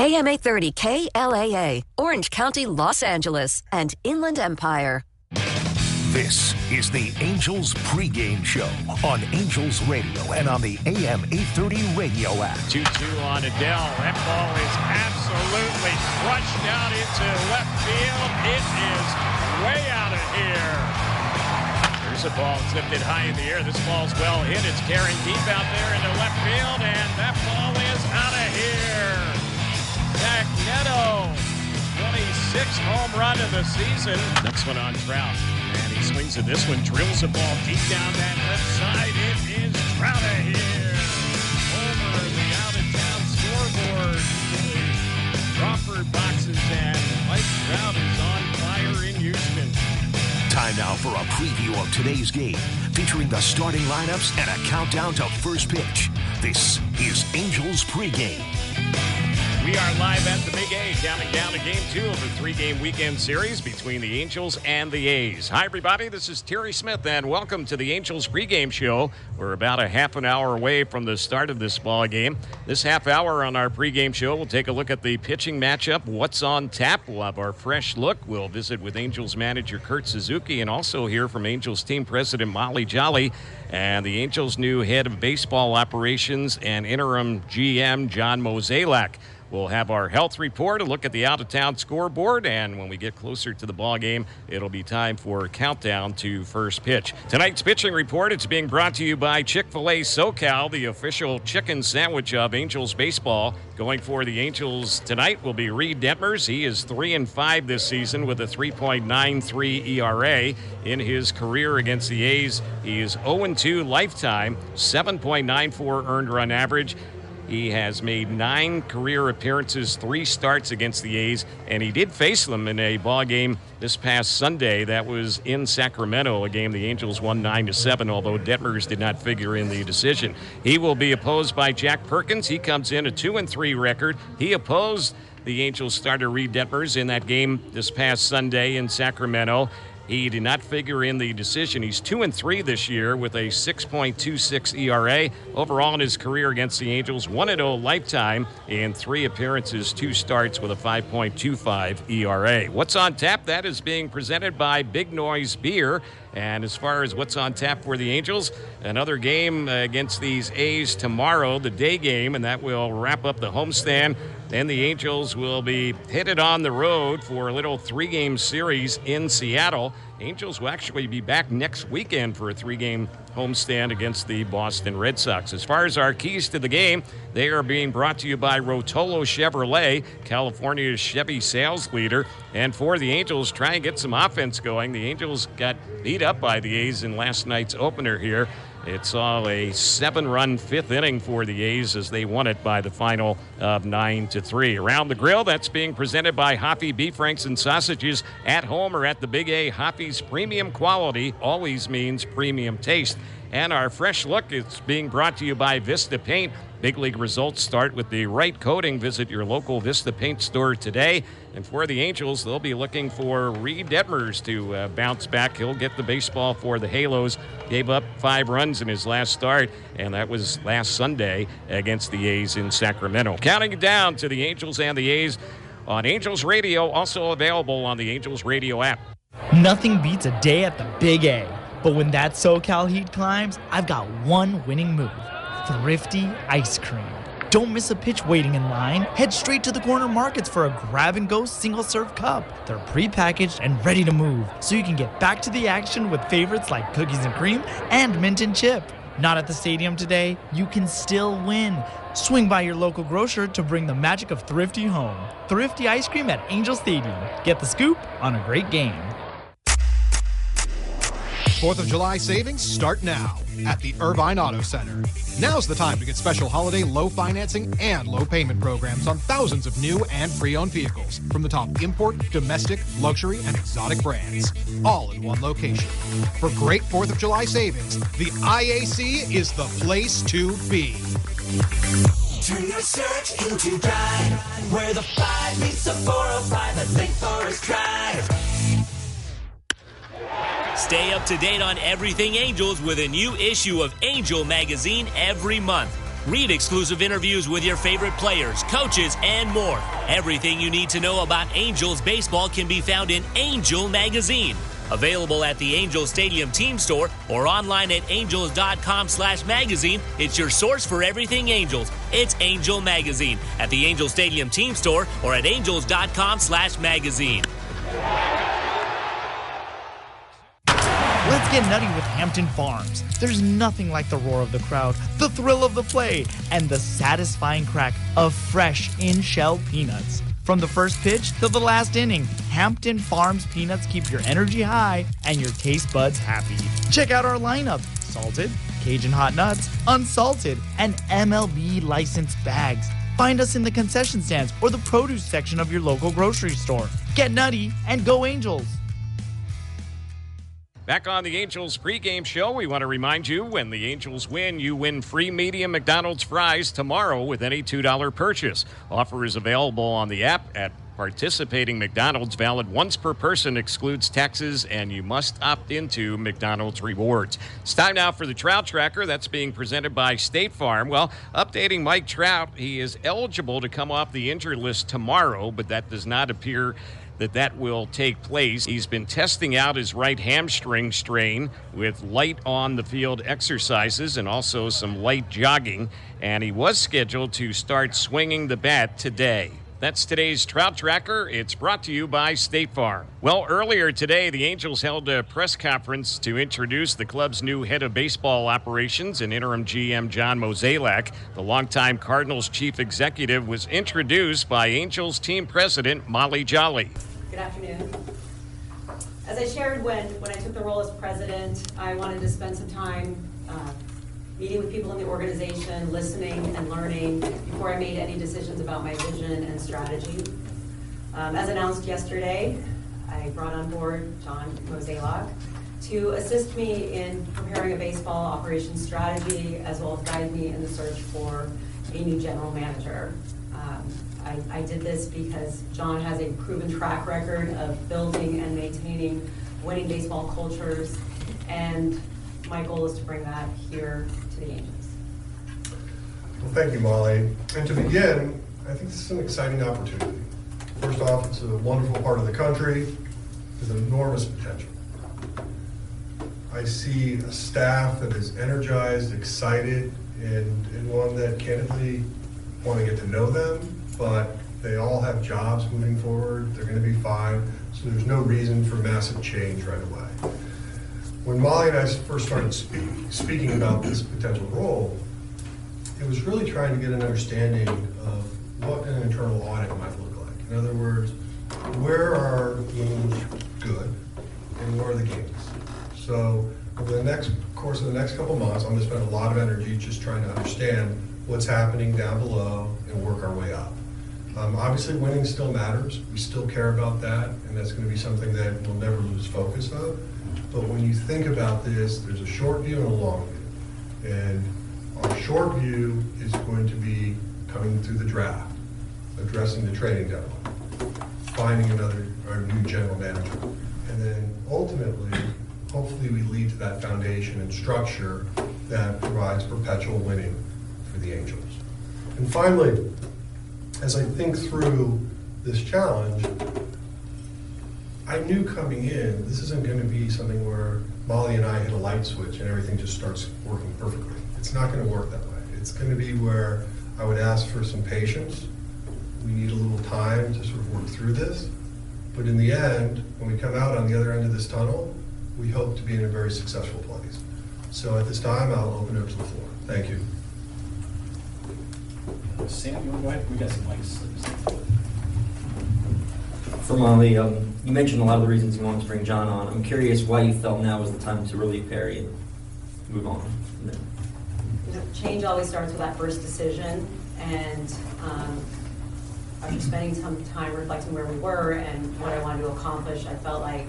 AM 830 KLAA, Orange County, Los Angeles, and Inland Empire. This is the Angels pregame show on Angels Radio and on the AM 830 radio app. 2-2 on Adele. That ball is absolutely crushed out into left field. It is way out of here. There's a ball tipped it high in the air. This ball's well hit. It's carrying deep out there into left field, and that ball is out of here. Zach Neto, 26th home run of the season. Next one on Trout. And he swings at this one, drills a ball deep down that left side. It is Trout here. Over the out-of-town scoreboard. The Crawford boxes, and Mike Trout is on fire in Houston. Time now for a preview of today's game, featuring the starting lineups and a countdown to first pitch. This is Angels pregame. We are live at the Big A, counting down to Game 2 of the three-game weekend series between the Angels and the A's. Hi, everybody. This is Terry Smith, and welcome to the Angels pregame show. We're about a half an hour away from the start of this ball game. This half hour on our pregame show, we'll take a look at the pitching matchup, what's on tap. We'll have our fresh look. We'll visit with Angels manager Kurt Suzuki and also hear from Angels team president Molly Jolly and the Angels' new head of baseball operations and interim GM John Mozeliak. We'll have our health report, a look at the out-of-town scoreboard, and when we get closer to the ball game, it'll be time for a countdown to first pitch. Tonight's pitching report, it's being brought to you by Chick-fil-A SoCal, the official chicken sandwich of Angels baseball. Going for the Angels tonight will be Reid Detmers. He is 3-5 this season with a 3.93 ERA. In his career against the A's, he is 0-2 lifetime, 7.94 earned run average. He has made 9 career appearances, 3 starts against the A's, and he did face them in a ball game this past Sunday. That was in Sacramento, a game the Angels won 9-7, although Detmers did not figure in the decision. He will be opposed by Jack Perkins. He comes in a 2-3 record. He opposed the Angels starter Reid Detmers in that game this past Sunday in Sacramento. He did not figure in the decision. He's 2-3 this year with a 6.26 ERA. Overall in his career against the Angels, 1-0 lifetime in 3 appearances, 2 starts with a 5.25 ERA. What's on tap? That is being presented by Big Noise Beer. And as far as what's on tap for the Angels, another game against these A's tomorrow, the day game, and that will wrap up the homestand. Then the Angels will be headed on the road for a little 3-game series in Seattle. Angels will actually be back next weekend for a 3-game homestand against the Boston Red Sox. As far as our keys to the game, they are being brought to you by Rotolo Chevrolet, California's Chevy sales leader. And for the Angels, try and get some offense going. The Angels got beat up by the A's in last night's opener here. It saw a 7-run 5th inning for the A's as they won it by the final of 9-3. Around the Grill, that's being presented by Hoppy Beef Franks and Sausages at home or at the Big A. Hoppy's premium quality always means premium taste. And our fresh look is being brought to you by Vista Paint. Big league results start with the right coating. Visit your local Vista Paint store today. And for the Angels, they'll be looking for Reid Detmers to bounce back. He'll get the baseball for the Halos. Gave up 5 runs in his last start, and that was last Sunday against the A's in Sacramento. Counting down to the Angels and the A's on Angels Radio, also available on the Angels Radio app. Nothing beats a day at the Big A. But when that SoCal heat climbs, I've got one winning move. Thrifty ice cream. Don't miss a pitch waiting in line. Head straight to the corner markets for a grab-and-go single-serve cup. They're pre-packaged and ready to move, so you can get back to the action with favorites like cookies and cream and mint and chip. Not at the stadium today? You can still win. Swing by your local grocer to bring the magic of Thrifty home. Thrifty ice cream at Angel Stadium. Get the scoop on a great game. 4th of July savings start now at the Irvine Auto Center. Now's the time to get special holiday low financing and low payment programs on thousands of new and pre-owned vehicles from the top import, domestic, luxury, and exotic brands, all in one location. For great 4th of July savings, the IAC is the place to be. Turn your search into drive, where the 5 meets the 405 at Lake Forest Drive. Stay up to date on everything Angels with a new issue of Angel magazine every month. Read exclusive interviews with your favorite players, coaches, and more. Everything you need to know about Angels baseball can be found in Angel Magazine. Available at the Angels Stadium team store or online at angels.com/magazine. It's your source for everything Angels. It's Angel Magazine at the Angels Stadium team store or at angels.com/magazine. Let's get nutty with Hampton Farms. There's nothing like the roar of the crowd, the thrill of the play, and the satisfying crack of fresh in-shell peanuts. From the first pitch to the last inning, Hampton Farms peanuts keep your energy high and your taste buds happy. Check out our lineup: salted, Cajun hot nuts, unsalted, and MLB licensed bags. Find us in the concession stands or the produce section of your local grocery store. Get nutty and go Angels! Back on the Angels pregame show, we want to remind you, when the Angels win, you win free medium McDonald's fries tomorrow with any $2 purchase. Offer is available on the app at participating McDonald's, valid once per person, excludes taxes, and you must opt into McDonald's rewards. It's time now for the Trout Tracker. That's being presented by State Farm. Well, updating Mike Trout, he is eligible to come off the injury list tomorrow, but that does not appear that will take place. He's been testing out his right hamstring strain with light on the field exercises and also some light jogging, and he was scheduled to start swinging the bat today. That's today's Trout Tracker. It's brought to you by State Farm. Well, earlier today, the Angels held a press conference to introduce the club's new head of baseball operations and interim GM John Mozeliak. The longtime Cardinals chief executive was introduced by Angels team president Molly Jolly. Good afternoon. As I shared when I took the role as president, I wanted to spend some time meeting with people in the organization, listening and learning before I made any decisions about my vision and strategy. As announced yesterday, I brought on board John Mozeliak to assist me in preparing a baseball operations strategy, as well as guide me in the search for a new general manager. I did this because John has a proven track record of building and maintaining winning baseball cultures, and my goal is to bring that here to the Angels. Well, thank you, Molly. And to begin, I think this is an exciting opportunity. First off, it's a wonderful part of the country with enormous potential. I see a staff that is energized, excited, and one that candidly want to get to know them, but they all have jobs moving forward. They're going to be fine, so there's no reason for massive change right away. When Molly and I first started speaking about this potential role, it was really trying to get an understanding of what an internal audit might look like. In other words, where are games good and where are the games? So over the course of the next couple months, I'm going to spend a lot of energy just trying to understand what's happening down below and work our way up. Obviously, winning still matters. We still care about that, and that's going to be something that we'll never lose focus of. But when you think about this, there's a short view and a long view. And our short view is going to be coming through the draft, addressing the trading deadline, finding our new general manager. And then ultimately, hopefully we lead to that foundation and structure that provides perpetual winning for the Angels. And finally, as I think through this challenge, I knew coming in, this isn't going to be something where Molly and I hit a light switch and everything just starts working perfectly. It's not going to work that way. It's going to be where I would ask for some patience. We need a little time to sort of work through this. But in the end, when we come out on the other end of this tunnel, we hope to be in a very successful place. So at this time, I'll open it up to the floor. Thank you. Sam, you want to go ahead? We got some mics. For Molly, you mentioned a lot of the reasons you wanted to bring John on. I'm curious why you felt now was the time to relieve Perry and move on from there. Change always starts with that first decision, and after spending some time reflecting where we were and what I wanted to accomplish, I felt like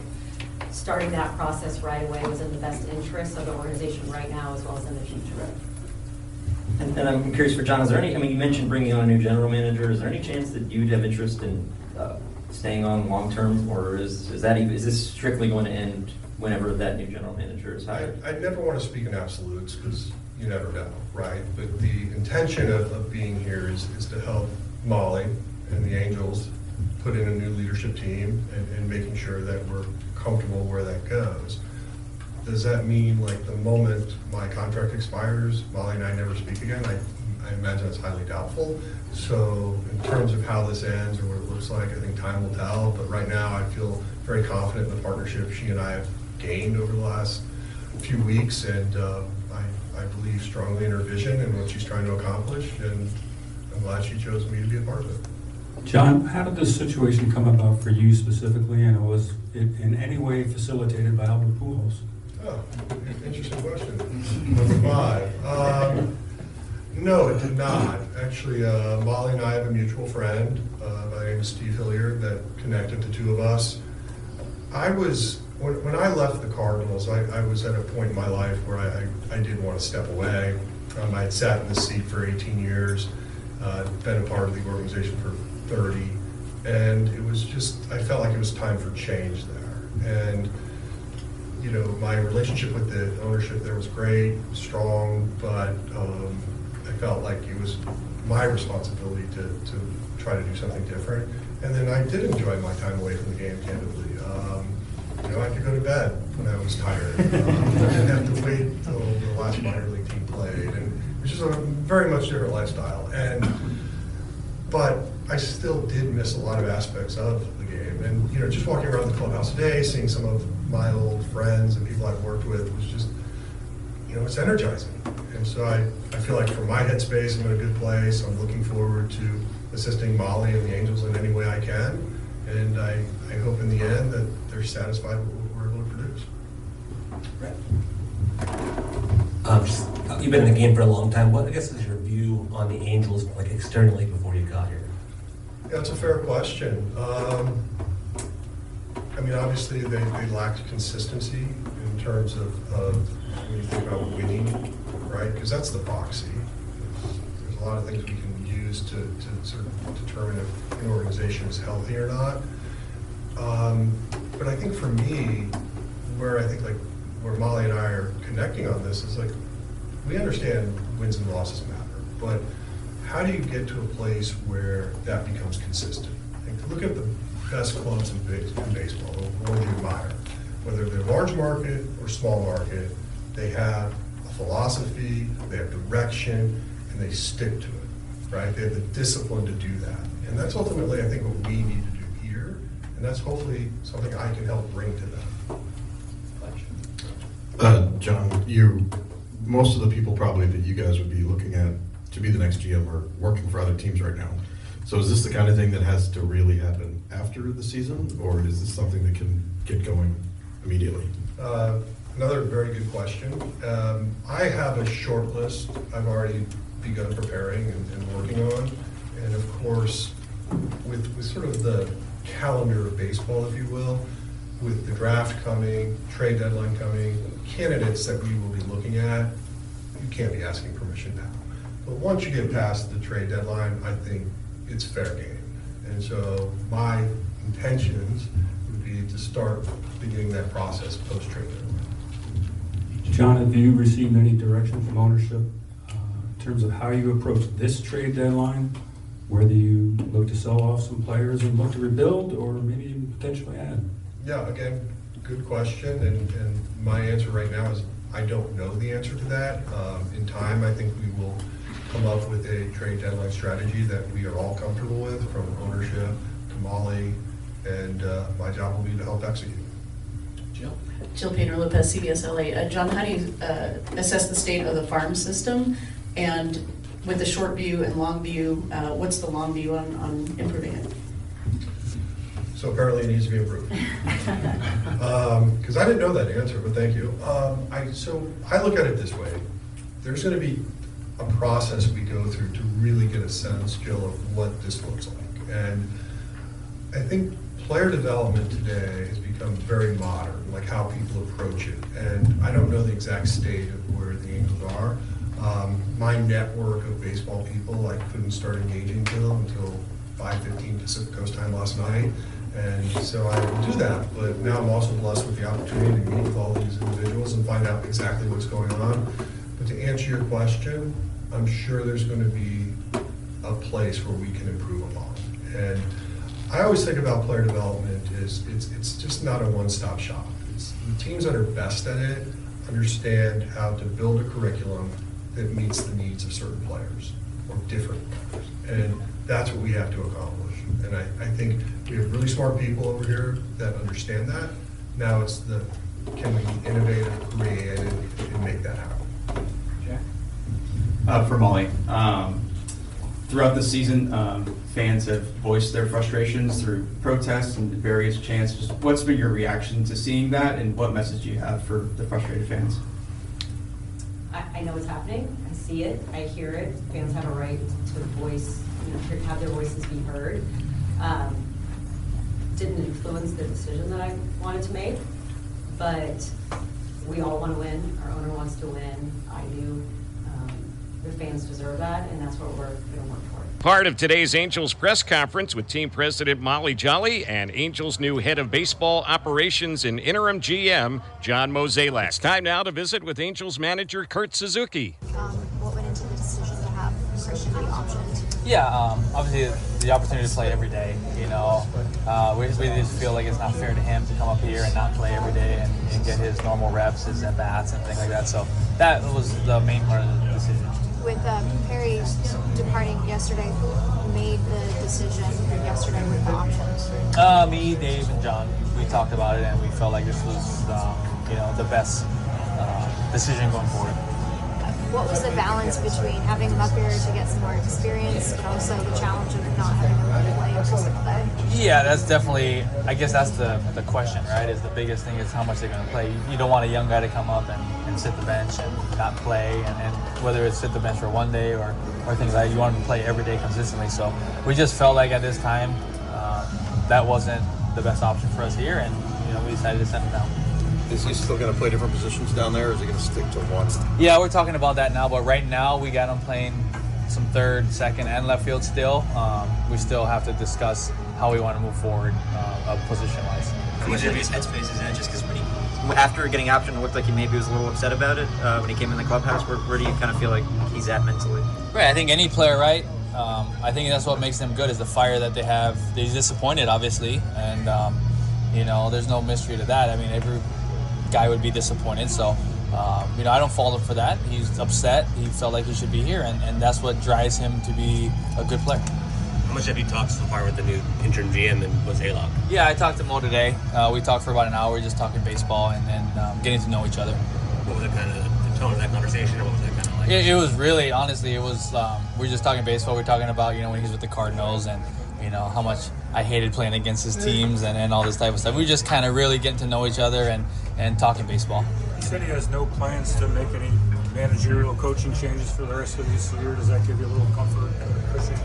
starting that process right away was in the best interest of the organization right now as well as in the future. And I'm curious for John, is there any, I mean, you mentioned bringing on a new general manager. Is there any chance that you'd have interest in staying on long term, or is this strictly going to end whenever that new general manager is hired? I never want to speak in absolutes because you never know, right? But the intention of being here is to help Molly and the Angels put in a new leadership team and making sure that we're comfortable where that goes. Does that mean like the moment my contract expires, Molly and I never speak again? I imagine it's highly doubtful. So in terms of how this ends or what it looks like, I think time will tell. But right now I feel very confident in the partnership she and I have gained over the last few weeks, and I believe strongly in her vision and what she's trying to accomplish, and I'm glad she chose me to be a part of it. John, how did this situation come about for you specifically, and was it in any way facilitated by Albert Pujols? Oh, interesting question. Number 5. No, it did not. Actually, Molly and I have a mutual friend by the name of Steve Hilliard that connected the two of us. When I left the Cardinals, I was at a point in my life where I did want to step away. I had sat in the seat for 18 years, been a part of the organization for 30, and it was just, I felt like it was time for change there. And you know, my relationship with the ownership there was great, strong, but I felt like it was my responsibility to try to do something different. And then I did enjoy my time away from the game, candidly. You know, I could go to bed when I was tired. I didn't have to wait till the last minor league team played, and it was just a very much different lifestyle. But I still did miss a lot of aspects of the game. And you know, just walking around the clubhouse today, seeing some of my old friends and people I've worked with was just, you know, it's energizing. And so I feel like for my headspace, I'm in a good place. I'm looking forward to assisting Molly and the Angels in any way I can. And I hope in the end that they're satisfied with what we're able to produce. Right. You've been in the game for a long time. What, I guess, is your view on the Angels, like externally, before you got here? Yeah, it's a fair question. I mean, obviously they lacked consistency in terms of when you think about winning, right? Because that's the proxy. There's a lot of things we can use to sort of determine if an organization is healthy or not. But I think for me, where Molly and I are connecting on this is like, we understand wins and losses matter, but how do you get to a place where that becomes consistent? Like, look at the best clubs in baseball, the ones you admire. Whether they're large market or small market, they have a philosophy, they have direction, and they stick to it, right? They have the discipline to do that. And that's ultimately, I think, what we need to do here, and that's hopefully something I can help bring to them. John, most of the people probably that you guys would be looking at to be the next GM are working for other teams right now. So is this the kind of thing that has to really happen after the season, or is this something that can get going immediately? Another very good question. I have a short list I've already begun preparing and working on. And of course, with sort of the calendar of baseball, if you will, with the draft coming, trade deadline coming, candidates that we will be looking at, you can't be asking permission now. But once you get past the trade deadline, I think it's fair game. And so my intentions would be to start beginning that process post-trade deadline. John, have you received any direction from ownership in terms of how you approach this trade deadline? Whether you look to sell off some players and look to rebuild, or maybe even potentially add? Yeah, again, good question. And my answer right now is I don't know the answer to that. In time, I think we will come up with a trade deadline strategy that we are all comfortable with, from ownership to Molly, and my job will be to help execute. Jill Pedro Lopez, CBS LA. John, how do you assess the state of the farm system? And with the short view and long view, what's the long view on improving it? So apparently it needs to be improved. Because I didn't know that answer, but thank you. So I look at it this way. There's going to be a process we go through to really get a sense, Jill, of what this looks like. And I think player development today has become very modern, like how people approach it. And I don't know the exact state of where the Angels are. My network of baseball people, I couldn't start engaging with them until 5:15 Pacific Coast time last night. And so I will do that, but now I'm also blessed with the opportunity to meet with all these individuals and find out exactly what's going on. But But to answer your question, I'm sure there's going to be a place where we can improve upon. And I always think about player development is it's just not a one-stop shop. The teams that are best at it understand how to build a curriculum that meets the needs of certain players or different players. And that's what we have to accomplish. And I think we have really smart people over here that understand that. Now it's can we be innovative, creative, and make that happen? For Molly, throughout the season, fans have voiced their frustrations through protests and various chants. Just what's been your reaction to seeing that, and what message do you have for the frustrated fans? I know what's happening. I see it. I hear it. Fans have a right to voice, have their voices be heard. Didn't influence the decision that I wanted to make, but we all want to win. Our owner wants to win. I do. The fans deserve that, and that's what we're going to work for. Part of today's Angels press conference with team president Molly Jolly and Angels' new head of baseball operations and interim GM, John Mozeliak. It's time now to visit with Angels manager Kurt Suzuki. What went into the decision to have Christian be optioned? Yeah, obviously the opportunity to play every day. We just feel like it's not fair to him to come up here and not play every day and get his normal reps, his at-bats and things like that. So that was the main part of the decision. With Perry departing yesterday, who made the decision yesterday with the options? Me, Dave, and John. We talked about it, and we felt like this was, the best decision going forward. What was the balance between having him up here to get some more experience, but also the challenge of not having him play every single day? Yeah, that's definitely, I guess that's the question, right? Is the biggest thing is how much they're going to play. You don't want a young guy to come up and sit the bench and not play, and whether it's sit the bench for one day or things like that, you want him to play every day consistently. So we just felt like at this time that wasn't the best option for us here, and we decided to send him down. Is he still going to play different positions down there, or is he going to stick to one? Yeah, we're talking about that now, but right now we got him playing some third, second, and left field still. We still have to discuss how we want to move forward position-wise. How much of his headspace is that? Just because after getting optioned, it looked like he maybe was a little upset about it when he came in the clubhouse. Where do you kind of feel like he's at mentally? Right, I think any player, right? I think that's what makes them good is the fire that they have. He's disappointed, obviously, and there's no mystery to that. I mean, every guy would be disappointed, so I don't fault him for that. He's upset. He felt like he should be here, and that's what drives him to be a good player. How much have you talked so far with the new interim GM and Mozeliak? Yeah, I talked to Mo today. We talked for about an hour, just talking baseball and getting to know each other. What was it kind of the tone of that conversation, or what was that kind of like? It was really, honestly, we were just talking baseball. We were talking about when he was with the Cardinals and how much I hated playing against his teams and all this type of stuff. We were just kind of really getting to know each other and talking baseball. He said he has no plans to make any managerial coaching changes for the rest of this year. Does that give you a little comfort and cushion?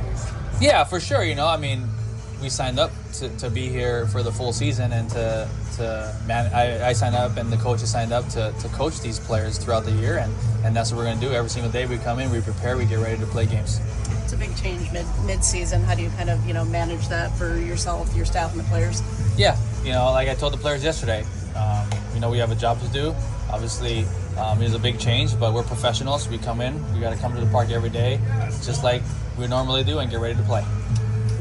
Yeah, for sure. We signed up to be here for the full season and I signed up and the coaches signed up to coach these players throughout the year, and that's what we're going to do. Every single day we come in, we prepare, we get ready to play games. It's a big change mid-season. How do you kind of manage that for yourself, your staff, and the players? Yeah, like I told the players yesterday, we have a job to do. Obviously, it's a big change, but we're professionals. We come in, we got to come to the park every day, just like we normally do, and get ready to play.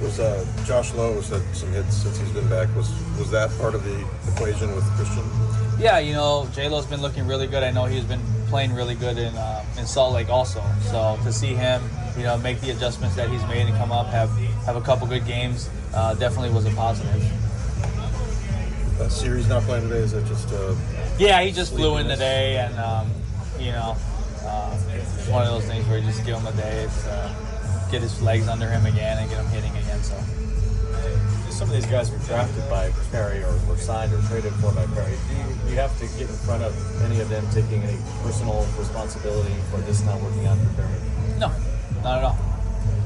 Was Josh Lowe has had some hits since he's been back? Was that part of the equation with Christian? Yeah, J-Lo's been looking really good. I know he's been playing really good in Salt Lake also. So to see him, make the adjustments that he's made and come up, have a couple good games, definitely was a positive. Series not playing today, is that just yeah, he just flew in today, and it's one of those things where you just give him a day, get his legs under him again and get him hitting again. So some of these guys were drafted by Perry or were signed or traded for by Perry. Do you have to get in front of any of them taking any personal responsibility for this not working out for Perry? No, not at all.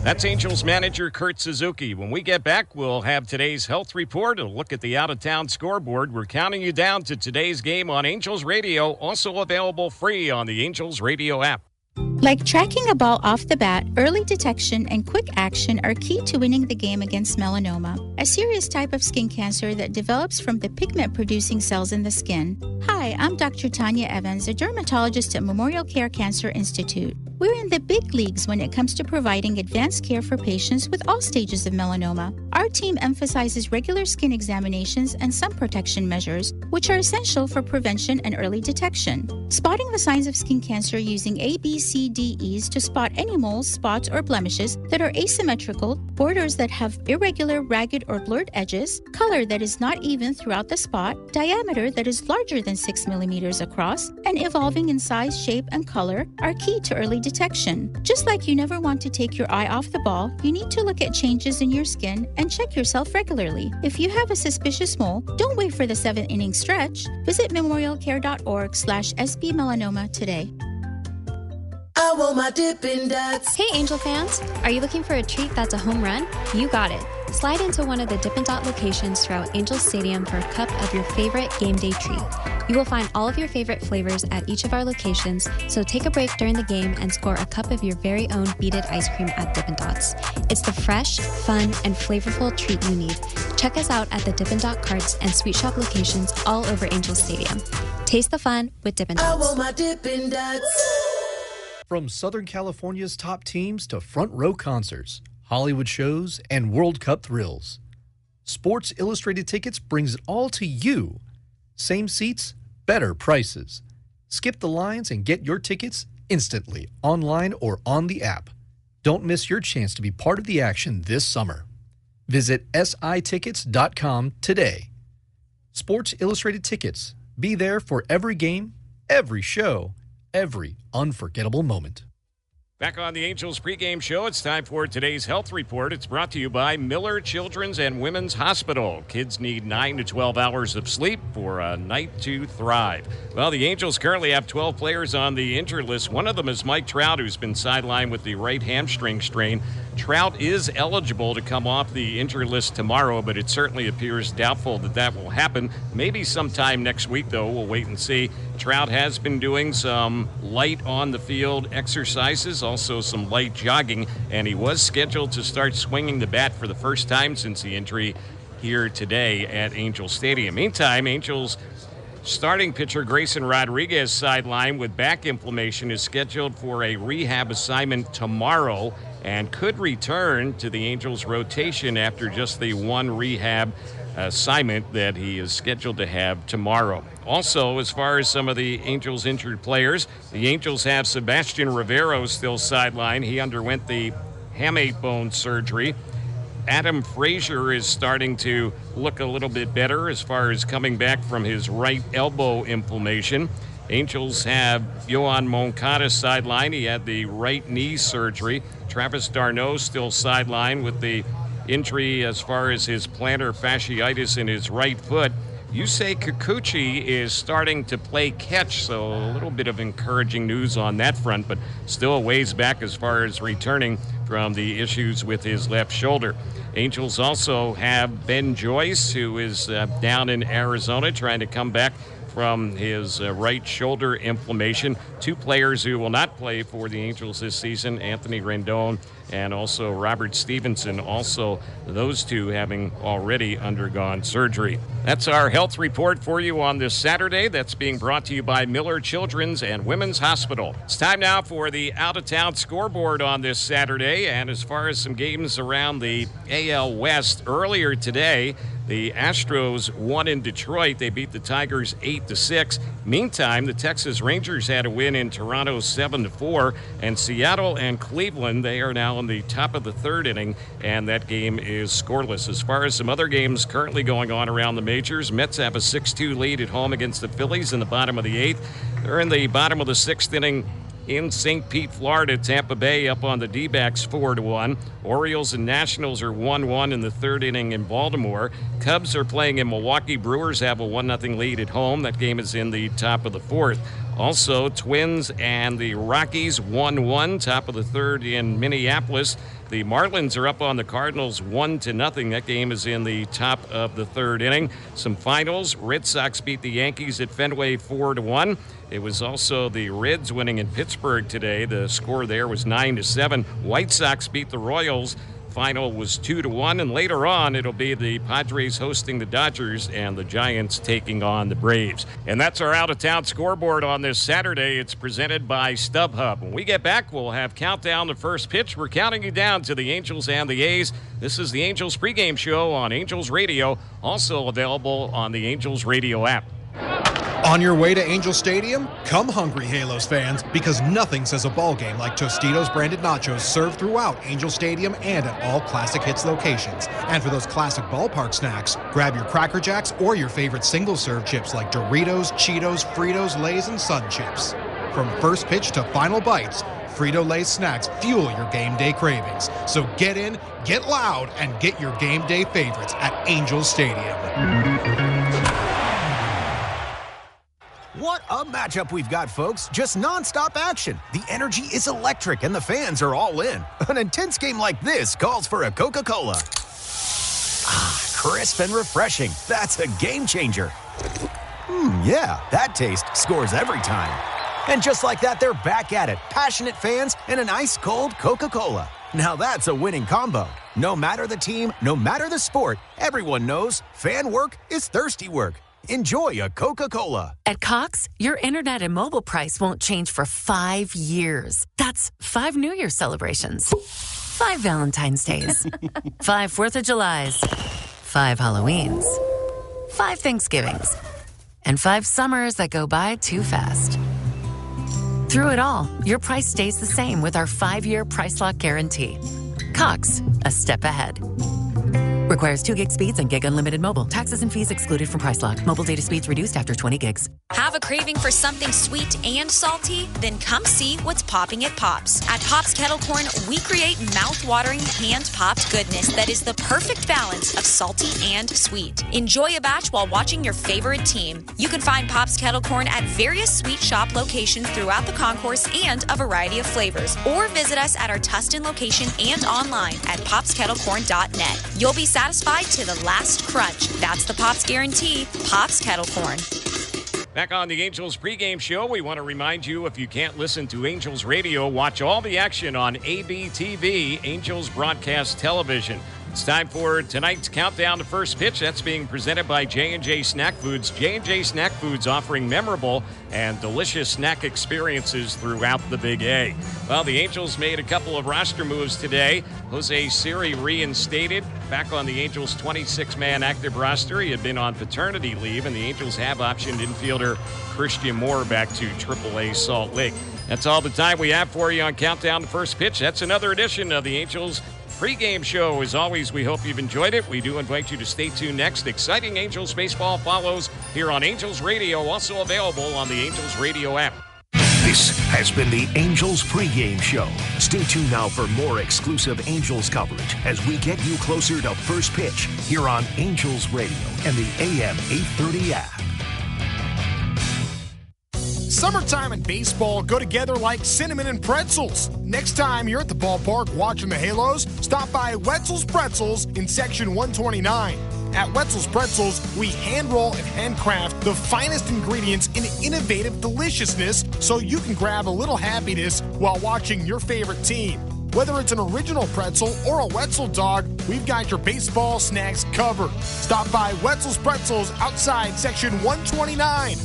That's Angels manager Kurt Suzuki. When we get back, we'll have today's health report, a look at the out-of-town scoreboard. We're counting you down to today's game on Angels Radio, also available free on the Angels Radio app. Like tracking a ball off the bat, early detection and quick action are key to winning the game against melanoma, a serious type of skin cancer that develops from the pigment-producing cells in the skin. Hi, I'm Dr. Tanya Evans, a dermatologist at Memorial Care Cancer Institute. We're in the big leagues when it comes to providing advanced care for patients with all stages of melanoma. Our team emphasizes regular skin examinations and sun protection measures, which are essential for prevention and early detection. Spotting the signs of skin cancer using ABCDEs to spot any moles, spots, or blemishes that are asymmetrical, borders that have irregular, ragged, or blurred edges, color that is not even throughout the spot, diameter that is larger than 6 millimeters across, and evolving in size, shape, and color are key to early detection. Just like you never want to take your eye off the ball, you need to look at changes in your skin and check yourself regularly. If you have a suspicious mole, don't wait for the 7-inning stretch. Visit memorialcare.org/SBmelanoma today. I want my Dippin' Dots. Hey Angel fans, are you looking for a treat that's a home run? You got it. Slide into one of the Dippin' Dot locations throughout Angel Stadium for a cup of your favorite game day treat. You will find all of your favorite flavors at each of our locations, so take a break during the game and score a cup of your very own beaded ice cream at Dippin' Dots. It's the fresh, fun, and flavorful treat you need. Check us out at the Dippin' Dot carts and Sweet Shop locations all over Angel Stadium. Taste the fun with Dippin' Dots. I want my Dippin' Dots. From Southern California's top teams to front row concerts, Hollywood shows, and World Cup thrills, Sports Illustrated Tickets brings it all to you. Same seats, better prices. Skip the lines and get your tickets instantly, online or on the app. Don't miss your chance to be part of the action this summer. Visit sitickets.com today. Sports Illustrated Tickets. Be there for every game, every show, every unforgettable moment. Back on the Angels pregame show, it's time for today's health report. It's brought to you by Miller Children's and Women's Hospital. Kids need 9 to 12 hours of sleep for a night to thrive. Well, the Angels currently have 12 players on the injured list. One of them is Mike Trout, who's been sidelined with the right hamstring strain. Trout is eligible to come off the injured list tomorrow, but it certainly appears doubtful that that will happen. Maybe sometime next week, though. We'll wait and see. Trout has been doing some light on-the-field exercises, also some light jogging, and he was scheduled to start swinging the bat for the first time since the injury here today at Angel Stadium. Meantime, Angels starting pitcher Grayson Rodriguez, sidelined with back inflammation, is scheduled for a rehab assignment tomorrow and could return to the Angels rotation after just the one rehab assignment that he is scheduled to have tomorrow. Also, as far as some of the Angels injured players, the Angels have Sebastian Rivero still sidelined. He underwent the hamate bone surgery. Adam Frazier is starting to look a little bit better as far as coming back from his right elbow inflammation. Angels have Yohan Moncada sidelined. He had the right knee surgery. Travis d'Arnaud still sidelined with the injury as far as his plantar fasciitis in his right foot. Yusei Kikuchi is starting to play catch, so a little bit of encouraging news on that front, but still a ways back as far as returning from the issues with his left shoulder. Angels also have Ben Joyce, who is down in Arizona trying to come back from his right shoulder inflammation. Two players who will not play for the Angels this season, Anthony Rendon and also Robert Stevenson, also those two having already undergone surgery. That's our health report for you on this Saturday. That's being brought to you by Miller Children's and Women's Hospital. It's time now for the out-of-town scoreboard on this Saturday, and as far as some games around the AL West, earlier today, the Astros won in Detroit. They beat the Tigers 8-6. Meantime, the Texas Rangers had a win in Toronto 7-4. And Seattle and Cleveland, they are now in the top of the third inning, and that game is scoreless. As far as some other games currently going on around the majors, Mets have a 6-2 lead at home against the Phillies in the bottom of the eighth. They're in the bottom of the sixth inning in St. Pete, Florida. Tampa Bay up on the D-backs 4-1. Orioles and Nationals are 1-1 in the third inning in Baltimore. Cubs are playing in Milwaukee. Brewers have a 1-0 lead at home. That game is in the top of the fourth. Also, Twins and the Rockies 1-1, top of the third in Minneapolis. The Marlins are up on the Cardinals 1-0. That game is in the top of the third inning. Some finals. Red Sox beat the Yankees at Fenway 4-1. It was also the Reds winning in Pittsburgh today. The score there was 9-7. White Sox beat the Royals. Final was 2-1, and later on it'll be the Padres hosting the Dodgers and the Giants taking on the Braves. And that's our out-of-town scoreboard on this Saturday. It's presented by StubHub. When we get back, we'll have countdown to first pitch. We're counting you down to the Angels and the A's. This is the Angels pregame show on Angels Radio, also available on the Angels Radio app. On your way to Angel Stadium? Come hungry, Halos fans, because nothing says a ball game like Tostitos branded nachos served throughout Angel Stadium and at all Classic Hits locations. And for those classic ballpark snacks, grab your Cracker Jacks or your favorite single-serve chips like Doritos, Cheetos, Fritos, Lay's, and Sun Chips. From first pitch to final bites, Frito-Lay's snacks fuel your game day cravings. So get in, get loud, and get your game day favorites at Angel Stadium. What a matchup we've got, folks. Just nonstop action. The energy is electric and the fans are all in. An intense game like this calls for a Coca-Cola. Ah, crisp and refreshing. That's a game changer. Yeah, that taste scores every time. And just like that, they're back at it. Passionate fans and an ice-cold Coca-Cola. Now that's a winning combo. No matter the team, no matter the sport, everyone knows fan work is thirsty work. Enjoy a Coca-Cola. At Cox, your internet and mobile price won't change for 5 years. That's 5 New Year's celebrations, 5 Valentine's Days, 5 4th of Julys, 5 Halloweens, 5 Thanksgivings, and 5 summers that go by too fast. Through it all, your price stays the same with our 5-year price lock guarantee. Cox, a step ahead. Requires 2 gig speeds and gig unlimited mobile. Taxes and fees excluded from price lock. Mobile data speeds reduced after 20 gigs. Have a craving for something sweet and salty? Then come see what's popping at Pops. At Pops Kettle Corn, we create mouth-watering, hand-popped goodness that is the perfect balance of salty and sweet. Enjoy a batch while watching your favorite team. You can find Pops Kettle Corn at various sweet shop locations throughout the concourse and a variety of flavors. Or visit us at our Tustin location and online at popskettlecorn.net. You'll be satisfied to the last crunch. That's the Pops guarantee. Pops Kettle Corn. Back on the Angels pregame show, we want to remind you, if you can't listen to Angels Radio, watch all the action on ABTV, Angels Broadcast Television. It's time for tonight's countdown to first pitch. That's being presented by J&J Snack Foods. J&J Snack Foods offering memorable and delicious snack experiences throughout the Big A. Well, the Angels made a couple of roster moves today. Jose Siri reinstated back on the Angels' 26-man active roster. He had been on paternity leave, and the Angels have optioned infielder Christian Moore back to AAA Salt Lake. That's all the time we have for you on Countdown to First Pitch. That's another edition of the Angels pregame show. As always, we hope you've enjoyed it. We do invite you to stay tuned next. Exciting Angels baseball follows here on Angels Radio, also available on the Angels Radio app. This has been the Angels pregame show. Stay tuned now for more exclusive Angels coverage as we get you closer to first pitch here on Angels Radio and the AM 830 app. Summertime and baseball go together like cinnamon and pretzels. Next time you're at the ballpark watching the Halos, stop by Wetzel's Pretzels in section 129. At Wetzel's Pretzels, we hand roll and handcraft the finest ingredients in innovative deliciousness so you can grab a little happiness while watching your favorite team. Whether it's an original pretzel or a Wetzel dog, we've got your baseball snacks covered. Stop by Wetzel's Pretzels outside section 129.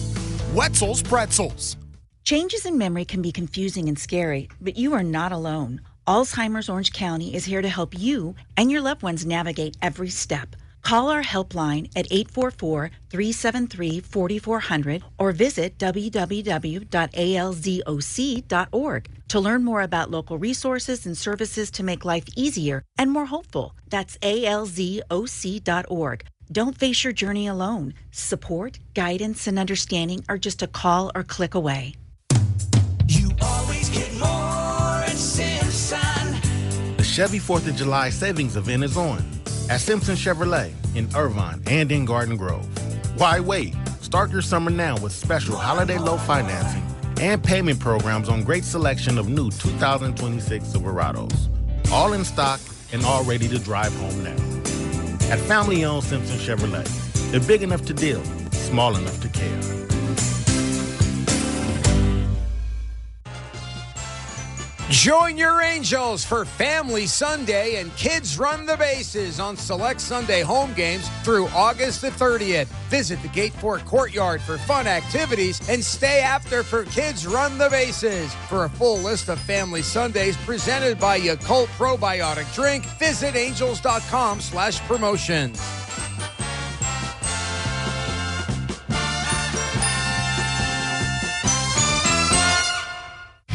Wetzel's Pretzels. Changes in memory can be confusing and scary, but you are not alone. Alzheimer's Orange County is here to help you and your loved ones navigate every step. Call our helpline at 844-373-4400 or visit www.alzoc.org to learn more about local resources and services to make life easier and more hopeful. That's alzoc.org. Don't face your journey alone. Support, guidance, and understanding are just a call or click away. You always get more at Simpson. The Chevy 4th of July savings event is on at Simpson Chevrolet in Irvine and in Garden Grove. Why wait? Start your summer now with special holiday low financing and payment programs on great selection of new 2026 Silverados. all in stock and all ready to drive home now. At family-owned Simpson Chevrolet, they're big enough to deal, small enough to care. Join your Angels for Family Sunday and Kids Run the Bases on select Sunday home games through August the 30th. Visit the Gateport Courtyard for fun activities and stay after for Kids Run the Bases. For a full list of Family Sundays presented by Yakult Probiotic Drink, visit angels.com/promotions.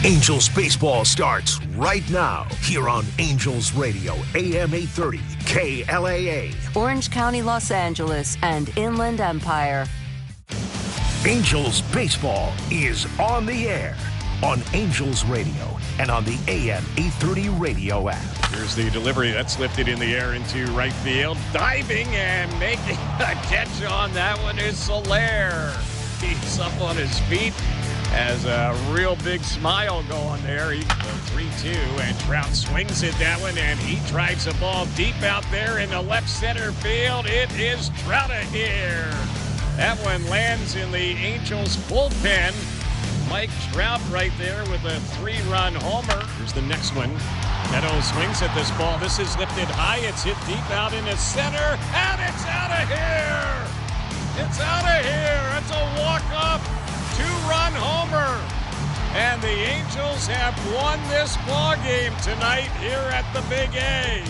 Angels baseball starts right now here on Angels Radio, AM 830, KLAA. Orange County, Los Angeles, and Inland Empire. Angels baseball is on the air on Angels Radio and on the AM 830 radio app. Here's the delivery that's lifted in the air into right field. Diving and making a catch on that one is Soler. He's up on his feet. Has a real big smile going there. He's 3-2, and Trout swings at that one, and he drives the ball deep out there in the left center field. It is Trout here. That one lands in the Angels bullpen. Mike Trout right there with a 3-run homer. Here's the next one. Neto swings at this ball. This is lifted high. It's hit deep out in the center, and it's out of here. It's out of here. It's a walk-off 2-run homer. And the Angels have won this ball game tonight here at the Big A.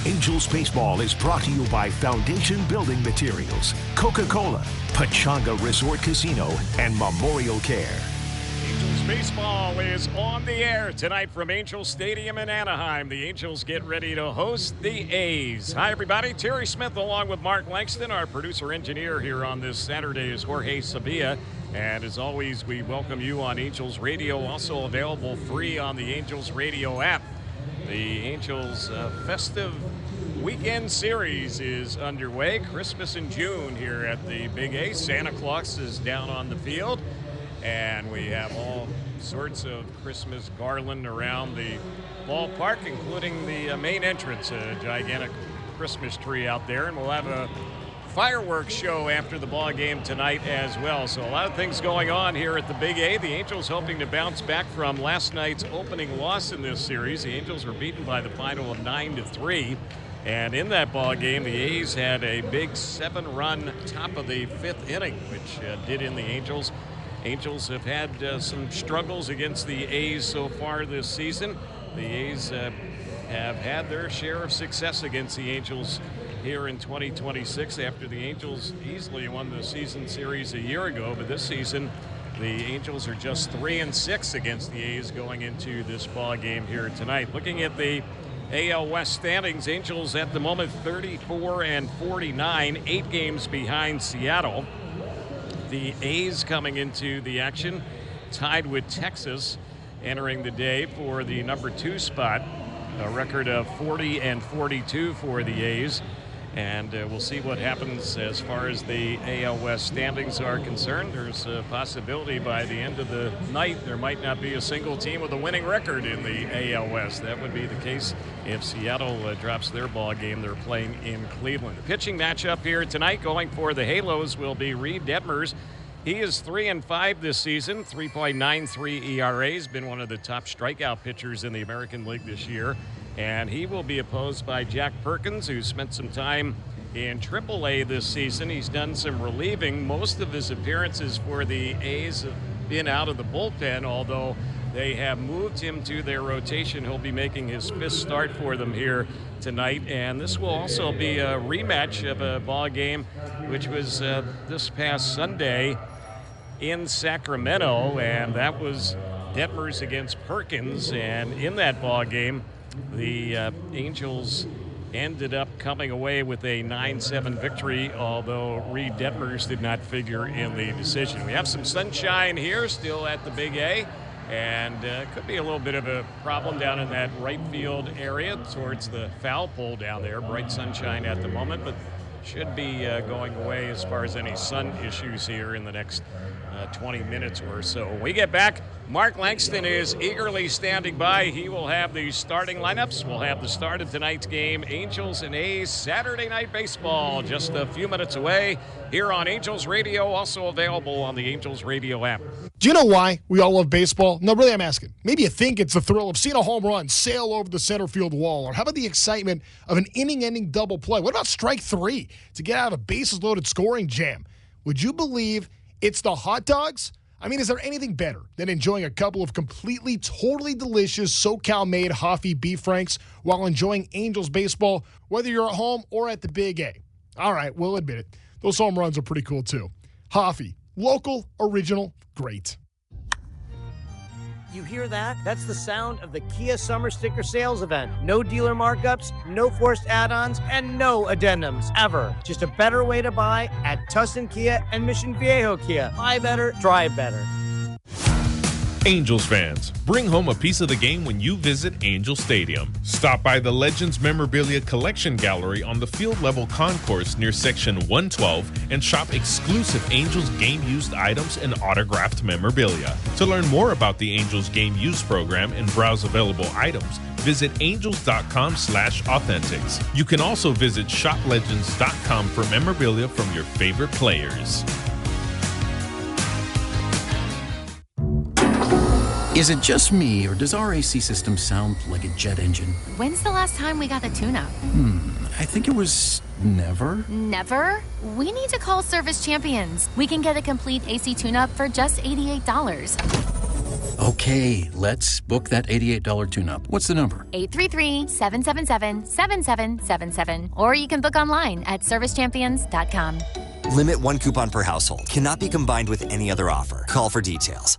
Angels baseball is brought to you by Foundation Building Materials, Coca-Cola, Pachanga Resort Casino, and Memorial Care. Angels baseball is on the air tonight from Angels Stadium in Anaheim. The Angels get ready to host the A's. Hi, everybody. Terry Smith along with Mark Langston. Our producer-engineer here on this Saturday is Jorge Sabia. And as always, we welcome you on Angels Radio, also available free on the Angels Radio app. The Angels festive weekend series is underway. Christmas in June here at the Big A. Santa Claus is down on the field. And we have all sorts of Christmas garland around the ballpark, including the main entrance, a gigantic Christmas tree out there. And we'll have a fireworks show after the ball game tonight as well. So a lot of things going on here at the Big A. The Angels hoping to bounce back from last night's opening loss in this series. The Angels were beaten by the final of 9-3. And in that ball game, the A's had a big 7-run top of the 5th inning, which did in the Angels. Angels have had some struggles against the A's so far this season. The A's have had their share of success against the Angels here in 2026 after the Angels easily won the season series a year ago. But this season, the Angels are just 3-6 against the A's going into this ball game here tonight. Looking at the AL West standings, Angels at the moment 34-49, 8 games behind Seattle. The A's coming into the action, tied with Texas, entering the day for the number 2 spot. A record of 40-42 for the A's. And we'll see what happens as far as the AL West standings are concerned. There's a possibility by the end of the night there might not be a single team with a winning record in the AL West. That would be the case if Seattle drops their ball game. They're playing in Cleveland. The pitching matchup here tonight going for the Halos will be Reid Detmers. He is 3-5 this season, 3.93 ERA. He's been one of the top strikeout pitchers in the American League this year. And he will be opposed by Jack Perkins, who spent some time in AAA this season. He's done some relieving. Most of his appearances for the A's have been out of the bullpen, although they have moved him to their rotation. He'll be making his 5th start for them here tonight. And this will also be a rematch of a ball game, which was this past Sunday in Sacramento. And that was Detmers against Perkins. And in that ball game, the Angels ended up coming away with a 9-7 victory, although Reid Detmers did not figure in the decision. We have some sunshine here still at the Big A, and could be a little bit of a problem down in that right field area towards the foul pole down there. Bright sunshine at the moment, but should be going away as far as any sun issues here in the next 20 minutes or so. When we get back, Mark Langston is eagerly standing by. He will have the starting lineups. We'll have the start of tonight's game, Angels and A's Saturday Night Baseball, just a few minutes away here on Angels Radio, also available on the Angels Radio app. Do you know why we all love baseball? No, really, I'm asking. Maybe you think it's the thrill of seeing a home run sail over the center field wall, or how about the excitement of an inning-ending double play? What about strike three to get out of a bases-loaded scoring jam? Would you believe it's the hot dogs? I mean, is there anything better than enjoying a couple of completely, totally delicious SoCal-made Hoffy beef franks while enjoying Angels baseball, whether you're at home or at the Big A? All right, we'll admit it. Those home runs are pretty cool, too. Hoffy, local, original, great. You hear that? That's the sound of the Kia Summer Sticker Sales Event. No dealer markups, no forced add-ons, and no addendums, ever. Just a better way to buy at Tustin Kia and Mission Viejo Kia. Buy better, drive better. Angels fans, bring home a piece of the game when you visit Angel Stadium. Stop by the Legends Memorabilia Collection Gallery on the field-level concourse near Section 112 and shop exclusive Angels game-used items and autographed memorabilia. To learn more about the Angels game-use program and browse available items, visit angels.com/authentics. You can also visit shoplegends.com for memorabilia from your favorite players. Is it just me, or does our AC system sound like a jet engine? When's the last time we got the tune-up? I think it was never. Never? We need to call Service Champions. We can get a complete AC tune-up for just $88. Okay, let's book that $88 tune-up. What's the number? 833-777-7777. Or you can book online at servicechampions.com. Limit one coupon per household. Cannot be combined with any other offer. Call for details.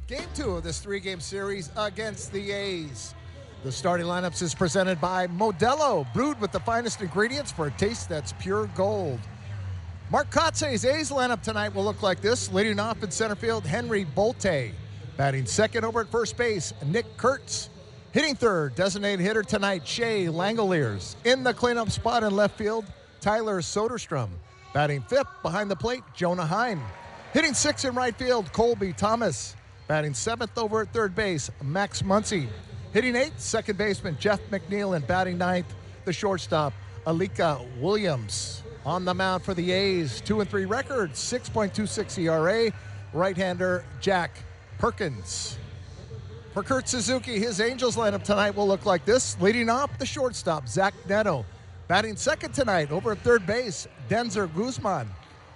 Game 2 of this three-game series against the A's. The starting lineups is presented by Modelo, brewed with the finest ingredients for a taste that's pure gold. Mark Kotze's A's lineup tonight will look like this. Leading off in center field, Henry Bolte. Batting second over at first base, Nick Kurtz. Hitting third, designated hitter tonight, Shea Langoliers. In the cleanup spot in left field, Tyler Soderstrom. Batting fifth behind the plate, Jonah Heim. Hitting sixth in right field, Colby Thomas. Batting seventh over at third base, Max Muncy. Hitting eighth, second baseman Jeff McNeil, and batting ninth, the shortstop, Alika Williams. On the mound for the A's, 2-3 record, 6.26 ERA, right-hander Jack Perkins. For Kurt Suzuki, his Angels lineup tonight will look like this. Leading off, the shortstop, Zach Neto. Batting second tonight over at third base, Denzer Guzman.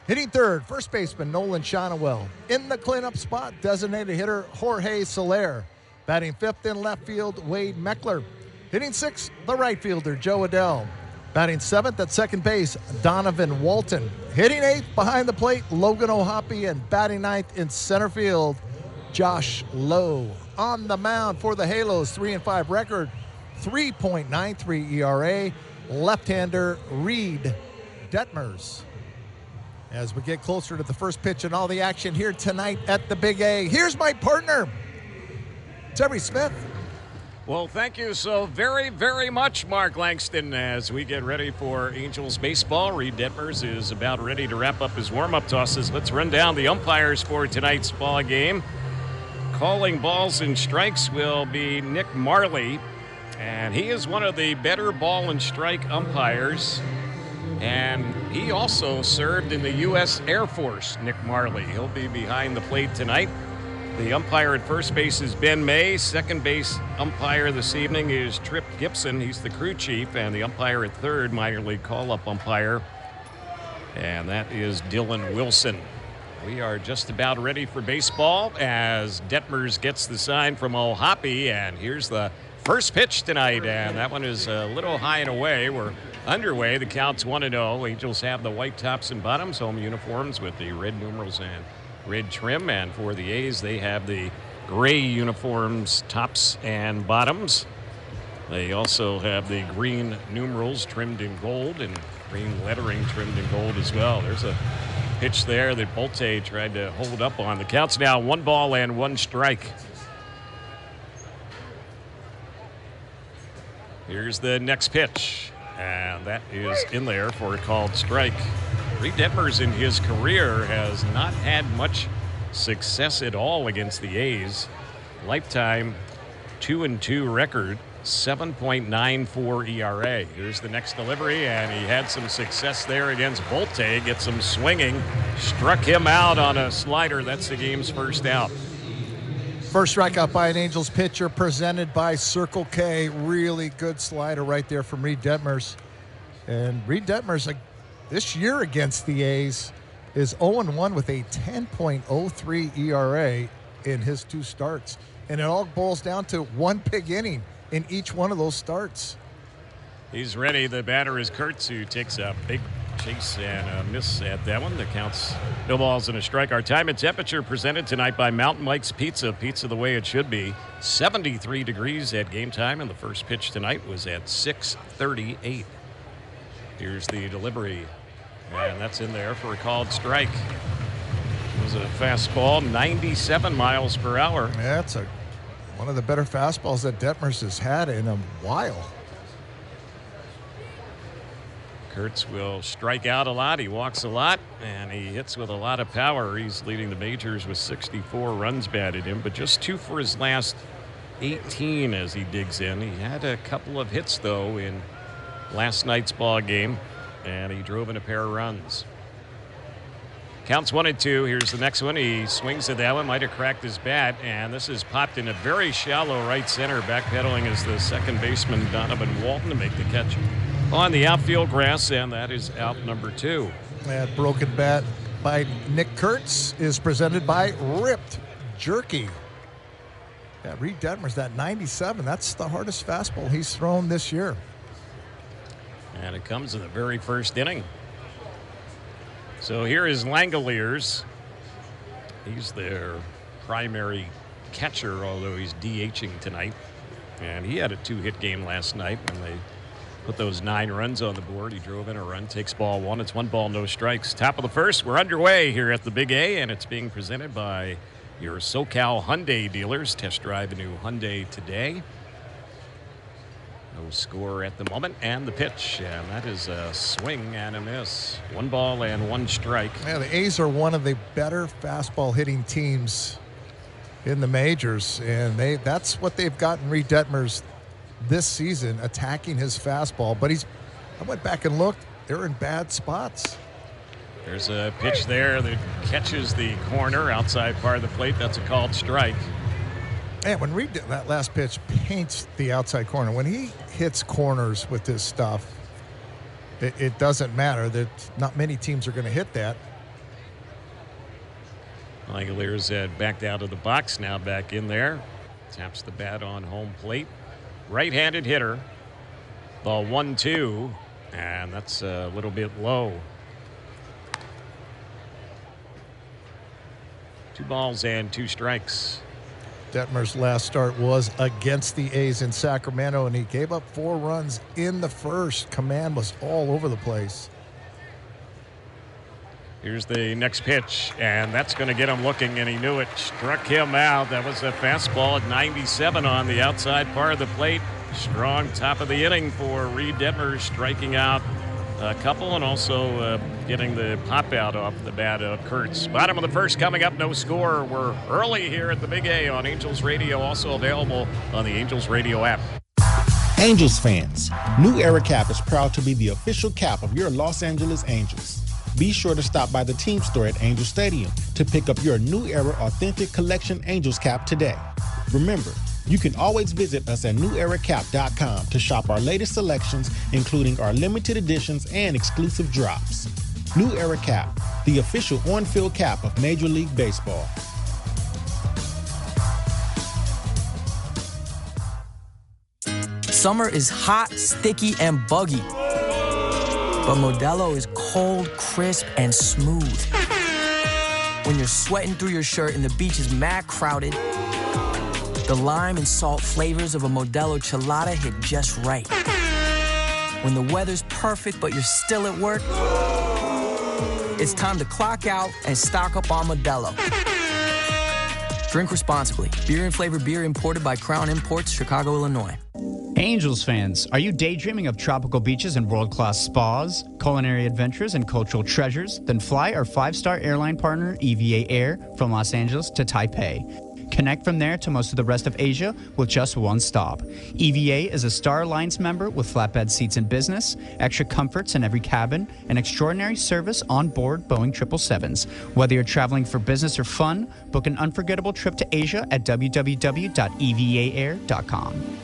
Hitting third, first baseman Nolan Shonawell. In the cleanup spot, designated hitter Jorge Soler. Batting fifth in left field, Wade Meckler. Hitting sixth, the right fielder Joe Adell. Batting seventh at second base, Donovan Walton. Hitting eighth behind the plate, Logan O'Hoppe. And batting ninth in center field, Josh Lowe. On the mound for the Halos, 3-5 record, 3.93 ERA, left-hander Reid Detmers. As we get closer to the first pitch and all the action here tonight at the Big A, here's my partner, Terry Smith. Well, thank you so very, very much, Mark Langston. As we get ready for Angels baseball, Reid Detmers is about ready to wrap up his warm-up tosses. Let's run down the umpires for tonight's ball game. Calling balls and strikes will be Nick Marley, and he is one of the better ball and strike umpires. And he also served in the U.S. Air Force, Nick Marley. He'll be behind the plate tonight. The umpire at first base is Ben May. Second base umpire this evening is Trip Gibson. He's the crew chief. And the umpire at third, minor league call-up umpire, and that is Dylan Wilson. We are just about ready for baseball as Detmers gets the sign from O'Hoppe. And here's the first pitch tonight, and that one is a little high and away. We're underway. The count's 1-0. Angels have the white tops and bottoms, home uniforms with the red numerals and red trim. And for the A's, they have the gray uniforms, tops and bottoms. They also have the green numerals trimmed in gold and green lettering trimmed in gold as well. There's a pitch there that Bolte tried to hold up on. The count's now 1 ball and 1 strike. Here's the next pitch, and that is in there for a called strike. Reid Detmers in his career has not had much success at all against the A's. Lifetime 2-2 record, 7.94 ERA. Here's the next delivery, and he had some success there against Bolte. Gets him swinging, struck him out on a slider. That's the game's first out. First strikeout by an Angels pitcher presented by Circle K. Really good slider right there from Reid Detmers. And Reid Detmers, this year against the A's, is 0-1 with a 10.03 ERA in his 2 starts. And it all boils down to 1 big inning in each one of those starts. He's ready. The batter is Kurtz, who takes a big chase and a miss at that one. That counts no balls and a strike. Our time and temperature presented tonight by Mountain Mike's Pizza. Pizza the way it should be. 73 degrees at game time, and the first pitch tonight was at 6:38. Here's the delivery, and that's in there for a called strike. It was a fastball, 97 miles per hour. Yeah, that's one of the better fastballs that Detmers has had in a while. Kurtz will strike out a lot. He walks a lot, and he hits with a lot of power. He's leading the majors with 64 runs batted in, but just 2 for his last 18 as he digs in. He had a couple of hits, though, in last night's ball game, and he drove in a pair of runs. Counts 1-2. Here's the next one. He swings at that one, might have cracked his bat, and this is popped in a very shallow right center. Backpedaling is the second baseman, Donovan Walton, to make the catch on the outfield grass, and that is out number 2. That broken bat by Nick Kurtz is presented by Ripped Jerky. Yeah, Reid Detmers, that 97, that's the hardest fastball he's thrown this year. And it comes in the very first inning. So here is Langoliers. He's their primary catcher, although he's DHing tonight. And he had a 2-hit game last night when they put those 9 runs on the board. He drove in a run, takes ball 1. It's 1 ball, no strikes. Top of the first, we're underway here at the Big A, and it's being presented by your SoCal Hyundai dealers. Test drive a new Hyundai today. No score at the moment, and the pitch, and that is a swing and a miss. 1 ball and 1 strike. Yeah, the A's are one of the better fastball hitting teams in the majors, and that's what they've gotten Reid Detmers this season, attacking his fastball. But I went back and looked, they're in bad spots. There's a pitch there that catches the corner outside part of the plate. That's a called strike. And when Reid, that last pitch paints the outside corner. When he hits corners with this stuff, it doesn't matter. That not many teams are going to hit that. Langoliers had backed out of the box, now back in there. Taps the bat on home plate. Right-handed hitter. Ball 1-2, and that's a little bit low. 2 balls and 2 strikes. Detmers' last start was against the A's in Sacramento, and he gave up 4 runs in the first. Command was all over the place. Here's the next pitch, and that's going to get him looking, and he knew it. Struck him out. That was a fastball at 97 on the outside part of the plate. Strong top of the inning for Reid Detmers, striking out a couple and also getting the pop out off the bat of Kurtz. Bottom of the first coming up, no score. We're early here at the Big A on Angels Radio, also available on the Angels Radio app. Angels fans, New Era Cap is proud to be the official cap of your Los Angeles Angels. Be sure to stop by the team store at Angel Stadium to pick up your New Era Authentic Collection Angels cap today. Remember, you can always visit us at neweracap.com to shop our latest selections, including our limited editions and exclusive drops. New Era Cap, the official on-field cap of Major League Baseball. Summer is hot, sticky, and buggy. But Modelo is cold, crisp, and smooth. When you're sweating through your shirt and the beach is mad crowded, the lime and salt flavors of a Modelo Chelada hit just right. When the weather's perfect but you're still at work, It's time to clock out and stock up on Modelo. Drink responsibly. Beer and flavored beer imported by Crown Imports, Chicago, Illinois. Angels fans, are you daydreaming of tropical beaches and world-class spas, culinary adventures, and cultural treasures? Then fly our 5-star airline partner, EVA Air, from Los Angeles to Taipei. Connect from there to most of the rest of Asia with just one stop. EVA is a Star Alliance member with flatbed seats in business, extra comforts in every cabin, and extraordinary service on board Boeing 777s. Whether you're traveling for business or fun, book an unforgettable trip to Asia at www.evaair.com.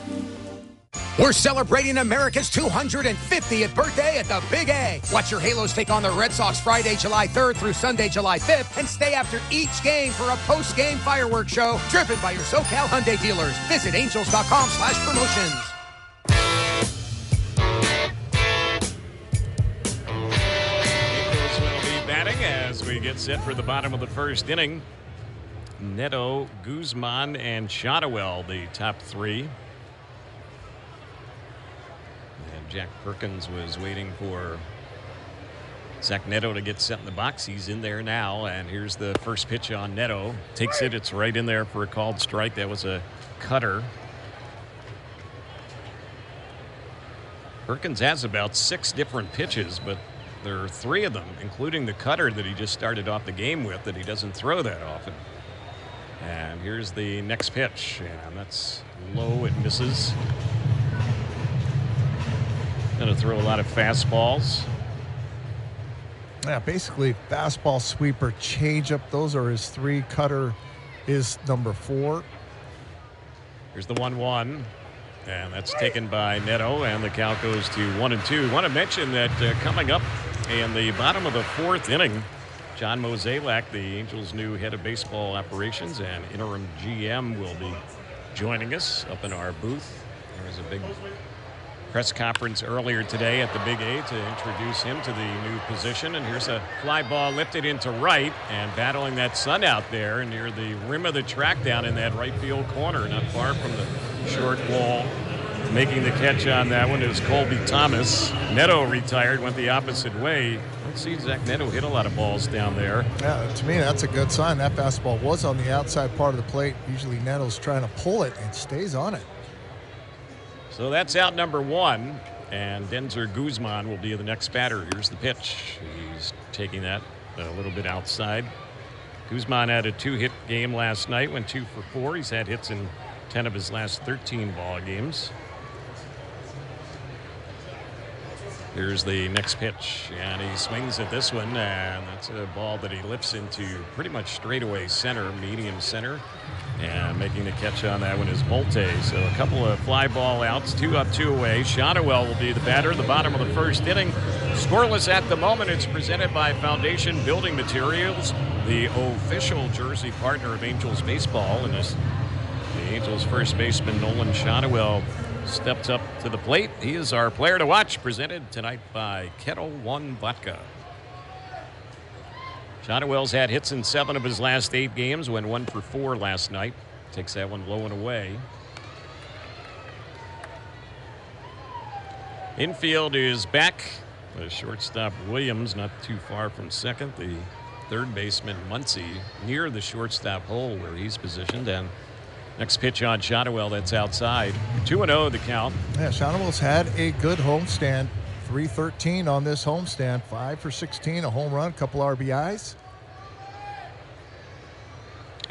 We're celebrating America's 250th birthday at the Big A. Watch your Halos take on the Red Sox Friday, July 3rd through Sunday, July 5th, and stay after each game for a post-game fireworks show driven by your SoCal Hyundai dealers. Visit angels.com/promotions. Angels will be batting as we get set for the bottom of the first inning. Neto, Guzman, and Shotwell, the top three. Jack Perkins was waiting for Zach Neto to get set in the box. He's in there now, and here's the first pitch on Neto. Takes it. It's right in there for a called strike. That was a cutter. Perkins has about 6 different pitches, but there are 3 of them, including the cutter that he just started off the game with, that he doesn't throw that often. And here's the next pitch, and that's low. It misses. Going to throw a lot of fastballs. Yeah, basically fastball, sweeper, changeup. Those are his 3. Cutter is number 4. Here's the 1-1. And that's taken by Neto, and the count goes to 1-2. I want to mention that coming up in the bottom of the 4th inning, John Mozeliak, the Angels' new head of baseball operations and interim GM, will be joining us up in our booth. There was a big press conference earlier today at the Big A to introduce him to the new position. And here's a fly ball lifted into right, and battling that sun out there near the rim of the track down in that right field corner, not far from the short wall. Making the catch on that one is Colby Thomas. Neto retired, went the opposite way. Let's see Zach Neto hit a lot of balls down there. Yeah, to me, that's a good sign. That fastball was on the outside part of the plate. Usually Neto's trying to pull it and stays on it. So that's out number 1, and Denzer Guzman will be the next batter. Here's the pitch. He's taking that a little bit outside. Guzman had a 2-hit game last night, went 2 for 4. He's had hits in 10 of his last 13 ball games. Here's the next pitch, and he swings at this one, and that's a ball that he lifts into pretty much straightaway center, medium center. And making the catch on that one is Molte. So a couple of fly ball outs, 2 up, 2 away. Shotwell will be the batter at the bottom of the first inning. Scoreless at the moment. It's presented by Foundation Building Materials, the official jersey partner of Angels baseball. And the Angels first baseman Nolan Shotwell stepped up to the plate. He is our player to watch, presented tonight by Kettle One Vodka. Shotwell's had hits in 7 of his last 8 games, went 1 for 4 last night. Takes that one low and away. Infield is back. The shortstop Williams not too far from second. The third baseman Muncy near the shortstop hole where he's positioned. And next pitch on Shotwell, that's outside. 2-0 the count. Yeah, Shotwell's had a good homestand. 313 on this homestand, 5 for 16, a home run, couple RBIs.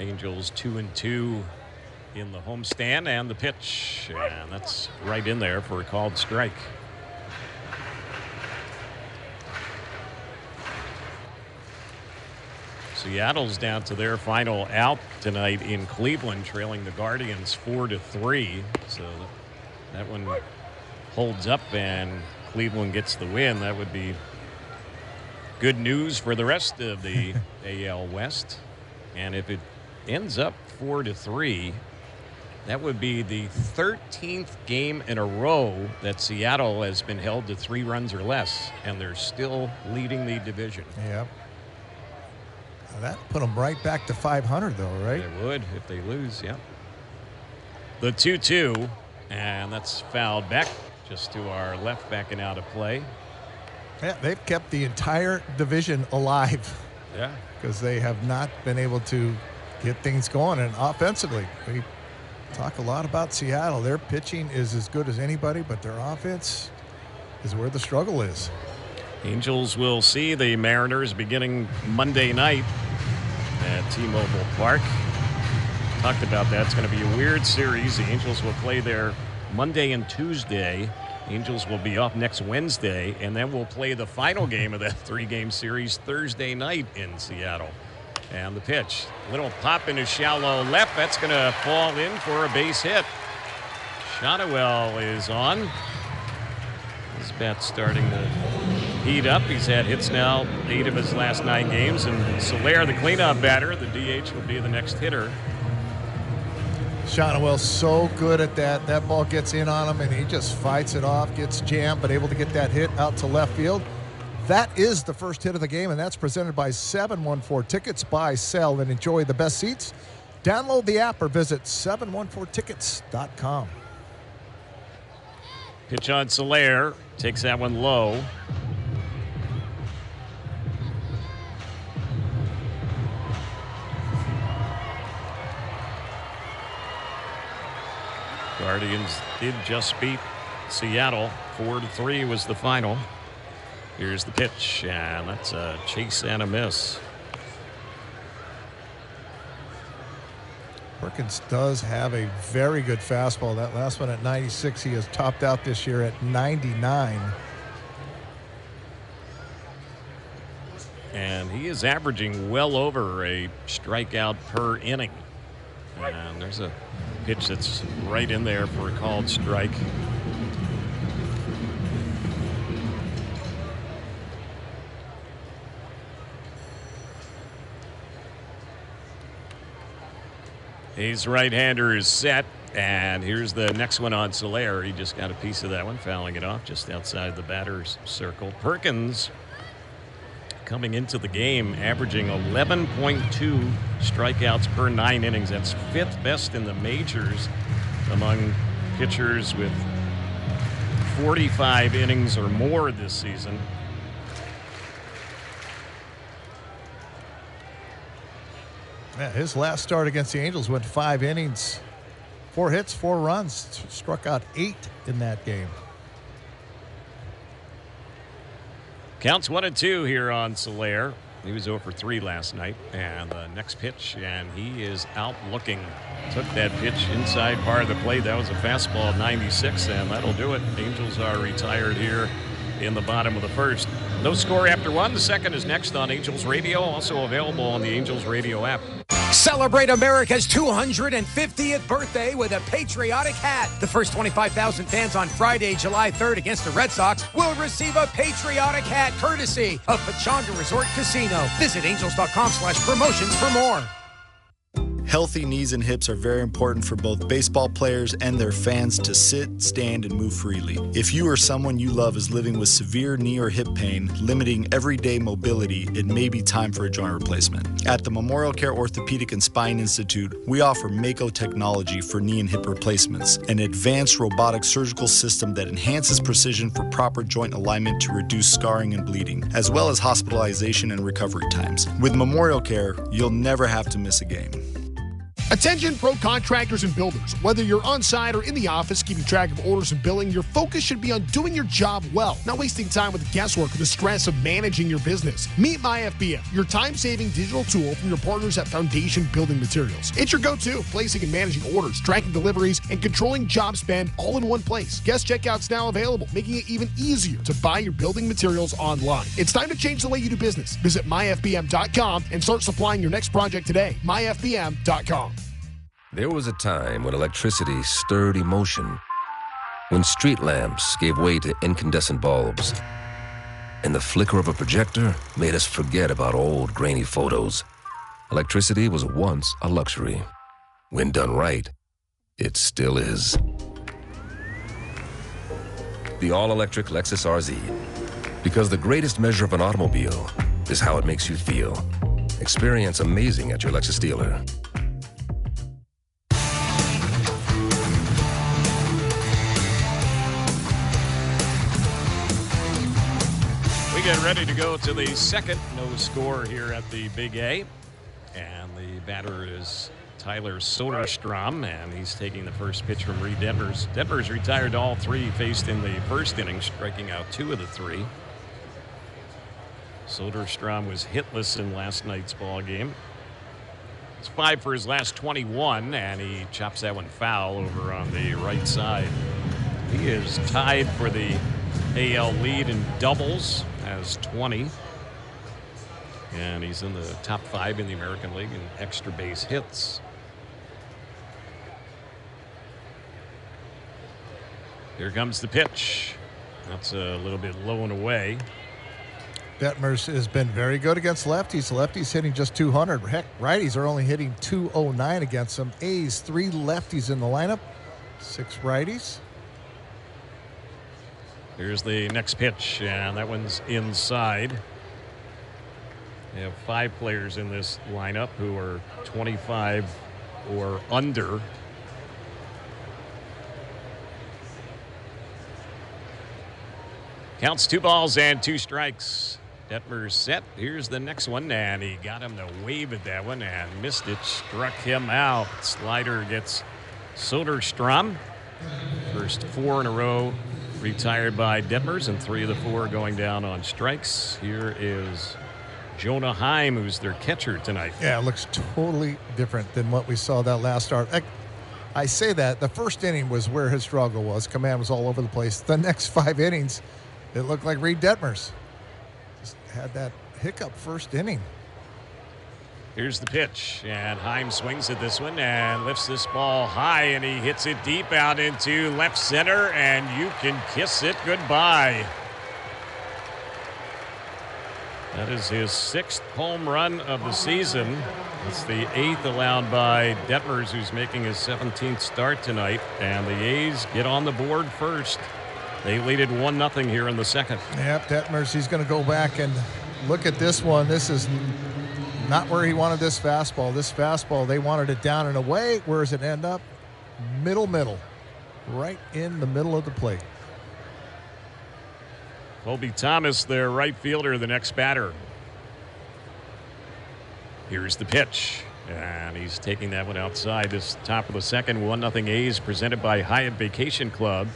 Angels 2-2 in the homestand, and the pitch, and that's right in there for a called strike. Seattle's down to their final out tonight in Cleveland, trailing the Guardians 4-3. So that one holds up, and Cleveland gets the win. That would be good news for the rest of the AL West. And if it ends up 4-3, that would be the 13th game in a row that Seattle has been held to 3 runs or less, and they're still leading the division. Yeah. Now that put them right back to 500, though, right? It would if they lose, yeah. The 2-2, and that's fouled back just to our left, backing out of play. Yeah, they've kept the entire division alive. Yeah. Because they have not been able to get things going. And offensively, we talk a lot about Seattle. Their pitching is as good as anybody, but their offense is where the struggle is. Angels will see the Mariners beginning Monday night at T-Mobile Park. Talked about that. It's going to be a weird series. The Angels will play there Monday and Tuesday. Angels will be off next Wednesday, and then we'll play the final game of that 3-game series Thursday night in Seattle. And the pitch, little pop into shallow left. That's going to fall in for a base hit. Shotwell is on. His bat's starting to heat up. He's had hits now 8 of his last 9 games. And Soler, the cleanup batter, the DH, will be the next hitter. Shotwell's so good at that. That ball gets in on him, and he just fights it off, gets jammed, but able to get that hit out to left field. That is the first hit of the game, and that's presented by 714 Tickets. Buy, sell, and enjoy the best seats. Download the app or visit 714tickets.com. Pitch on Soler. Takes that one low. Guardians did just beat Seattle. 4-3 was the final. Here's the pitch, and that's a chase and a miss. Perkins does have a very good fastball. That last one at 96, he has topped out this year at 99. And he is averaging well over a strikeout per inning. And there's a pitch that's right in there for a called strike. His right-hander is set, and here's the next one on Soler. He just got a piece of that one, fouling it off just outside the batter's circle. Perkins coming into the game, averaging 11.2 strikeouts per 9 innings. That's 5th best in the majors among pitchers with 45 innings or more this season. Yeah, his last start against the Angels went 5 innings, 4 hits, 4 runs, struck out 8 in that game. Counts 1-2 here on Soler. He was 0 for 3 last night. And the next pitch, and he is out looking. Took that pitch inside part of the plate. That was a fastball at 96, and that'll do it. Angels are retired here in the bottom of the first. No score after 1. The second is next on Angels Radio, also available on the Angels Radio app. Celebrate America's 250th birthday with a patriotic hat. The first 25,000 fans on Friday, July 3rd against the Red Sox will receive a patriotic hat courtesy of Pechanga Resort Casino. Visit angels.com/promotions for more. Healthy knees and hips are very important for both baseball players and their fans to sit, stand, and move freely. If you or someone you love is living with severe knee or hip pain, limiting everyday mobility, it may be time for a joint replacement. At the Memorial Care Orthopedic and Spine Institute, we offer Mako technology for knee and hip replacements, an advanced robotic surgical system that enhances precision for proper joint alignment to reduce scarring and bleeding, as well as hospitalization and recovery times. With Memorial Care, you'll never have to miss a game. Attention pro contractors and builders. Whether you're on site or in the office keeping track of orders and billing, your focus should be on doing your job well, not wasting time with the guesswork or the stress of managing your business. Meet MyFBM, your time-saving digital tool from your partners at Foundation Building Materials. It's your go-to, placing and managing orders, tracking deliveries, and controlling job spend all in one place. Guest checkout's now available, making it even easier to buy your building materials online. It's time to change the way you do business. Visit myfbm.com and start supplying your next project today. myfbm.com. There was a time when electricity stirred emotion, when street lamps gave way to incandescent bulbs, and the flicker of a projector made us forget about old grainy photos. Electricity was once a luxury. When done right, it still is. The all-electric Lexus RZ. Because the greatest measure of an automobile is how it makes you feel. Experience amazing at your Lexus dealer. We get ready to go to the second no score here at the Big A. And the batter is Tyler Soderstrom, and he's taking the first pitch from Reid Detmers. Detmers retired all three faced in the first inning, striking out 2 of the 3. Soderstrom was hitless in last night's ball game. It's 5 for his last 21, and he chops that one foul over on the right side. He is tied for the AL lead in doubles, has 20. And he's in the top 5 in the American League in extra base hits. Here comes the pitch. That's a little bit low and away. Detmers has been very good against lefties. Lefties hitting just 200. Heck, righties are only hitting 209 against them. A's 3 lefties in the lineup, 6 righties. Here's the next pitch, and that one's inside. They have 5 players in this lineup who are 25 or under. Counts 2 balls and 2 strikes. Detmers set. Here's the next one, and he got him to wave at that one and missed it. Struck him out. Slider gets Soderstrom. First 4 in a row retired by Detmers, and 3 of the 4 going down on strikes. Here is Jonah Heim, who's their catcher tonight. Yeah, it looks totally different than what we saw that last start. I say that. The first inning was where his struggle was. Command was all over the place. The next 5 innings, it looked like Reid Detmers. Just had that hiccup first inning. Here's the pitch, and Heim swings at this one and lifts this ball high, and he hits it deep out into left center, and you can kiss it goodbye. That is his 6th home run of the season. It's the 8th allowed by Detmers, who's making his 17th start tonight, and the A's get on the board first. They lead it 1-0 here in the second. Yep, Detmers, he's going to go back and look at this one. This is not where he wanted this fastball. This fastball, they wanted it down and away. Where does it end up? Middle. Right in the middle of the plate. Colby Thomas, their right fielder, the next batter. Here's the pitch, and he's taking that one outside. This top of the second, 1-0 A's, presented by Hyatt Vacation Club.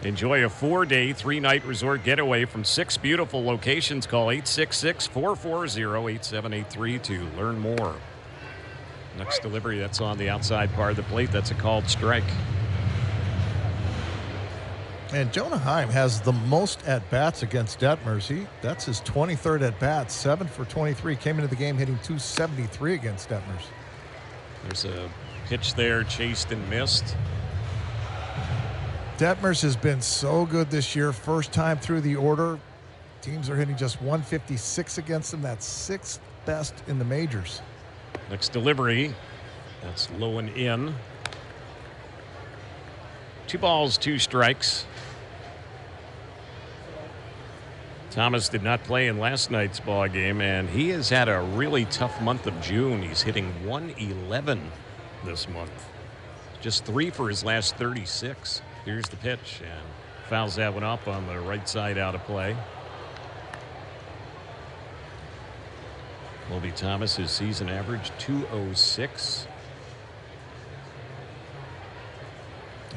Enjoy a 4-day, 3-night resort getaway from 6 beautiful locations. Call 866-440-8783 to learn more. Next delivery, that's on the outside part of the plate. That's a called strike. And Jonah Heim has the most at-bats against Detmers. That's his 23rd at-bat, 7 for 23. Came into the game hitting .273 against Detmers. There's a pitch there, chased and missed. Detmers has been so good this year. First time through the order. Teams are hitting just .156 against them. That's 6th best in the majors. Next delivery, that's low and in. 2 balls, 2 strikes. Thomas did not play in last night's ball game, and he has had a really tough month of June. He's hitting .111 this month. Just 3 for his last 36. Here's the pitch, and fouls that one up on the right side, out of play. Colby Thomas, his season average, .206.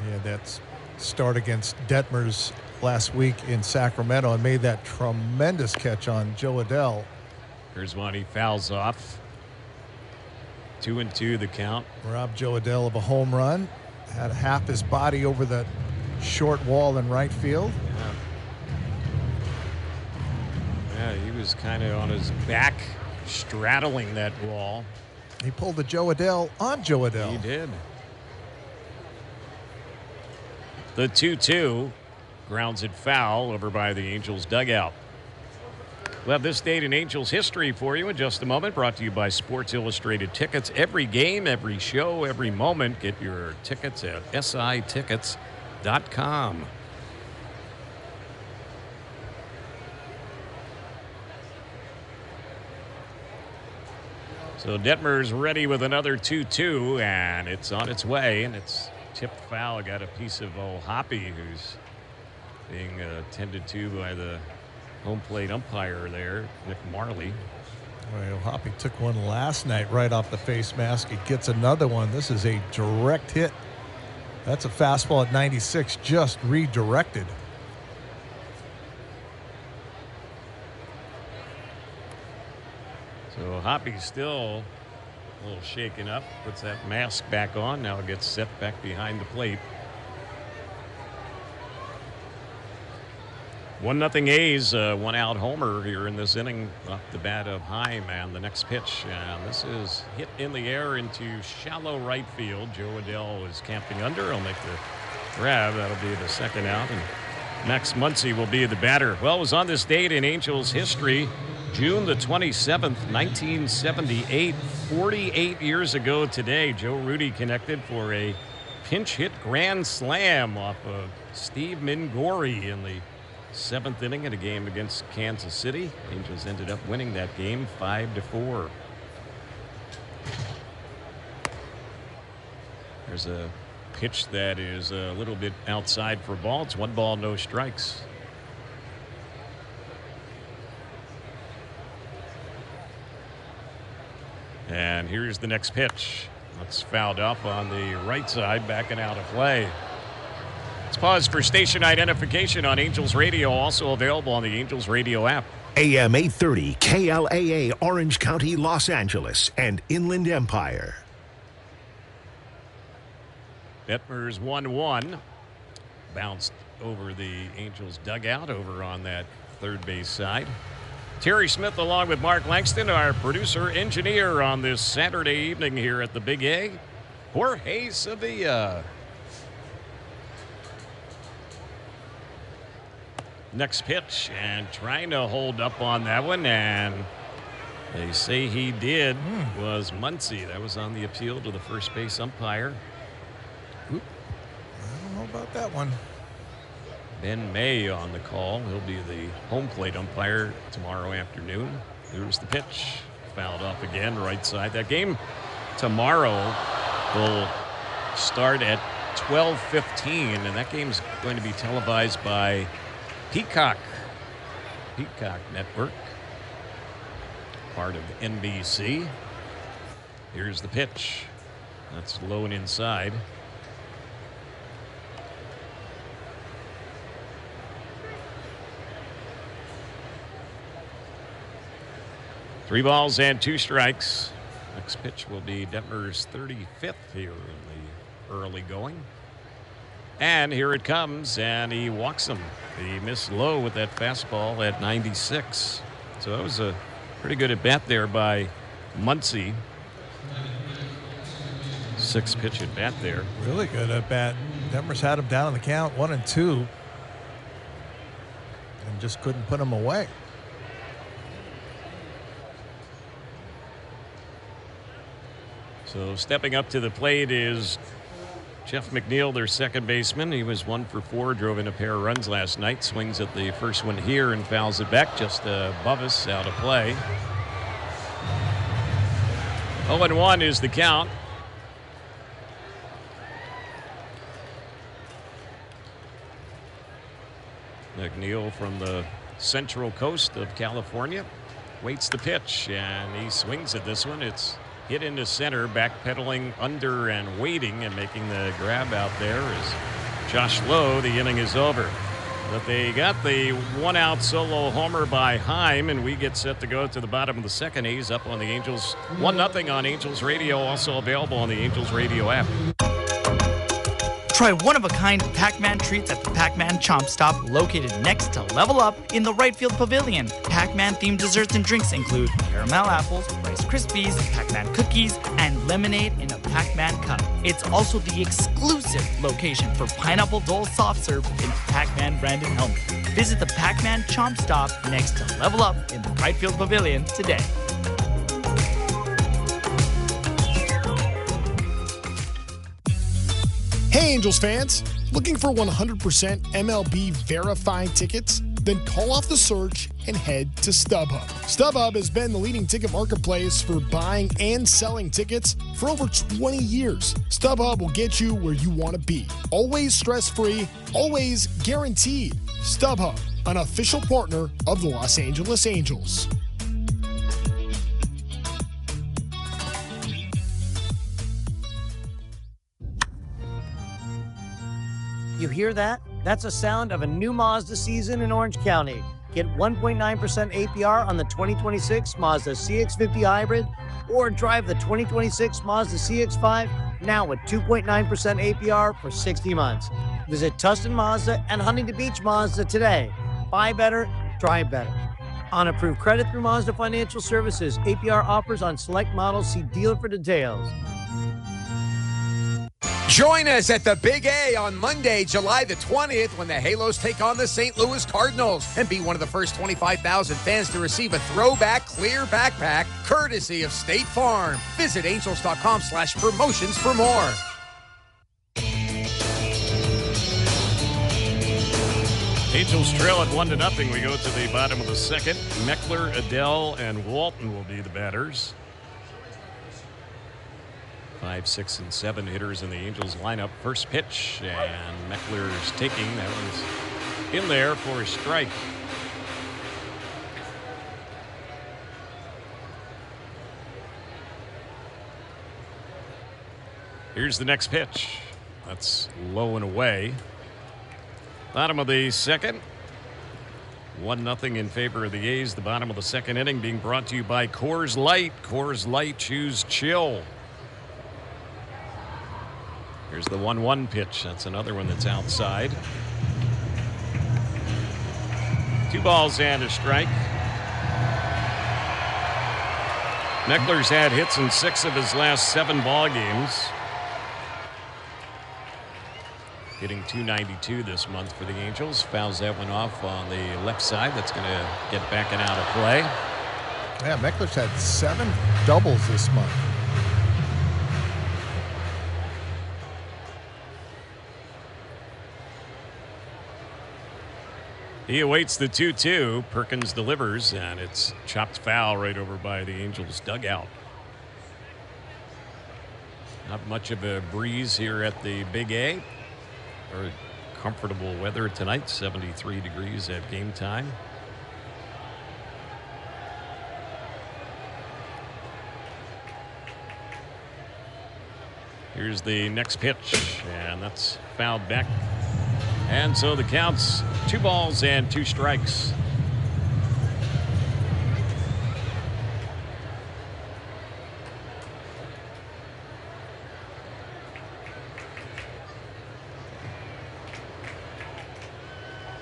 Yeah, that's start against Detmers last week in Sacramento and made that tremendous catch on Joe Adell. Here's one he fouls off. 2-2 the count. Robbed Joe Adell of a home run. Had half his body over the short wall in right field. Yeah, he was kind of on his back, straddling that wall. He pulled the Joe Adell on Joe Adell. He did. The 2-2 grounds it foul over by the Angels dugout. We'll have this date in Angels history for you in just a moment. Brought to you by Sports Illustrated Tickets. Every game, every show, every moment. Get your tickets at SITickets.com. So Detmers ready with another 2-2, and it's on its way, and it's tipped foul. Got a piece of old Hoppy, who's being attended to by the home plate umpire there, Nick Marley. Well, Hoppy took one last night right off the face mask. He gets another one. This is a direct hit. That's a fastball at 96, just redirected. So Hoppy's still a little shaken up. Puts that mask back on. Now it gets set back behind the plate. 1-0 A's, one-out homer here in this inning off the bat of Heim, and the next pitch. And this is hit in the air into shallow right field. Joe Adell is camping under. He'll make the grab. That'll be the second out, and Max Muncy will be the batter. Well, it was on this date in Angels history, June the 27th, 1978, 48 years ago today. Joe Rudy connected for a pinch hit grand slam off of Steve Mingori in the 7th inning in a game against Kansas City. Angels ended up winning that game 5-4. There's a pitch that is a little bit outside for a ball. It's 1 ball, no strikes. And here's the next pitch. That's fouled up on the right side, backing out of play. Let's pause for station identification on Angels Radio, also available on the Angels Radio app. AM 830, KLAA, Orange County, Los Angeles, and Inland Empire. Detmers 1-1. Bounced over the Angels dugout over on that third base side. Terry Smith along with Mark Langston, our producer engineer on this Saturday evening here at the Big A. Jorge Sevilla. Next pitch, and trying to hold up on that one, and they say he did, was Muncy. That was on the appeal to the first base umpire. I don't know about that one. Ben May on the call. He'll be the home plate umpire tomorrow afternoon. Here's the pitch. Fouled off again, right side. That game tomorrow will start at 12:15, and that game's going to be televised by Peacock Network, part of NBC. Here's the pitch. That's low and inside. Three balls and 2 strikes. Next pitch will be Detmers' 35th here in the early going. And here it comes, and he walks him. He missed low with that fastball at 96. So that was a pretty good at bat there by Muncy. 6 pitch at bat there. Really good at bat. Detmers had him down on the count, 1-2, and just couldn't put him away. So stepping up to the plate is Jeff McNeil, their second baseman. He was 1 for 4, drove in a pair of runs last night. Swings at the first one here and fouls it back just above us, out of play. 0-1 is the count. McNeil from the central coast of California waits the pitch, and he swings at this one. It's hit into center, backpedaling under and waiting, and making the grab out there is Josh Lowe. The inning is over. But they got the 1-out solo homer by Heim, and we get set to go to the bottom of the second. He's up on the Angels. 1-0 on Angels Radio, also available on the Angels Radio app. Try one-of-a-kind Pac-Man treats at the Pac-Man Chomp Stop, located next to Level Up in the right field pavilion. Pac-Man themed desserts and drinks include caramel apples, Rice Krispies, Pac-Man cookies, and lemonade in a Pac-Man cup. It's also the exclusive location for Pineapple Dole soft serve in Pac-Man branded helmet. Visit the Pac-Man Chomp Stop next to Level Up in the right field pavilion today. Hey, Angels fans, looking for 100% MLB verified tickets? Then call off the search and head to StubHub. StubHub has been the leading ticket marketplace for buying and selling tickets for over 20 years. StubHub will get you where you want to be. Always stress-free, always guaranteed. StubHub, an official partner of the Los Angeles Angels. You hear that? That's a sound of a new Mazda season in Orange County. Get 1.9% APR on the 2026 Mazda CX-50 Hybrid or drive the 2026 Mazda CX-5 now with 2.9% APR for 60 months. Visit Tustin Mazda and Huntington Beach Mazda today. Buy better, drive better. On approved credit through Mazda Financial Services. APR offers on select models. See dealer for details. Join us at the Big A on Monday, July the 20th, when the Halos take on the St. Louis Cardinals, and be one of the first 25,000 fans to receive a throwback clear backpack courtesy of State Farm. Visit angels.com/promotions for more. Angels trail at 1-0. We go to the bottom of the second. Meckler, Adele, and Walton will be the batters. 5, 6, and 7 hitters in the Angels lineup. First pitch, and Meckler's taking. That was in there for a strike. Here's the next pitch. That's low and away. Bottom of the second. 1-0 in favor of the A's. The bottom of the second inning being brought to you by Coors Light. Coors Light, choose chill. Here's the 1-1 pitch. That's another one that's outside. 2 balls and a strike. Meckler's had hits in 6 of his last 7 ball games. Hitting .292 this month for the Angels. Fouls that one off on the left side. That's going to get back and out of play. Yeah, Meckler's had 7 doubles this month. He awaits the 2-2. Perkins delivers, and it's chopped foul right over by the Angels dugout. Not much of a breeze here at the Big A. Very comfortable weather tonight, 73 degrees at game time. Here's the next pitch, and that's fouled back. And so the count's 2 balls and 2 strikes.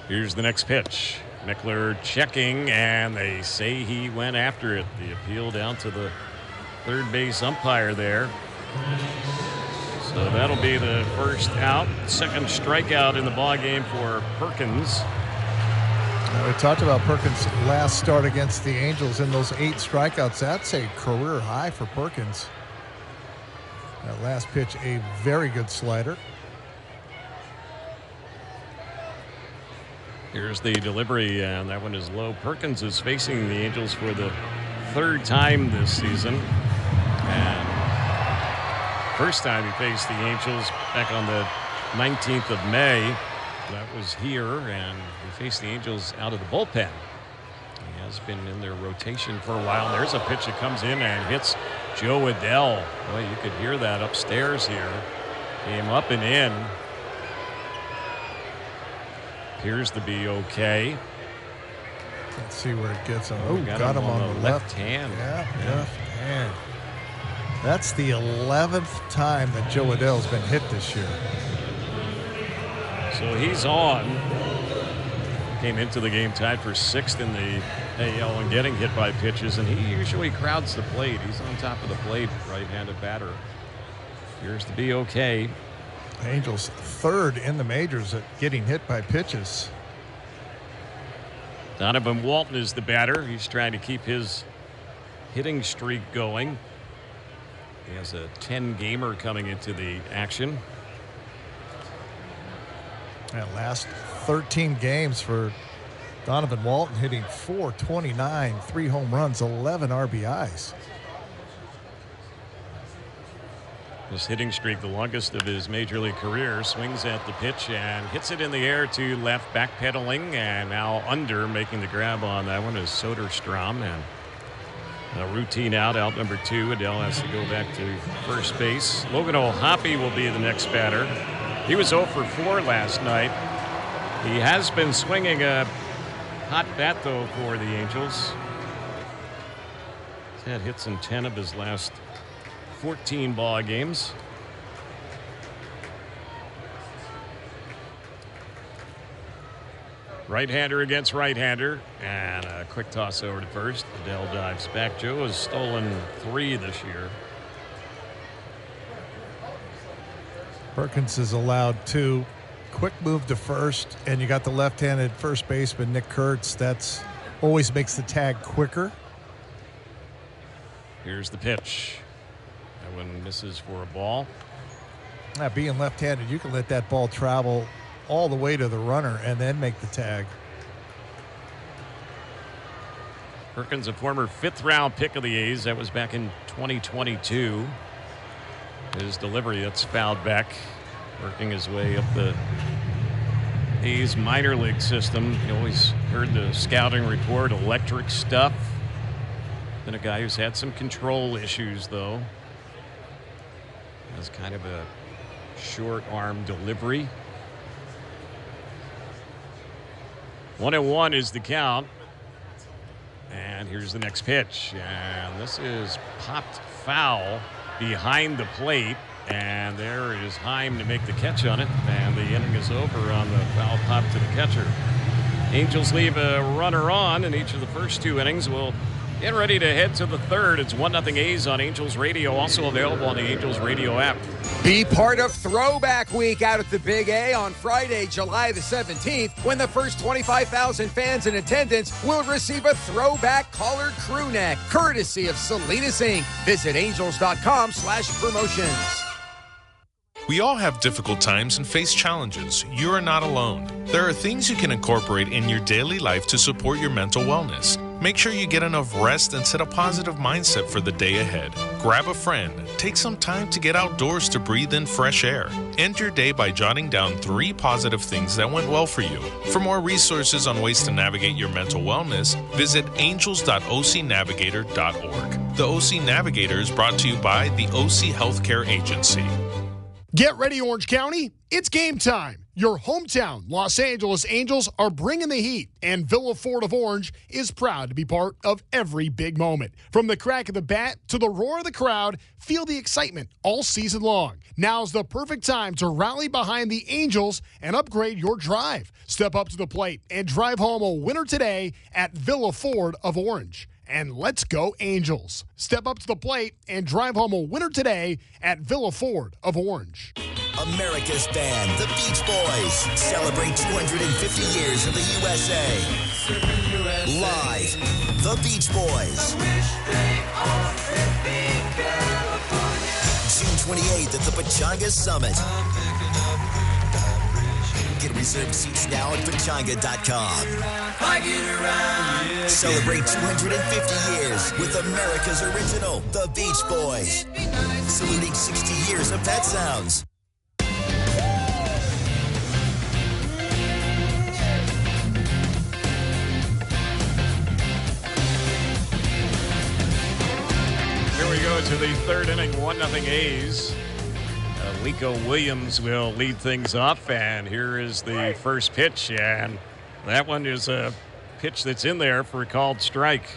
Here's the next pitch. Meckler checking, and they say he went after it. The appeal down to the third base umpire there. So that'll be the first out. Second strikeout in the ballgame for Perkins. Now, we talked about Perkins' last start against the Angels in those 8 strikeouts. That's a career high for Perkins. That last pitch, a very good slider. Here's the delivery, and that one is low. Perkins is facing the Angels for the 3rd time this season. And first time he faced the Angels back on the 19th of May. That was here, and he faced the Angels out of the bullpen. He has been in their rotation for a while. And there's a pitch that comes in and hits Joe Adele. Boy, you could hear that upstairs here. Came up and in. Appears to be okay. Let's see where it gets him. Oh, got him on the left hand. Yeah, left hand. That's the 11th time that Joe Adele's been hit this year. So he's on. Came into the game tied for 6th in the AL and getting hit by pitches, and he usually crowds the plate. He's on top of the plate, right-handed batter. Appears to be okay. Angels 3rd in the majors at getting hit by pitches. Donovan Walton is the batter. He's trying to keep his hitting streak going. He has a 10-gamer coming into the action. That last 13 games for Donovan Walton, hitting .429, 3 home runs, 11 RBIs. This hitting streak, the longest of his major league career, swings at the pitch and hits it in the air to left, backpedaling, and now under, making the grab on that one is Soderstrom. And a routine out number 2. Adele has to go back to first base. Logan O'Hoppe will be the next batter. He was 0 for 4 last night. He has been swinging a hot bat, though, for the Angels. He's had hits in 10 of his last 14 ball games. Right-hander against right-hander, and a quick toss over to first. Adele dives back. Joe has stolen 3 this year. Perkins is allowed 2. Quick move to first, and you got the left-handed first baseman Nick Kurtz. That's always makes the tag quicker. Here's the pitch. That one misses for a ball. Being left-handed, you can let that ball travel all the way to the runner and then make the tag. Perkins, a former 5th-round pick of the A's. That was back in 2022. His delivery, that's fouled back, working his way up the A's minor league system. You always heard the scouting report, electric stuff. Been a guy who's had some control issues, though. Has kind of a short arm delivery. 1-1 is the count. And here's the next pitch. And this is popped foul behind the plate. And there is Heim to make the catch on it. And the inning is over on the foul pop to the catcher. Angels leave a runner on in each of the first 2 innings. We'll get ready to head to the third. It's 1-0 A's on Angels Radio. Also available on the Angels Radio app. Be part of Throwback Week out at the Big A on Friday, July the 17th, when the first 25,000 fans in attendance will receive a throwback collared crew neck, courtesy of Salinas Inc. Visit angels.com/promotions. We all have difficult times and face challenges. You are not alone. There are things you can incorporate in your daily life to support your mental wellness. Make sure you get enough rest and set a positive mindset for the day ahead. Grab a friend. Take some time to get outdoors to breathe in fresh air. End your day by jotting down 3 positive things that went well for you. For more resources on ways to navigate your mental wellness, visit angels.ocnavigator.org. The OC Navigator is brought to you by the OC Healthcare Agency. Get ready, Orange County. It's game time. Your hometown Los Angeles Angels are bringing the heat, and Villa Ford of Orange is proud to be part of every big moment. From the crack of the bat to the roar of the crowd, feel the excitement all season long. Now's the perfect time to rally behind the Angels and upgrade your drive. Step up to the plate and drive home a winner today at Villa Ford of Orange. And let's go Angels. Step up to the plate and drive home a winner today at Villa Ford of Orange. America's band, the Beach Boys, celebrate 250 years of the USA. Live, the Beach Boys. June 28th at the Pechanga Summit. Get reserved seats now at pechanga.com. Celebrate 250 years with America's original, the Beach Boys. Saluting 60 years of Pet Sounds. Here we go to the third inning, 1-0 A's. Lico Williams will lead things off, and here is the first pitch, and that one is a pitch that's in there for a called strike.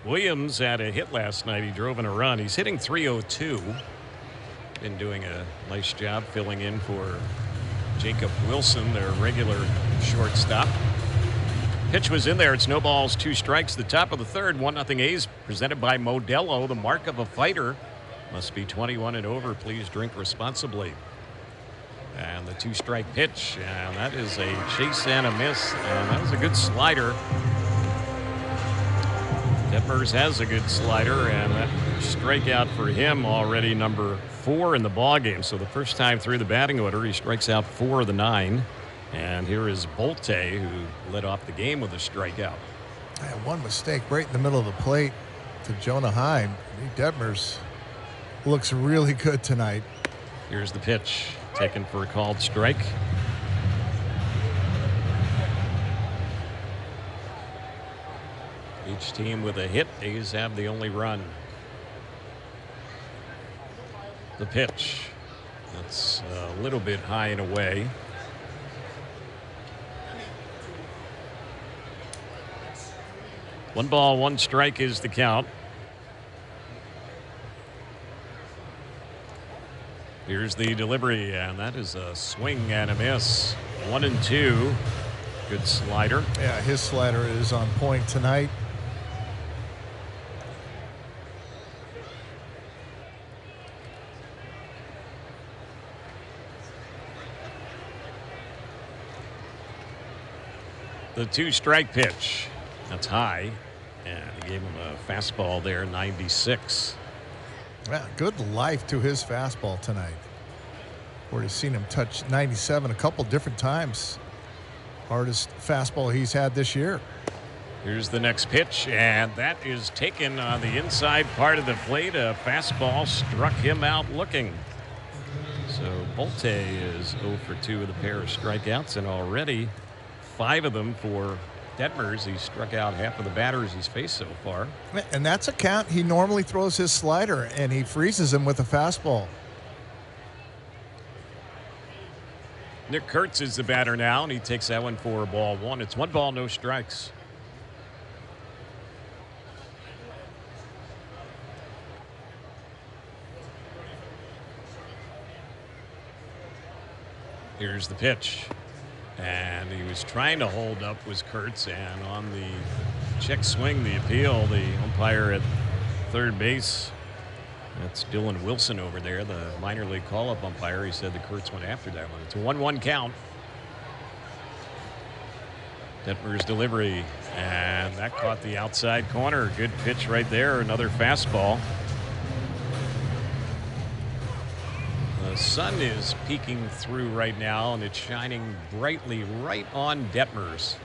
Williams had a hit last night. He drove in a run. He's hitting .302. Been doing a nice job filling in for Jacob Wilson, their regular shortstop. Pitch was in there. It's no balls, 2 strikes. The top of the third, 1-0 A's, presented by Modelo. The mark of a fighter must be 21 and over. Please drink responsibly. And the 2-strike pitch, and that is a chase and a miss. And that was a good slider. Detmers has a good slider, and that strikeout for him already number 4 in the ballgame. So the first time through the batting order, he strikes out 4 of the 9. And here is Bolte, who led off the game with a strikeout. One mistake right in the middle of the plate. to Jonah Heim. Reid Detmers looks really good tonight. Here's the pitch, taken for a called strike. Each team with a hit. A's have the only run. The pitch. That's a little bit high and away. One ball, one strike is the count. Here's the delivery, and that is a swing and a miss. 1-2. Good slider. Yeah, his slider is on point tonight. The 2-strike pitch. That's high. And he gave him a fastball there, 96. Yeah, good life to his fastball tonight. Already seen him touch 97 a couple different times. Hardest fastball he's had this year. Here's the next pitch, and that is taken on the inside part of the plate. A fastball struck him out looking. So Bolte is 0 for 2 with a pair of strikeouts, and already 5 of them for Detmers. He struck out half of the batters he's faced so far. And that's a count. He normally throws his slider, and he freezes him with a fastball. Nick Kurtz is the batter now, and he takes that one for ball 1. It's 1 ball, no strikes. Here's the pitch. And he was trying to hold up was Kurtz, and on the check swing, the appeal, the umpire at third base, that's Dylan Wilson over there, the minor league call-up umpire. He said the Kurtz went after that one. It's a 1-1 count. Detmers delivery, and that caught the outside corner. Good pitch right there, another fastball. The sun is peeking through right now, and it's shining brightly right on Detmers.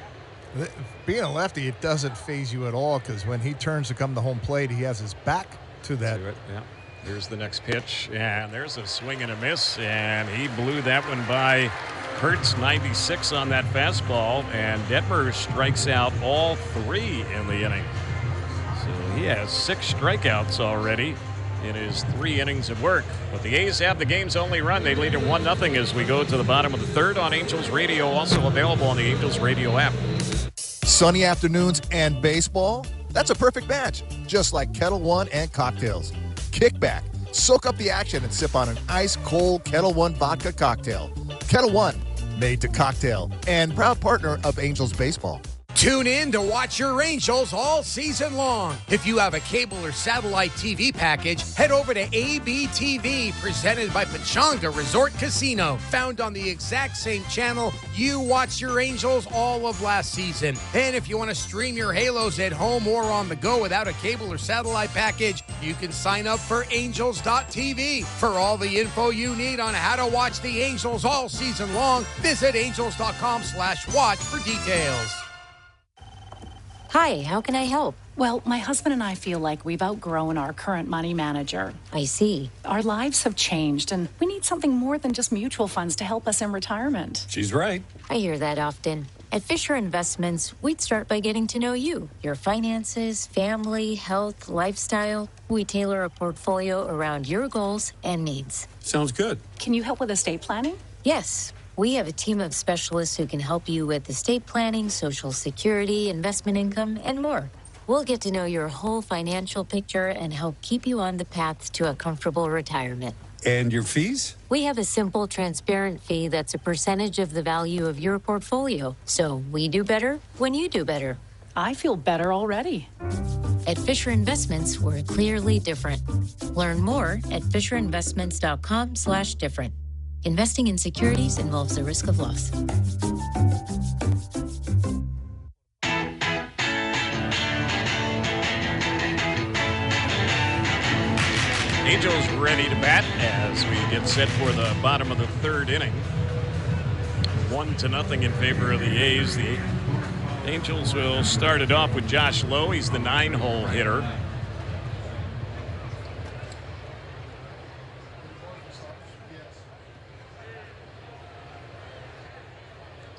Being a lefty, it doesn't phase you at all, because when he turns to come to home plate, he has his back to that. Yeah. Here's the next pitch, and there's a swing and a miss, and he blew that one by. Kurtz 96 on that fastball, and Detmers strikes out all 3 in the inning. So he has 6 strikeouts already in his 3 innings of work. But the A's have the game's only run. They lead at 1-0 as we go to the bottom of the 3rd on Angels Radio, also available on the Angels Radio app. Sunny afternoons and baseball, that's a perfect match, just like Kettle One and cocktails. Kick back, soak up the action, and sip on an ice-cold Kettle One vodka cocktail. Kettle One, made to cocktail, and proud partner of Angels Baseball. Tune in to watch your Angels all season long. If you have a cable or satellite TV package, head over to ABTV, presented by Pechanga Resort Casino. Found on the exact same channel you watched your Angels all of last season. And if you want to stream your Halos at home or on the go without a cable or satellite package, you can sign up for Angels.tv. For all the info you need on how to watch the Angels all season long, visit Angels.com/watch for details. Hi, how can I help? Well, my husband and I feel like we've outgrown our current money manager. I see. Our lives have changed, and we need something more than just mutual funds to help us in retirement. She's right. I hear that often. At Fisher Investments, we'd start by getting to know you, your finances, family, health, lifestyle. We tailor a portfolio around your goals and needs. Sounds good. Can you help with estate planning? Yes. We have a team of specialists who can help you with estate planning, Social Security, investment income, and more. We'll get to know your whole financial picture and help keep you on the path to a comfortable retirement. And your fees? We have a simple, transparent fee that's a percentage of the value of your portfolio. So we do better when you do better. I feel better already. At Fisher Investments, we're clearly different. Learn more at FisherInvestments.com/different. Investing in securities involves the risk of loss. Angels ready to bat as we get set for the bottom of the 3rd inning. 1-0 in favor of the A's. The Angels will start it off with Josh Lowe. He's the 9-hole hitter.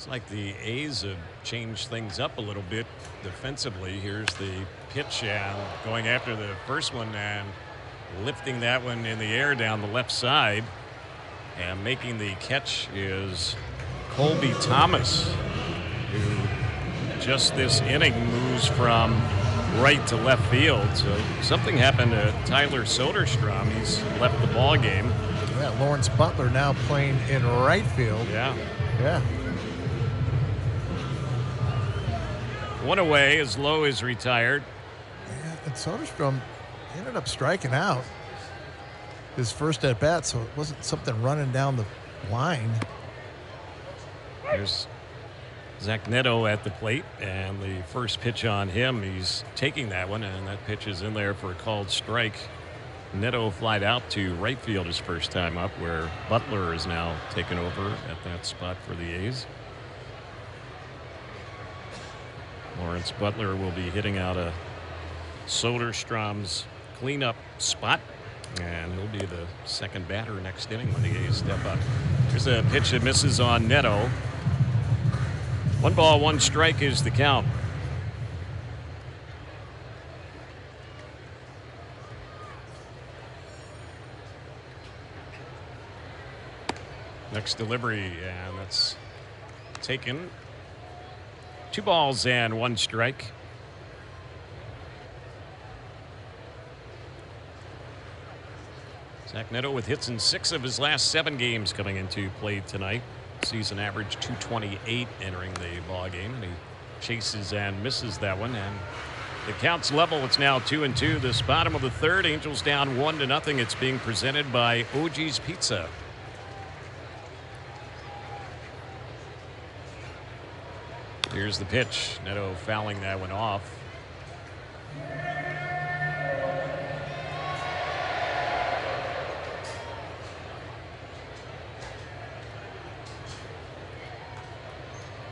It's like the A's have changed things up a little bit defensively. Here's the pitch and going after the first one and lifting that one in the air down the left side. And making the catch is Colby Thomas, who just this inning moves from right to left field. So something happened to Tyler Soderstrom. He's left the ball game. Yeah, Lawrence Butler now playing in right field. Yeah. Yeah. One away as Lowe is retired. Yeah, and Soderstrom ended up striking out his first at bat, so it wasn't something running down the line. There's Zach Neto at the plate, and the first pitch on him, he's taking that one, and that pitch is in there for a called strike. Neto flied out to right field his first time up, where Butler is now taken over at that spot for the A's. Lawrence Butler will be hitting out of Soderstrom's cleanup spot, and he'll be the second batter next inning when the A's step up. Here's a pitch that misses on Neto. 1 ball, 1 strike is the count. Next delivery, and that's taken. 2 balls and 1 strike. Zach Neto with hits in 6 of his last 7 games coming into play tonight. Season average 228 entering the ball game, and he chases and misses that one. And the count's level. It's now 2-2. This bottom of the third, Angels down 1-0. It's being presented by OG's Pizza. Here's the pitch. Neto fouling that one off.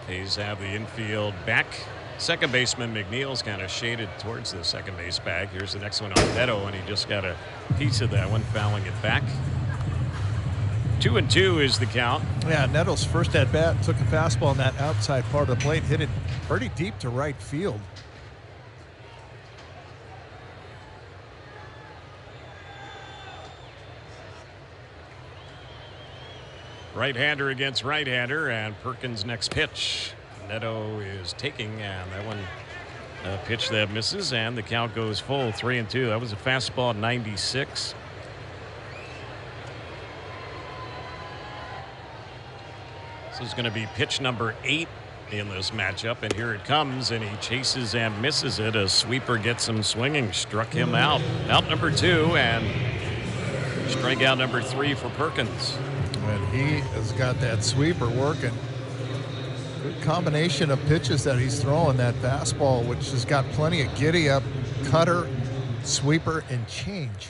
A's have the infield back. Second baseman McNeil's kind of shaded towards the second base bag. Here's the next one on Neto, and he just got a piece of that one, fouling it back. 2-2 is the count. Yeah, Neto's first at bat took a fastball on that outside part of the plate, hit it pretty deep to right field. Right-hander against right-hander, and Perkins' next pitch. Neto is taking, and that one a pitch that misses, and the count goes full, 3-2. That was a fastball at 96. This is going to be pitch number 8 in this matchup, and here it comes, and he chases and misses it. A sweeper gets him swinging, struck him out. Out number 2, and strikeout number 3 for Perkins. And he has got that sweeper working. Good combination of pitches that he's throwing. That fastball, which has got plenty of giddy up, cutter, sweeper, and change.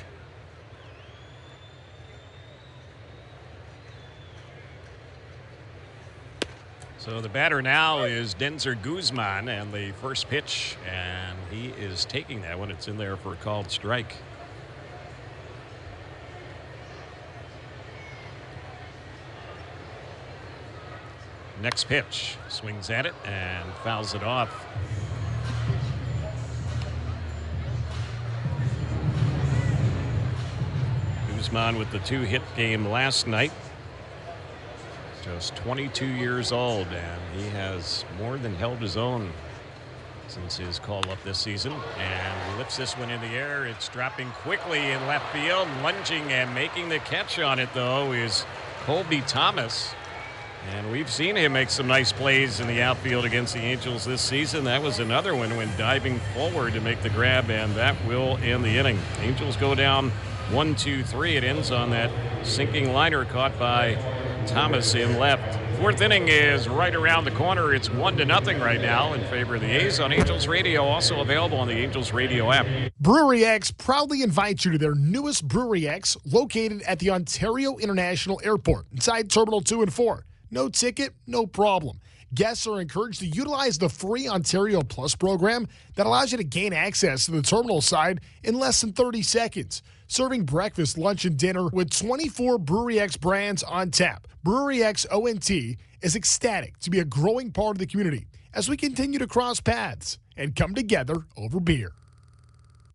So the batter now is Denzer Guzman, and the first pitch, and he is taking that one. It's in there for a called strike. Next pitch, swings at it and fouls it off. Guzman with the 2-hit game last night. Just 22 years old, and he has more than held his own since his call up this season. And lifts this one in the air. It's dropping quickly in left field. Lunging and making the catch on it, though, is Colby Thomas. And we've seen him make some nice plays in the outfield against the Angels this season. That was another one when diving forward to make the grab, and that will end the inning. Angels go down 1-2-3. It ends on that sinking liner caught by Thomas in left. Fourth inning is right around the corner. It's 1-0 right now in favor of the A's on Angels Radio, also available on the Angels Radio app. Brewery X proudly invites you to their newest Brewery X, located at the Ontario International Airport, inside Terminal 2 and 4. No ticket, no problem. Guests are encouraged to utilize the free Ontario Plus program that allows you to gain access to the terminal side in less than 30 seconds. Serving breakfast, lunch, and dinner with 24 Brewery X brands on tap. Brewery X ONT is ecstatic to be a growing part of the community as we continue to cross paths and come together over beer.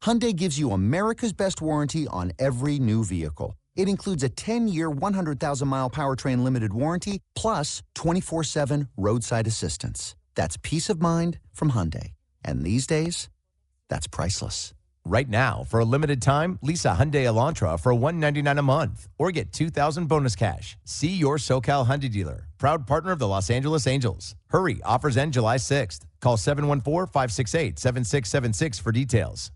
Hyundai gives you America's best warranty on every new vehicle. It includes a 10-year, 100,000-mile powertrain limited warranty, plus 24/7 roadside assistance. That's peace of mind from Hyundai. And these days, that's priceless. Right now, for a limited time, lease a Hyundai Elantra for $199 a month or get $2,000 bonus cash. See your SoCal Hyundai dealer, proud partner of the Los Angeles Angels. Hurry, offers end July 6th. Call 714-568-7676 for details.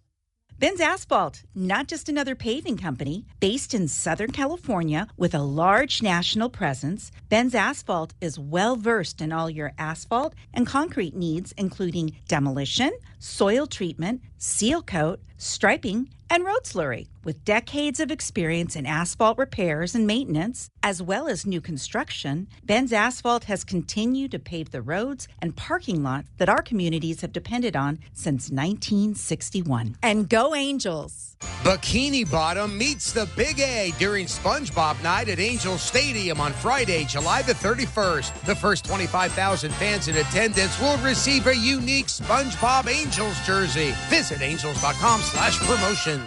Ben's Asphalt, not just another paving company. Based in Southern California with a large national presence, Ben's Asphalt is well-versed in all your asphalt and concrete needs, including demolition, soil treatment, seal coat, striping, and road slurry. With decades of experience in asphalt repairs and maintenance, as well as new construction, Ben's Asphalt has continued to pave the roads and parking lots that our communities have depended on since 1961. And go Angels! Bikini Bottom meets the Big A during SpongeBob Night at Angels Stadium on Friday, July the 31st. The first 25,000 fans in attendance will receive a unique SpongeBob Angels jersey. Visit angels.com/promotions.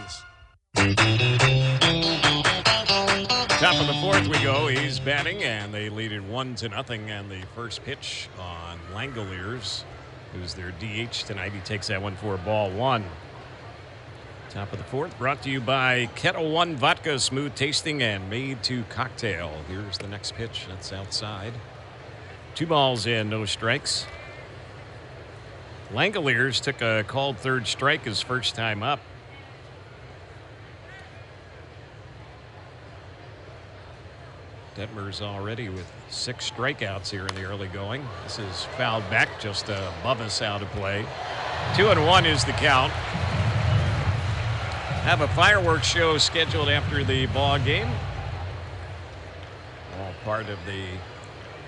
Top of the fourth we go. He's batting, and they lead it 1-0. And the first pitch on Langoliers, who's their DH tonight. He takes that one for ball one. Top of the fourth, brought to you by Kettle One Vodka, smooth tasting and made to cocktail. Here's the next pitch. That's outside. 2 balls and no strikes. Langoliers took a called third strike his first time up. Detmers already with 6 strikeouts here in the early going. This is fouled back just above us out of play. 2-1 is the count. Have a fireworks show scheduled after the ball game. All part of the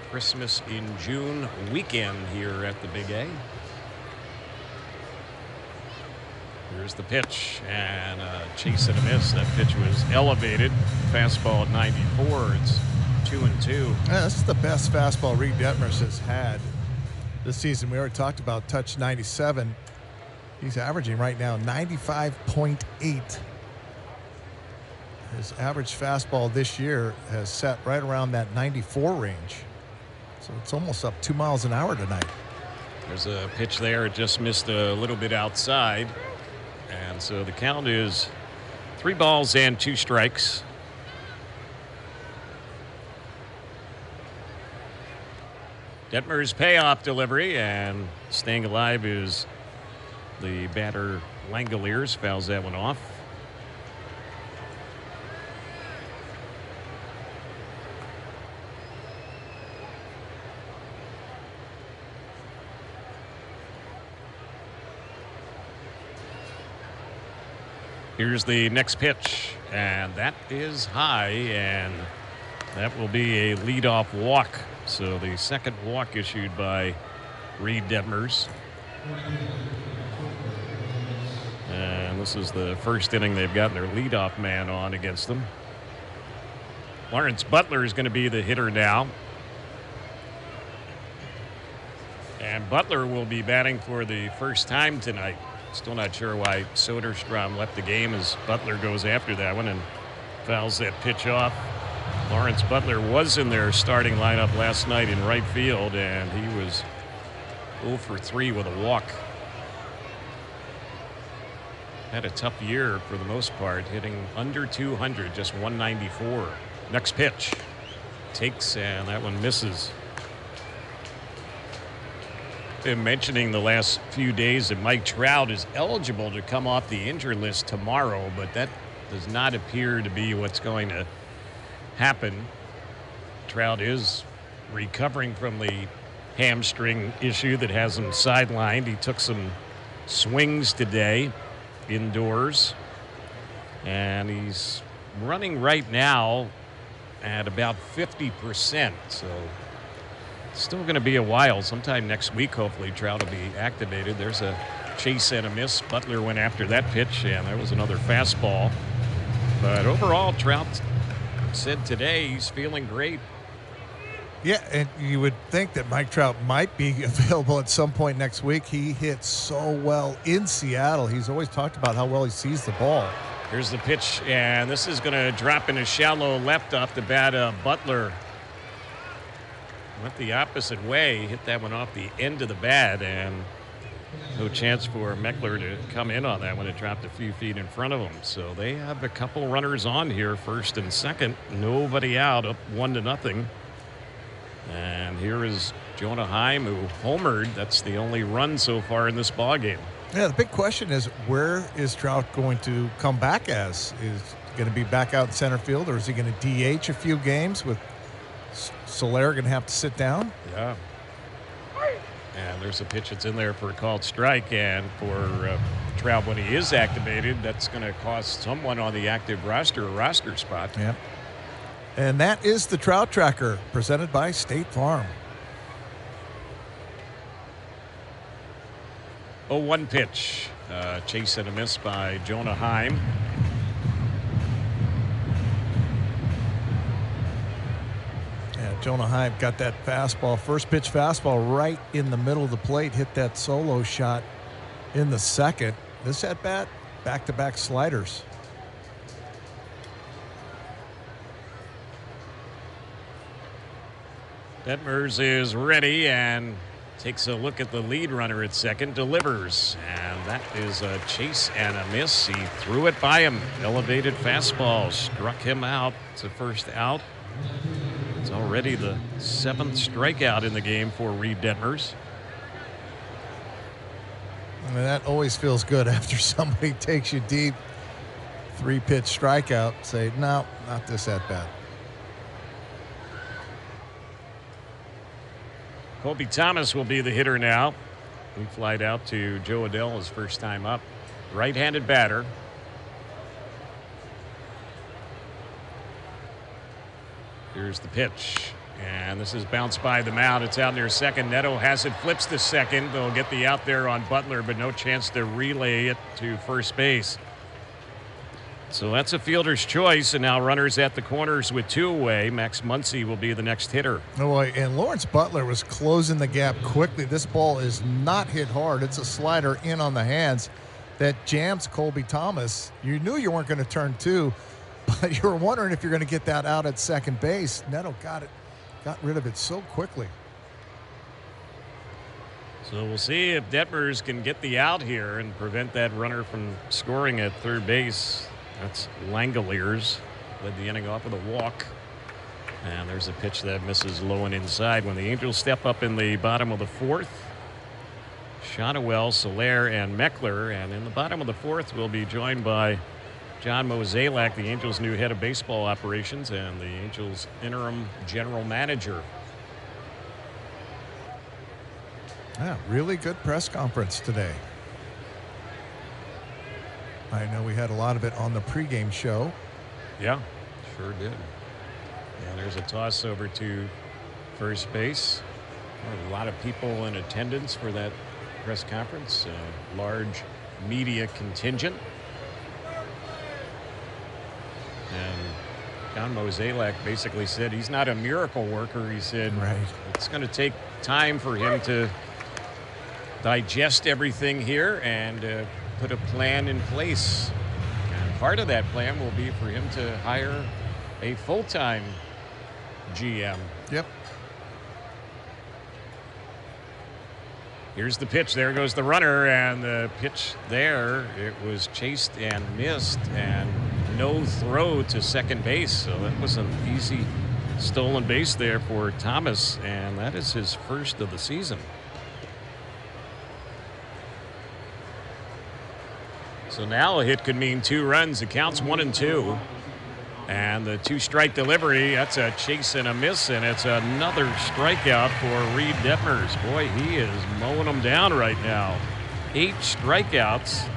Christmas in June weekend here at the Big A. Here's the pitch, and a chase and a miss. That pitch was elevated. Fastball at 94. It's 2-2. Yeah, this is the best fastball Reid Detmers has had this season. We already talked about touch 97. He's averaging right now 95.8. His average fastball this year has set right around that 94 range. So it's almost up 2 miles an hour tonight. There's a pitch there. It just missed a little bit outside. And so the count is 3 balls and 2 strikes. Detmers' payoff delivery, and staying alive is the batter Langoliers. Fouls that one off. Here's the next pitch, and that is high, and that will be a leadoff walk. So the second walk issued by Reid Detmers. And this is the first inning they've gotten their leadoff man on against them. Lawrence Butler is going to be the hitter now. And Butler will be batting for the first time tonight. Still not sure why Soderstrom left the game as Butler goes after that one and fouls that pitch off. Lawrence Butler was in their starting lineup last night in right field, and he was 0 for 3 with a walk. Had a tough year for the most part, hitting under 200, just 194. Next pitch. Takes, and that one misses. Been mentioning the last few days that Mike Trout is eligible to come off the injured list tomorrow, but that does not appear to be what's going to happen. Trout is recovering from the hamstring issue that has him sidelined. He took some swings today indoors, and he's running right now at about 50%. So still going to be a while. Sometime next week, hopefully, Trout will be activated. There's a chase and a miss. Butler went after that pitch, and there was another fastball. But overall, Trout said today he's feeling great. Yeah, and you would think that Mike Trout might be available at some point next week. He hits so well in Seattle. He's always talked about how well he sees the ball. Here's the pitch, and this is going to drop in a shallow left off the bat of Butler. Went the opposite way, hit that one off the end of the bat, and no chance for Meckler to come in on that when it dropped a few feet in front of him. So they have a couple runners on here, first and second. Nobody out, up 1-0. And here is Jonah Heim, who homered. That's the only run so far in this ballgame. Yeah, the big question is, where is Trout going to come back as? Is he going to be back out in center field, or is he going to DH a few games with Soler going to have to sit down? Yeah. And there's a pitch that's in there for a called strike. And for Trout, when he is activated, that's going to cost someone on the active roster a roster spot. Yeah. And that is the Trout Tracker, presented by State Farm. 0-1 pitch. Chase and a miss by Jonah Heim. Yeah, Jonah Heim got that fastball, first pitch fastball right in the middle of the plate, hit that solo shot in the second. This at bat, back-to-back sliders. Detmers is ready and takes a look at the lead runner at second, delivers, and that is a chase and a miss. He threw it by him. Elevated fastball struck him out. It's a first out. It's already the 7th strikeout in the game for Reid Detmers. I mean, that always feels good after somebody takes you deep. 3-pitch strikeout. Say, no, not this at bat. Colby Thomas will be the hitter now. We flied out to Joe Adell his first time up. Right-handed batter. Here's the pitch. And this is bounced by the mound. It's out near second. Neto has it, flips to second. They'll get the out there on Butler, but no chance to relay it to first base. So that's a fielder's choice, and now runners at the corners with 2 away. Max Muncy will be the next hitter. Oh, boy, and Lawrence Butler was closing the gap quickly. This ball is not hit hard. It's a slider in on the hands that jams Colby Thomas. You knew you weren't going to turn 2, but you were wondering if you're going to get that out at second base. Neto got rid of it so quickly. So we'll see if Detmers can get the out here and prevent that runner from scoring at third base. That's Langoliers. Led the inning off with a walk. And there's a pitch that misses low and inside when the Angels step up in the bottom of the 4th. Shotwell, Soler, and Meckler. And in the bottom of the 4th, we'll be joined by John Mozeliak, the Angels' new head of baseball operations and the Angels' interim general manager. Yeah, really good press conference today. I know we had a lot of it on the pregame show. Yeah, sure did. And there's a toss over to first base. A lot of people in attendance for that press conference. A large media contingent. And John Mozeliak basically said he's not a miracle worker. He said it's going to take time for him to digest everything here and put a plan in place. And part of that plan will be for him to hire a full-time GM. Yep. Here's the pitch. There goes the runner, and the pitch there, it was chased and missed, and no throw to second base. So that was an easy stolen base there for Thomas, and that is his first of the season. So now a hit could mean 2 runs. It counts 1-2. And the 2-strike delivery, that's a chase and a miss, and it's another strikeout for Reid Detmers. Boy, he is mowing them down right now. 8 strikeouts.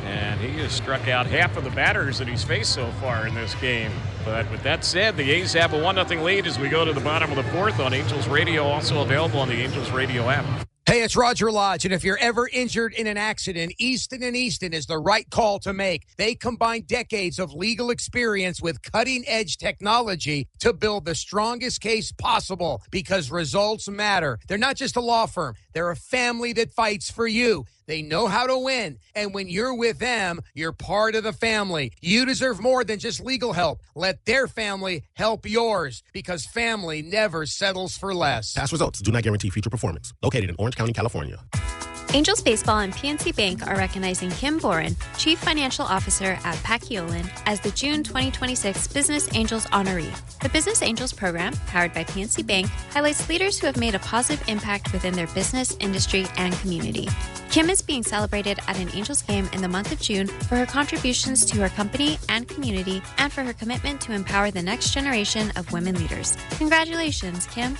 And he has struck out half of the batters that he's faced so far in this game. But with that said, the A's have a 1-0 lead as we go to the bottom of the 4th on Angels Radio, also available on the Angels Radio app. Hey, it's Roger Lodge, and if you're ever injured in an accident, Easton & Easton is the right call to make. They combine decades of legal experience with cutting-edge technology to build the strongest case possible because results matter. They're not just a law firm. They're a family that fights for you. They know how to win, and when you're with them, you're part of the family. You deserve more than just legal help. Let their family help yours, because family never settles for less. Past results do not guarantee future performance. Located in Orange County, California. Angels Baseball and PNC Bank are recognizing Kim Boren, Chief Financial Officer at Pacquiolin, as the June 2026 Business Angels honoree. The Business Angels program, powered by PNC Bank, highlights leaders who have made a positive impact within their business, industry, and community. Kim is being celebrated at an Angels game in the month of June for her contributions to her company and community and for her commitment to empower the next generation of women leaders. Congratulations, Kim.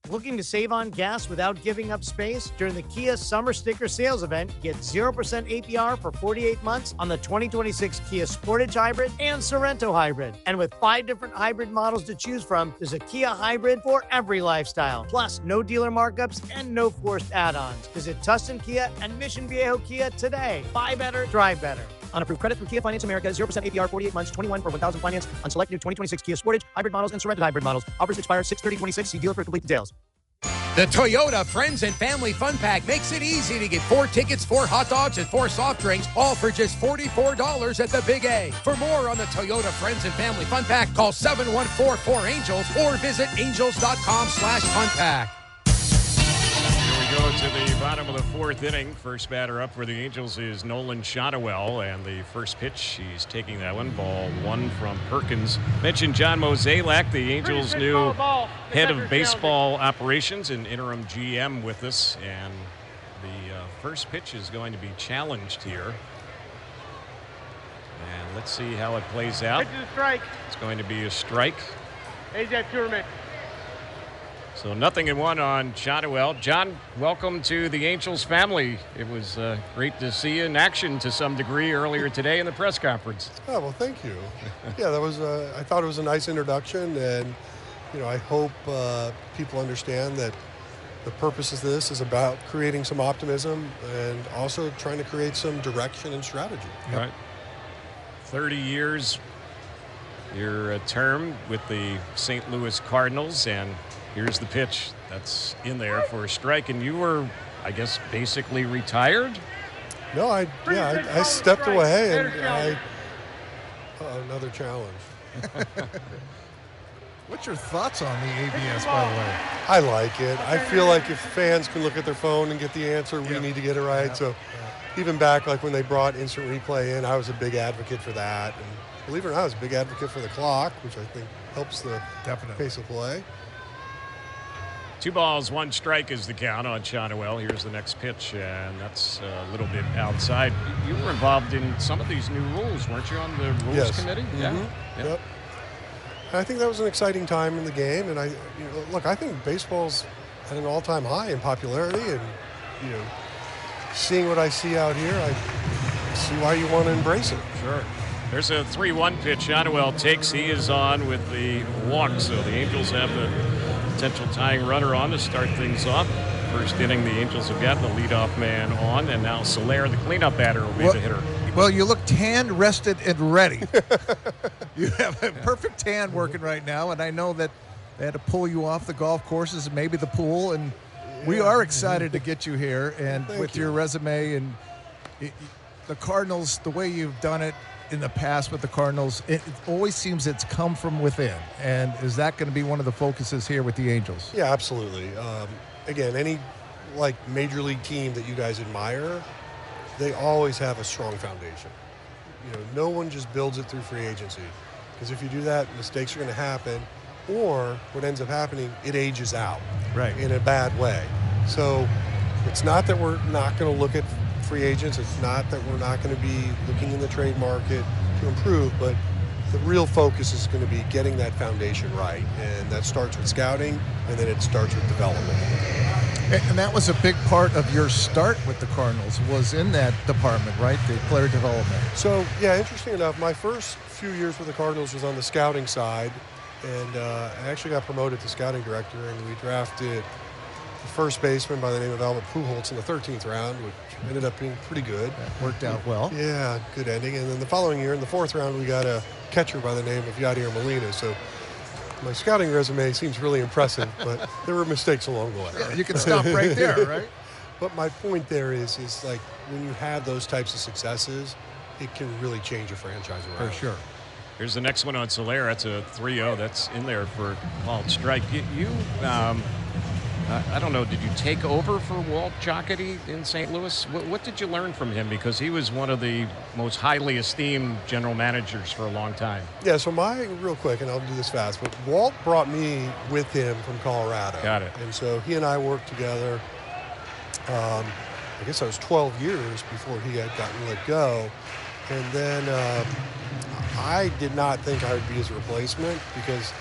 Looking to save on gas without giving up space? During the Kia Summer Sticker Sales Event, get 0% APR for 48 months on the 2026 Kia Sportage Hybrid and Sorento Hybrid. And with 5 different hybrid models to choose from, there's a Kia Hybrid for every lifestyle. Plus, no dealer markups and no forced add-ons. Visit Tustin Kia and Mission Viejo Kia today. Buy better, drive better. On approved credit through Kia Finance America, 0% APR, 48 months, 21 for 1,000 finance on select new 2026 Kia Sportage, hybrid models, and Sorento hybrid models. Offers expire 6/30/26. See dealer for complete details. The Toyota Friends and Family Fun Pack makes it easy to get 4 tickets, 4 hot dogs, and 4 soft drinks, all for just $44 at the Big A. For more on the Toyota Friends and Family Fun Pack, call 714-4ANGELS or visit angels.com/funpack. Go to the bottom of the 4th inning. First batter up for the Angels is Nolan Shotwell, and the first pitch, he's taking that one. Ball 1 from Perkins. Mentioned John Mozeliak, the Angels' new head of baseball operations and interim GM with us, and the first pitch is going to be challenged here. And let's see how it plays out. Pitch is a strike. It's going to be a strike. He's at tournament. So 0-1 on Shotwell. John, welcome to the Angels family. It was great to see you in action to some degree earlier today in the press conference. Oh, well, thank you. Yeah, that was. I thought it was a nice introduction, and I hope people understand that the purpose of this is about creating some optimism and also trying to create some direction and strategy. Yep. Right. 30 years, your term with the St. Louis Cardinals, and here's the pitch that's in there for a strike. And you were, I guess, basically retired? No, I stepped away, and another challenge. What's your thoughts on the ABS, by the way? I like it. I feel like if fans can look at their phone and get the answer, we need to get it right. Yeah. So even back like when they brought instant replay in, I was a big advocate for that. And believe it or not, I was a big advocate for the clock, which I think helps the pace of play. 2 balls, 1 strike is the count on Shotwell. Here's the next pitch, and that's a little bit outside. You were involved in some of these new rules, weren't you, on the rules committee? Mm-hmm. Yeah. Yep. I think that was an exciting time in the game, and I think baseball's at an all-time high in popularity, and seeing what I see out here, I see why you want to embrace it. Sure. There's a 3-1 pitch. Shotwell takes. He is on with the walk, so the Angels have the potential tying runner on to start things off. First inning, the Angels have got the leadoff man on, and now Soler, the cleanup batter, will be the hitter. Well, you look tanned, rested, and ready. You have a perfect tan working right now, and I know that they had to pull you off the golf courses and maybe the pool, and we are excited to get you here. And with your resume and the Cardinals, the way you've done it in the past with the Cardinals, it always seems it's come from within. And is that going to be one of the focuses here with the Angels? Yeah, absolutely. Again, any major league team that you guys admire, they always have a strong foundation. No one just builds it through free agency, because if you do that, mistakes are going to happen, or what ends up happening, it ages out in a bad way. So it's not that we're not going to look at free agents. It's not that we're not going to be looking in the trade market to improve, but the real focus is going to be getting that foundation right, and that starts with scouting, and then it starts with development. And that was a big part of your start with the Cardinals, was in that department, right? The player development. So, yeah, interesting enough, my first few years with the Cardinals was on the scouting side, And I actually got promoted to scouting director, and we drafted the first baseman by the name of Albert Pujols in the 13th round, which ended up being pretty good. That worked out well. Yeah, good ending. And then the following year, in the 4th round, we got a catcher by the name of Yadier Molina. So my scouting resume seems really impressive, but there were mistakes along the way. Yeah, you can stop right there, right? But my point there is like when you have those types of successes, it can really change a franchise around. For sure. Here's the next one on Soler. That's a 3-0. That's in there for called strike. I don't know, did you take over for Walt Jocketty in St. Louis? What did you learn from him? Because he was one of the most highly esteemed general managers for a long time. Yeah, so real quick, and I'll do this fast, but Walt brought me with him from Colorado. Got it. And so he and I worked together, I guess that was 12 years before he had gotten let go. And then I did not think I would be his replacement because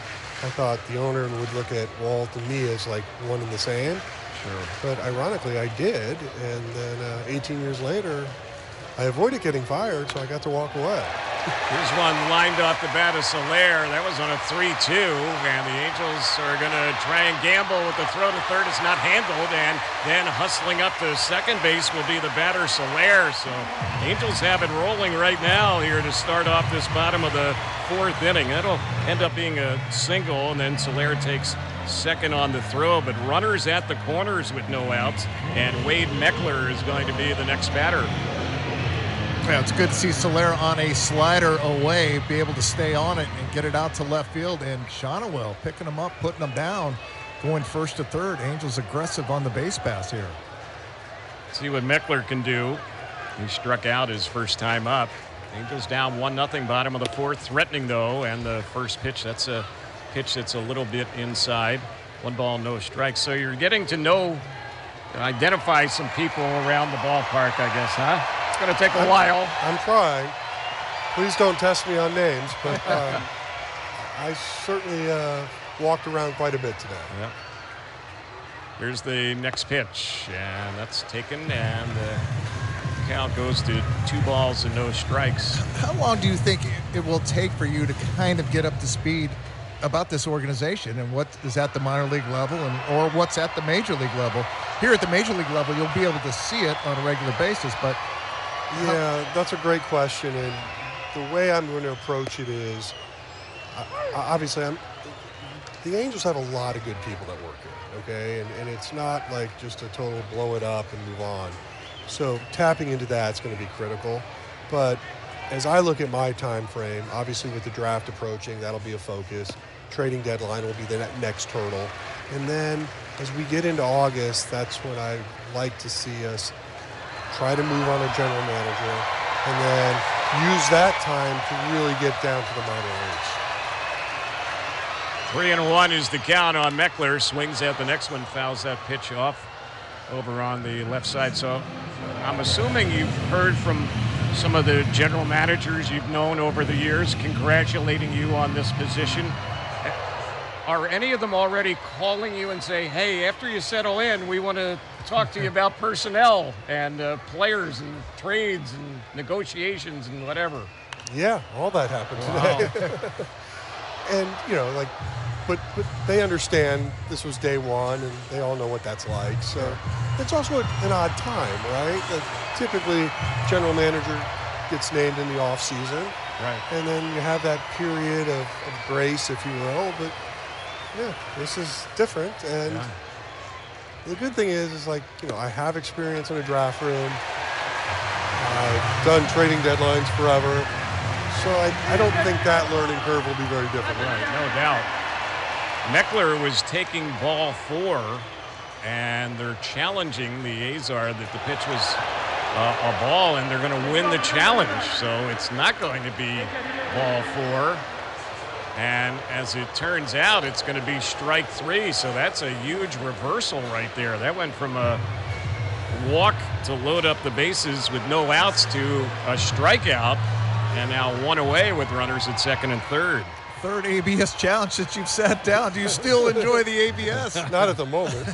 I thought the owner would look at Walt and me as like one and the same. Sure. But ironically, I did. And then 18 years later, I avoided getting fired, so I got to walk away. Here's one lined off the bat of Soler. That was on a 3-2, and the Angels are going to try and gamble with the throw to third. It's not handled, and then hustling up to second base will be the batter Soler. So Angels have it rolling right now here to start off this bottom of the 4th inning. That'll end up being a single, and then Soler takes second on the throw, but runners at the corners with no outs, and Wade Meckler is going to be the next batter. Yeah, it's good to see Soler on a slider away, be able to stay on it and get it out to left field. And Shonowell picking him up, putting him down, going first to third. Angels aggressive on the base pass here. See what Meckler can do. He struck out his first time up. Angels down 1-0, bottom of the 4th. Threatening, though, and the first pitch, that's a pitch that's a little bit inside. 1 ball, no strikes. So you're getting to identify some people around the ballpark, I guess, huh? It's going to take a while. I'm trying. Please don't test me on names, but I certainly walked around quite a bit today. Yep. Here's the next pitch, and that's taken, and the count goes to 2 balls and no strikes. How long do you think it will take for you to kind of get up to speed about this organization and what is at the minor league level or what's at the major league level? Here at the major league level, you'll be able to see it on a regular basis, but yeah, that's a great question, and the way I'm going to approach it is, obviously, the Angels have a lot of good people that work here, okay? And it's not like just a total blow it up and move on. So tapping into that's going to be critical. But as I look at my time frame, obviously with the draft approaching, that'll be a focus. Trading deadline will be the next hurdle. And then as we get into August, that's when I like to see us try to move on a general manager, and then use that time to really get down to the minor leagues. 3-1 is the count on Meckler. Swings at the next one, fouls that pitch off over on the left side. So I'm assuming you've heard from some of the general managers you've known over the years congratulating you on this position. Are any of them already calling you and say, hey, after you settle in, we want to talk to you about personnel and players and trades and negotiations and whatever? Yeah, all that happened today. And, but they understand this was day one, and they all know what that's like. So it's also an odd time, right? Typically, general manager gets named in the off season. Right. And then you have that period of grace, if you will, but yeah, this is different, and the good thing is I have experience in a draft room. I've done trading deadlines forever, so I don't think that learning curve will be very different. Right, no doubt. Meckler was taking ball 4, and they're challenging the Azar that the pitch was a ball, and they're going to win the challenge, so it's not going to be ball 4. And as it turns out, it's going to be strike 3. So that's a huge reversal right there. That went from a walk to load up the bases with no outs to a strikeout. And now 1 away with runners at second and third. Third ABS challenge since you've sat down. Do you still enjoy the ABS? Not at the moment.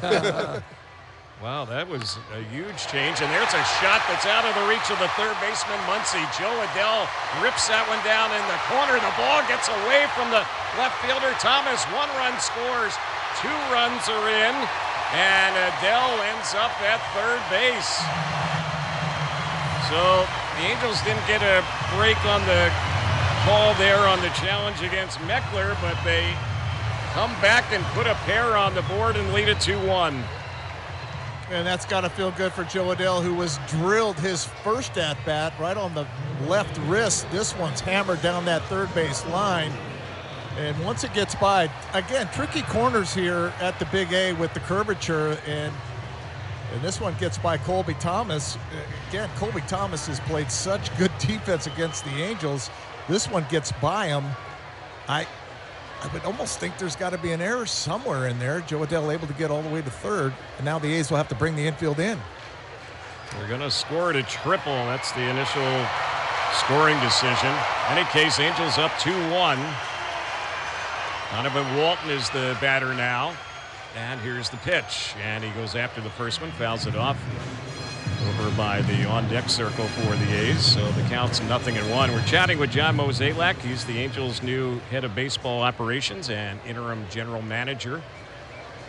Wow, that was a huge change. And there's a shot that's out of the reach of the third baseman, Muncy. Joe Adell rips that one down in the corner. The ball gets away from the left fielder, Thomas. 1 run scores. 2 runs are in. And Adell ends up at third base. So the Angels didn't get a break on the call there on the challenge against Meckler, but they come back and put a pair on the board and lead it 2-1. And that's got to feel good for Joe Adell, who was drilled his first at-bat right on the left wrist. This one's hammered down that third base line. And once it gets by, again, tricky corners here at the Big A with the curvature. And this one gets by Colby Thomas. Again, Colby Thomas has played such good defense against the Angels. This one gets by him. I would almost think there's got to be an error somewhere in there. Joe Adell able to get all the way to third, and now the A's will have to bring the infield in. They're going to score to triple. That's the initial scoring decision. In any case, Angels up 2-1. Donovan Walton is the batter now. And here's the pitch. And he goes after the first one, fouls it off over by the on-deck circle for the A's. So the count's 0-1. We're chatting with John Mozeliak. He's the Angels' new head of baseball operations and interim general manager.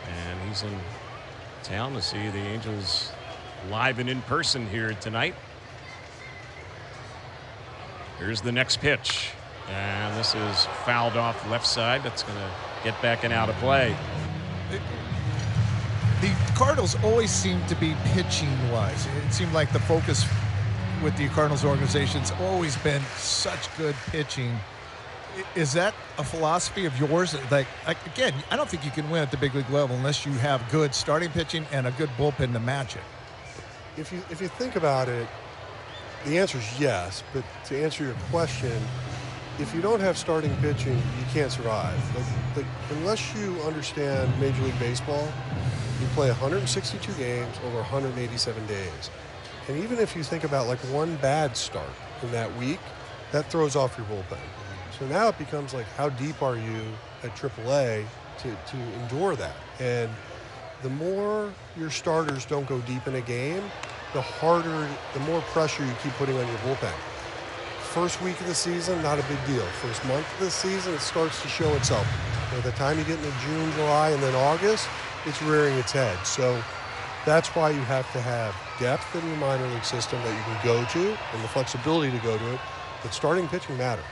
And he's in town to see the Angels live and in person here tonight. Here's the next pitch. And this is fouled off left side. That's going to get back and out of play. The Cardinals always seem to be pitching-wise. It seemed like the focus with the Cardinals organization's always been such good pitching. Is that a philosophy of yours? Like again, I don't think you can win at the big league level unless you have good starting pitching and a good bullpen to match it. If you think about it, the answer is yes. But to answer your question, if you don't have starting pitching, you can't survive. Like unless you understand Major League Baseball, you play 162 games over 187 days. And even if you think about like one bad start in that week, that throws off your bullpen. So now it becomes like, how deep are you at AAA to endure that? And the more your starters don't go deep in a game, the more pressure you keep putting on your bullpen. First week of the season, not a big deal. First month of the season, it starts to show itself. By the time you get into June, July, and then August, it's rearing its head. So that's why you have to have depth in your minor league system that you can go to and the flexibility to go to it. But starting pitching matters.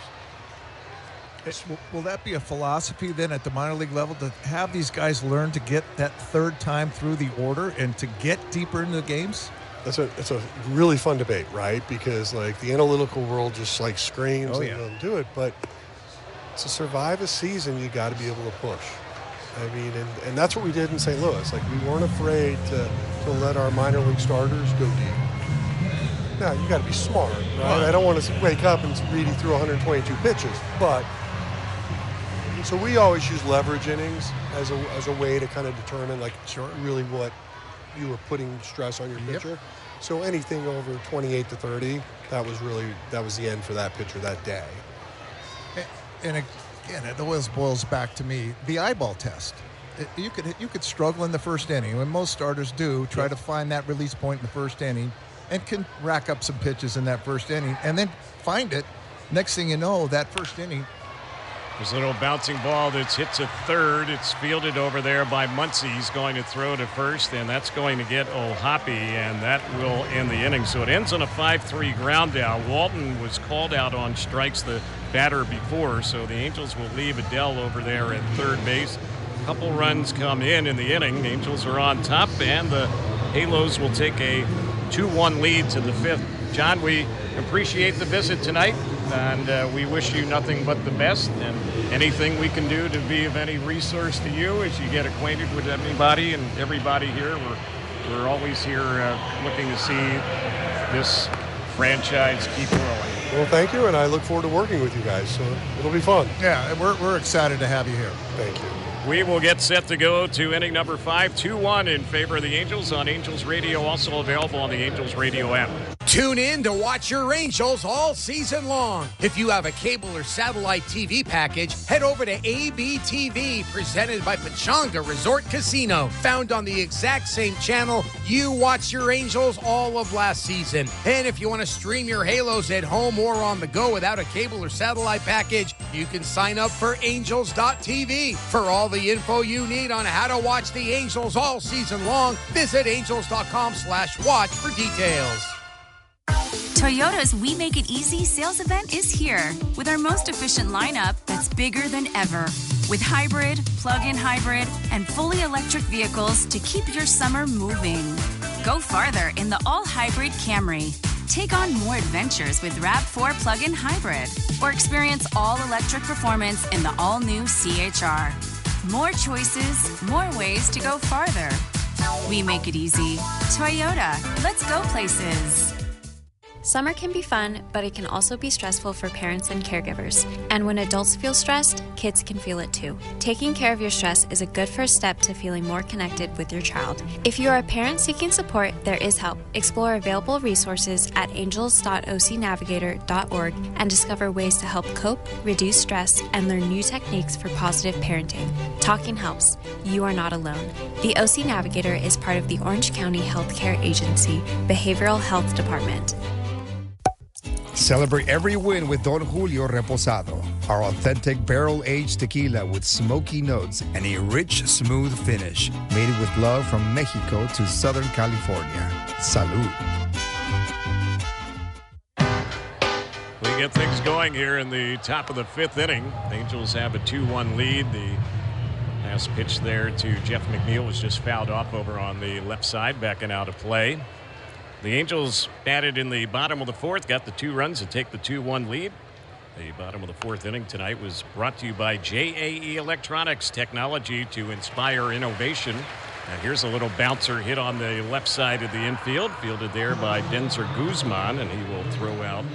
Will that be a philosophy then at the minor league level to have these guys learn to get that third time through the order and to get deeper into the games? It's a really fun debate, right? Because like the analytical world just like screams and doesn't do it. But to survive a season, you got to be able to push. I mean, and that's what we did in St. Louis. Like we weren't afraid to let our minor league starters go deep. Now you got to be smart, right? I don't want to wake up and Reid threw 122 pitches, but so we always use leverage innings as a way to kind of determine like really what you were putting stress on your pitcher. So anything over 28 to 30, that was the end for that pitcher that day. And again, it always boils back to me the eyeball test. You could struggle in the first inning, and most starters do try to find that release point in the first inning, and can rack up some pitches in that first inning, and then find it. Next thing you know, that first inning. There's a little bouncing ball that's hit to third. It's fielded over there by Muncy. He's going to throw to first, and that's going to get O'Hoppe, and that will end the inning. So it ends on a 5-3 ground out. Walton was called out on strikes the batter before, so the Angels will leave Adell over there at third base. A couple runs come in the inning. The Angels are on top, and the Halos will take a 2-1 lead to the fifth. John, we appreciate the visit tonight, and we wish you nothing but the best, and anything we can do to be of any resource to you as you get acquainted with anybody and everybody here. We're always here looking to see this franchise keep growing. Well, thank you, and I look forward to working with you guys, so it'll be fun. Yeah, we're excited to have you here. Thank you. We will get set to go to inning number 5, 2-1 in favor of the Angels on Angels Radio, also available on the Angels Radio app. Tune in to watch your Angels all season long. If you have a cable or satellite TV package, head over to ABTV, presented by Pechanga Resort Casino. Found on the exact same channel you watched your Angels all of last season. And if you want to stream your Halos at home or on the go without a cable or satellite package, you can sign up for Angels.tv. For all the info you need on how to watch the Angels all season long, visit Angels.com/watch for details. Toyota's We Make It Easy sales event is here with our most efficient lineup that's bigger than ever. With hybrid, plug-in hybrid, and fully electric vehicles to keep your summer moving. Go farther in the all-hybrid Camry. Take on more adventures with RAV4 plug-in hybrid. Or experience all-electric performance in the all-new CHR. More choices, more ways to go farther. We make it easy. Toyota, let's go places. Summer can be fun, but it can also be stressful for parents and caregivers. And when adults feel stressed, kids can feel it too. Taking care of your stress is a good first step to feeling more connected with your child. If you are a parent seeking support, there is help. Explore available resources at angels.ocnavigator.org and discover ways to help cope, reduce stress, and learn new techniques for positive parenting. Talking helps. You are not alone. The OC Navigator is part of the Orange County Healthcare Agency Behavioral Health Department. Celebrate every win with Don Julio Reposado, our authentic barrel-aged tequila with smoky notes and a rich, smooth finish. Made with love from Mexico to Southern California. Salud. We get things going here in the top of the fifth inning. The Angels have a 2-1 lead. The last pitch there to Jeff McNeil was just fouled off over on the left side, backing out of play. The Angels batted in the bottom of the fourth, got the 2 runs to take the 2-1 lead. The bottom of the fourth inning tonight was brought to you by JAE Electronics, technology to inspire innovation. Now here's a little bouncer hit on the left side of the infield, fielded there by Denzer Guzman, and he will throw out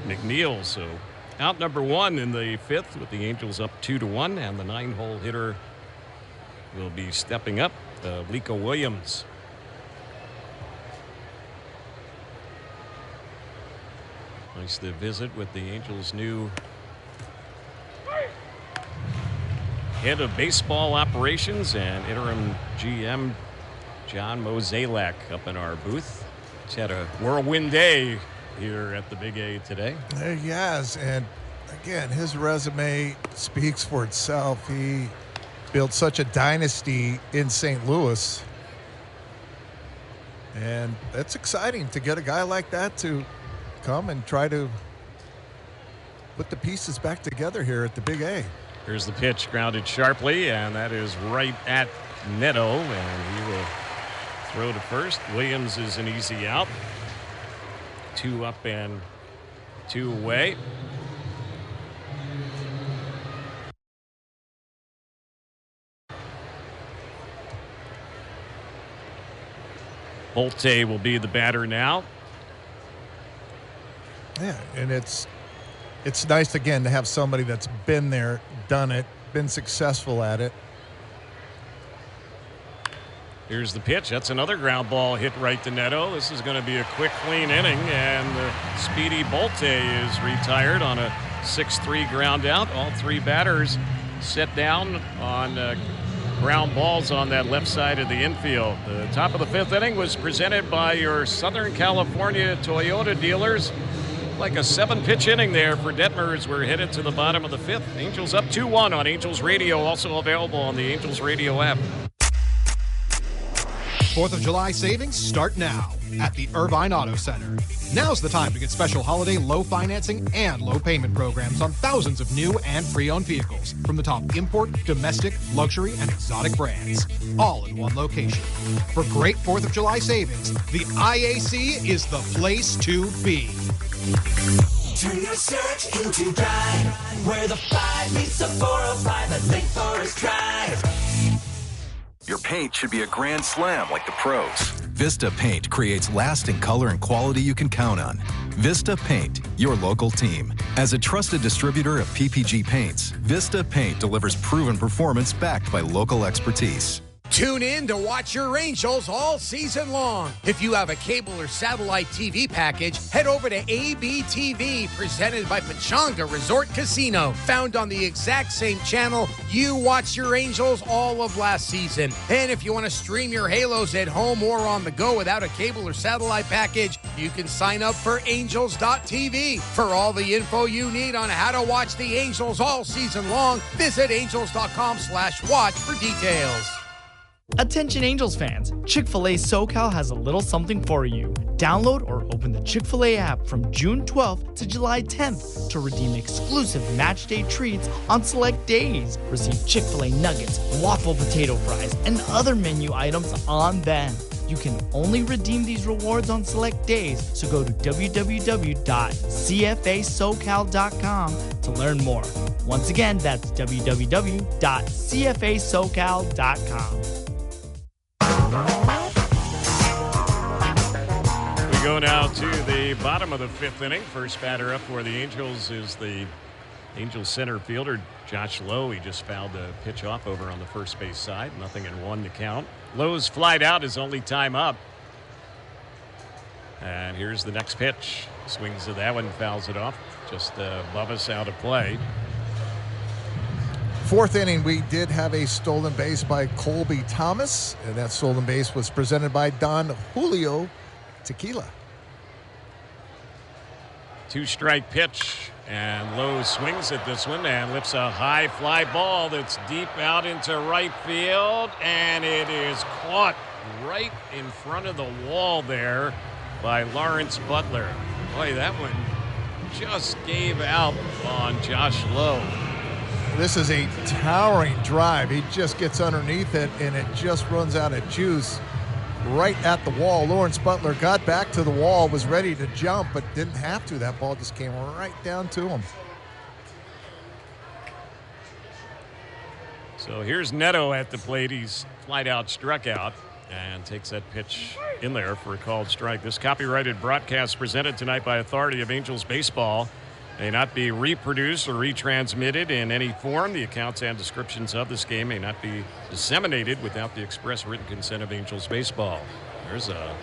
McNeil. So out number 1 in the fifth with the Angels up 2-1, and the 9-hole hitter will be stepping up, Lico Williams. Nice to visit with the Angels' new head of baseball operations and interim GM, John Mozeliak, up in our booth. He's had a whirlwind day here at the Big A today. He has, and again, his resume speaks for itself. He built such a dynasty in St. Louis, and it's exciting to get a guy like that to come and try to put the pieces back together here at the Big A. Here's the pitch, grounded sharply, and that is right at Neto, and he will throw to first. Williams is an easy out. 2 up and 2 away. Bolte will be the batter now. Yeah, and it's nice again to have somebody that's been there, done it, been successful at it. Here's the pitch. That's another ground ball hit right to Neto. This is going to be a quick, clean inning, and the speedy Bolte is retired on a 6-3 ground out. All 3 batters set down on ground balls on that left side of the infield. The top of the fifth inning was presented by your Southern California Toyota dealers. Like a 7-pitch inning there for Detmers. We're headed to the bottom of the fifth. Angels up 2-1 on Angels Radio, also available on the Angels Radio app. 4th of July savings start now at the Irvine Auto Center. Now's the time to get special holiday low financing and low payment programs on thousands of new and pre-owned vehicles from the top import, domestic, luxury, and exotic brands, all in one location. For great 4th of July savings, the IAC is the place to be. Turn your search into drive, where the 5 meets the 405 at Lake Forest Drive. Your paint should be a grand slam like the pros. Vista Paint creates lasting color and quality you can count on. Vista Paint, your local team. As a trusted distributor of PPG paints, Vista Paint delivers proven performance backed by local expertise. Tune in to watch your Angels all season long. If you have a cable or satellite TV package, head over to ABTV, presented by Pechanga Resort Casino. Found on the exact same channel you watched your Angels all of last season. And if you want to stream your Halos at home or on the go without a cable or satellite package, you can sign up for Angels.tv. For all the info you need on how to watch the Angels all season long, visit Angels.com/watch for details. Attention Angels fans, Chick-fil-A SoCal has a little something for you. Download or open the Chick-fil-A app from June 12th to July 10th to redeem exclusive match day treats on select days. Receive Chick-fil-A nuggets, waffle potato fries, and other menu items on them. You can only redeem these rewards on select days, so go to www.cfasocal.com to learn more. Once again, that's www.cfasocal.com. We go now to the bottom of the fifth inning. First batter up for the Angels is the Angels center fielder, Josh Lowe. He just fouled the pitch off over on the first base side. 0-1 to count. Lowe's flied out his only time up. And here's the next pitch. Swings to that one, fouls it off. Just above us, out of play. Fourth inning, we did have a stolen base by Colby Thomas, and that stolen base was presented by Don Julio Tequila. 2-strike pitch, and Lowe swings at this one and lifts a high fly ball that's deep out into right field, and it is caught right in front of the wall there by Lawrence Butler. Boy, that one just gave out on Josh Lowe. This is a towering drive. He just gets underneath it, and it just runs out of juice right at the wall. Lawrence Butler got back to the wall, was ready to jump, but didn't have to. That ball just came right down to him. So here's Neto at the plate. He's flied out, struck out, and takes that pitch in there for a called strike. This copyrighted broadcast presented tonight by authority of Angels Baseball may not be reproduced or retransmitted in any form. The accounts and descriptions of this game may not be disseminated without the express written consent of Angels Baseball. There's a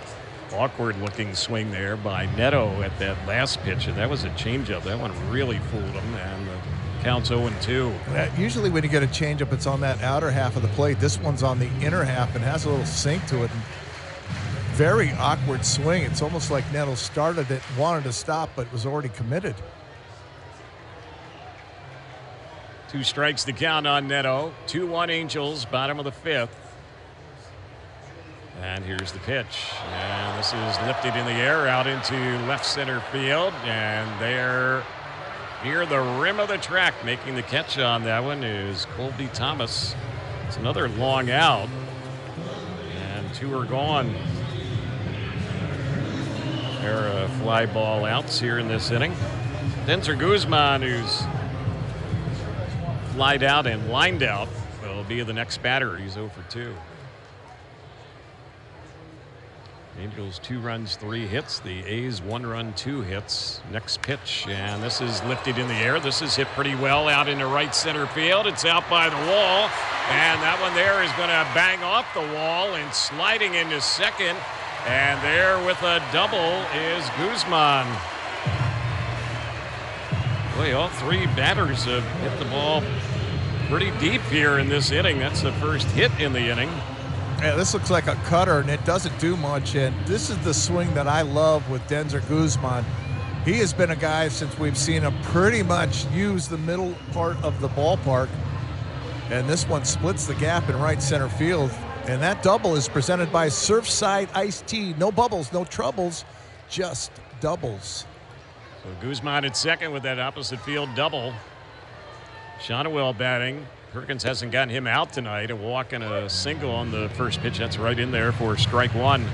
awkward-looking swing there by Neto at that last pitch, and that was a changeup. That one really fooled him, and the count's 0-2. Usually when you get a changeup, it's on that outer half of the plate. This one's on the inner half and has a little sink to it. And very awkward swing. It's almost like Neto started it, wanted to stop, but was already committed. 2 strikes to count on Neto. 2-1 Angels, bottom of the fifth. And here's the pitch. And this is lifted in the air out into left center field. And there, near the rim of the track, making the catch on that one is Colby Thomas. It's another long out. And 2 are gone. There are fly ball outs here in this inning. Denzer Guzman, who's flied out and lined out, will be the next batter. He's 0 for 2. Angels 2 runs, 3 hits. The A's 1 run, 2 hits. Next pitch, and this is lifted in the air. This is hit pretty well out into right center field. It's out by the wall, and that one there is going to bang off the wall and sliding into second. And there with a double is Guzman. Boy, all 3 batters have hit the ball pretty deep here in this inning. That's the first hit in the inning. Yeah, this looks like a cutter, and it doesn't do much. And this is the swing that I love with Denzer Guzman. He has been a guy since we've seen him pretty much use the middle part of the ballpark. And this one splits the gap in right center field. And that double is presented by Surfside Iced Tea. No bubbles, no troubles, just doubles. So Guzman at second with that opposite field double. Shonowell batting. Perkins hasn't gotten him out tonight. A walk and a single on the first pitch. That's right in there for strike 1.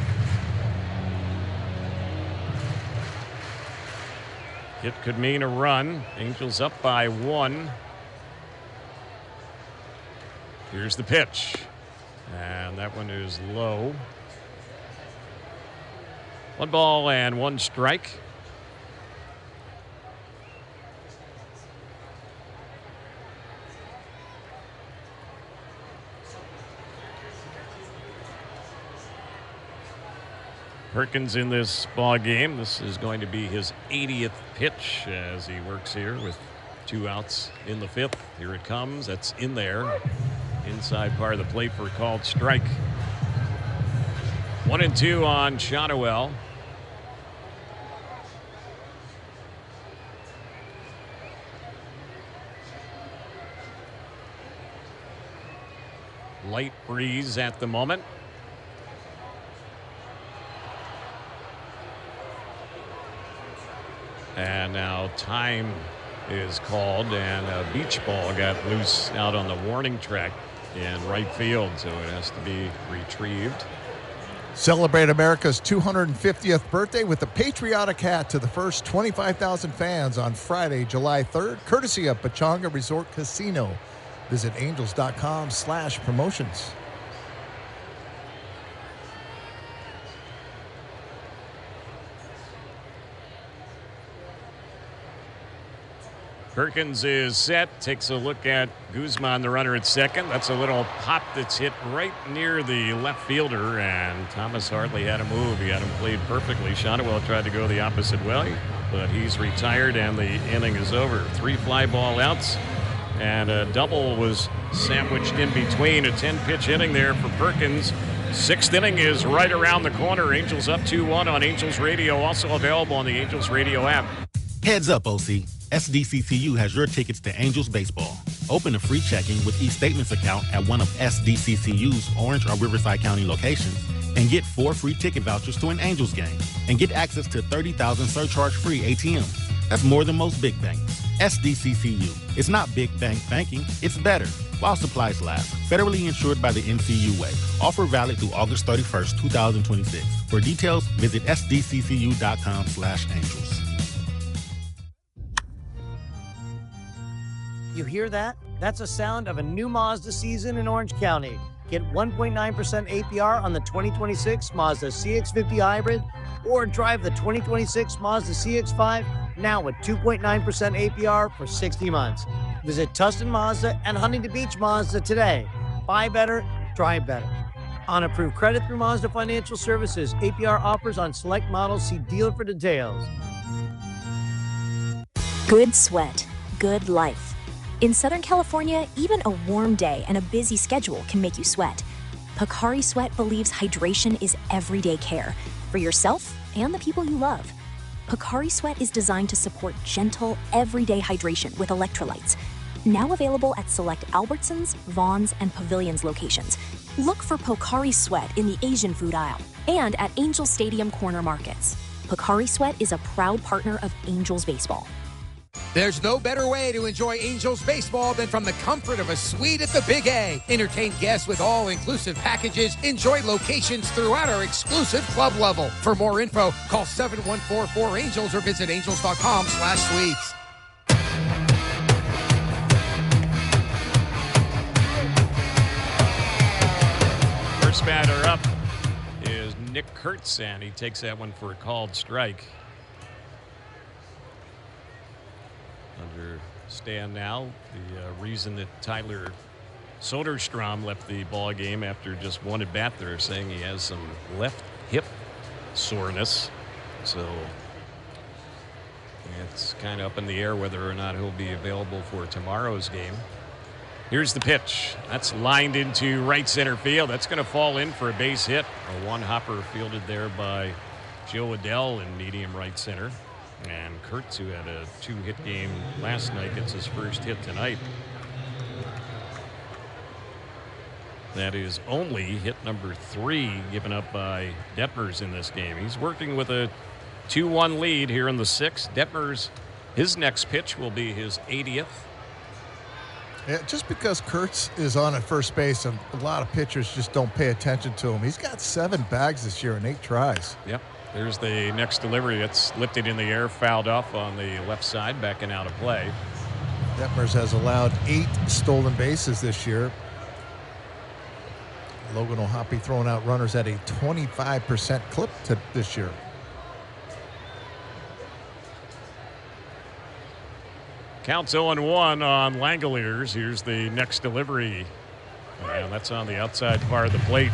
Hit could mean a run. Angels up by 1. Here's the pitch. And that one is low. 1 ball and 1 strike. Perkins in this ball game. This is going to be his 80th pitch as he works here with 2 outs in the 5th. Here it comes. That's in there. Inside part of the plate for a called strike. 1-2 on Shotwell. Light breeze at the moment. And now time is called, and a beach ball got loose out on the warning track in right field, so it has to be retrieved. Celebrate America's 250th birthday with the patriotic hat to the first 25,000 fans on Friday, July 3rd, courtesy of Pechanga Resort Casino. Visit angels.com/promotions. Perkins is set, takes a look at Guzman, the runner at second. That's a little pop that's hit right near the left fielder, and Thomas hardly had a move. He had him played perfectly. Shotwell tried to go the opposite way, but he's retired, and the inning is over. 3 fly ball outs, and a double was sandwiched in between. A 10-pitch inning there for Perkins. 6th inning is right around the corner. Angels up 2-1 on Angels Radio, also available on the Angels Radio app. Heads up, OC. SDCCU has your tickets to Angels baseball. Open a free checking with eStatements account at one of SDCCU's Orange or Riverside County locations and get 4 free ticket vouchers to an Angels game and get access to 30,000 surcharge-free ATMs. That's more than most big banks. SDCCU. It's not big bank banking, it's better. While supplies last. Federally insured by the NCUA. Offer valid through August 31st, 2026. For details, visit sdccu.com/angels. You hear that? That's a sound of a new Mazda season in Orange County. Get 1.9% APR on the 2026 Mazda CX-50 Hybrid, or drive the 2026 Mazda CX-5 now with 2.9% APR for 60 months. Visit Tustin Mazda and Huntington Beach Mazda today. Buy better, drive better. On approved credit through Mazda Financial Services. APR offers on select models. See dealer for details. Good sweat, good life. In Southern California, even a warm day and a busy schedule can make you sweat. Pocari Sweat believes hydration is everyday care for yourself and the people you love. Pocari Sweat is designed to support gentle, everyday hydration with electrolytes. Now available at select Albertsons, Vons, and Pavilions locations. Look for Pocari Sweat in the Asian food aisle and at Angel Stadium corner markets. Pocari Sweat is a proud partner of Angels Baseball. There's no better way to enjoy Angels baseball than from the comfort of a suite at the Big A. Entertain guests with all-inclusive packages. Enjoy locations throughout our exclusive club level. For more info, call 7144-ANGELS or visit angels.com/suites. First batter up is Nick Kurtz, and he takes that one for a called strike. Understand now the reason that Tyler Soderstrom left the ball game after just one at bat. They're saying he has some left hip soreness, so it's kind of up in the air whether or not he'll be available for tomorrow's game. Here's the pitch. That's lined into right center field. That's going to fall in for a base hit. A one-hopper fielded there by Joe Adell in medium right center. And Kurtz, who had a 2-hit game last night, gets his first hit tonight. That is only hit number 3 given up by Detmers in this game. He's working with a 2-1 lead here in the 6th. Detmers, his next pitch will be his 80th. Yeah, just because Kurtz is on at first base, and a lot of pitchers just don't pay attention to him. He's got 7 bags this year and 8 tries. Yep. There's the next delivery. That's lifted in the air, fouled off on the left side, backing out of play. Detmers has allowed 8 stolen bases this year. Logan O'Hoppe throwing out runners at a 25% clip this year. Counts 0-1 on Langoliers. Here's the next delivery. And that's on the outside part of the plate.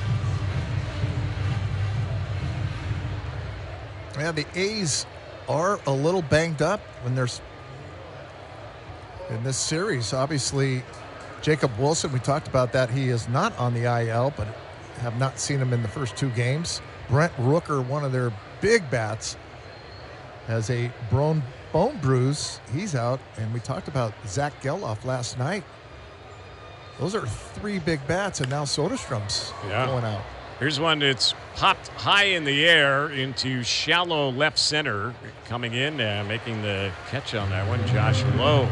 Yeah, the A's are a little banged up when there's in this series. Obviously, Jacob Wilson, we talked about that. He is not on the IL, but have not seen him in the first 2 games. Brent Rooker, one of their big bats, has a bone bruise. He's out. And we talked about Zach Geloff last night. Those are 3 big bats, and now Soderstrom's going out. Here's one that's popped high in the air into shallow left center. Coming in and making the catch on that one, Josh Lowe.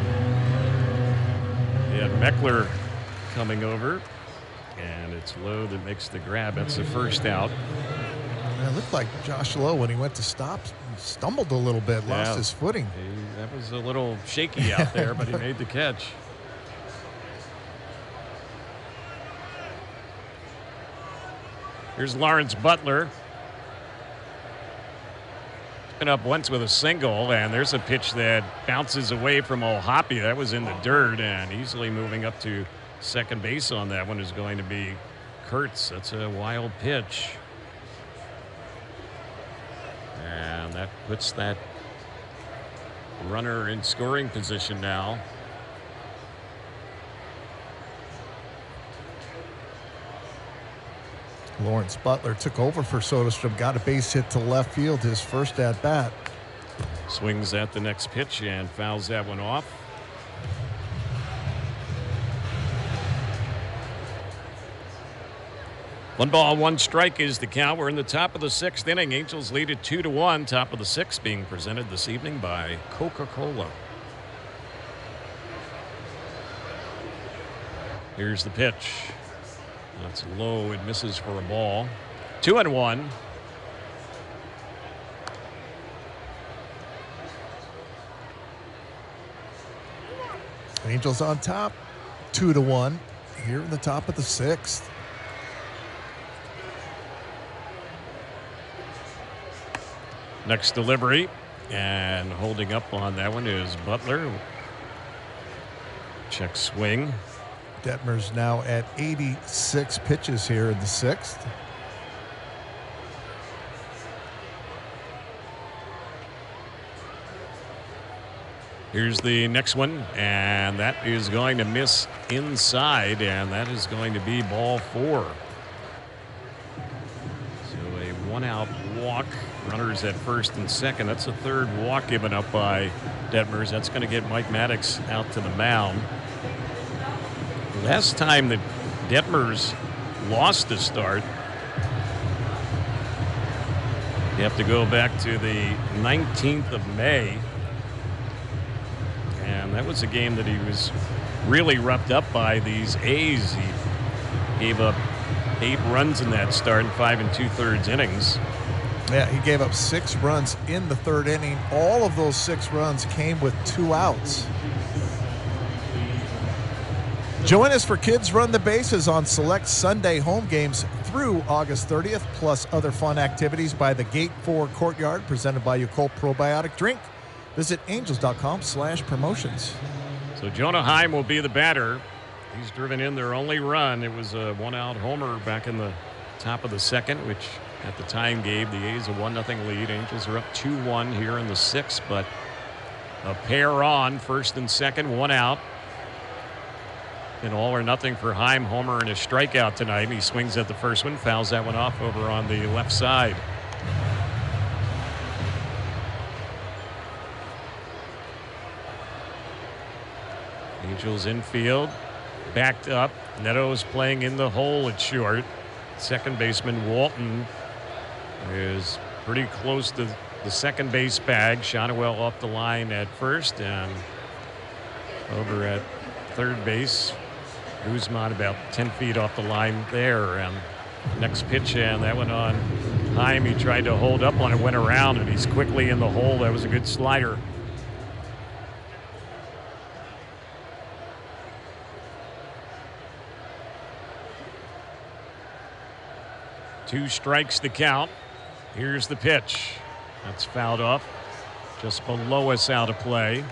Yeah, Meckler coming over. And it's Lowe that makes the grab. That's the first out. And it looked like Josh Lowe, when he went to stop, he stumbled a little bit, lost his footing. That was a little shaky out there, but he made the catch. Here's Lawrence Butler. Been up once with a single, and there's a pitch that bounces away from O'Hoppe. That was in the dirt, and easily moving up to second base on that one is going to be Kurtz. That's a wild pitch. And that puts that runner in scoring position now. Lawrence Butler took over for Soderstrom, got a base hit to left field, his first at bat. Swings at the next pitch and fouls that one off. One ball, one strike is the count. We're in the top of the 6th inning. Angels lead it 2-1. Top of the 6th being presented this evening by Coca-Cola. Here's the pitch. That's low. It misses for a ball. 2-1. Angels on top, 2-1 here in the top of the 6th. Next delivery, and holding up on that one is Butler. Check swing. Detmers now at 86 pitches here in the 6th. Here's the next one, and that is going to miss inside, and that is going to be ball 4. So a 1-out walk. Runners at first and second. That's the 3rd walk given up by Detmers. That's going to get Mike Maddox out to the mound. Last time that Detmers lost a start, you have to go back to the 19th of May. And that was a game that he was really roughed up by these A's. He gave up 8 runs in that start in 5 2/3 innings. Yeah, he gave up 6 runs in the 3rd inning. All of those 6 runs came with 2 outs. Join us for Kids Run the Bases on select Sunday home games through August 30th, plus other fun activities by the Gate 4 Courtyard, presented by Yakult Probiotic Drink. Visit angels.com/promotions. So Jonah Heim will be the batter. He's driven in their only run. It was a 1-out homer back in the top of the 2nd, which at the time gave the A's a 1-0 lead. Angels are up 2-1 here in the 6th, but a pair on, 1st and 2nd, 1 out. And all or nothing for Heim, homer and a strikeout tonight. He swings at the first one, fouls that one off over on the left side. Angels infield, backed up. Neto's playing in the hole at short. Second baseman Walton is pretty close to the second base bag. Shotwell off the line at first, and over at third base, Guzman about 10 feet off the line there. And next pitch, and that went on Heim. He tried to hold up on it, went around, and he's quickly in the hole. That was a good slider. Two strikes to count. Here's the pitch. That's fouled off. Just below us, out of play.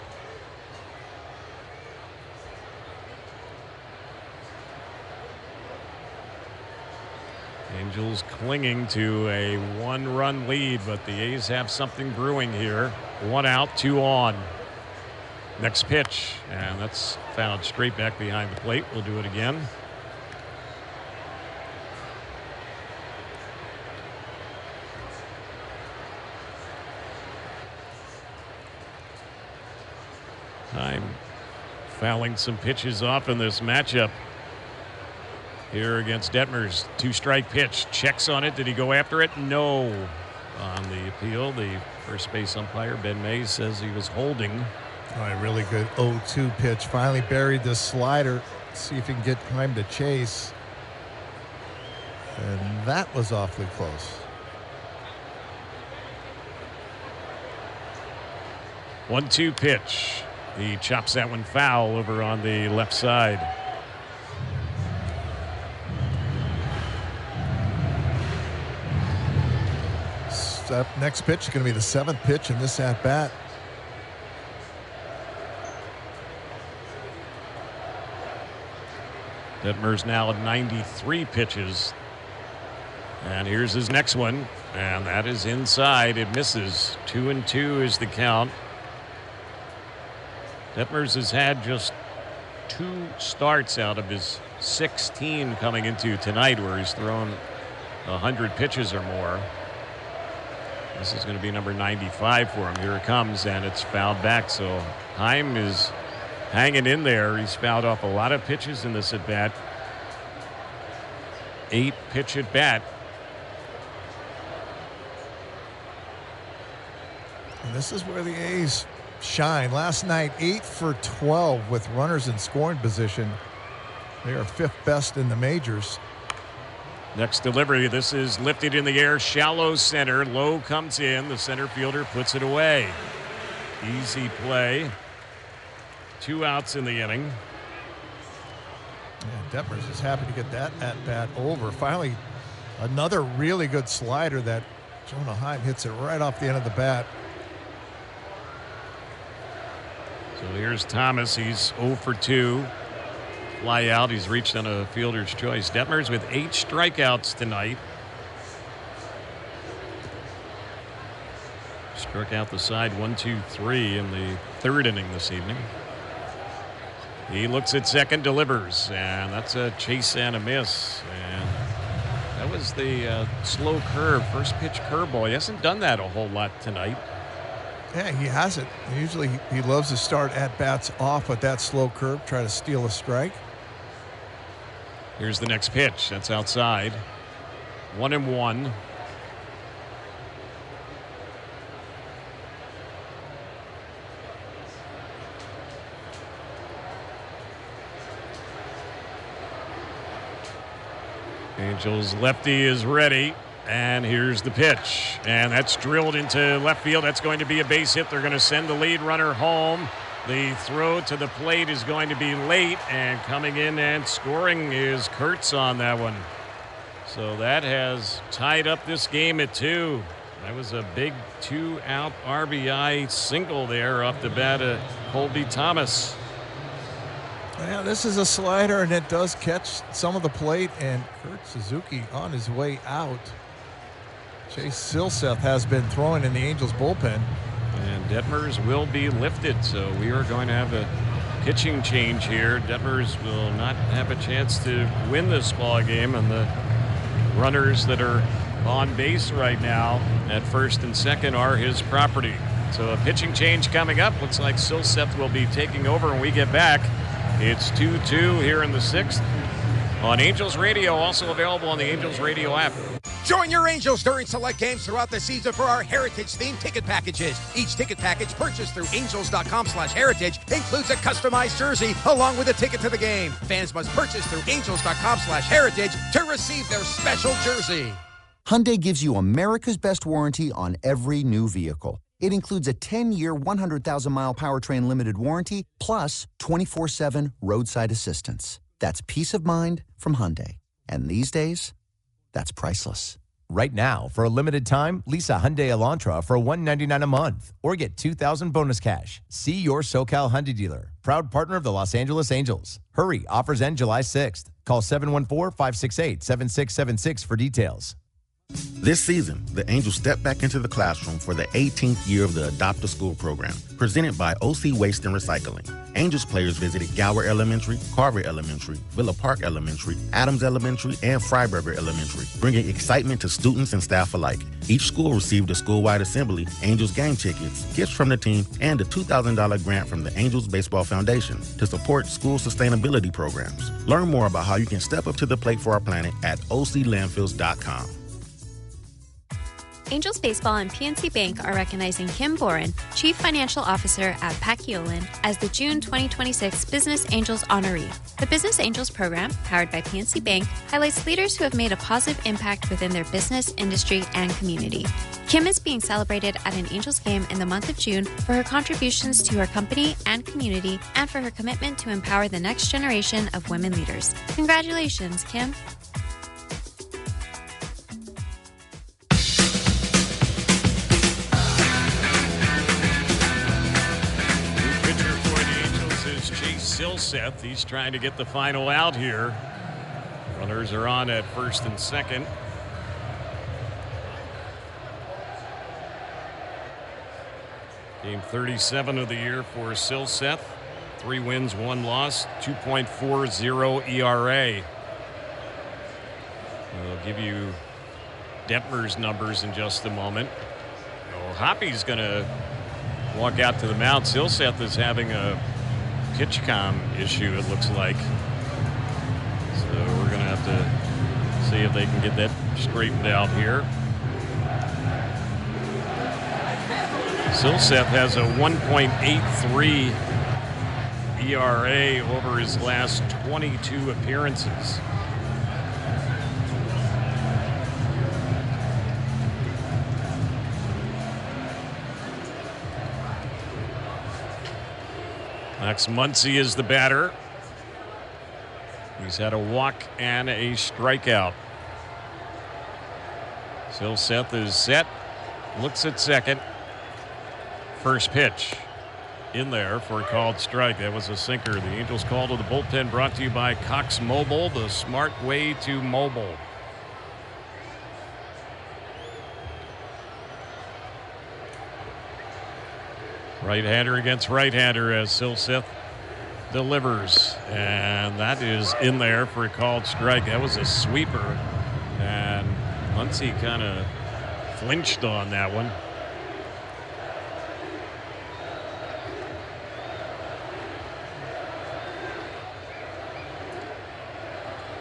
Angels clinging to a one-run lead, but the A's have something brewing here. 1 out, 2 on. Next pitch, and that's fouled straight back behind the plate. We'll do it again. I'm fouling some pitches off in this matchup here against Detmers. 2-strike pitch. Checks on it. Did he go after it? No. On the appeal, the first base umpire, Ben Mays, says he was holding. All right, really good 0-2 pitch. Finally buried the slider. See if he can get time to chase. And that was awfully close. 1-2 pitch. He chops that one foul over on the left side. That next pitch is going to be the 7th pitch in this at-bat. Detmers now at 93 pitches. And here's his next one. And that is inside. It misses. 2-2 is the count. Detmers has had just 2 starts out of his 16 coming into tonight, where he's thrown 100 pitches or more. This is going to be number 95 for him. Here it comes, and it's fouled back. So Heim is hanging in there. He's fouled off a lot of pitches in this at-bat. 8 pitch at-bat. And this is where the A's shine. Last night, 8 for 12 with runners in scoring position. They are 5th best in the majors. Next delivery, this is lifted in the air, shallow center. Low comes in. The center fielder puts it away. Easy play. 2 outs in the inning. Yeah, Detmers is happy to get that at-bat over. Finally, another really good slider that Jonah Heim hits it right off the end of the bat. So here's Thomas. He's 0 for 2. Fly out. He's reached on a fielder's choice. Detmers with 8 strikeouts tonight. Struck out the side 1, 2, 3 in the 3rd inning this evening. He looks at second, delivers, and that's a chase and a miss. And that was the slow curve, first pitch curveball. He hasn't done that a whole lot tonight. Yeah, he hasn't. Usually he loves to start at-bats off with that slow curve, try to steal a strike. Here's the next pitch. That's outside. 1-1. Angels lefty is ready. And here's the pitch. And that's drilled into left field. That's going to be a base hit. They're going to send the lead runner home. The throw to the plate is going to be late. And coming in and scoring is Kurtz on that one. So that has tied up this game at 2. That was a big 2-out RBI single there off the bat of Colby Thomas. Yeah, this is a slider, and it does catch some of the plate. And Kurt Suzuki on his way out. Chase Silseth has been throwing in the Angels bullpen. And Detmers will be lifted, so we are going to have a pitching change here. Detmers will not have a chance to win this ball game, and the runners that are on base right now at first and second are his property. So a pitching change coming up. Looks like Silseth will be taking over when we get back. It's 2-2 here in the 6th on Angels Radio, also available on the Angels Radio app. Join your Angels during select games throughout the season for our Heritage-themed ticket packages. Each ticket package purchased through angels.com/heritage includes a customized jersey along with a ticket to the game. Fans must purchase through angels.com/heritage to receive their special jersey. Hyundai gives you America's best warranty on every new vehicle. It includes a 10-year, 100,000-mile powertrain limited warranty, plus 24/7 roadside assistance. That's peace of mind from Hyundai. And these days, that's priceless. Right now, for a limited time, lease a Hyundai Elantra for $199 a month or get $2,000 bonus cash. See your SoCal Hyundai dealer, proud partner of the Los Angeles Angels. Hurry, offers end July 6th. Call 714-568-7676 for details. This season, the Angels step back into the classroom for the 18th year of the Adopt a School program, presented by OC Waste and Recycling. Angels players visited Gower Elementary, Carver Elementary, Villa Park Elementary, Adams Elementary, and Freiberger Elementary, bringing excitement to students and staff alike. Each school received a school-wide assembly, Angels game tickets, gifts from the team, and a $2,000 grant from the Angels Baseball Foundation to support school sustainability programs. Learn more about how you can step up to the plate for our planet at oclandfills.com. Angels Baseball and PNC Bank are recognizing Kim Boren, Chief Financial Officer at Pacquiolin, as the June 2026 Business Angels honoree. The Business Angels program, powered by PNC Bank, highlights leaders who have made a positive impact within their business, industry, and community. Kim is being celebrated at an Angels game in the month of June for her contributions to her company and community and for her commitment to empower the next generation of women leaders. Congratulations, Kim. Silseth, he's trying to get the final out here. Runners are on at first and second. Game 37 of the year for Silseth. 3 wins, 1 loss, 2.40 ERA. We'll give you Detmers numbers in just a moment. Oh, Hoppy's going to walk out to the mound. Silseth is having a pitch-com issue, it looks like. So we're going to have to see if they can get that straightened out here. Silseth has a 1.83 ERA over his last 22 appearances. Max Muncy is the batter. He's had a walk and a strikeout. Silseth is set. Looks at second. First pitch in there for a called strike. That was a sinker. The Angels call to the bullpen, brought to you by Cox Mobile, the smart way to mobile. Right-hander against right-hander as Silseth delivers. And that is in there for a called strike. That was a sweeper. And Muncy kind of flinched on that one.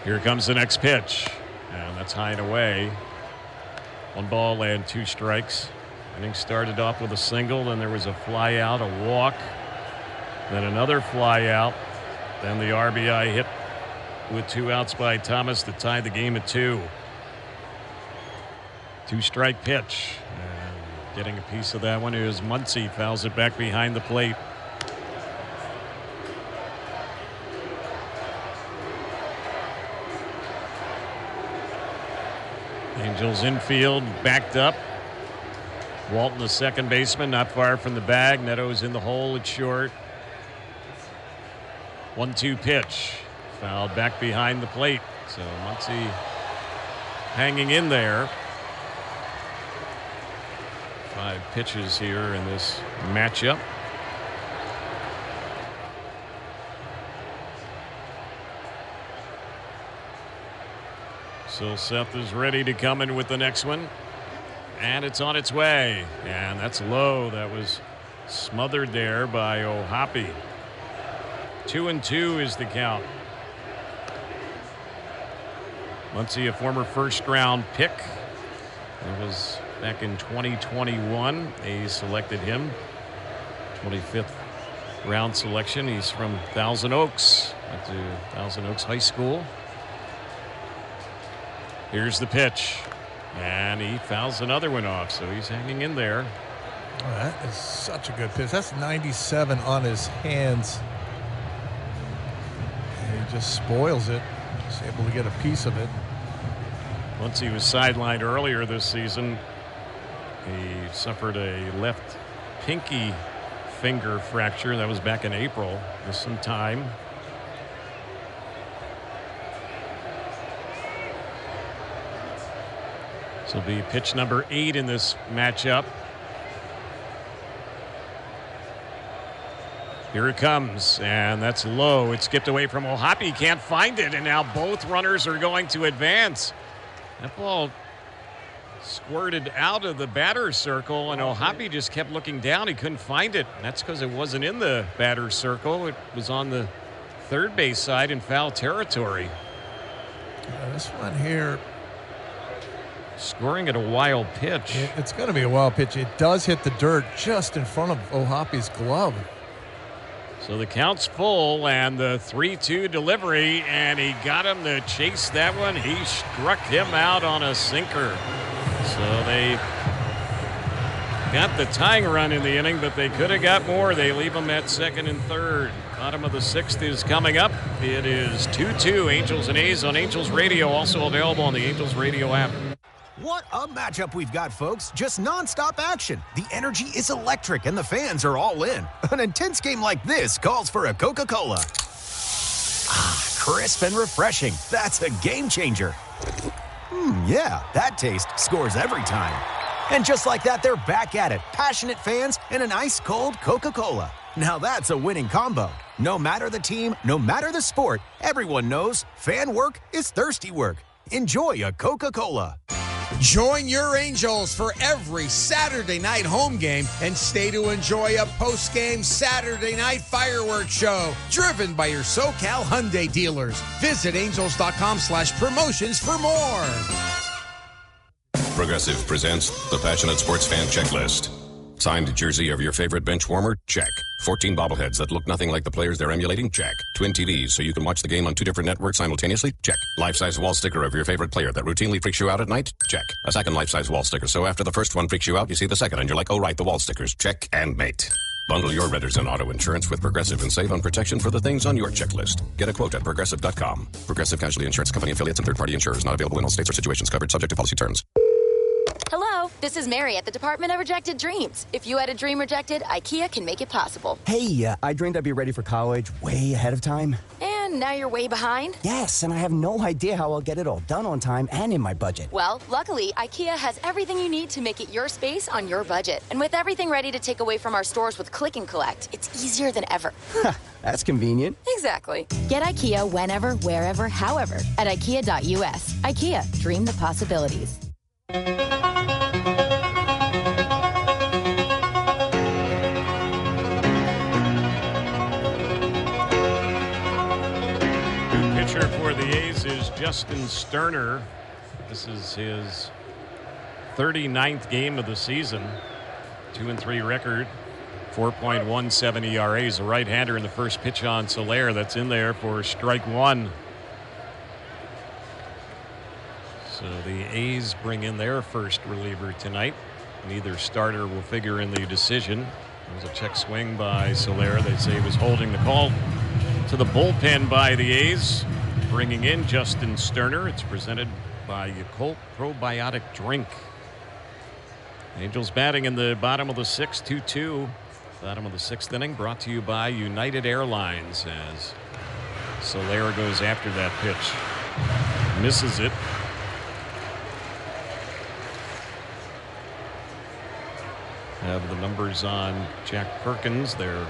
Here comes the next pitch. And that's high and away. 1 ball and 2 strikes. Inning started off with a single, then there was a fly out, a walk, then another fly out, then the RBI hit with 2 outs by Thomas to tie the game at 2. 2-strike pitch. And getting a piece of that one is Muncy, fouls it back behind the plate. Angels infield backed up. Walton, the second baseman, not far from the bag. Neto's in the hole at short. 1-2 pitch. Fouled back behind the plate. So Muncy hanging in there. 5 pitches here in this matchup. Silseth is ready to come in with the next one. And it's on its way. And that's low. That was smothered there by O'Hoppe. 2-2 is the count. Muncy, a former first-round pick. It was back in 2021. They selected him. 25th round selection. He's from Thousand Oaks. Went to Thousand Oaks High School. Here's the pitch. And he fouls another one off, so he's hanging in there. Oh, that is such a good pitch. That's 97 on his hands. And he just spoils it. Just able to get a piece of it. Once he was sidelined earlier this season, he suffered a left pinky finger fracture. That was back in April. Missed some time. This will be pitch number 8 in this matchup. Here it comes, and that's low. It skipped away from Ohapi. Can't find it, and now both runners are going to advance. That ball squirted out of the batter's circle, and Ohapi just kept looking down. He couldn't find it. That's because it wasn't in the batter's circle. It was on the third base side in foul territory. This one here. Scoring at a wild pitch. It's going to be a wild pitch. It does hit the dirt just in front of Ohapi's glove. So the count's full, and the 3-2 delivery, and he got him to chase that one. He struck him out on a sinker. So they got the tying run in the inning, but they could have got more. They leave them at second and third. Bottom of the 6th is coming up. It is 2-2, Angels and A's on Angels Radio, also available on the Angels Radio app. What a matchup we've got, folks. Just nonstop action. The energy is electric, and the fans are all in. An intense game like this calls for a Coca-Cola. Ah, crisp and refreshing. That's a game changer. Yeah, that taste scores every time. And just like that, they're back at it. Passionate fans and an ice-cold Coca-Cola. Now that's a winning combo. No matter the team, no matter the sport, everyone knows fan work is thirsty work. Enjoy a Coca-Cola. Join your Angels for every Saturday night home game and stay to enjoy a post-game Saturday night fireworks show driven by your SoCal Hyundai dealers. Visit angels.com/promotions for more. Progressive presents the Passionate Sports Fan Checklist. Signed jersey of your favorite bench warmer? Check. 14 bobbleheads that look nothing like the players they're emulating? Check. Twin TVs so you can watch the game on 2 different networks simultaneously? Check. Life-size wall sticker of your favorite player that routinely freaks you out at night? Check. A second life-size wall sticker so after the first one freaks you out, you see the second and you're like, oh right, the wall stickers. Check and mate. Bundle your renters and auto insurance with Progressive and save on protection for the things on your checklist. Get a quote at Progressive.com. Progressive Casualty Insurance Company affiliates and third-party insurers not available in all states or situations covered subject to policy terms. Hello, this is Mary at the Department of Rejected Dreams. If you had a dream rejected, IKEA can make it possible. Hey, I dreamed I'd be ready for college way ahead of time. And now you're way behind? Yes, and I have no idea how I'll get it all done on time and in my budget. Well, luckily, IKEA has everything you need to make it your space on your budget. And with everything ready to take away from our stores with Click and Collect, it's easier than ever. That's convenient. Exactly. Get IKEA whenever, wherever, however at IKEA.us. IKEA, dream the possibilities. Pitcher for the A's is Justin Sterner. This is his 39th game of the season. 2-3 record, 4.17 ERA. He's a right-hander in the first pitch on Soler. That's in there for strike one. So the A's bring in their first reliever tonight. Neither starter will figure in the decision. It was a check swing by Soler. They say he was holding the call to the bullpen by the A's. Bringing in Justin Sterner. It's presented by Yakult Probiotic Drink. Angels batting in the bottom of the 6th, 2-2. Bottom of the 6th inning brought to you by United Airlines as Soler goes after that pitch. Misses it. Have the numbers on Jack Perkins, their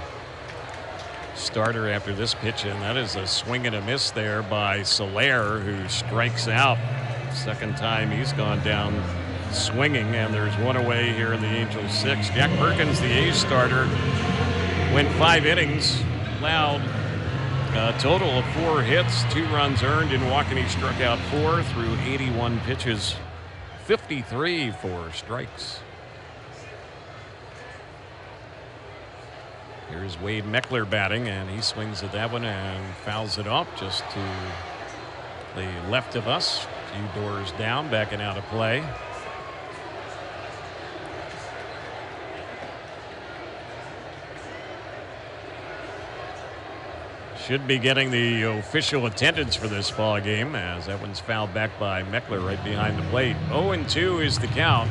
starter after this pitch, and that is a swing and a miss there by Soler, who strikes out. Second time he's gone down swinging, and there's one away here in the Angels 6th. Jack Perkins, the A's starter, went 5 innings, allowed a total of 4 hits, 2 runs earned in walking. He struck out 4 through 81 pitches, 53 for strikes. Here's Wade Meckler batting, and he swings at that one and fouls it off just to the left of us. A few doors down, backing out of play. should be getting the official attendance for this ball game, as that one's fouled back by Meckler right behind the plate. 0-2 is the count.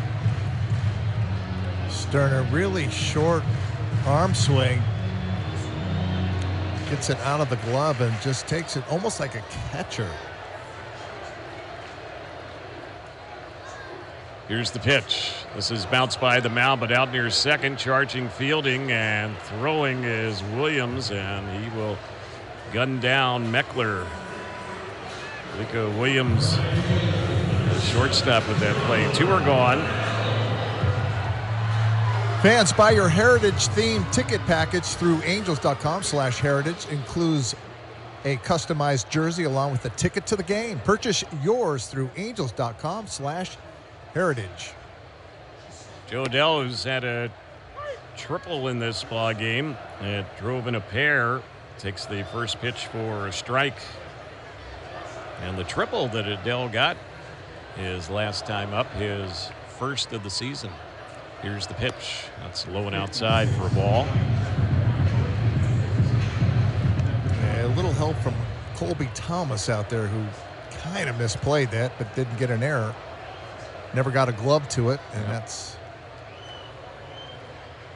Sterner, really short arm swing. Gets it out of the glove and just takes it almost like a catcher. Here's the pitch. This is bounced by the mound, but out near second, charging, fielding, and throwing is Williams, and he will gun down Meckler. Rico Williams, the shortstop with that play. 2 are gone. Fans, buy your Heritage-themed ticket package through angels.com/heritage. Includes a customized jersey along with a ticket to the game. Purchase yours through angels.com/heritage. Joe Adell, who's had a triple in this ball game, it drove in a pair, takes the first pitch for a strike. And the triple that Adell got his last time up, his first of the season. Here's the pitch. That's low and outside for a ball. A little help from Colby Thomas out there, who kind of misplayed that but didn't get an error. Never got a glove to it, and that's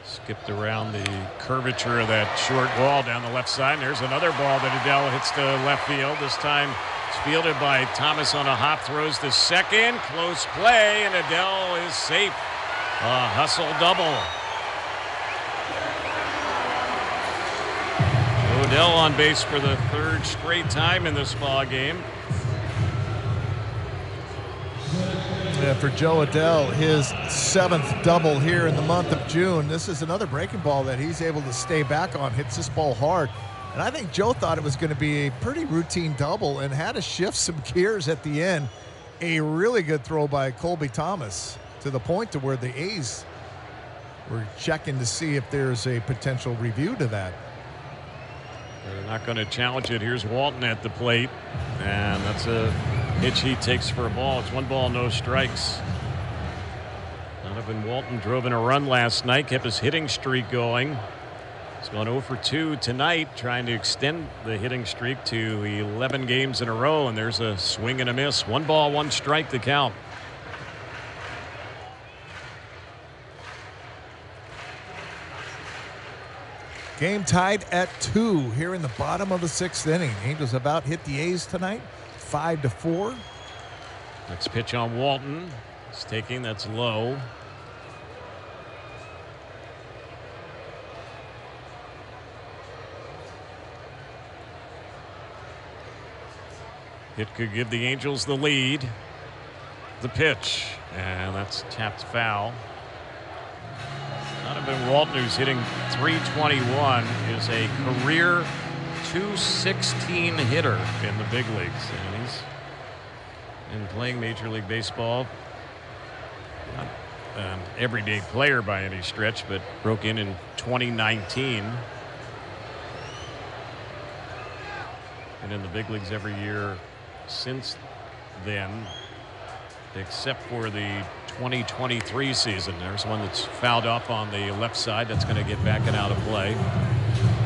skipped around the curvature of that short ball down the left side. And there's another ball that Adell hits to left field. This time it's fielded by Thomas on a hop, throws to second. Close play, and Adell is safe. A hustle double. Odell on base for the 3rd straight time in this ball game. Yeah, for Joe Adell, his 7th double here in the month of June. This is another breaking ball that he's able to stay back on. Hits this ball hard. And I think Joe thought it was going to be a pretty routine double and had to shift some gears at the end. A really good throw by Colby Thomas, to the point to where the A's were checking to see if there's a potential review to that. They're not going to challenge it. Here's Walton at the plate, and that's a pitch he takes for a ball. It's 1 ball, no strikes. Donovan Walton drove in a run last night, kept his hitting streak going. He's gone 0 for 2 tonight, trying to extend the hitting streak to 11 games in a row, and there's a swing and a miss. 1 ball, 1 strike, the count. Game tied at 2 here in the bottom of the 6th inning. Angels about hit the A's tonight, 5-4. Next pitch on Walton. He's taking, that's low. It could give the Angels the lead. The pitch, and that's tapped foul. Donovan Walton, who's hitting .321, is a career .216 hitter in the big leagues. And he's been playing Major League Baseball. Not an everyday player by any stretch, but broke in 2019. And in the big leagues every year since then, except for the 2023 season. There's one that's fouled off on the left side that's going to get back and out of play.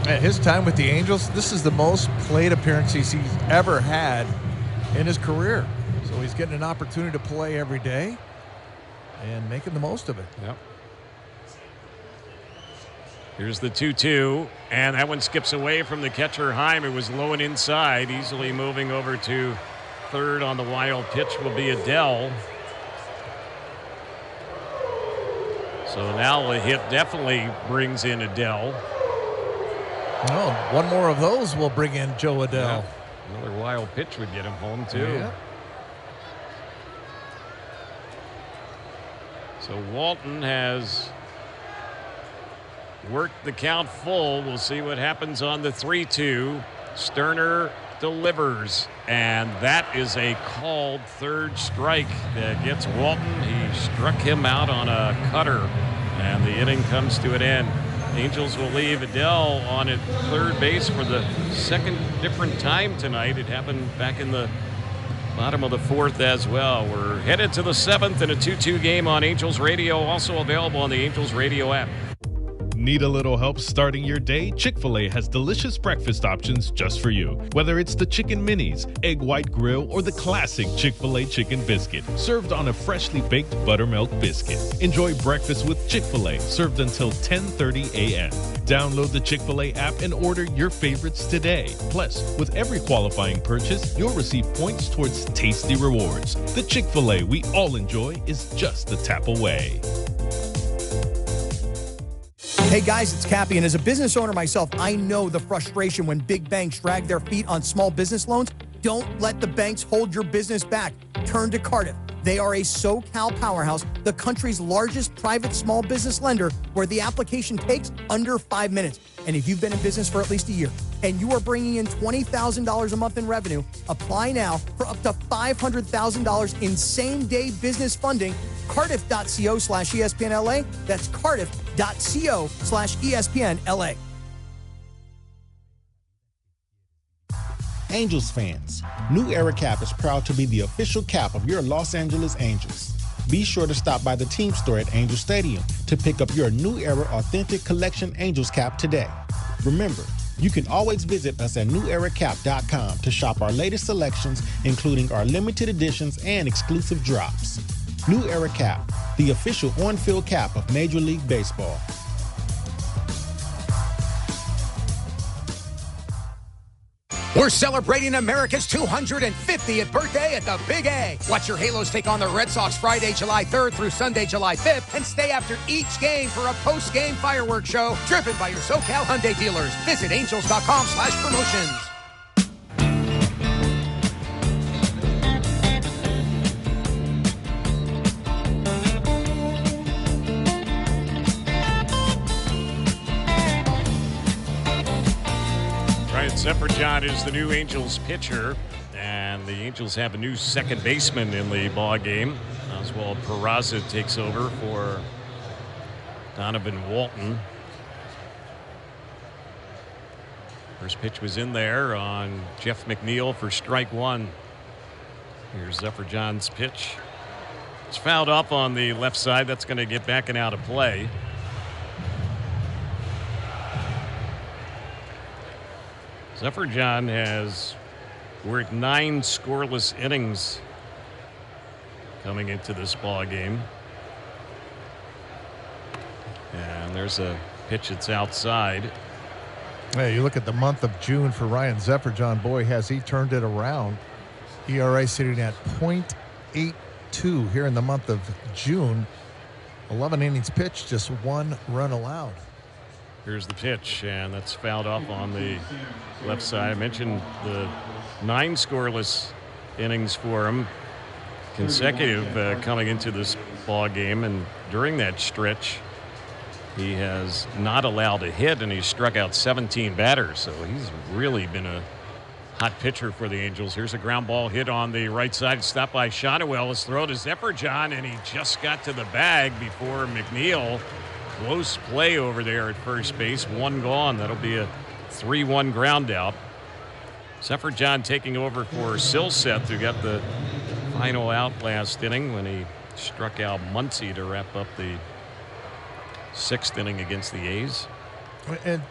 At his time with the Angels, this is the most plate appearances he's ever had in his career. So he's getting an opportunity to play every day and making the most of it. Yep. Here's the 2-2, and that one skips away from the catcher Heim. It was low and inside, easily moving over to third on the wild pitch will be Adell. So now the hit definitely brings in Adell. Oh, 1 more of those will bring in Joe Adell. Yeah. Another wild pitch would get him home too. Yeah. So Walton has worked the count full. We'll see what happens on the 3-2. Sterner delivers, and that is a called 3rd strike that gets Walton. He struck him out on a cutter, and the inning comes to an end. Angels will leave Adell on at 3rd base for the 2nd different time tonight. It happened back in the bottom of the 4th as well. We're headed to the 7th in a 2-2 game on Angels Radio, also available on the Angels Radio app. Need a little help starting your day? Chick-fil-A has delicious breakfast options just for you. Whether it's the chicken minis, egg white grill, or the classic Chick-fil-A chicken biscuit, served on a freshly baked buttermilk biscuit. Enjoy breakfast with Chick-fil-A, served until 10:30 a.m. Download the Chick-fil-A app and order your favorites today. Plus, with every qualifying purchase, you'll receive points towards tasty rewards. The Chick-fil-A we all enjoy is just a tap away. Hey guys, it's Cappy, and as a business owner myself, I know the frustration when big banks drag their feet on small business loans. Don't let the banks hold your business back. Turn to Cardiff. They are a SoCal powerhouse, the country's largest private small business lender, where the application takes under 5 minutes. And if you've been in business for at least a year and you are bringing in $20,000 a month in revenue, apply now for up to $500,000 in same-day business funding. Cardiff.co/ESPNLA. That's Cardiff.co/ESPNLA. Angels fans, New Era Cap is proud to be the official cap of your Los Angeles Angels. Be sure to stop by the team store at Angel Stadium to pick up your New Era Authentic Collection Angels cap today. Remember, you can always visit us at neweracap.com to shop our latest selections, including our limited editions and exclusive drops. New Era Cap, the official on-field cap of Major League Baseball. We're celebrating America's 250th birthday at the Big A. Watch your Halos take on the Red Sox Friday, July 3rd through Sunday, July 5th, and stay after each game for a post-game fireworks show driven by your SoCal Hyundai dealers. Visit angels.com/promotions. Zephyr is the new Angels pitcher, and the Angels have a new second baseman in the ball game. Oswald Peraza takes over for Donovan Walton. First pitch was in there on Jeff McNeil for strike one. Here's Zephyr John's pitch. It's fouled up on the left side. That's going to get back and out of play. Zephyr John has worked 9 scoreless innings coming into this ball game. And there's a pitch that's outside. Hey, you look at the month of June for Ryan Zephyr John. Boy, has he turned it around. ERA sitting at .82 here in the month of June. 11 innings pitched, just 1 run allowed. Here's the pitch, and that's fouled off on the left side. I mentioned the 9 scoreless innings for him consecutive coming into this ball game, and during that stretch he has not allowed a hit, and he's struck out 17 batters, so he's really been a hot pitcher for the Angels. Here's a ground ball hit on the right side, stopped by Shotwell. His throw to Zephyr John, and he just got to the bag before McNeil. Close play over there at first base. 1 gone. That'll be a 3-1 ground out. Zephyr John taking over for Silseth, who got the final out last inning when he struck out Muncy to wrap up the 6th inning against the A's. And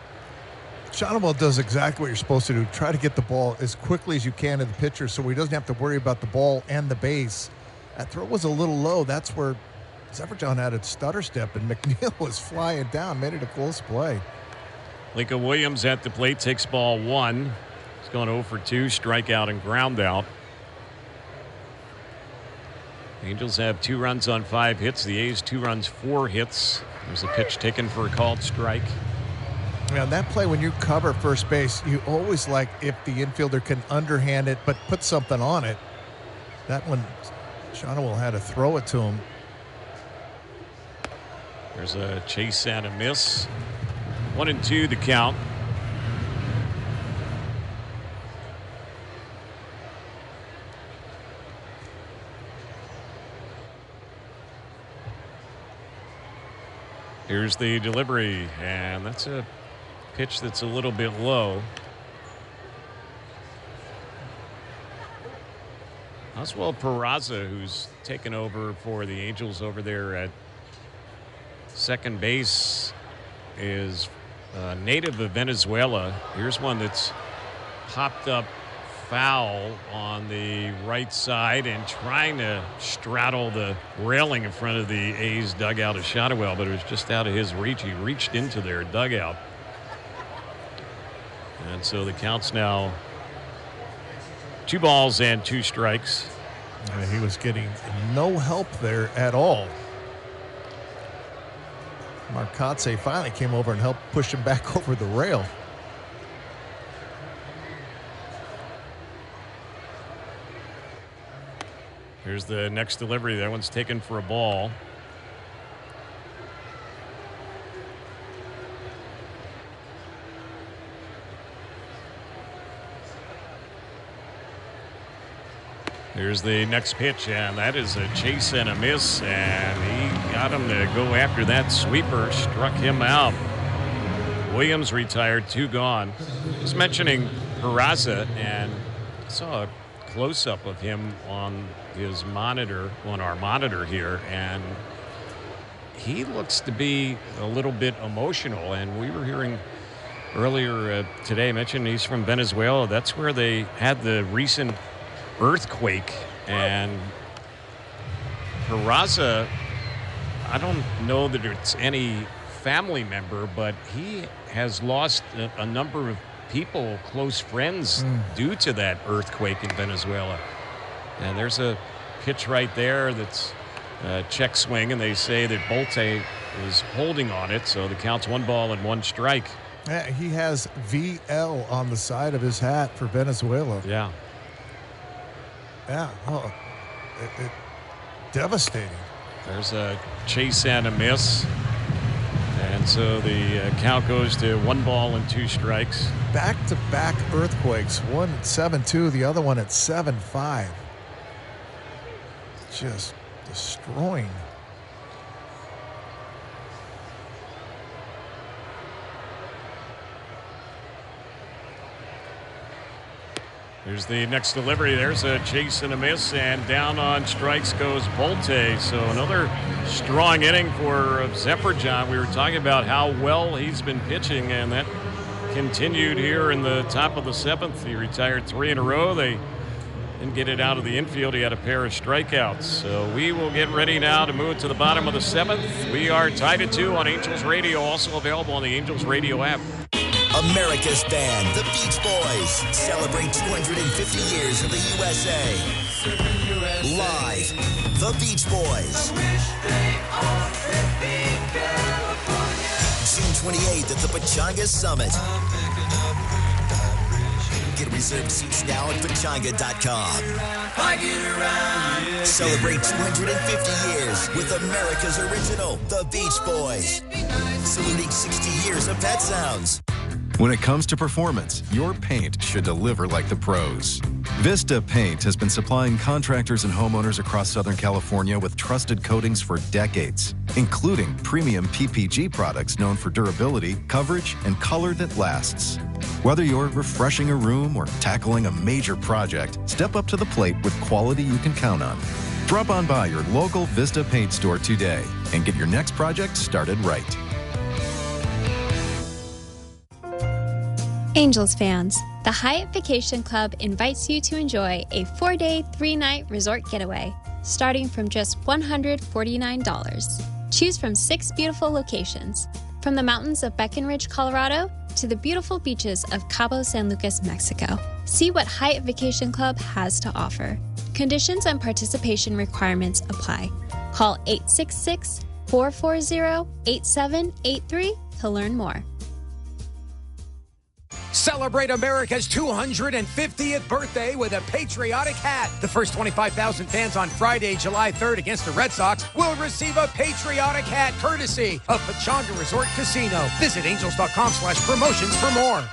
Shotwell does exactly what you're supposed to do. Try to get the ball as quickly as you can to the pitcher so he doesn't have to worry about the ball and the base. That throw was a little low. That's where Zephyr John had a stutter step, and McNeil was flying down, made it a close play. Lincoln Williams at the plate, takes ball 1. He's going 0 for 2, strikeout and ground out. Angels have 2 runs on 5 hits. The A's 2 runs, 4 hits. There's a pitch taken for a called strike. Yeah, that play when you cover first base, you always like if the infielder can underhand it but put something on it. That one, Shotwell had to throw it to him. There's a chase and a miss. 1-2 the count. Here's the delivery, and that's a pitch that's a little bit low. Oswald Peraza, who's taken over for the Angels over there at second base, is native of Venezuela. Here's one that's popped up foul on the right side and trying to straddle the railing in front of the A's dugout of Shotwell, but it was just out of his reach. He reached into their dugout. And so the count's now 2 balls and 2 strikes. And he was getting no help there at all. Marcotte finally came over and helped push him back over the rail. Here's the next delivery. That one's taken for a ball. Here's the next pitch, and that is a chase and a miss, and he got him to go after that sweeper, struck him out. Williams retired, 2 gone. I was mentioning Peraza, and I saw a close-up of him on his monitor, on our monitor here, and he looks to be a little bit emotional. And we were hearing earlier today, mentioned he's from Venezuela. That's where they had the recent earthquake, and Peraza, I don't know that it's any family member, but he has lost a number of people, close friends, due to that earthquake in Venezuela. And there's a pitch right there that's a check swing, and they say that Bolte is holding on it, so the count's 1 ball and 1 strike. Yeah, he has VL on the side of his hat for Venezuela. Yeah. Yeah. Oh, devastating. There's a chase and a miss. And so the count goes to 1 ball and 2 strikes. Back-to-back earthquakes, one at 7-2, the other one at 7-5. Just destroying. Here's the next delivery. There's a chase and a miss, and down on strikes goes Bolte. So another strong inning for Zephyr. We were talking about how well he's been pitching, and that continued here in the top of the 7th. He retired 3 in a row. They didn't get it out of the infield. He had a pair of strikeouts. So we will get ready now to move to the bottom of the 7th. We are tied at 2 on Angels Radio, also available on the Angels Radio app. America's band, the Beach Boys, celebrate 250 years of the USA. Live, the Beach Boys. June 28th at the Pechanga Summit. Get reserved seats now at pechanga.com. Celebrate 250 years with America's original, the Beach Boys. Saluting 60 years of Pet Sounds. When it comes to performance, your paint should deliver like the pros. Vista Paint has been supplying contractors and homeowners across Southern California with trusted coatings for decades, including premium PPG products known for durability, coverage, and color that lasts. Whether you're refreshing a room or tackling a major project, step up to the plate with quality you can count on. Drop on by your local Vista Paint store today and get your next project started right. Angels fans, the Hyatt Vacation Club invites you to enjoy a 4-day, 3-night resort getaway, starting from just $149. Choose from 6 beautiful locations, from the mountains of Breckenridge, Colorado, to the beautiful beaches of Cabo San Lucas, Mexico. See what Hyatt Vacation Club has to offer. Conditions and participation requirements apply. Call 866-440-8783 to learn more. Celebrate America's 250th birthday with a patriotic hat. The first 25,000 fans on Friday, July 3rd against the Red Sox will receive a patriotic hat courtesy of Pechanga Resort Casino. Visit angels.com/promotions for more.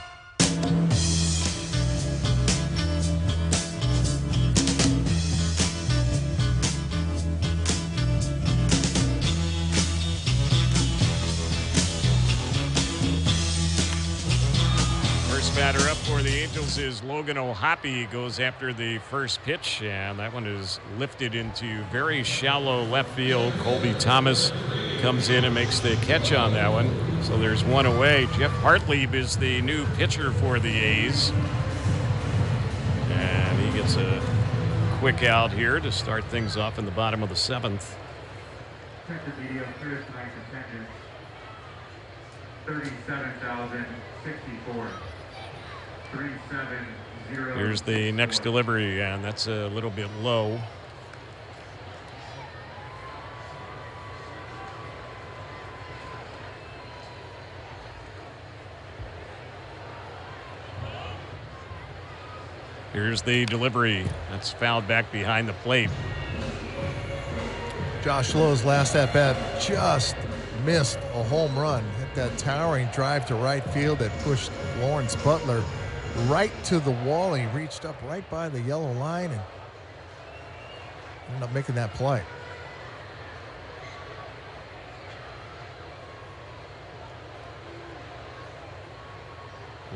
Batter up for the Angels is Logan O'Hoppe. Goes after the first pitch, and that one is lifted into very shallow left field. Colby Thomas comes in and makes the catch on that one. So there's one away. Jeff Hartlieb is the new pitcher for the A's. And he gets a quick out here to start things off in the bottom of the 7th. 37,064. 370. Here's the next delivery, and that's a little bit low. Here's the delivery. That's fouled back behind the plate. Josh Lowe's last at bat just missed a home run. Hit that towering drive to right field that pushed Lawrence Butler right to the wall. He reached up right by the yellow line and ended up making that play.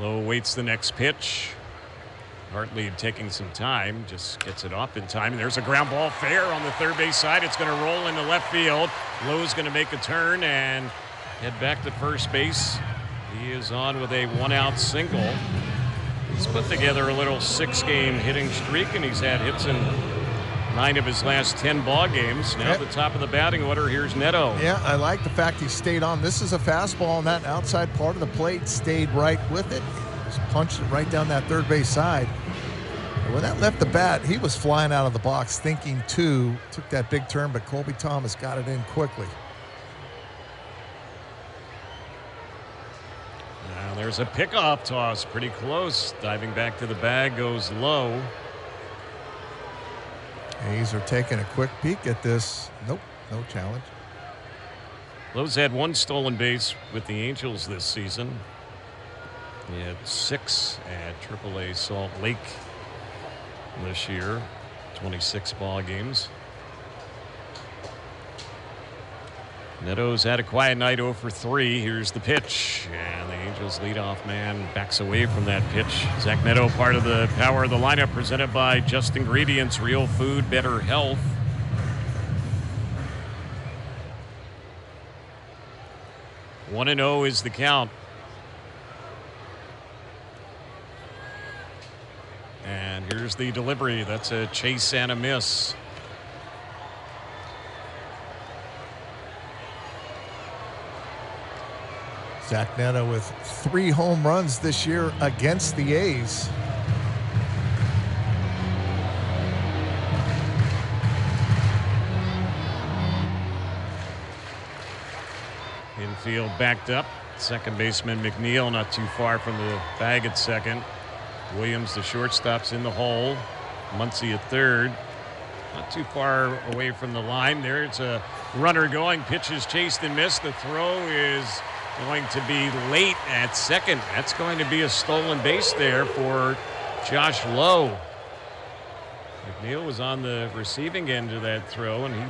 Lowe waits the next pitch. Hartlieb taking some time, just gets it off in time. And there's a ground ball fair on the third base side. It's going to roll into left field. Lowe's going to make a turn and head back to first base. He is on with a 1-out single. He's put together a little 6-game hitting streak, and he's had hits in 9 of his last 10 ball games. Now at the top of the batting order, here's Neto. Yeah, I like the fact he stayed on. This is a fastball on that outside part of the plate. Stayed right with it. Just punched it right down that third base side. And when that left the bat, he was flying out of the box thinking two. Took that big turn, but Colby Thomas got it in quickly. Now there's a pickoff toss, pretty close. Diving back to the bag goes Lowe. A's are taking a quick peek at this. Nope, no challenge. Lowe's had 1 stolen base with the Angels this season. He had 6 at AAA Salt Lake this year, 26 ball games. Neto's had a quiet night, 0 for 3. Here's the pitch, and the Angels leadoff man backs away from that pitch. Zach Neto, part of the power of the lineup, presented by Just Ingredients, real food, better health. One and 0 is the count. And here's the delivery. That's a chase and a miss. Zach Neto with 3 home runs this year against the A's. Infield backed up. Second baseman McNeil not too far from the bag at second. Williams, the shortstop's in the hole. Muncy at third. Not too far away from the line. There's a runner going. Pitch is chased and missed. The throw is going to be late at second. That's going to be a stolen base there for Josh Lowe. McNeil was on the receiving end of that throw, and he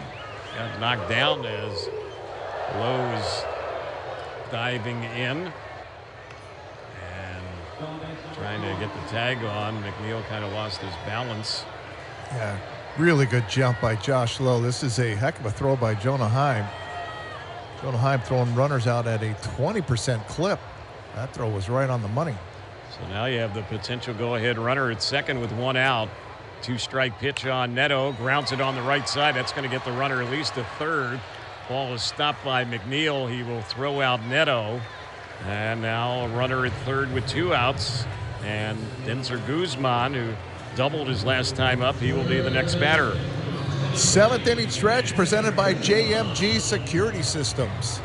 got knocked down as Lowe is diving in. Trying to get the tag on. McNeil kind of lost his balance. Yeah, really good jump by Josh Lowe. This is a heck of a throw by Jonah Heim. Jonah Heim throwing runners out at a 20% clip. That throw was right on the money. So now you have the potential go-ahead runner at second with 1 out. 2-strike pitch on Neto. Grounds it on the right side. That's going to get the runner at least to third. Ball is stopped by McNeil. He will throw out Neto. And now a runner at third with 2 outs. And Denzer Guzman, who doubled his last time up, he will be the next batter. 7th inning stretch presented by JMG Security Systems.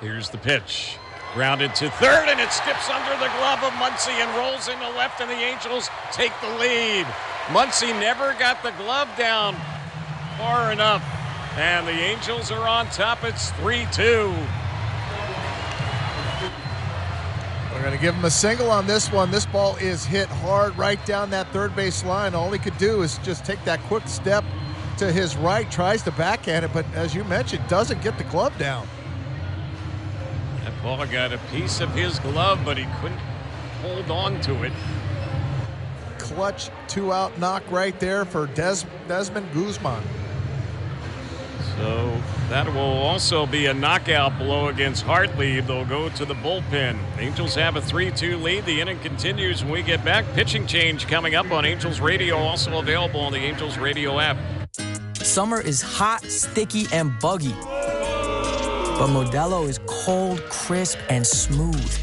Here's the pitch. Grounded to third, and it skips under the glove of Muncy and rolls into left, and the Angels take the lead. Muncy never got the glove down far enough, and the Angels are on top. It's 3-2. We're going to give him a single on this one. This ball is hit hard right down that third base line. All he could do is just take that quick step to his right, tries to backhand it, but as you mentioned, doesn't get the glove down. That ball got a piece of his glove, but he couldn't hold on to it. clutch two-out knock right there for Desmond Guzman. So that will also be a knockout blow against Hartley. They'll go to the bullpen. Angels have a 3-2 lead. The inning continues when we get back. Pitching change coming up on Angels Radio, also available on the Angels Radio app. Summer is hot, sticky, and buggy. But Modelo is cold, crisp, and smooth.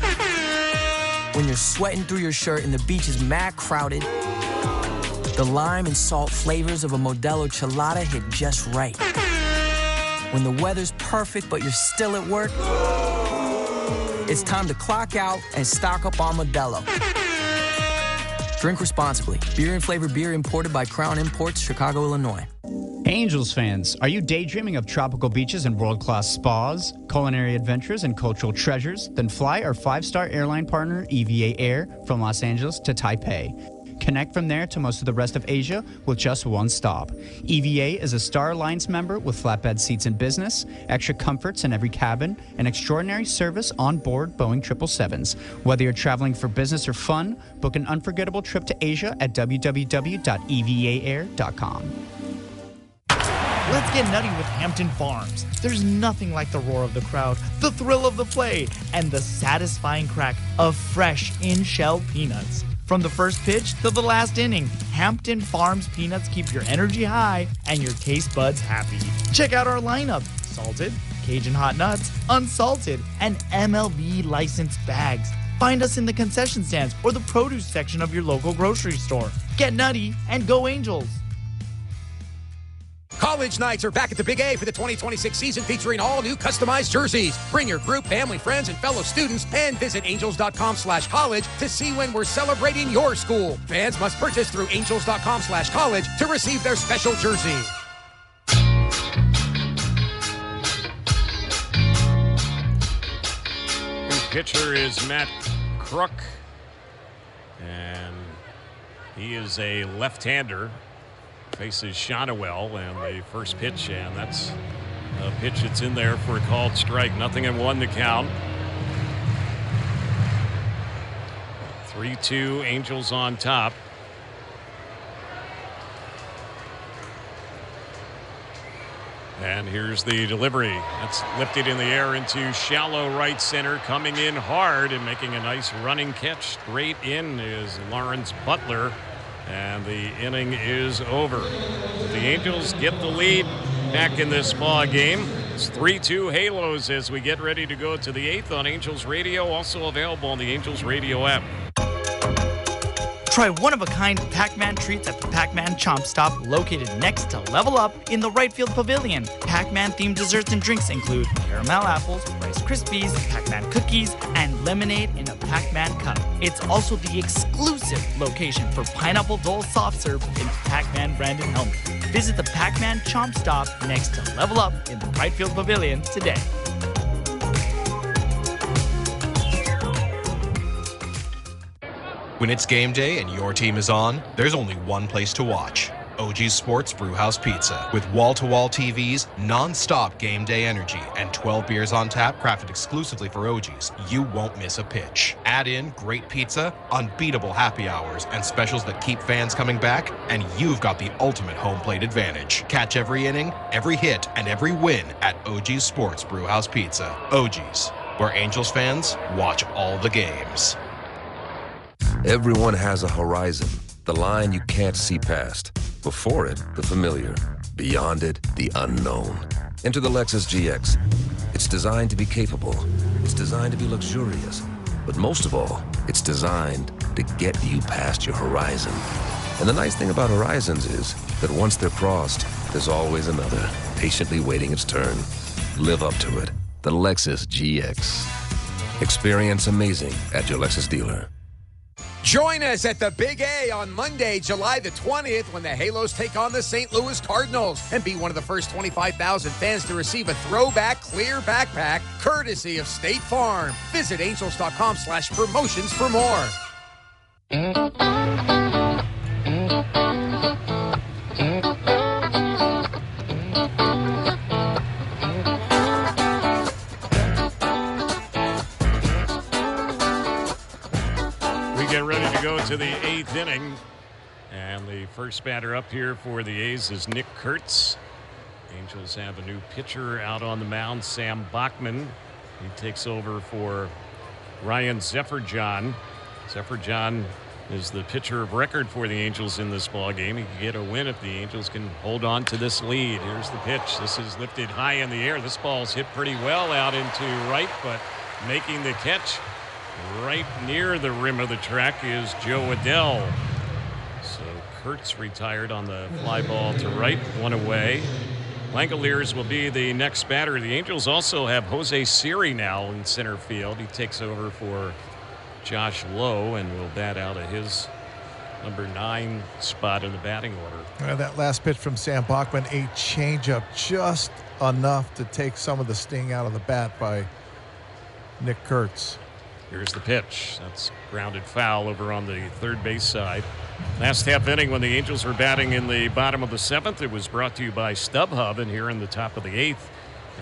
When you're sweating through your shirt and the beach is mad crowded, the lime and salt flavors of a Modelo Chelada hit just right. When the weather's perfect but you're still at work, it's time to clock out and stock up on Modelo. Drink responsibly. Beer and flavored beer imported by Crown Imports, Chicago, Illinois. Angels fans, are you daydreaming of tropical beaches and world-class spas, culinary adventures, and cultural treasures? Then fly our 5-star airline partner, EVA Air, from Los Angeles to Taipei. Connect from there to most of the rest of Asia with just one stop. EVA is a Star Alliance member with flatbed seats in business, extra comforts in every cabin, and extraordinary service on board Boeing 777s. Whether you're traveling for business or fun, book an unforgettable trip to Asia at www.evaair.com. Let's get nutty with Hampton Farms. There's nothing like the roar of the crowd, the thrill of the play, and the satisfying crack of fresh in-shell peanuts. From the first pitch to the last inning, Hampton Farms peanuts keep your energy high and your taste buds happy. Check out our lineup: salted, Cajun hot nuts, unsalted, and MLB licensed bags. Find us in the concession stands or the produce section of your local grocery store. Get nutty and go Angels! College nights are back at the Big A for the 2026 season, featuring all new customized jerseys. Bring your group, family, friends, and fellow students, and visit angels.com/college to see when we're celebrating your school. Fans must purchase through angels.com/college to receive their special jersey. The pitcher is Matt Crook, and he is a left-hander. Faces Shonowell, and the first pitch, and that's a pitch that's in there for a called strike. 0-1 the count. 3-2 Angels on top. And here's the delivery. That's lifted in the air into shallow right center. Coming in hard and making a nice running catch straight in is Lawrence Butler. And the inning is over. The Angels get the lead back in this ball game. It's 3-2 Halos as we get ready to go to the 8th on Angels Radio. Also available on the Angels Radio app. Try one-of-a-kind Pac-Man treats at the Pac-Man Chomp Stop located next to Level Up in the right field pavilion. Pac-Man themed desserts and drinks include caramel apples, Rice Krispies, Pac-Man cookies, and lemonade in a Pac-Man cup. It's also the exclusive location for Pineapple Dole soft serve in Pac-Man branded helmet. Visit the Pac-Man Chomp Stop next to Level Up in the right field pavilion today. When it's game day and your team is on, there's only one place to watch. OG's Sports Brewhouse Pizza. With wall-to-wall TVs, non-stop game day energy, and 12 beers on tap crafted exclusively for OG's, you won't miss a pitch. Add in great pizza, unbeatable happy hours, and specials that keep fans coming back, and you've got the ultimate home plate advantage. Catch every inning, every hit, and every win at OG's Sports Brewhouse Pizza. OG's, where Angels fans watch all the games. Everyone has a horizon, the line you can't see past. Before it, the familiar. Beyond it, the unknown. Enter the Lexus GX. It's designed to be capable. It's designed to be luxurious. But most of all, it's designed to get you past your horizon. And the nice thing about horizons is that once they're crossed, there's always another, patiently waiting its turn. Live up to it. The Lexus GX. Experience amazing at your Lexus dealer. Join us at the Big A on Monday, July the 20th, when the Halos take on the St. Louis Cardinals, and be one of the first 25,000 fans to receive a throwback clear backpack courtesy of State Farm. Visit angels.com/promotions for more. Get ready to go to the 8th inning. And the first batter up here for the A's is Nick Kurtz. Angels have a new pitcher out on the mound, Sam Bachman. He takes over for Ryan Zefferjohn. Zefferjohn is the pitcher of record for the Angels in this ball game. He can get a win if the Angels can hold on to this lead. Here's the pitch. This is lifted high in the air. This ball's hit pretty well out into right, but making the catch right near the rim of the track is Joe Adell. So Kurtz retired on the fly ball to right, one away. Langoliers will be the next batter. The Angels also have Jose Siri now in center field. He takes over for Josh Lowe and will bat out of his number 9 spot in the batting order. That last pitch from Sam Bachman, a changeup, just enough to take some of the sting out of the bat by Nick Kurtz. Here's the pitch. That's grounded foul over on the third base side. Last half inning when the Angels were batting in the bottom of the 7th, it was brought to you by StubHub, and here in the top of the 8th,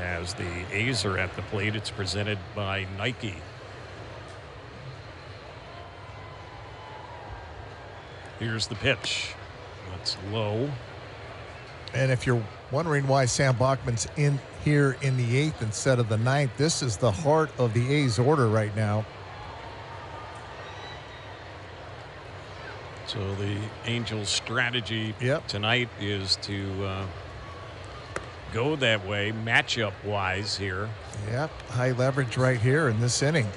as the A's are at the plate, it's presented by Nike. Here's the pitch. That's low. And if you're wondering why Sam Bachman's in here in the 8th instead of the 9th, this is the heart of the A's order right now. So the Angels' strategy tonight is to go that way, matchup-wise here. Yep, high leverage right here in this inning.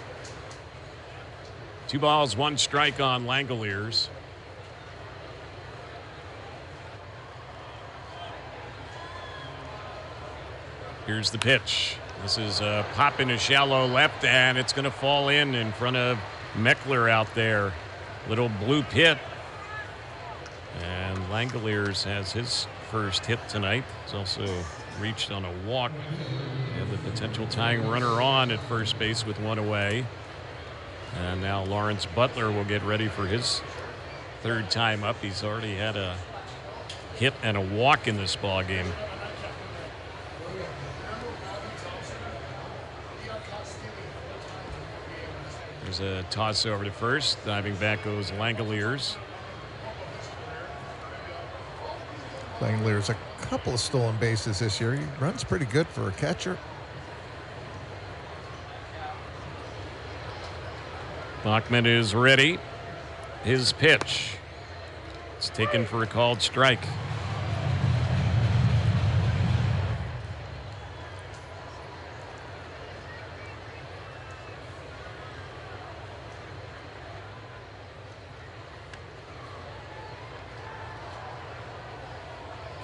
2 balls, 1 strike on Langoliers. Here's the pitch. This is a pop into shallow left, and it's going to fall in front of Meckler out there. Little blue pit. And Langoliers has his first hit tonight. He's also reached on a walk. Have the potential tying runner on at first base with 1 away. And now Lawrence Butler will get ready for his 3rd time up. He's already had a hit and a walk in this ball game. There's a toss over to first. Diving back goes Langoliers. Langoliers a couple of stolen bases this year. He runs pretty good for a catcher. Bachman is ready. His pitch. It's taken for a called strike.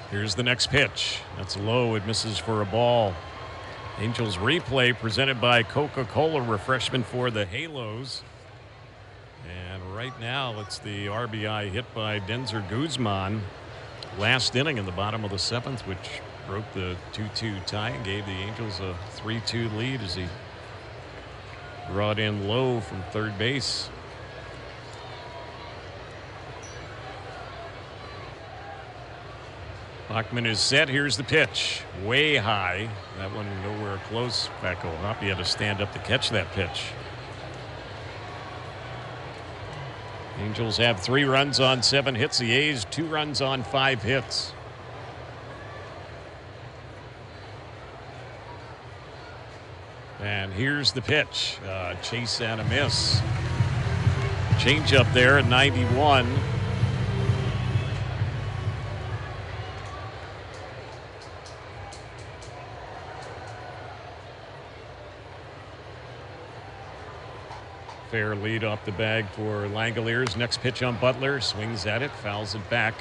Here's the next pitch. That's low. It misses for a ball. Angels replay presented by Coca-Cola, refreshment for the Halos. And right now it's the RBI hit by Denzer Guzman. Last inning in the bottom of the 7th, which broke the 2-2 tie and gave the Angels a 3-2 lead as he brought in Lowe from third base. Bachman is set. Here's the pitch. Way high. That one nowhere close. Paco Hoppy had to stand up to catch that pitch. Angels have 3 runs on 7 hits. The A's 2 runs on 5 hits. And here's the pitch. Chase and a miss. Change up there at 91. Fair lead off the bag for Langoliers. Next pitch on Butler. Swings at it, fouls it back.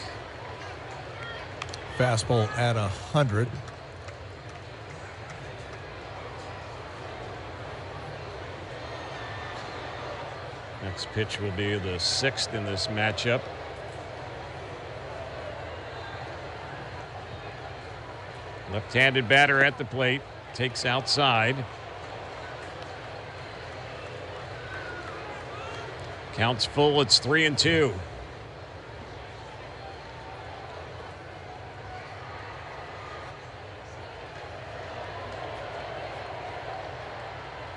Fastball at 100. Next pitch will be the 6th in this matchup. Left-handed batter at the plate. Takes outside. Counts full. It's 3-2.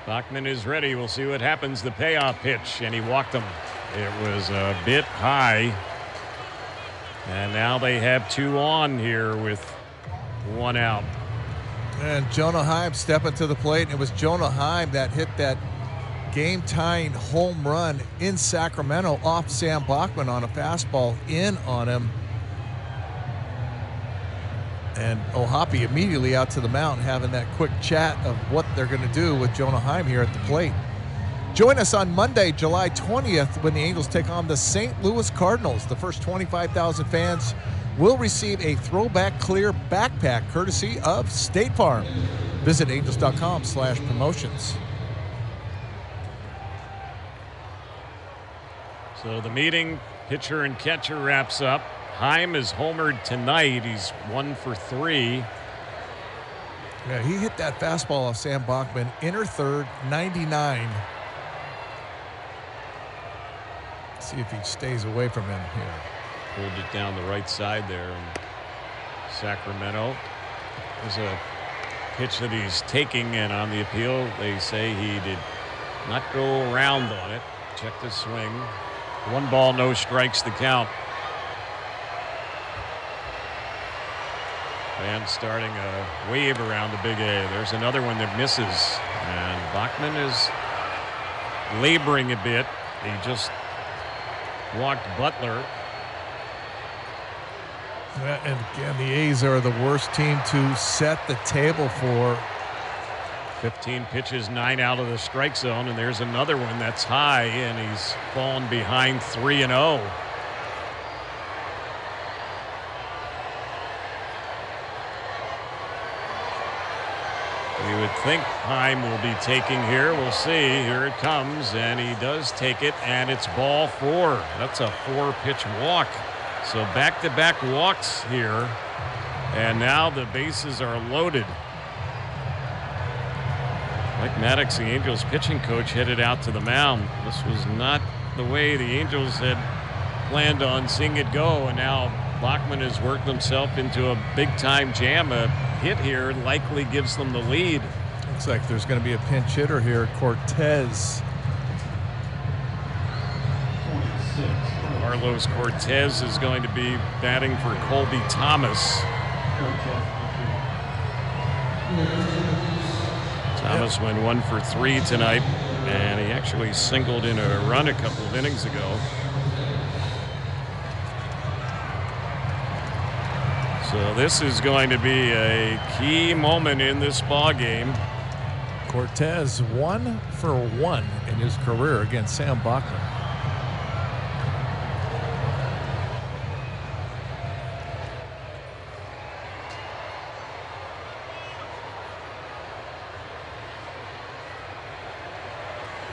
Bachman is ready. We'll see what happens. The payoff pitch, and he walked him. It was a bit high. And now they have 2 on here with 1 out. And Jonah Heim stepping to the plate. And it was Jonah Heim that hit that game-tying home run in Sacramento off Sam Bachman on a fastball in on him. And Ohapi immediately out to the mound having that quick chat of what they're going to do with Jonah Heim here at the plate. Join us on Monday, July 20th, when the Angels take on the St. Louis Cardinals. The first 25,000 fans will receive a Throwback Clear backpack courtesy of State Farm. Visit angels.com/promotions. So the meeting, pitcher and catcher, wraps up. Heim is homered tonight. He's 1 for 3. Yeah, he hit that fastball off Sam Bachman, inner third, 99. See if he stays away from him here. Pulled it down the right side there in Sacramento. There's a pitch that he's taking, and on the appeal, they say he did not go around on it. Check the swing. 1 ball, no strikes to count. And starting a wave around the Big A. There's another one that misses. And Bachman is laboring a bit. He just walked Butler. And again, the A's are the worst team to set the table for. 15 pitches, 9 out of the strike zone. And there's another one that's high, and he's fallen behind 3-0. You would think Heim will be taking here. We'll see. Here it comes, and he does take it, and it's ball 4. That's a 4-pitch walk. So back-to-back walks here, and now the bases are loaded. Mike Maddox, the Angels pitching coach, headed out to the mound. This was not the way the Angels had planned on seeing it go, and now Bachman has worked himself into a big-time jam. A hit here likely gives them the lead. Looks like there's going to be a pinch hitter here, Cortez. Carlos Cortez is going to be batting for Colby Thomas. Thomas went 1 for 3 tonight, and he actually singled in a run a couple of innings ago. So this is going to be a key moment in this ball game. Cortez 1 for 1 in his career against Sam Bachman.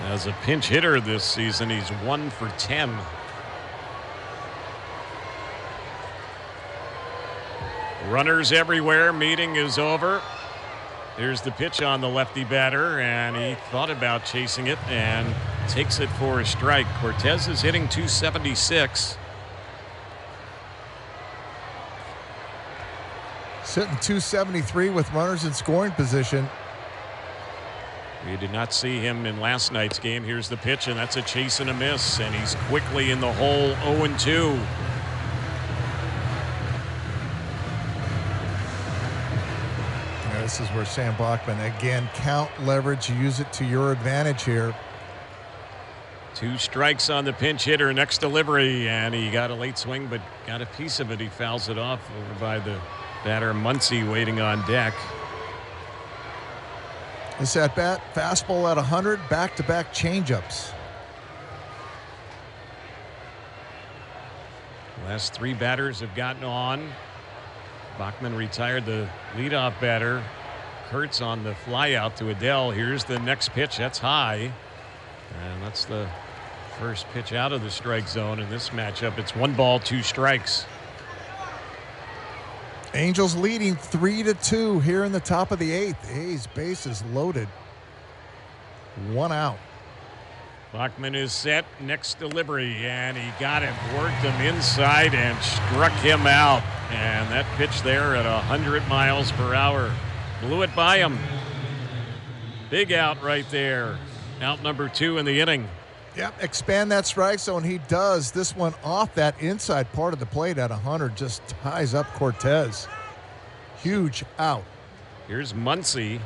As a pinch hitter this season, he's 1 for 10. Runners everywhere. Meeting is over. Here's the pitch on the lefty batter, and he thought about chasing it and takes it for a strike. Cortez is hitting .276. Sitting .273 with runners in scoring position. We did not see him in last night's game. Here's the pitch, and that's a chase and a miss, and he's quickly in the hole, 0-2. This is where Sam Bachman, again, count leverage, use it to your advantage here. 2 strikes on the pinch hitter. Next delivery, and he got a late swing, but got a piece of it. He fouls it off over by the batter, Muncy, waiting on deck. This at bat, fastball at 100, back-to-back changeups. Last 3 batters have gotten on. Bachman retired the leadoff batter. Kurtz on the fly out to Adele. Here's the next pitch. That's high. And that's the first pitch out of the strike zone in this matchup. It's 1 ball, 2 strikes. Angels leading 3-2 here in the top of the 8th. A's base is loaded. 1 out. Bachman is set. Next delivery, and he got him. Worked him inside and struck him out. And that pitch there at 100 miles per hour blew it by him. Big out right there. Out number 2 in the inning. Yep, expand that strike zone. He does. This one off that inside part of the plate at 100 just ties up Cortez. Huge out. Here's Muncy,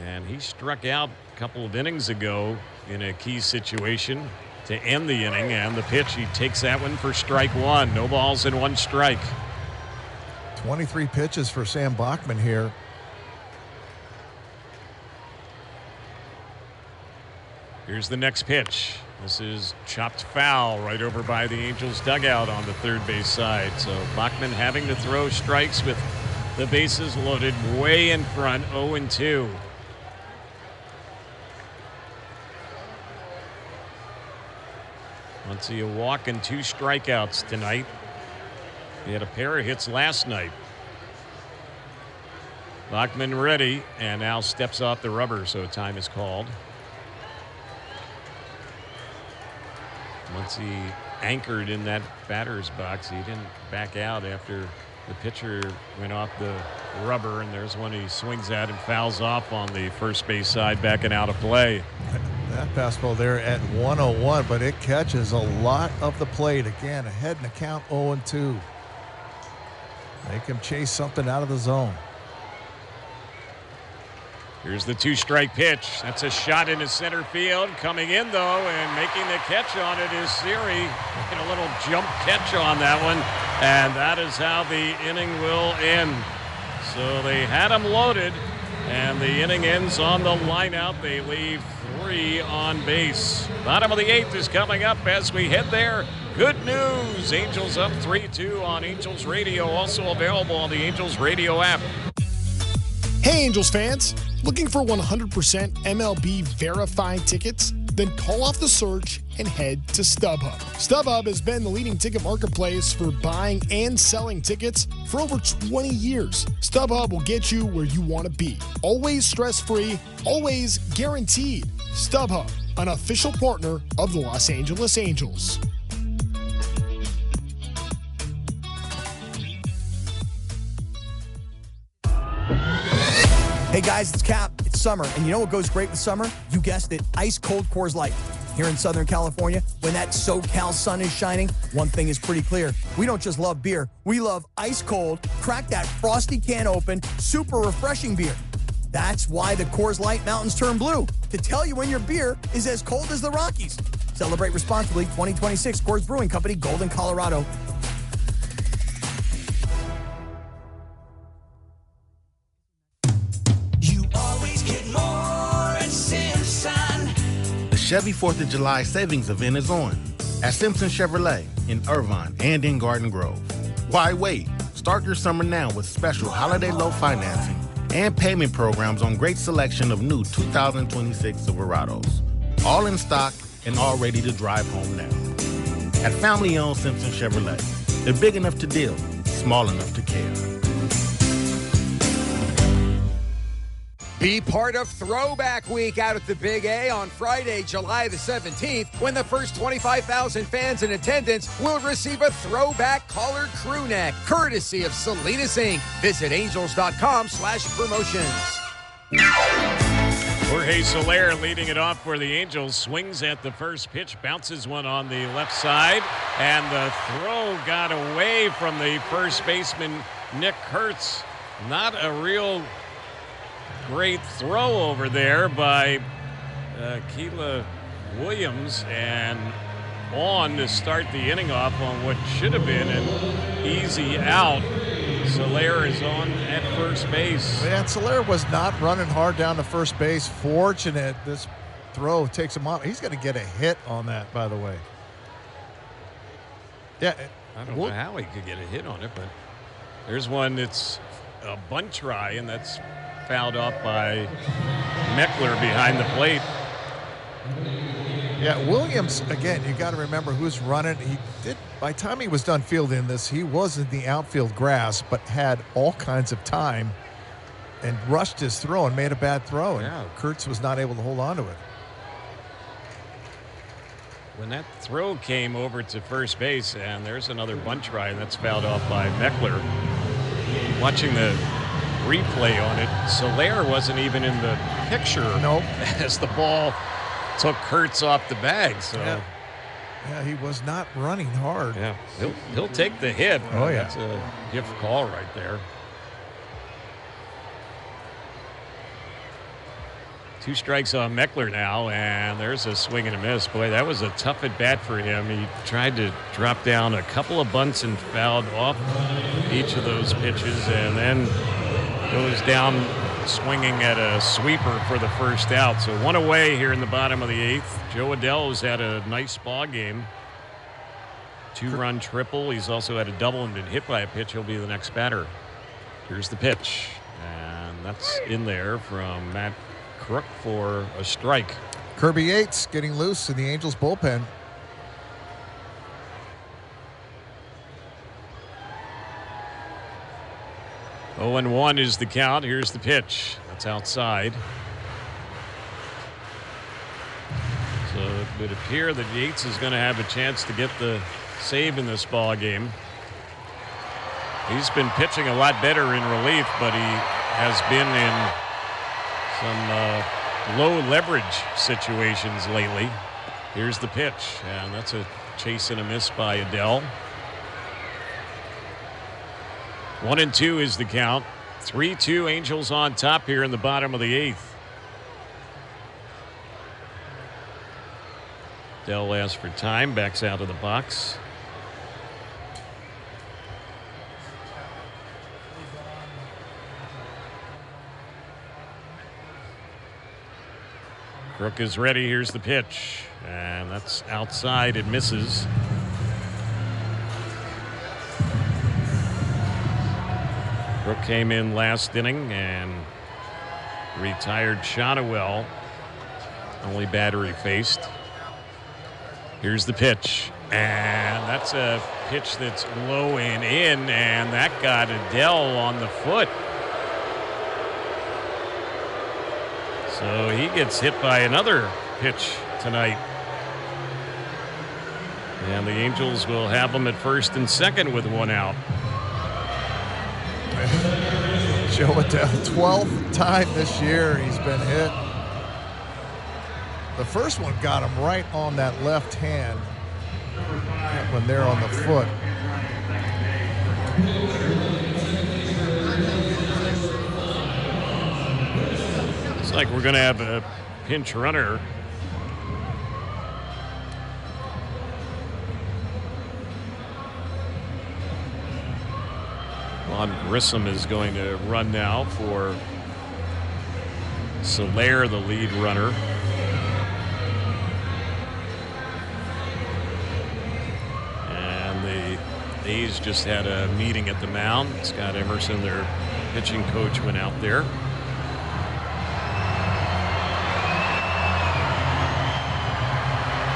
and he struck out a couple of innings ago in a key situation to end the inning, and the pitch, he takes that one for strike one. No balls and one strike. 23 pitches for Sam Bachman here. Here's the next pitch. This is chopped foul right over by the Angels dugout on the third base side. So Bachman having to throw strikes with the bases loaded way in front, 0-2. Muncy a walk and 2 strikeouts tonight. He had a pair of hits last night. Bachman ready and now steps off the rubber, so time is called. Muncy anchored in that batter's box. He didn't back out after the pitcher went off the rubber, and there's one he swings at and fouls off on the first base side, backing out of play. That fastball there at 101, but it catches a lot of the plate. Again, ahead in the count, 0-2. Make him chase something out of the zone. Here's the 2-strike pitch. That's a shot into center field. Coming in, though, and making the catch on it is Siri. Making a little jump catch on that one, and that is how the inning will end. So they had him loaded, and the inning ends on the lineout. They leave 3 on base. Bottom of the 8th is coming up as we head there. Good news. Angels up 3-2 on Angels Radio. Also available on the Angels Radio app. Hey, Angels fans. Looking for 100% MLB verified tickets? Then call off the search and head to StubHub. StubHub has been the leading ticket marketplace for buying and selling tickets for over 20 years. StubHub will get you where you want to be. Always stress-free, always guaranteed. StubHub, an official partner of the Los Angeles Angels. Hey guys, it's Cap. It's summer, and you know what goes great with summer? You guessed it, ice cold Coors Light. Here in Southern California, when that SoCal sun is shining, one thing is pretty clear. We don't just love beer, we love ice cold, crack that frosty can open, super refreshing beer. That's why the Coors Light mountains turn blue, to tell you when your beer is as cold as the Rockies. Celebrate responsibly. 2026 Coors Brewing Company, Golden, Colorado. Chevy 4th of July savings event is on at Simpson Chevrolet in Irvine and in Garden Grove. Why wait? Start your summer now with special holiday low financing and payment programs on great selection of new 2026 Silverados. All in stock and all ready to drive home now. At family-owned Simpson Chevrolet, they're big enough to deal, small enough to care. Be part of Throwback Week out at the Big A on Friday, July the 17th, when the first 25,000 fans in attendance will receive a throwback collared crew neck, courtesy of Salinas Inc. Visit angels.com/promotions. Jorge Soler leading it off for the Angels. Swings at the first pitch, bounces one on the left side, and the throw got away from the first baseman, Nick Kurtz. Not a real great throw over there by Keila Williams, and on to start the inning off on what should have been an easy out. Soler is on at first base. Man, Soler was not running hard down to first base. Fortunate this throw takes him off. He's going to get a hit on that, by the way. Yeah. I don't know how he could get a hit on it, but there's one that's a bunt try, and that's fouled off by Meckler behind the plate. Yeah, Williams, again, you got to remember who's running. He did, by the time he was done fielding this, he was in the outfield grass, but had all kinds of time and rushed his throw and made a bad throw. And Kurtz was not able to hold on to it. When that throw came over to first base, and there's another bunt try, and that's fouled off by Meckler. Watching the replay on it, Soler wasn't even in the picture as the ball took Kurtz off the bag. So yeah, he was not running hard. Yeah, he'll take the hit. Oh, yeah. That's a gift call right there. 2 strikes on Meckler now, and there's a swing and a miss. Boy, that was a tough at bat for him. He tried to drop down a couple of bunts and fouled off each of those pitches, and then goes down swinging at a sweeper for the first out. So 1 away here in the bottom of the 8th. Joe Adell's had a nice ball game. 2-run triple. He's also had a double and been hit by a pitch. He'll be the next batter. Here's the pitch, and that's in there from Matt Crook for a strike. Kirby Yates getting loose in the Angels bullpen. Oh, 0-1 is the count. Here's the pitch. That's outside. So it would appear that Yates is going to have a chance to get the save in this ball game. He's been pitching a lot better in relief, but he has been in some low leverage situations lately. Here's the pitch, and that's a chase and a miss by Adell. 1-2 is the count. 3-2 Angels on top here in the bottom of the 8th. Adell asks for time, backs out of the box. Crook is ready. Here's the pitch, and that's outside. It misses. Crook came in last inning and retired Shotwell. Only batter he faced. Here's the pitch, and that's a pitch that's low and in, and that got Adell on the foot. So he gets hit by another pitch tonight. And the Angels will have him at first and second with 1 out. Joe Adell, 12th time this year he's been hit. The first one got him right on that left hand. That one there on the foot. Looks like we're going to have a pinch runner. Juan Grissom is going to run now for Soler, the lead runner. And the A's just had a meeting at the mound. Scott Emerson, their pitching coach, went out there.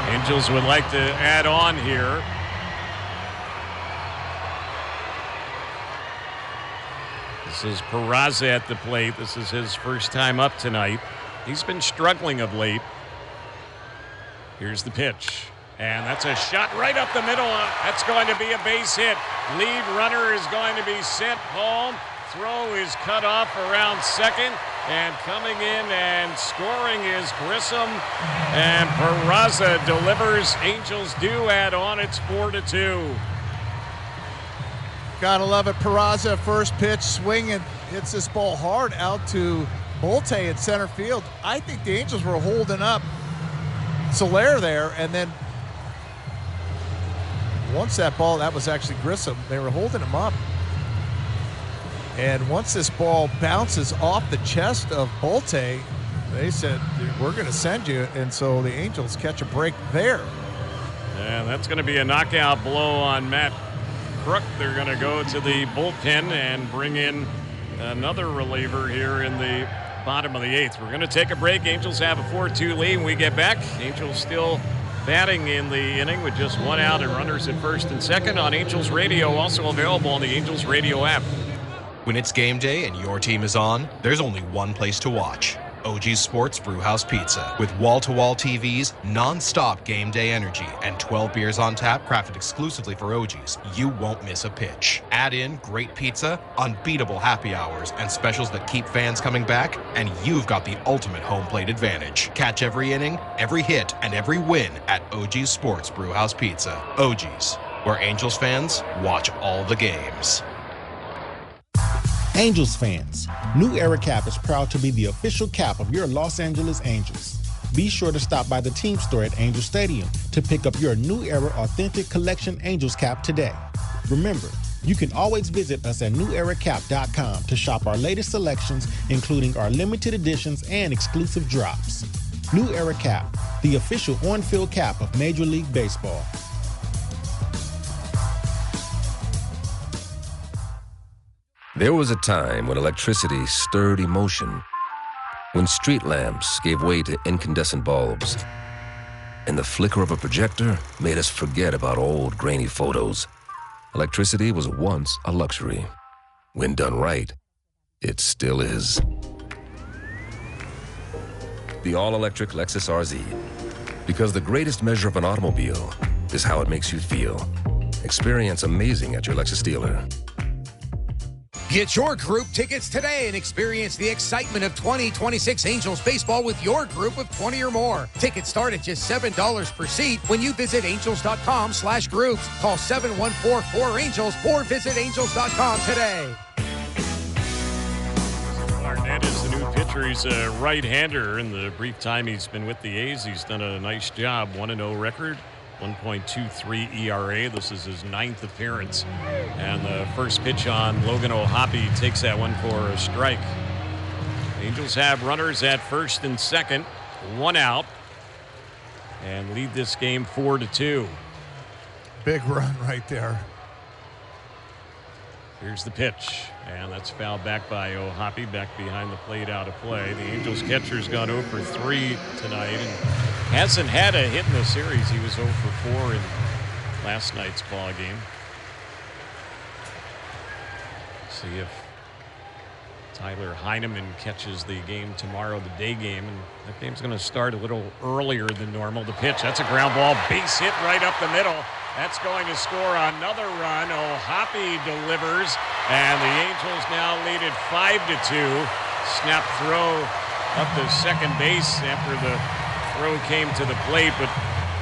Angels would like to add on here. This is Peraza at the plate. This is his first time up tonight. He's been struggling of late. Here's the pitch. And that's a shot right up the middle. That's going to be a base hit. Lead runner is going to be sent home. Throw is cut off around second. And coming in and scoring is Grissom. And Peraza delivers. Angels do add on. It's 4-2. Gotta love it. Peraza, first pitch, swinging, hits this ball hard out to Bolte in center field. I think the Angels were holding up Soler there, and then once that ball, that was actually Grissom, they were holding him up. And once this ball bounces off the chest of Bolte, they said, we're going to send you. And so the Angels catch a break there. And that's going to be a knockout blow on Matt Crook. They're going to go to the bullpen and bring in another reliever here in the bottom of the 8th. We're going to take a break. Angels have a 4-2 lead when we get back. Angels still batting in the inning with just 1 out and runners at first and second on Angels Radio, also available on the Angels Radio app. When it's game day and your team is on, there's only one place to watch. OG's Sports Brewhouse Pizza. With wall-to-wall TVs, non-stop game day energy, and 12 beers on tap crafted exclusively for OG's, you won't miss a pitch. Add in great pizza, unbeatable happy hours, and specials that keep fans coming back, and you've got the ultimate home plate advantage. Catch every inning, every hit, and every win at OG's Sports Brewhouse Pizza. OG's, where Angels fans watch all the games. Angels fans, New Era Cap is proud to be the official cap of your Los Angeles Angels. Be sure to stop by the team store at Angel Stadium to pick up your New Era Authentic Collection Angels cap today. Remember, you can always visit us at neweracap.com to shop our latest selections, including our limited editions and exclusive drops. New Era Cap, the official on-field cap of Major League Baseball. There was a time when electricity stirred emotion, when street lamps gave way to incandescent bulbs, and the flicker of a projector made us forget about old grainy photos. Electricity was once a luxury. When done right, it still is. The all-electric Lexus RZ. Because the greatest measure of an automobile is how it makes you feel. Experience amazing at your Lexus dealer. Get your group tickets today and experience the excitement of 2026 Angels baseball with your group of 20 or more. Tickets start at just $7 per seat when you visit angels.com/groups. Call 714-4ANGELS or visit angels.com today. Barnett is the new pitcher. He's a right-hander. In the brief time he's been with the A's, he's done a nice job. 1-0 record. 1.23 ERA. This is his 9th appearance. And the first pitch on Logan O'Hoppe takes that one for a strike. Angels have runners at first and second, 1 out, and lead this game 4-2. Big run right there. Here's the pitch, and that's fouled back by O'Hoppe, back behind the plate, out of play. The Angels catcher's gone 0 for 3 tonight and hasn't had a hit in the series. He was 0 for 4 in last night's ball game. See if Tyler Heineman catches the game tomorrow, the day game, and that game's going to start a little earlier than normal. The pitch, that's a ground ball, base hit right up the middle. That's going to score another run. O'Hoppe delivers, and the Angels now lead it 5-2. Snap throw up to second base after the throw came to the plate, but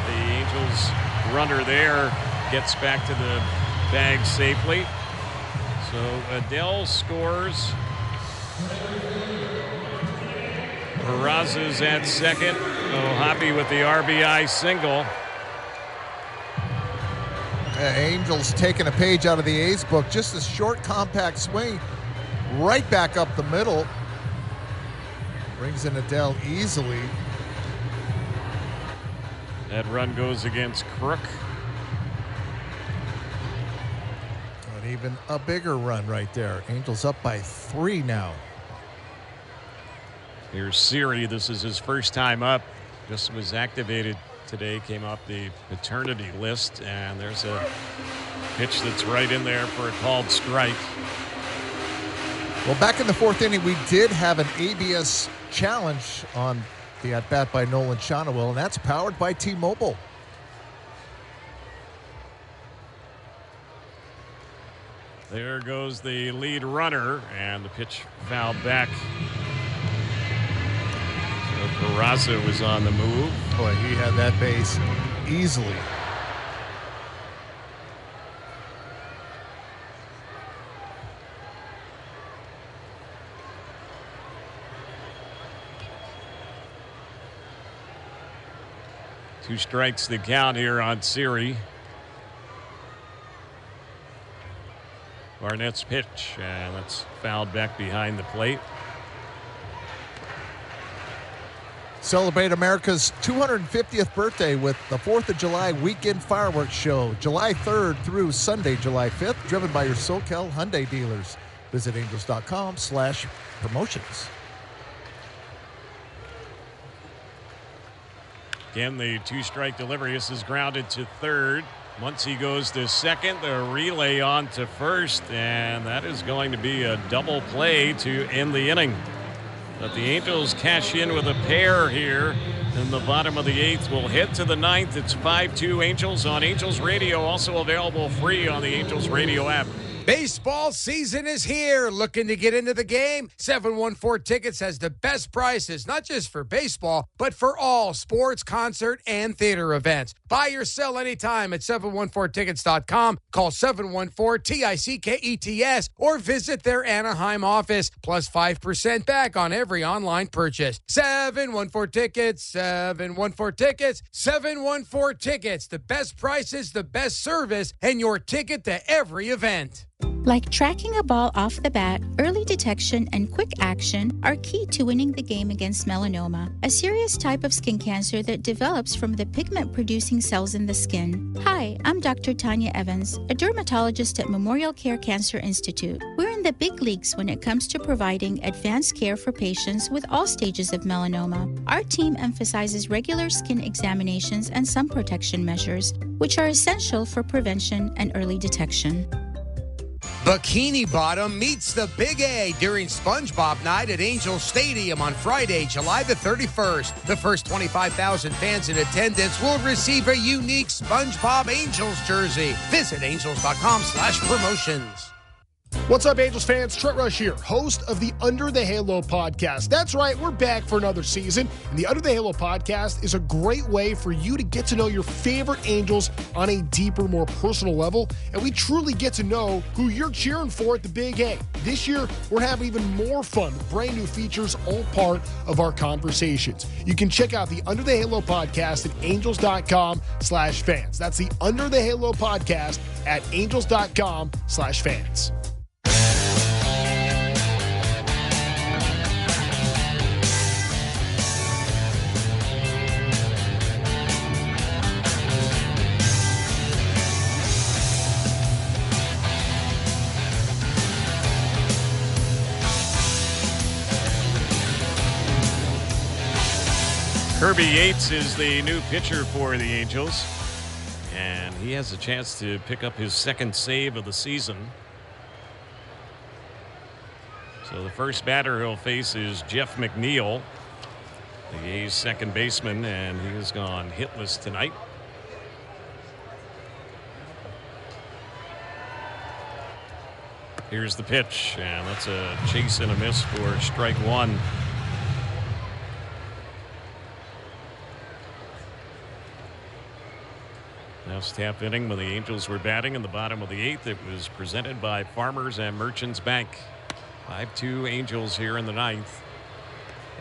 the Angels runner there gets back to the bag safely. So Adele scores. Peraza's at second. O'Hoppe with the RBI single. Angels taking a page out of the A's book. Just a short, compact swing right back up the middle. Brings in Adele easily. That run goes against Crook. And even a bigger run right there. Angels up by 3 now. Here's Siri. This is his first time up. Just was activated today, came off the paternity list, and there's a pitch that's right in there for a called strike. Well, back in the 4th inning, we did have an ABS challenge on the at-bat by Nolan Shonowell, and that's powered by T-Mobile. There goes the lead runner, and the pitch fouled back. So Peraza was on the move. Boy, he had that base easily. Two strikes the count here on Siri. Barnett's pitch, and that's fouled back behind the plate. Celebrate America's 250th birthday with the 4th of July weekend fireworks show, July 3rd through Sunday, July 5th, driven by your SoCal Hyundai dealers. Visit angels.com/promotions. Again, the two-strike delivery. This is grounded to third. Muncy goes to second. The relay on to first, and that is going to be a double play to end the inning. But the Angels cash in with a pair here in the bottom of the 8th. We'll head to the 9th. It's 5-2 Angels on Angels Radio, also available free on the Angels Radio app. Baseball season is here. Looking to get into the game? 714 Tickets has the best prices, not just for baseball, but for all sports, concert, and theater events. Buy or sell anytime at 714tickets.com. Call 714-TICKETS or visit their Anaheim office. Plus 5% back on every online purchase. 714 Tickets, 714 Tickets, 714 Tickets. The best prices, the best service, and your ticket to every event. Like tracking a ball off the bat, early detection and quick action are key to winning the game against melanoma, a serious type of skin cancer that develops from the pigment-producing cells in the skin. Hi, I'm Dr. Tanya Evans, a dermatologist at Memorial Care Cancer Institute. We're in the big leagues when it comes to providing advanced care for patients with all stages of melanoma. Our team emphasizes regular skin examinations and sun protection measures, which are essential for prevention and early detection. Bikini Bottom meets the Big A during SpongeBob Night at Angel Stadium on Friday, July the 31st. The first 25,000 fans in attendance will receive a unique SpongeBob Angels jersey. Visit angels.com/promotions. What's up, Angels fans? Trent Rush here, host of the Under the Halo podcast. That's right, we're back for another season, and the Under the Halo podcast is a great way for you to get to know your favorite Angels on a deeper, more personal level, and we truly get to know who you're cheering for at the Big A. This year, we're having even more fun with brand new features, all part of our conversations. You can check out the Under the Halo podcast at angels.com/fans. That's the Under the Halo podcast at angels.com/fans. Kirby Yates is the new pitcher for the Angels, and he has a chance to pick up his second save of the season. So the first batter he'll face is Jeff McNeil, the A's second baseman, and he has gone hitless tonight. Here's the pitch, and that's a chase and a miss for strike one. Last half inning when the Angels were batting in the bottom of the 8th, it was presented by Farmers and Merchants Bank. 5-2 Angels here in the 9th.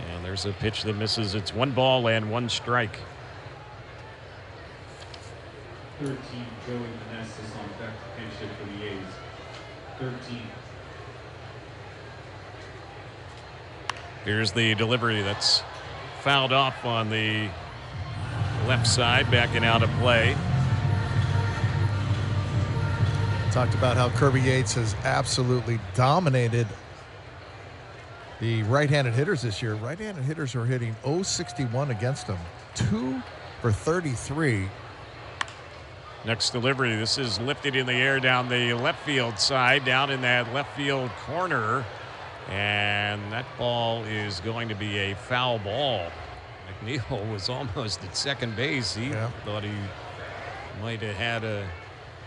And there's a pitch that misses. It's 1 ball and 1 strike. 13, Joey Meneses on deck to finish it for the A's. 13. Here's the delivery that's fouled off on the left side, backing out of play. Talked about how Kirby Yates has absolutely dominated the right-handed hitters this year. Right-handed hitters are hitting .061 against him. 2 for 33. Next delivery, this is lifted in the air down the left field side, down in that left field corner. And that ball is going to be a foul ball. McNeil was almost at second base. He thought he might have had a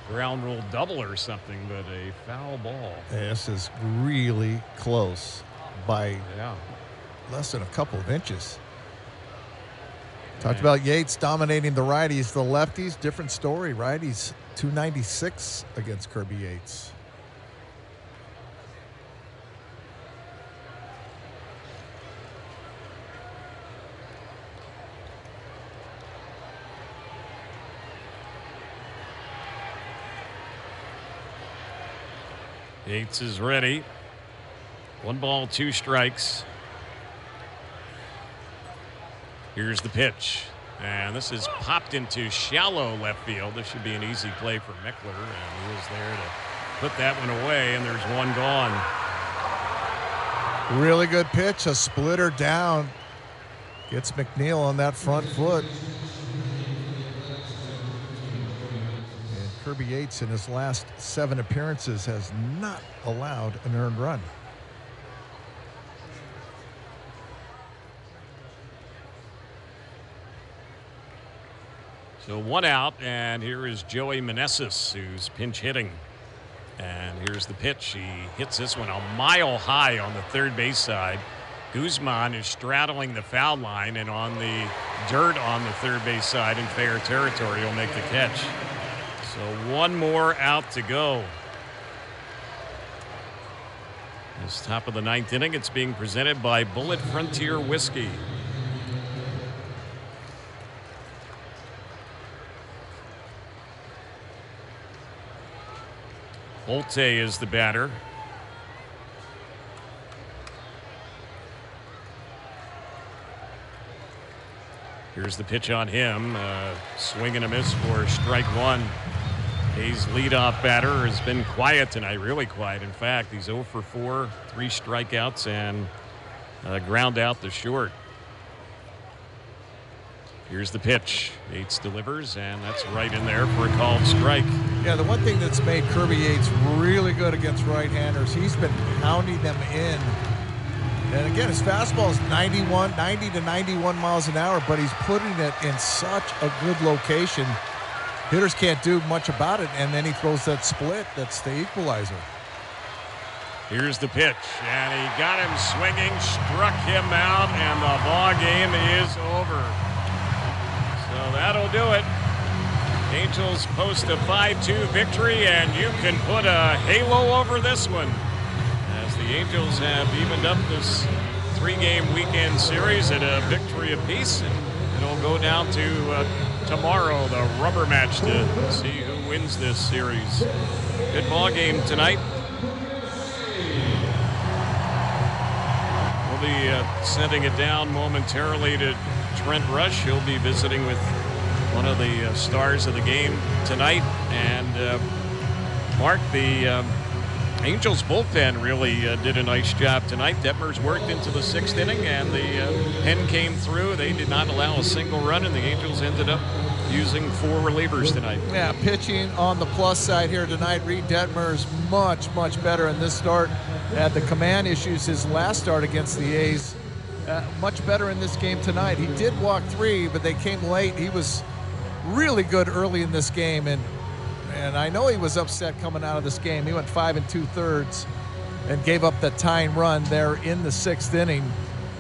ground rule double or something, but a foul ball. This is really close by less than a couple of inches. Talked about Yates dominating the righties, the lefties, different story. Righties 296 against Kirby Yates. Yates is ready. 1 ball, 2 strikes. Here's the pitch. And this is popped into shallow left field. This should be an easy play for Meckler. And he was there to put that one away, and there's 1 gone. Really good pitch. A splitter down. Gets McNeil on that front foot. Kirby Yates in his last 7 appearances has not allowed an earned run. So 1 out, and here is Joey Meneses, who's pinch hitting. And here's the pitch. He hits this one a mile high on the third base side. Guzman is straddling the foul line, and on the dirt on the third base side in fair territory, he'll make the catch. So 1 more out to go. This top of the 9th inning, it's being presented by Bullet Frontier Whiskey. Volte is the batter. Here's the pitch on him. Swing and a miss for strike 1. Hayes' leadoff batter has been quiet tonight, really quiet. In fact, he's 0 for 4, 3 strikeouts, and ground out the short. Here's the pitch. Yates delivers, and that's right in there for a called strike. Yeah, the one thing that's made Kirby Yates really good against right-handers, he's been pounding them in. And again, his fastball is 90 to 91 miles an hour, but he's putting it in such a good location. Hitters can't do much about it, and then he throws that split. That's the equalizer. Here's the pitch, and he got him swinging, struck him out, and the ball game is over. So that'll do it. Angels post a 5-2 victory, and you can put a halo over this one, as the Angels have evened up this 3-game weekend series at a victory apiece, and it'll go down to tomorrow, the rubber match, to see who wins this series. Good ball game tonight. We'll be sending it down momentarily to Trent Rush. He'll be visiting with one of the stars of the game tonight. And Mark, the Angels bullpen really did a nice job tonight. Detmers worked into the 6th inning, and the pen came through. They did not allow a single run, and the Angels ended up using 4 relievers tonight. Yeah, pitching on the plus side here tonight. Reid Detmers much better in this start. Had the command issues his last start against the A's. Much better in this game tonight. He did walk 3, but they came late. He was really good early in this game, and I know he was upset coming out of this game. He went 5 2/3 and gave up that tying run there in the 6th inning.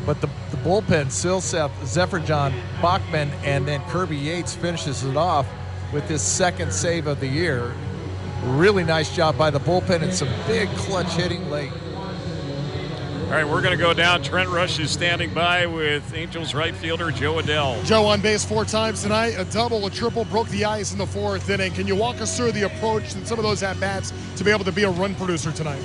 But the bullpen, Silseth, Zephyr-John, Bachman, and then Kirby Yates finishes it off with his 2nd save of the year. Really nice job by the bullpen and some big clutch hitting late. All right, we're going to go down. Trent Rush is standing by with Angels right fielder Joe Adell. Joe on base 4 times tonight. A double, a triple, broke the ice in the 4th inning. Can you walk us through the approach and some of those at-bats to be able to be a run producer tonight?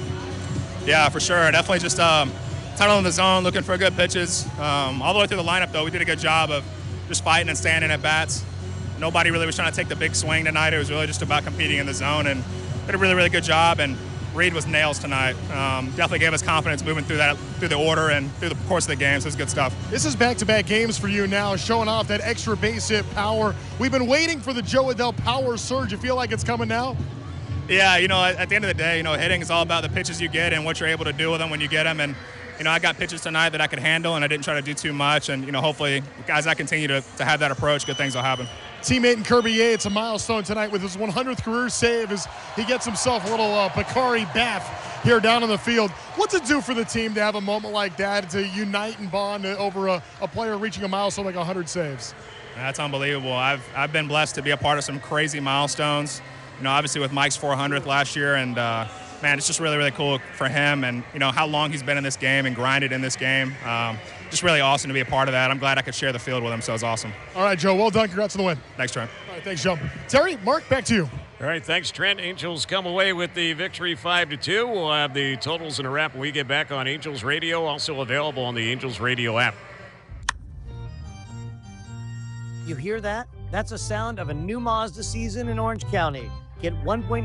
Yeah, for sure. Definitely just tunnel in the zone, looking for good pitches. All the way through the lineup, though, we did a good job of just fighting and standing at bats. Nobody really was trying to take the big swing tonight. It was really just about competing in the zone, and did a really good job. And Reid was nails tonight. Definitely gave us confidence moving through the order and through the course of the game, so it's good stuff. This is back-to-back games for you now, showing off that extra base hit power. We've been waiting for the Joe Adell power surge. You feel like it's coming now? Yeah, at the end of the day, hitting is all about the pitches you get and what you're able to do with them when you get them. And I got pitches tonight that I could handle, and I didn't try to do too much. And hopefully, as I continue to have that approach, good things will happen. Teammate in Kirby Yates, a milestone tonight with his 100th career save as he gets himself a little Bakari bath here down on the field. What's it do for the team to have a moment like that, to unite and bond over a player reaching a milestone like 100 saves? That's unbelievable. I've been blessed to be a part of some crazy milestones. Obviously with Mike's 400th last year, and man, it's just really cool for him, and how long he's been in this game and grinded in this game. Just really awesome to be a part of that. I'm glad I could share the field with him, so it's awesome. All right, Joe, well done. Congrats on the win. Thanks, Trent. All right, thanks, Joe. Terry, Mark, back to you. All right, thanks, Trent. Angels come away with the victory 5-2. We'll have the totals in a wrap when we get back on Angels Radio, also available on the Angels Radio app. You hear that? That's a sound of a new Mazda season in Orange County. Get 1.9%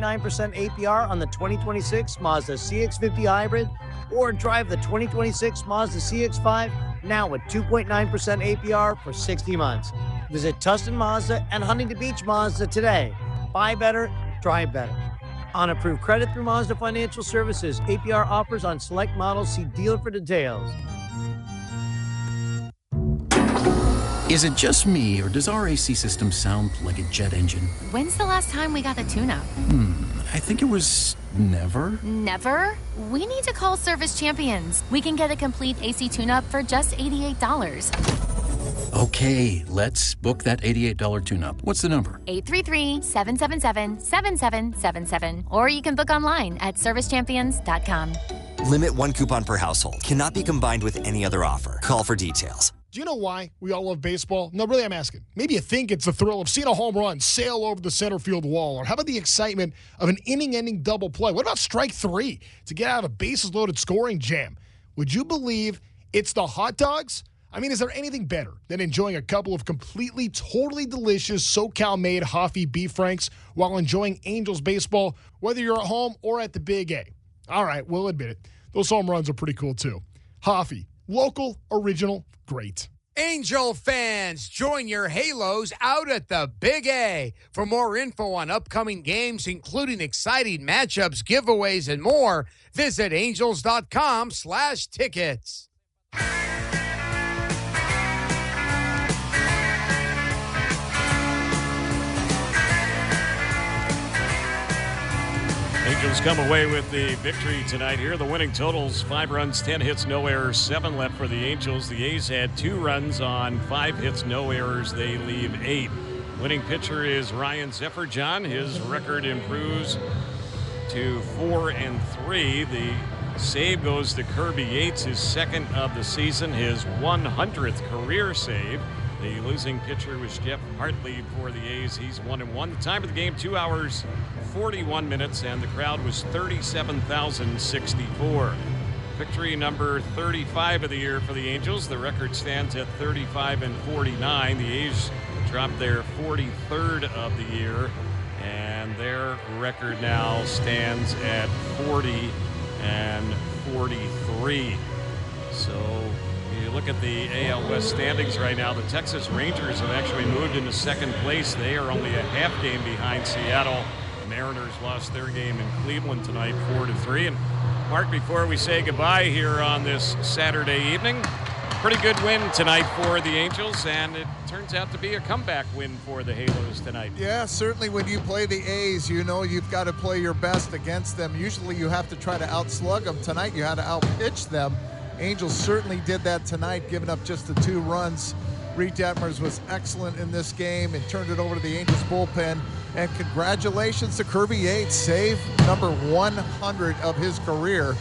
APR on the 2026 Mazda CX-50 Hybrid, or drive the 2026 Mazda CX-5 now with 2.9% APR for 60 months. Visit Tustin Mazda and Huntington Beach Mazda today. Buy better, drive better. On approved credit through Mazda Financial Services. APR offers on select models. See dealer for details. Is it just me, or does our AC system sound like a jet engine? When's the last time we got a tune-up? I think it was never. Never? We need to call Service Champions. We can get a complete AC tune-up for just $88. Okay, let's book that $88 tune-up. What's the number? 833-777-7777. Or you can book online at servicechampions.com. Limit 1 coupon per household. Cannot be combined with any other offer. Call for details. Do you know why we all love baseball? No, really, I'm asking. Maybe you think it's the thrill of seeing a home run sail over the center field wall. Or how about the excitement of an inning-ending double play? What about strike 3 to get out of a bases-loaded scoring jam? Would you believe it's the hot dogs? I mean, is there anything better than enjoying a couple of completely, totally delicious SoCal-made Hoffy beef franks while enjoying Angels baseball, whether you're at home or at the Big A? All right, we'll admit it. Those home runs are pretty cool, too. Hoffy, local, original, great. Angel fans, join your Halos out at the Big A. For more info on upcoming games, including exciting matchups, giveaways, and more, visit angels.com/tickets. Angels come away with the victory tonight here. The winning totals, 5 runs, 10 hits, no errors, 7 left for the Angels. The A's had 2 runs on 5 hits, no errors. They leave 8. Winning pitcher is Ryan Zefferjohn. His record improves to 4-3. The save goes to Kirby Yates, his 2nd of the season, his 100th career save. The losing pitcher was Jeff Hartley for the A's. He's 1-1. The time of the game, 2 hours, 41 minutes, and the crowd was 37,064. Victory number 35 of the year for the Angels. The record stands at 35-49. The A's dropped their 43rd of the year, and their record now stands at 40-43. So you look at the AL West standings right now, the Texas Rangers have actually moved into 2nd place. They are only a half game behind Seattle. The Mariners lost their game in Cleveland tonight, 4-3. And Mark, before we say goodbye here on this Saturday evening, pretty good win tonight for the Angels, and it turns out to be a comeback win for the Halos tonight. Yeah, certainly when you play the A's, you know you've got to play your best against them. Usually you have to try to outslug them. Tonight you had to outpitch them. Angels certainly did that tonight, giving up just the 2 runs. Reid Detmers was excellent in this game and turned it over to the Angels bullpen. And congratulations to Kirby Yates, save number 100 of his career.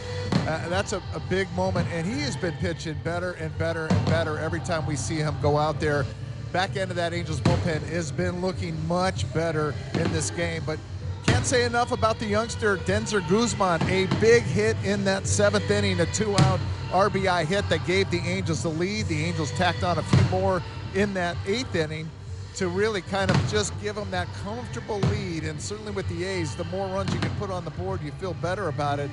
That's a big moment, and he has been pitching better and better and better every time we see him go out there. Back end of that Angels bullpen has been looking much better in this game, but can't say enough about the youngster Denzer Guzman. A big hit in that 7th inning, a 2-out RBI hit that gave the Angels the lead. The Angels tacked on a few more in that 8th inning to really kind of just give them that comfortable lead. And certainly with the A's, the more runs you can put on the board, you feel better about it.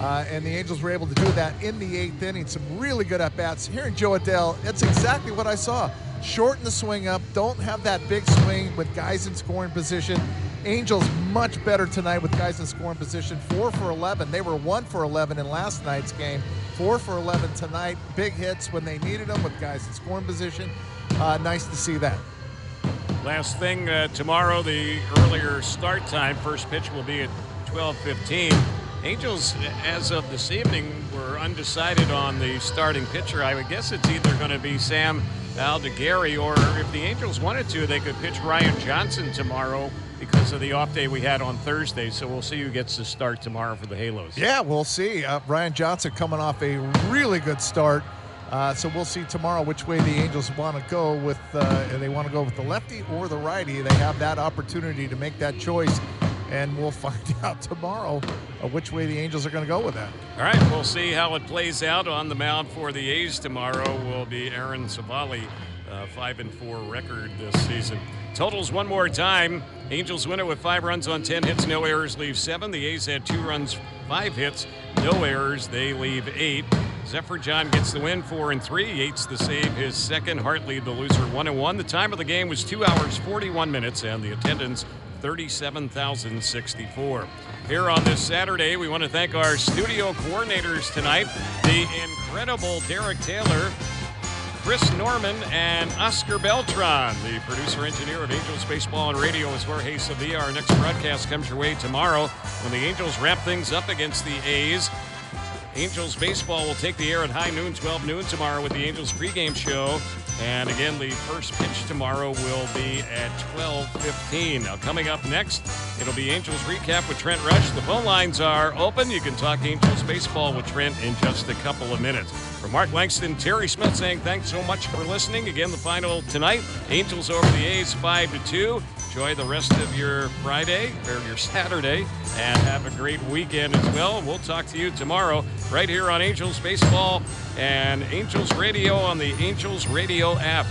And the Angels were able to do that in the 8th inning. Some really good at-bats. Here in Joe Adell, it's exactly what I saw. Shorten the swing up. Don't have that big swing with guys in scoring position. Angels much better tonight with guys in scoring position. 4 for 11. They were 1 for 11 in last night's game. 4 for 11 tonight. Big hits when they needed them with guys in scoring position. Nice to see that. Last thing, tomorrow, the earlier start time. First pitch will be at 12:15. Angels, as of this evening, were undecided on the starting pitcher. I would guess it's either going to be Sam Aldegari, or if the Angels wanted to, they could pitch Ryan Johnson tomorrow because of the off day we had on Thursday. So we'll see who gets to start tomorrow for the Halos. Yeah, we'll see. Ryan Johnson coming off a really good start. So we'll see tomorrow which way the Angels want to go with. They want to go with the lefty or the righty. They have that opportunity to make that choice, and we'll find out tomorrow which way the Angels are going to go with that. All right, we'll see how it plays out. On the mound for the A's tomorrow will be Aaron Savali, 5-4 record this season. Totals one more time. Angels win it with 5 runs on 10 hits, no errors, leave 7. The A's had 2 runs, 5 hits, no errors. They leave 8. Zefferjohn gets the win, 4-3. Yates the save, his 2nd. Hartley the loser, 1-1. The time of the game was 2 hours, 41 minutes, and the attendance 37,064. Here on this Saturday, we want to thank our studio coordinators tonight, the incredible Derek Taylor, Chris Norman and Oscar Beltran. The producer-engineer of Angels Baseball and Radio is Jorge Sevilla. Our next broadcast comes your way tomorrow when the Angels wrap things up against the A's. Angels Baseball will take the air at high noon, 12 noon tomorrow with the Angels pregame show. And again, the first pitch tomorrow will be at 12:15. Now, coming up next, it'll be Angels Recap with Trent Rush. The phone lines are open. You can talk Angels Baseball with Trent in just a couple of minutes. For Mark Langston, Terry Smith saying thanks so much for listening. Again, the final tonight, Angels over the A's 5-2. Enjoy the rest of your Friday or your Saturday and have a great weekend as well. We'll talk to you tomorrow right here on Angels Baseball and Angels Radio on the Angels Radio app.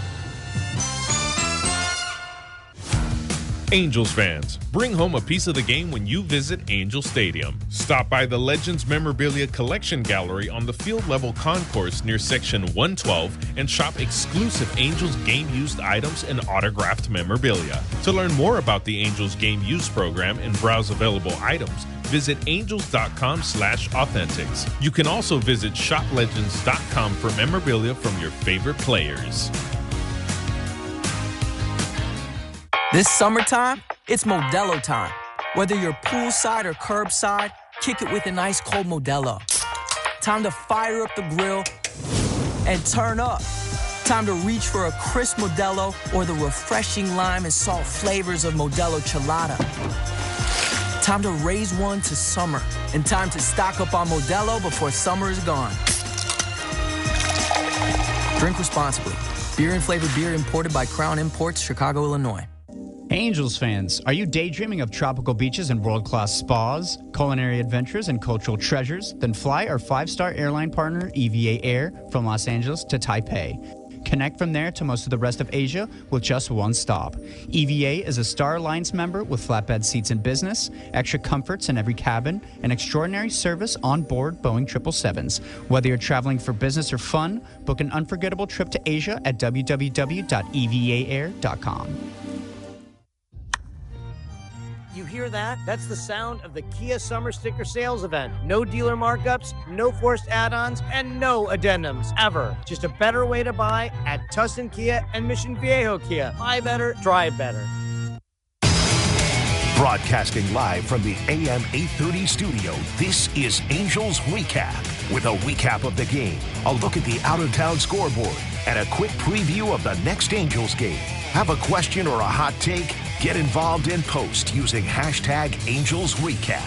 Angels fans, bring home a piece of the game when you visit Angel Stadium. Stop by the Legends Memorabilia Collection Gallery on the field level concourse near section 112 and shop exclusive Angels game-used items and autographed memorabilia. To learn more about the Angels Game Use program and browse available items, visit angels.com/authentics. You can also visit shoplegends.com for memorabilia from your favorite players. This summertime, it's Modelo time. Whether you're poolside or curbside, kick it with an ice cold Modelo. Time to fire up the grill and turn up. Time to reach for a crisp Modelo or the refreshing lime and salt flavors of Modelo Chelada. Time to raise one to summer and time to stock up on Modelo before summer is gone. Drink responsibly. Beer and flavored beer imported by Crown Imports, Chicago, Illinois. Angels fans, are you daydreaming of tropical beaches and world-class spas, culinary adventures, and cultural treasures? Then fly our 5-star airline partner, EVA Air, from Los Angeles to Taipei. Connect from there to most of the rest of Asia with just one stop. EVA is a Star Alliance member with flatbed seats in business, extra comforts in every cabin, and extraordinary service on board Boeing 777s. Whether you're traveling for business or fun, book an unforgettable trip to Asia at www.evaair.com. You hear that? That's the sound of the Kia Summer Sticker Sales Event. No dealer markups, no forced add-ons, and no addendums, ever. Just a better way to buy at Tustin Kia and Mission Viejo Kia. Buy better, drive better. Broadcasting live from the AM 830 studio, this is Angels Recap. With a recap of the game, a look at the out-of-town scoreboard, and a quick preview of the next Angels game. Have a question or a hot take? Get involved in post using hashtag AngelsRecap.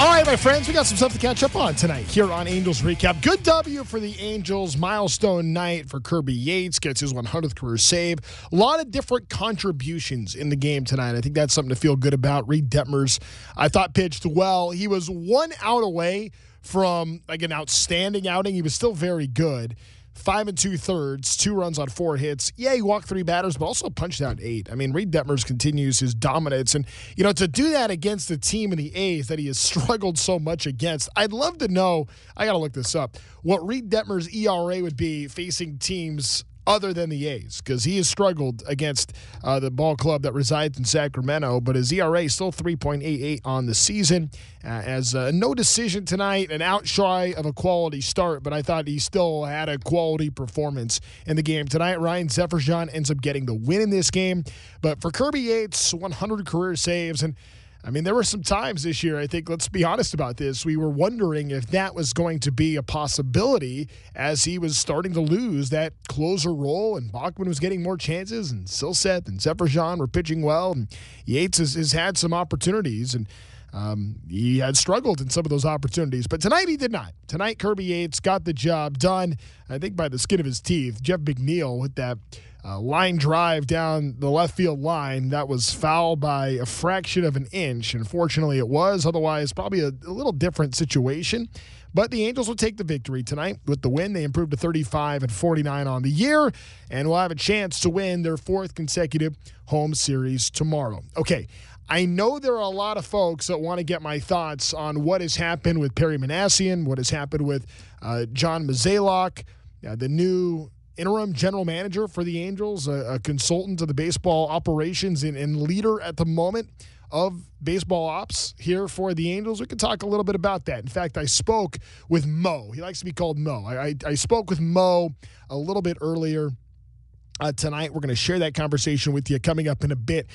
All right, my friends, we got some stuff to catch up on tonight here on Angels Recap. Good W for the Angels. Milestone night for Kirby Yates. Gets his 100th career save. A lot of different contributions in the game tonight. I think that's something to feel good about. Reid Detmers, I thought, pitched well. He was 1 out away from like an outstanding outing. He was still very good. 5 2/3, 2 runs on 4 hits. Yeah, he walked 3 batters, but also punched out 8. I mean, Reid Detmers continues his dominance. And, you know, to do that against the team in the A's that he has struggled so much against, I'd love to know, I got to look this up, what Reid Detmers' ERA would be facing teams other than the A's, because he has struggled against the ball club that resides in Sacramento, but his ERA is still 3.88 on the season. As no decision tonight, an out shy of a quality start, but I thought he still had a quality performance in the game tonight. Ryan Zefferson ends up getting the win in this game, but for Kirby Yates, 100 career saves, and I mean, there were some times this year, I think, let's be honest about this, we were wondering if that was going to be a possibility as he was starting to lose that closer role, and Bachman was getting more chances, and Silseth and Zefferson were pitching well, and Yates has had some opportunities, and he had struggled in some of those opportunities. But tonight he did not. Tonight, Kirby Yates got the job done, I think, by the skin of his teeth. Jeff McNeil with that line drive down the left field line that was foul by a fraction of an inch. Unfortunately, it was. Otherwise, probably a little different situation. But the Angels will take the victory tonight. With the win, they improved to 35-49 on the year, and will have a chance to win their 4th consecutive home series tomorrow. Okay, I know there are a lot of folks that want to get my thoughts on what has happened with Perry Manassian, what has happened with John Mozeliak, the new interim general manager for the Angels, a consultant to the baseball operations and leader at the moment of baseball ops here for the Angels. We could talk a little bit about that. In fact, I spoke with Mo. He likes to be called Mo. I spoke with Mo a little bit earlier tonight. We're going to share that conversation with you coming up in a bit.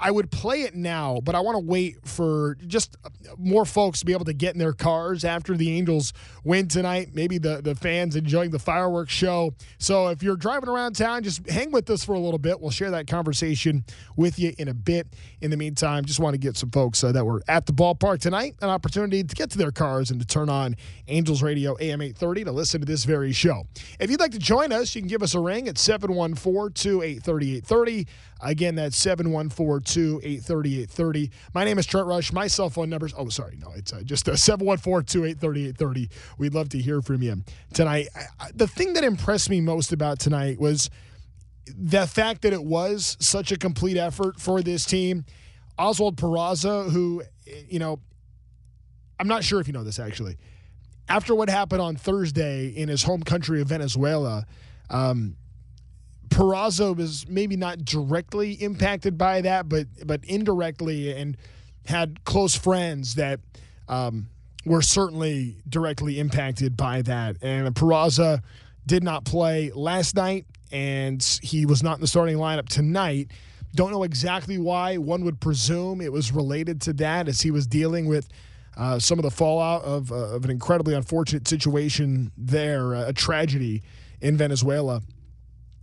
I would play it now, but I want to wait for just more folks to be able to get in their cars after the Angels win tonight. Maybe the fans enjoying the fireworks show. So if you're driving around town, just hang with us for a little bit. We'll share that conversation with you in a bit. In the meantime, just want to get some folks that were at the ballpark tonight an opportunity to get to their cars and to turn on Angels Radio AM 830 to listen to this very show. If you'd like to join us, you can give us a ring at 714-283-830. Again, that's 714-283-830. My name is Trent Rush. My cell phone number is, it's just 714-283-830. We'd love to hear from you tonight. The thing that impressed me most about tonight was the fact that it was such a complete effort for this team. Oswald Peraza, who, I'm not sure if you know this actually. After what happened on Thursday in his home country of Venezuela, Peraza was maybe not directly impacted by that, but indirectly, and had close friends that were certainly directly impacted by that. And Peraza did not play last night, and he was not in the starting lineup tonight. Don't know exactly why. One would presume it was related to that, as he was dealing with some of the fallout of an incredibly unfortunate situation there, a tragedy in Venezuela.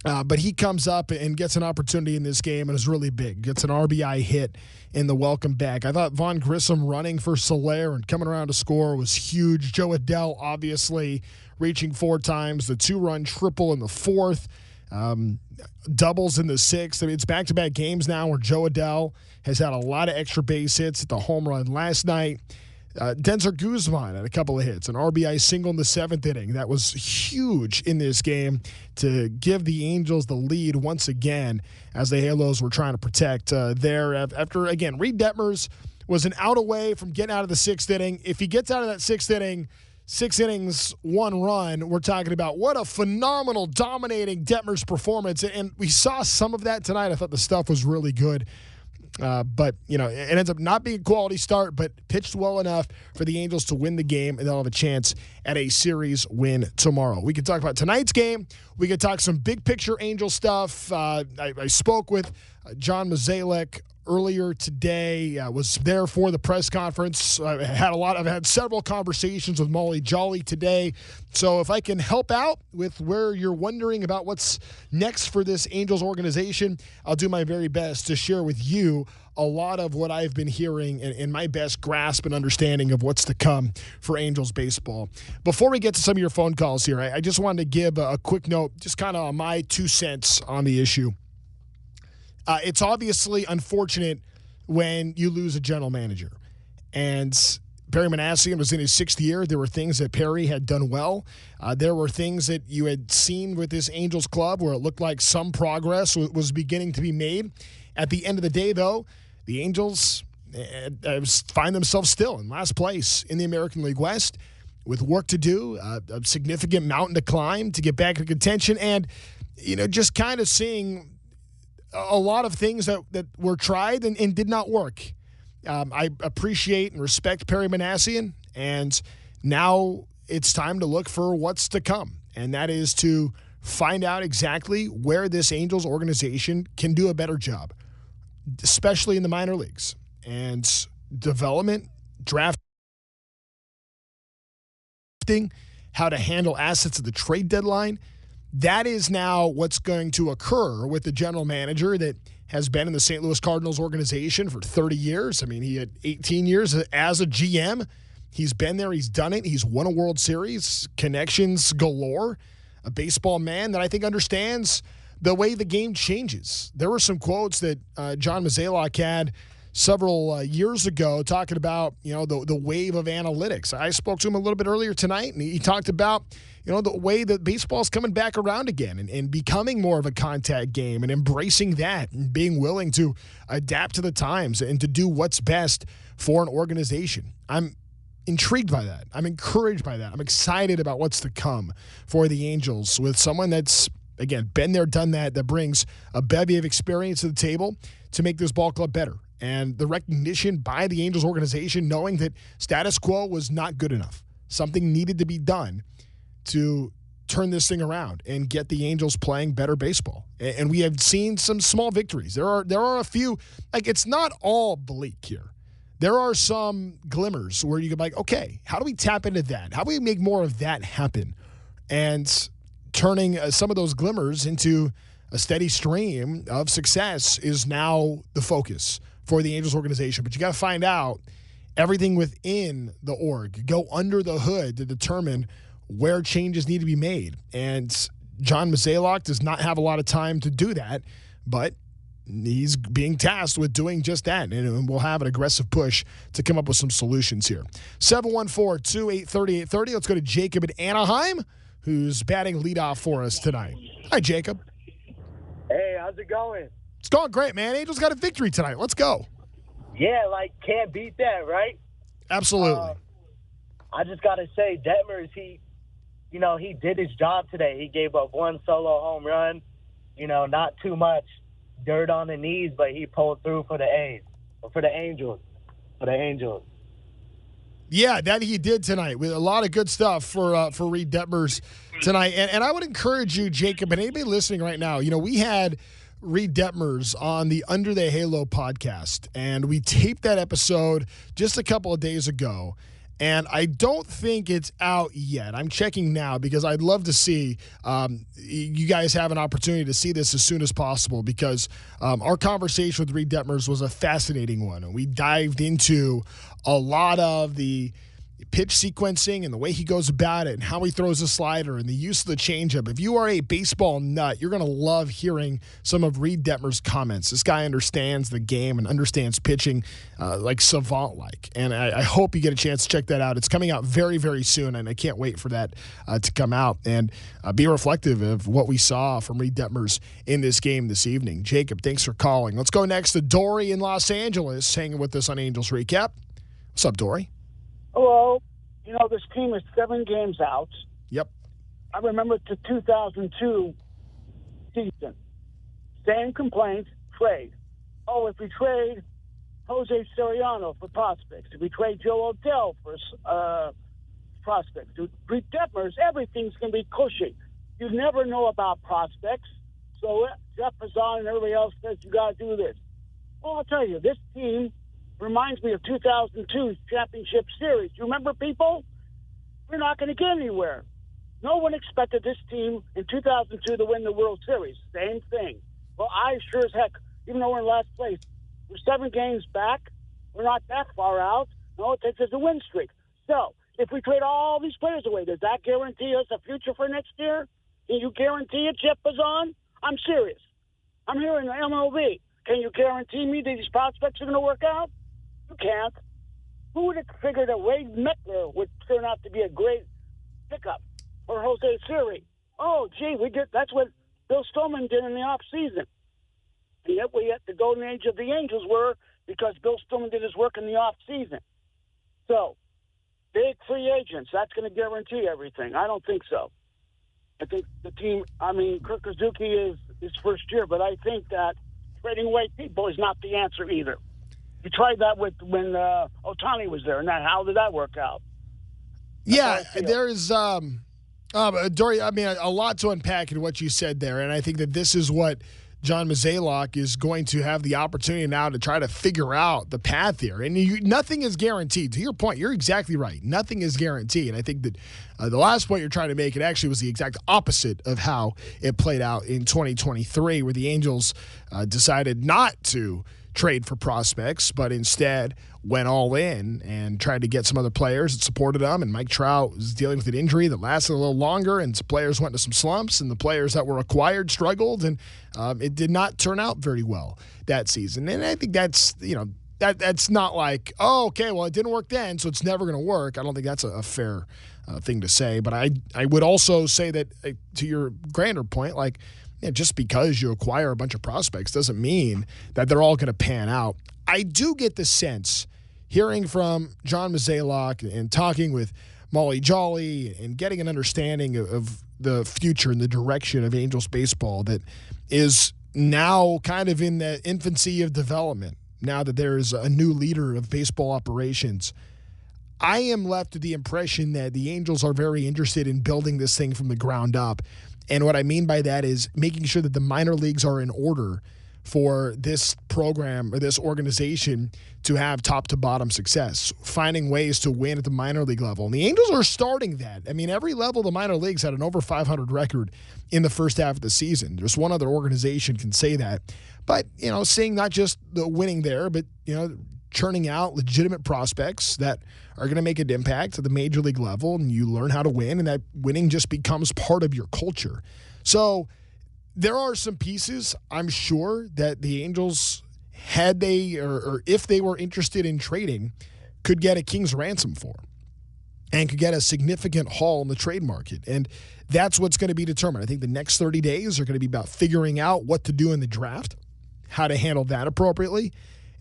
But he comes up and gets an opportunity in this game and is really big. Gets an RBI hit in the welcome back. I thought Vaughn Grissom running for Soler and coming around to score was huge. Joe Adell obviously reaching 4 times. The 2-run triple in the 4th. Doubles in the 6th. I mean, it's back-to-back games now where Joe Adell has had a lot of extra base hits at the home run last night. Denzer Guzman had a couple of hits, an RBI single in the 7th inning. That was huge in this game to give the Angels the lead once again as the Halos were trying to protect there. After, again, Reid Detmers was an out away from getting out of the 6th inning. If he gets out of that 6th inning, 6 innings, 1 run, we're talking about what a phenomenal, dominating Detmers performance. And we saw some of that tonight. I thought the stuff was really good. But, it ends up not being a quality start, but pitched well enough for the Angels to win the game, and they'll have a chance at a series win tomorrow. We can talk about tonight's game. We can talk some big-picture Angel stuff. I spoke with John Mozeliak earlier today, was there for the press conference. I've had several conversations with Molly Jolly today. So if I can help out with where you're wondering about what's next for this Angels organization, I'll do my very best to share with you a lot of what I've been hearing and my best grasp and understanding of what's to come for Angels baseball. Before we get to some of your phone calls here, I just wanted to give a quick note, just kind of my 2 cents on the issue. It's obviously unfortunate when you lose a general manager. And Perry Manassian was in his 6th year. There were things that Perry had done well. There were things that you had seen with this Angels club where it looked like some progress was beginning to be made. At the end of the day, though, the Angels find themselves still in last place in the American League West with work to do, a significant mountain to climb to get back in contention, and, just kind of seeing a lot of things that were tried and did not work. I appreciate and respect Perry Manassian, and now it's time to look for what's to come, and that is to find out exactly where this Angels organization can do a better job, especially in the minor leagues, and development, drafting, how to handle assets at the trade deadline. That is now what's going to occur with the general manager that has been in the St. Louis Cardinals organization for 30 years. I mean, he had 18 years as a GM. He's been there. He's done it. He's won a World Series, connections galore, a baseball man that I think understands the way the game changes. There were some quotes that John Mozeliak had several years ago talking about, the wave of analytics. I spoke to him a little bit earlier tonight, and he talked about, the way that baseball's coming back around again and becoming more of a contact game and embracing that and being willing to adapt to the times and to do what's best for an organization. I'm intrigued by that. I'm encouraged by that. I'm excited about what's to come for the Angels with someone that's, again, been there, done that brings a bevy of experience to the table to make this ball club better and the recognition by the Angels organization knowing that status quo was not good enough. Something needed to be done to turn this thing around and get the Angels playing better baseball. And we have seen some small victories. There are a few, like, it's not all bleak here. There are some glimmers where you can be like, okay, how do we tap into that? How do we make more of that happen? And turning some of those glimmers into a steady stream of success is now the focus for the Angels organization. But you got to find out everything within the org, go under the hood to determine where changes need to be made. And John Mozeliak does not have a lot of time to do that, but he's being tasked with doing just that. And we'll have an aggressive push to come up with some solutions here. 714-283-3830. Let's go to Jacob in Anaheim, who's batting leadoff for us tonight. Hi, Jacob. Hey, how's it going? It's going great, man. Angels got a victory tonight. Let's go. Yeah, can't beat that, right? Absolutely. I just got to say, Detmers, he did his job today. He gave up one solo home run, not too much dirt on the knees, but he pulled through for the A's, or for the Angels. Yeah, that he did tonight with a lot of good stuff for Reid Detmers tonight. And I would encourage you, Jacob, and anybody listening right now, we had Reid Detmers on the Under the Halo podcast, and we taped that episode just a couple of days ago. And I don't think it's out yet. I'm checking now because I'd love to see you guys have an opportunity to see this as soon as possible, because our conversation with Reid Detmers was a fascinating one. And we dived into a lot of the pitch sequencing and the way he goes about it and how he throws a slider and the use of the changeup. If you are a baseball nut, you're going to love hearing some of Reid Detmers' comments. This guy understands the game and understands pitching like savant-like. And I hope you get a chance to check that out. It's coming out very, very soon, and I can't wait for that to come out and be reflective of what we saw from Reid Detmers in this game this evening. Jacob, thanks for calling. Let's go next to Dory in Los Angeles, hanging with us on Angels Recap. What's up, Dory? Hello. This team is 7 games out. Yep. I remember the 2002 season. Same complaint, trade. Oh, if we trade Jose Soriano for prospects, if we trade Joe Odell for prospects, Reid Detmers, everything's going to be cushy. You never know about prospects. So Jeff Pazan and everybody else says you got to do this. Well, I'll tell you, this team reminds me of 2002's championship series. You remember, people? We're not going to get anywhere. No one expected this team in 2002 to win the World Series. Same thing. Well, I sure as heck, even though we're in last place, we're 7 games back. We're not that far out. No, it takes us a win streak. So, if we trade all these players away, does that guarantee us a future for next year? Can you guarantee it, Jeff Pazan? I'm serious. I'm here in the MLB. Can you guarantee me that these prospects are going to work out? You can't. Who would have figured that Wade Meckler would turn out to be a great pickup for Jose Siri? Oh, gee, that's what Bill Stillman did in the off season. And yet we at the golden age of the Angels were because Bill Stillman did his work in the off season. So, big free agents, that's going to guarantee everything. I don't think so. I think the team, Kirk Suzuki is his first year, but I think that trading away people is not the answer either. You tried that when Ohtani was there, and how did that work out? Yeah, there's Dory, a lot to unpack in what you said there, and I think that this is what John Mozeliak is going to have the opportunity now to try to figure out the path here. And nothing is guaranteed. To your point, you're exactly right. Nothing is guaranteed. And I think that the last point you're trying to make, it actually was the exact opposite of how it played out in 2023, where the Angels decided not to trade for prospects, but instead went all in and tried to get some other players that supported them. And Mike Trout was dealing with an injury that lasted a little longer, and some players went to some slumps, and the players that were acquired struggled, and it did not turn out very well that season. And I think that's, that's not like, oh, okay, well, it didn't work then, so it's never going to work. I don't think that's a fair thing to say. But I would also say that, to your grander point, just because you acquire a bunch of prospects doesn't mean that they're all going to pan out. I do get the sense, hearing from John Mozeliak and talking with Molly Jolly and getting an understanding of the future and the direction of Angels baseball that is now kind of in the infancy of development. now that there's a new leader of baseball operations. I am left with the impression that the Angels are very interested in building this thing from the ground up. And what I mean by that is making sure that the minor leagues are in order for this program or this organization to have top to bottom success, finding ways to win at the minor league level. And the Angels are starting that. I mean, every level of the minor leagues had an over 500 record in the first half of the season. There's one other organization can say that. But, seeing not just the winning there, but, churning out legitimate prospects that are going to make an impact at the major league level, and you learn how to win, and that winning just becomes part of your culture. So there are some pieces, I'm sure, that the Angels, had they or if they were interested in trading, could get a king's ransom for and could get a significant haul in the trade market. And that's what's going to be determined. I think the next 30 days are going to be about figuring out what to do in the draft, how to handle that appropriately.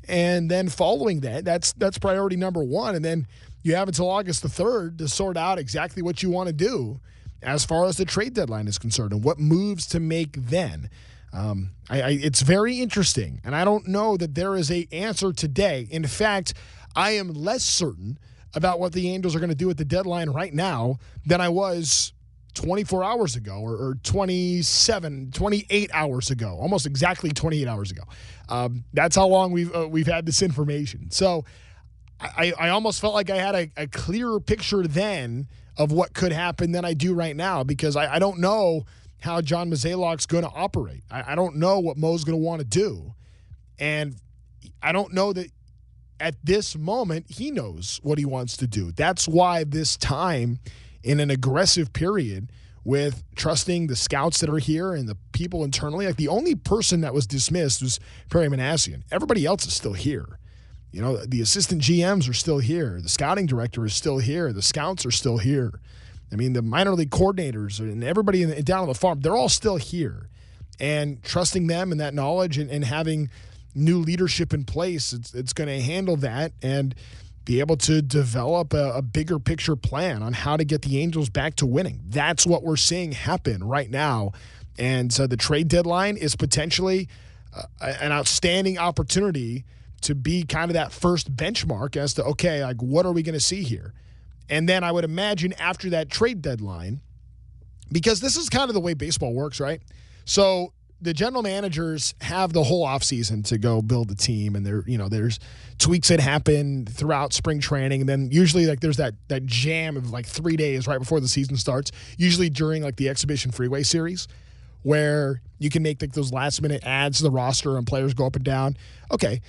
And then following that's priority number one. And then you have until August the 3rd to sort out exactly what you want to do as far as the trade deadline is concerned and what moves to make then. It's very interesting, and I don't know that there is an answer today. In fact, I am less certain about what the Angels are going to do at the deadline right now than I was 24 hours ago or 28 hours ago, almost exactly 28 hours ago. That's how long we've had this information. So I almost felt like I had a clearer picture then of what could happen than I do right now, because I don't know how John Mozeliak's going to operate. I don't know what Mo's going to want to do. And I don't know that at this moment he knows what he wants to do. That's why this time in an aggressive period with trusting the scouts that are here and the people internally. Like, the only person that was dismissed was Perry Manassian. Everybody else is still here. The assistant GMs are still here. The scouting director is still here. The scouts are still here. I mean, the minor league coordinators and everybody down on the farm, they're all still here. And trusting them and that knowledge and having new leadership in place, it's going to handle that and be able to develop a bigger picture plan on how to get the Angels back to winning. That's what we're seeing happen right now. And so the trade deadline is potentially an outstanding opportunity to be kind of that first benchmark as to, okay, like, what are we going to see here? And then I would imagine after that trade deadline, because this is kind of the way baseball works, right? So the general managers have the whole offseason to go build the team, and there's tweaks that happen throughout spring training, and then usually there's that jam of 3 days right before the season starts, usually during the Exhibition Freeway Series, where you can make those last-minute adds to the roster and players go up and down. Okay,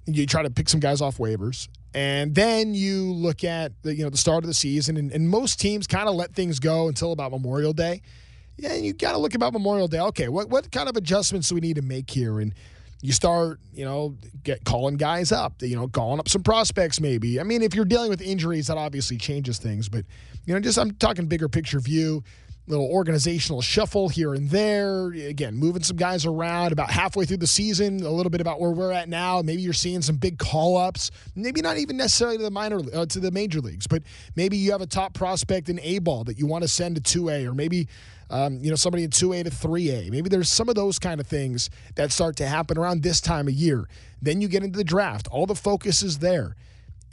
you try to pick some guys off waivers, and then you look at the start of the season, and most teams kind of let things go until about Memorial Day. Yeah, you got to look about Memorial Day. Okay, what kind of adjustments do we need to make here? And you start, calling guys up, calling up some prospects maybe. I mean, if you're dealing with injuries, that obviously changes things. But, I'm talking bigger picture view, little organizational shuffle here and there. Again, moving some guys around about halfway through the season, a little bit about where we're at now. Maybe you're seeing some big call-ups. Maybe not even necessarily to the major leagues, but maybe you have a top prospect in A-ball that you want to send to 2A, or maybe somebody in 2A to 3A. Maybe there's some of those kind of things that start to happen around this time of year. Then you get into the draft. All the focus is there.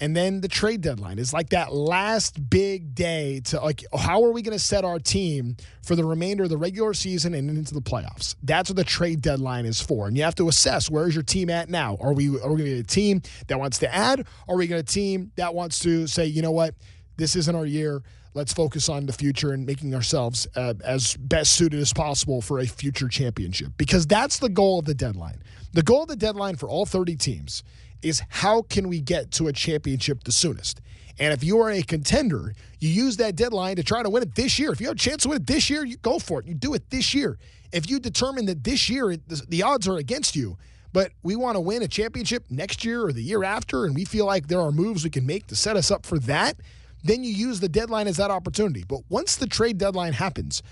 And then the trade deadline is that last big day to how are we going to set our team for the remainder of the regular season and into the playoffs? That's what the trade deadline is for. And you have to assess, where is your team at now? Are we going to get a team that wants to add? Or are we going to team that wants to say, you know what, this isn't our year. Let's focus on the future and making ourselves as best suited as possible for a future championship. Because that's the goal of the deadline. The goal of the deadline for all 30 teams is, how can we get to a championship the soonest? And if you are a contender, you use that deadline to try to win it this year. If you have a chance to win it this year, you go for it. You do it this year. If you determine that this year the odds are against you, but we want to win a championship next year or the year after, and we feel like there are moves we can make to set us up for that, then you use the deadline as that opportunity. But once the trade deadline happens,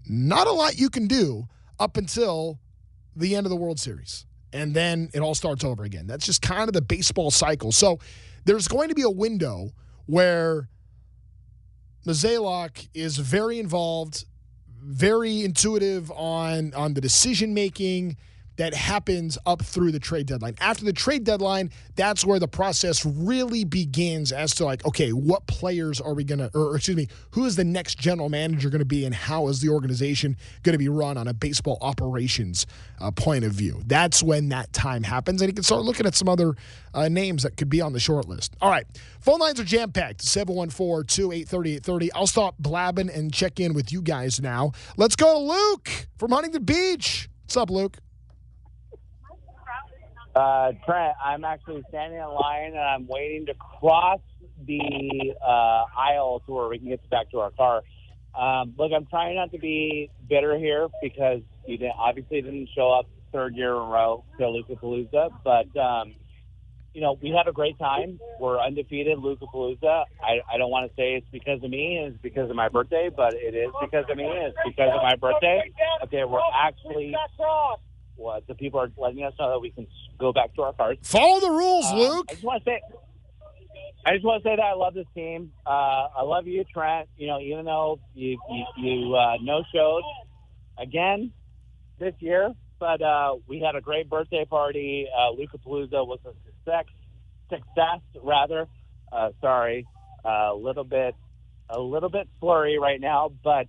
not a lot you can do up until the end of the World Series. And then it all starts over again. That's just kind of the baseball cycle. So there's going to be a window where Mozeliak is very involved, very intuitive on the decision-making, that happens up through the trade deadline. After the trade deadline, that's where the process really begins as to like, okay, what players are we going to, or excuse me, who is the next general manager going to be and how is the organization going to be run on a baseball operations point of view. That's when that time happens, and you can start looking at some other names that could be on the short list. All right, phone lines are jam-packed, 714-283-830-830. I'll stop blabbing and check in with you guys now. Let's go to Luke from Huntington Beach. What's up, Luke? Trent, I'm actually standing in line and I'm waiting to cross the aisle to where we can get back to our car. Look, I'm trying not to be bitter here because you obviously didn't show up third year in a row to Lucapalooza, but we had a great time. We're undefeated, Lucapalooza. I don't want to say it's because of me and it's because of my birthday, but it is because of me and it's because of my birthday. Okay, we're actually... What the people are letting us know that we can go back to our cars. Follow the rules, Luke. I just want to say that I love this team. I love you, Trent. Even though you no showed again this year, but we had a great birthday party. Lucapalooza was a success rather. Sorry, a little bit slurry right now, but.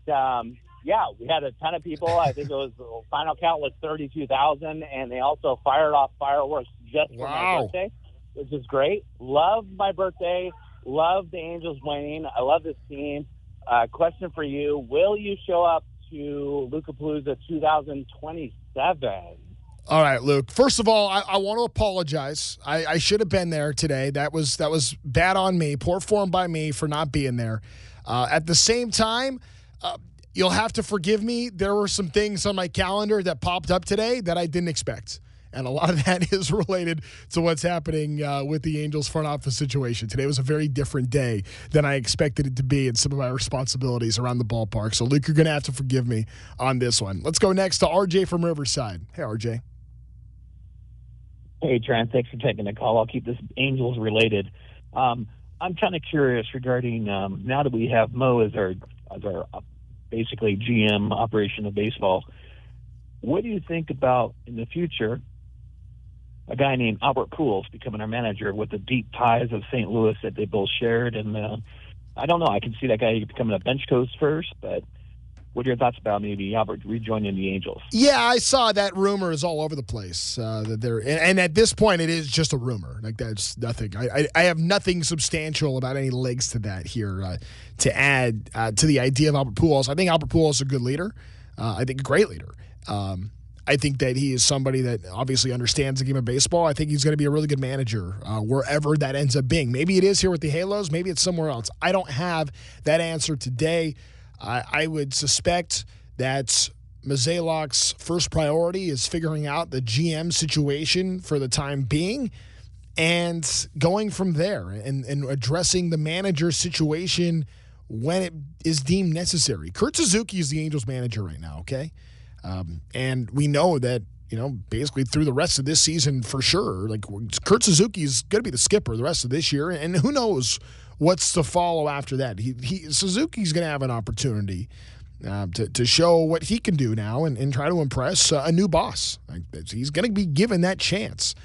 Yeah, we had a ton of people. I think the final count was 32,000, and they also fired off fireworks just for my birthday, which is great. Love my birthday. Love the Angels winning. I love this team. Question for you: will you show up to Lucapalooza 2027? All right, Luke. First of all, I want to apologize. I should have been there today. That was bad on me. Poor form by me for not being there. At the same time. You'll have to forgive me. There were some things on my calendar that popped up today that I didn't expect. And a lot of that is related to what's happening with the Angels front office situation. Today was a very different day than I expected it to be and some of my responsibilities around the ballpark. So, Luke, you're going to have to forgive me on this one. Let's go next to RJ from Riverside. Hey, RJ. Hey, Trent. Thanks for taking the call. I'll keep this Angels related. I'm kind of curious regarding now that we have Mo as our basically GM operation of baseball. What do you think about in the future a guy named Albert Pujols becoming our manager with the deep ties of St. Louis that they both shared? And I don't know. I can see that guy becoming a bench coach first, but what are your thoughts about maybe Albert rejoining the Angels? Yeah, I saw that rumor is all over the place. That they're and at this point, it is just a rumor. Like that's nothing. I have nothing substantial about any legs to that here to add to the idea of Albert Pujols. I think Albert Pujols is a good leader. I think a great leader. I think that he is somebody that obviously understands the game of baseball. I think he's going to be a really good manager wherever that ends up being. Maybe it is here with the Halos. Maybe it's somewhere else. I don't have that answer today. I would suspect that Mozeliak's first priority is figuring out the GM situation for the time being and going from there and addressing the manager situation when it is deemed necessary. Kurt Suzuki is the Angels manager right now, okay? And we know that, basically through the rest of this season for sure, like Kurt Suzuki is going to be the skipper the rest of this year, and who knows what's to follow after that. Suzuki's going to have an opportunity to show what he can do now and try to impress a new boss. He's going to be given that chance.